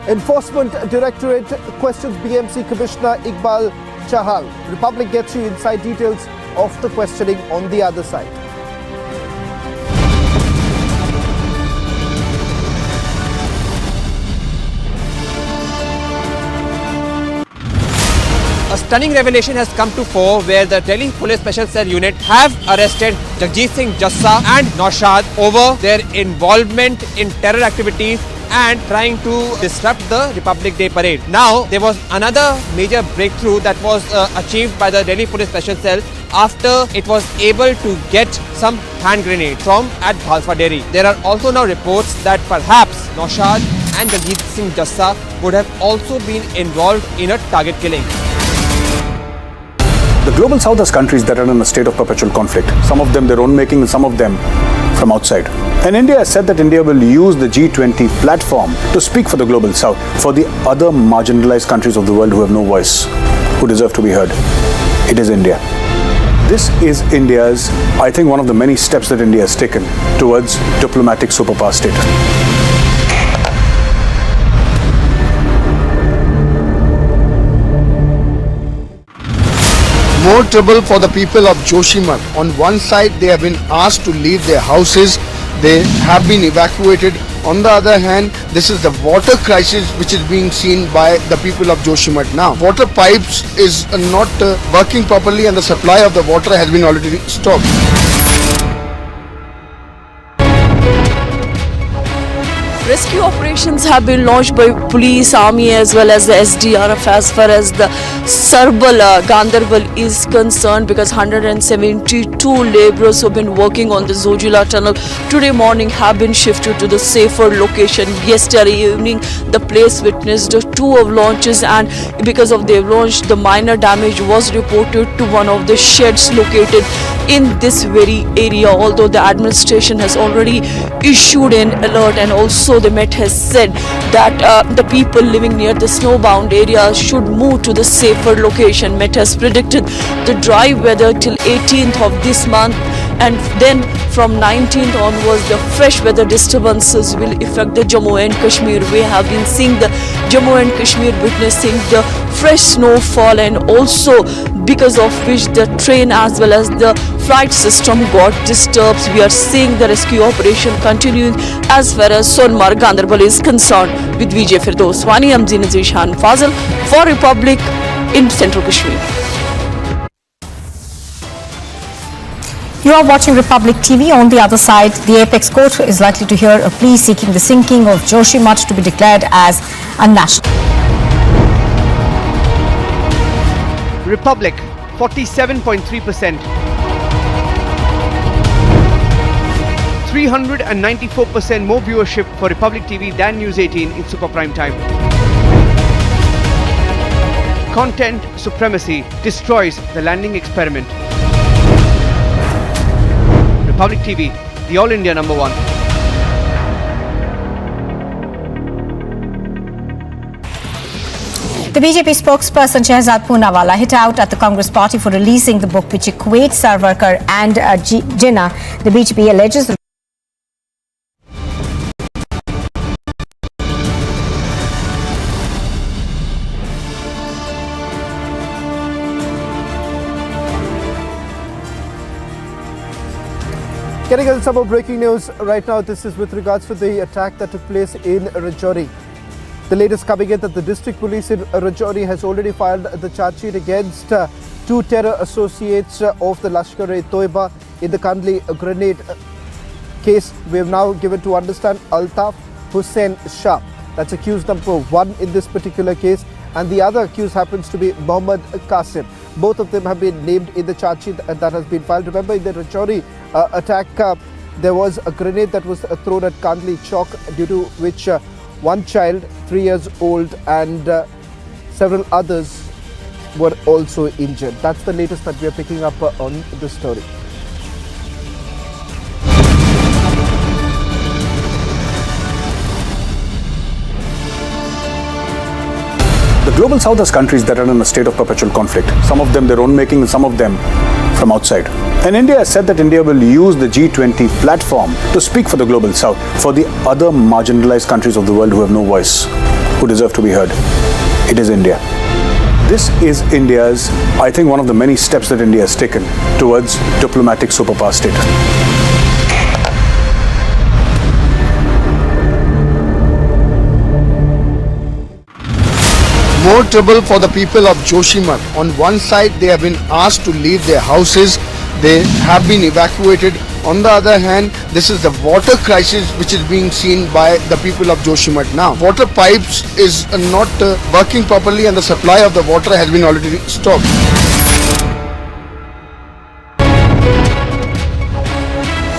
Enforcement Directorate questions BMC Commissioner Iqbal Chahal. Republic gets you inside details of the questioning on the other side. A stunning revelation has come to fore where the Delhi Police Special Cell Unit have arrested Jagjit Singh Jassa and Naushad over their involvement in terror activities and trying to disrupt the Republic Day parade. Now, there was another major breakthrough that was achieved by the Delhi Police Special Cell after it was able to get some hand grenades from at Bhalfa Dairy. There are also now reports that perhaps Naushad and Jagjit Singh Jassa would have also been involved in a target killing. The global south has countries that are in a state of perpetual conflict. Some of them their own making and some of them from outside. And India has said that India will use the G20 platform to speak for the global south, for the other marginalized countries of the world who have no voice, who deserve to be heard. It is India. This is India's, I think, one of the many steps that India has taken towards diplomatic superpower status. More trouble for the people of Joshimath. On one side, they have been asked to leave their houses. They have been evacuated. On the other hand, this is the water crisis which is being seen by the people of Joshimath now. Water pipes is not working properly and the supply of the water has been already stopped. Rescue operations have been launched by police, army as well as the SDRF as far as the Sarbal Gandarbal is concerned, because 172 labourers who have been working on the Zojila tunnel today morning have been shifted to the safer location. Yesterday evening the place witnessed 2 avalanches, and because of the avalanche the minor damage was reported to one of the sheds located in this very area, although the administration has already issued an alert, and also the Met has said that the people living near the snowbound areas should move to the safer location. Met has predicted the dry weather till 18th of this month, and then from 19th onwards the fresh weather disturbances will affect the Jammu and Kashmir. We have been seeing the Jammu and Kashmir witnessing the fresh snowfall, and also because of which the train as well as the flight system got disturbed. We are seeing the rescue operation continuing as far as Sonmarg Gandarbal is concerned. With Vijay Firdaus Wani, Amzi Nazir Shan Fazal for Republic in Central Kashmir. You are watching Republic TV. On the other side, the Apex Court is likely to hear a plea seeking the sinking of Joshimath to be declared as a national. Republic, 47.3%. 394% more viewership for Republic TV than News 18 in super prime time. Content supremacy destroys the landing experiment. Republic TV, the All India #1. The BJP spokesperson Shehzad Poonawalla hit out at the Congress party for releasing the book which equates Savarkar and Jinnah. The BJP alleges the Getting in some more breaking news right now. This is with regards to the attack that took place in Rajouri. The latest coming in that the district police in Rajouri has already filed the charge sheet against two terror associates of the Lashkar-e-Toiba in the Kandli grenade case. We have now given to understand Altaf Hussain Shah. That's accused number one in this particular case, and the other accused happens to be Mohammad Qasim. Both of them have been named in the charge sheet that has been filed. Remember, in the Rajouri attack, there was a grenade that was thrown at Kandli Chowk, due to which one child, 3 years old, and several others were also injured. That's the latest that we are picking up on this story. The global south has countries that are in a state of perpetual conflict. Some of them their own making, and some of them from outside. And India has said that India will use the G20 platform to speak for the global south, for the other marginalized countries of the world who have no voice, who deserve to be heard. It is India. This is India's, I think, one of the many steps that India has taken towards diplomatic superpower status. More trouble for the people of Joshimath. On one side, they have been asked to leave their houses. They have been evacuated. On the other hand, this is the water crisis which is being seen by the people of Joshimath now. Water pipes is not working properly, and the supply of the water has been already stopped.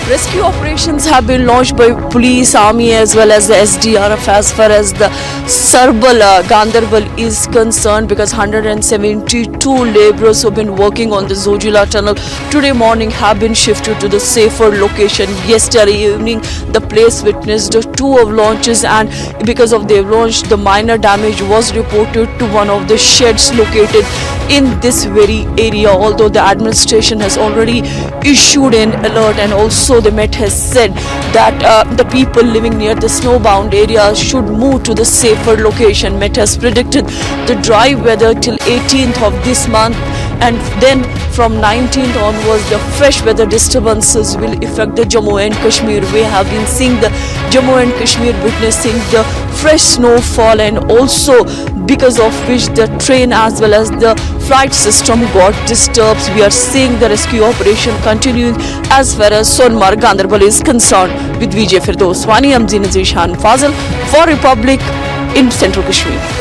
Rescue operations have been launched by police, army as well as the SDRF as far as the Sarbal, Ganderbal is concerned, because 172 labourers who have been working on the Zojila tunnel today morning have been shifted to the safer location. Yesterday evening the place witnessed 2 avalanches, and because of the avalanche the minor damage was reported to one of the sheds located in this very area, although the administration has already issued an alert, and also the Met has said that the people living near the snowbound areas should move to the safer location. Met has predicted the dry weather till 18th of this month, and then from 19th onwards the fresh weather disturbances will affect the Jammu and Kashmir. We have been seeing the Jammu and Kashmir witnessing the fresh snowfall, and also because of which the train as well as the flight system got disturbed. We are seeing the rescue operation continuing as far as Sonmarg, Ganderbal is concerned. With Vijay Firdoswani, I'm Zinazir Shan Fazal for Republic in Central Kashmir.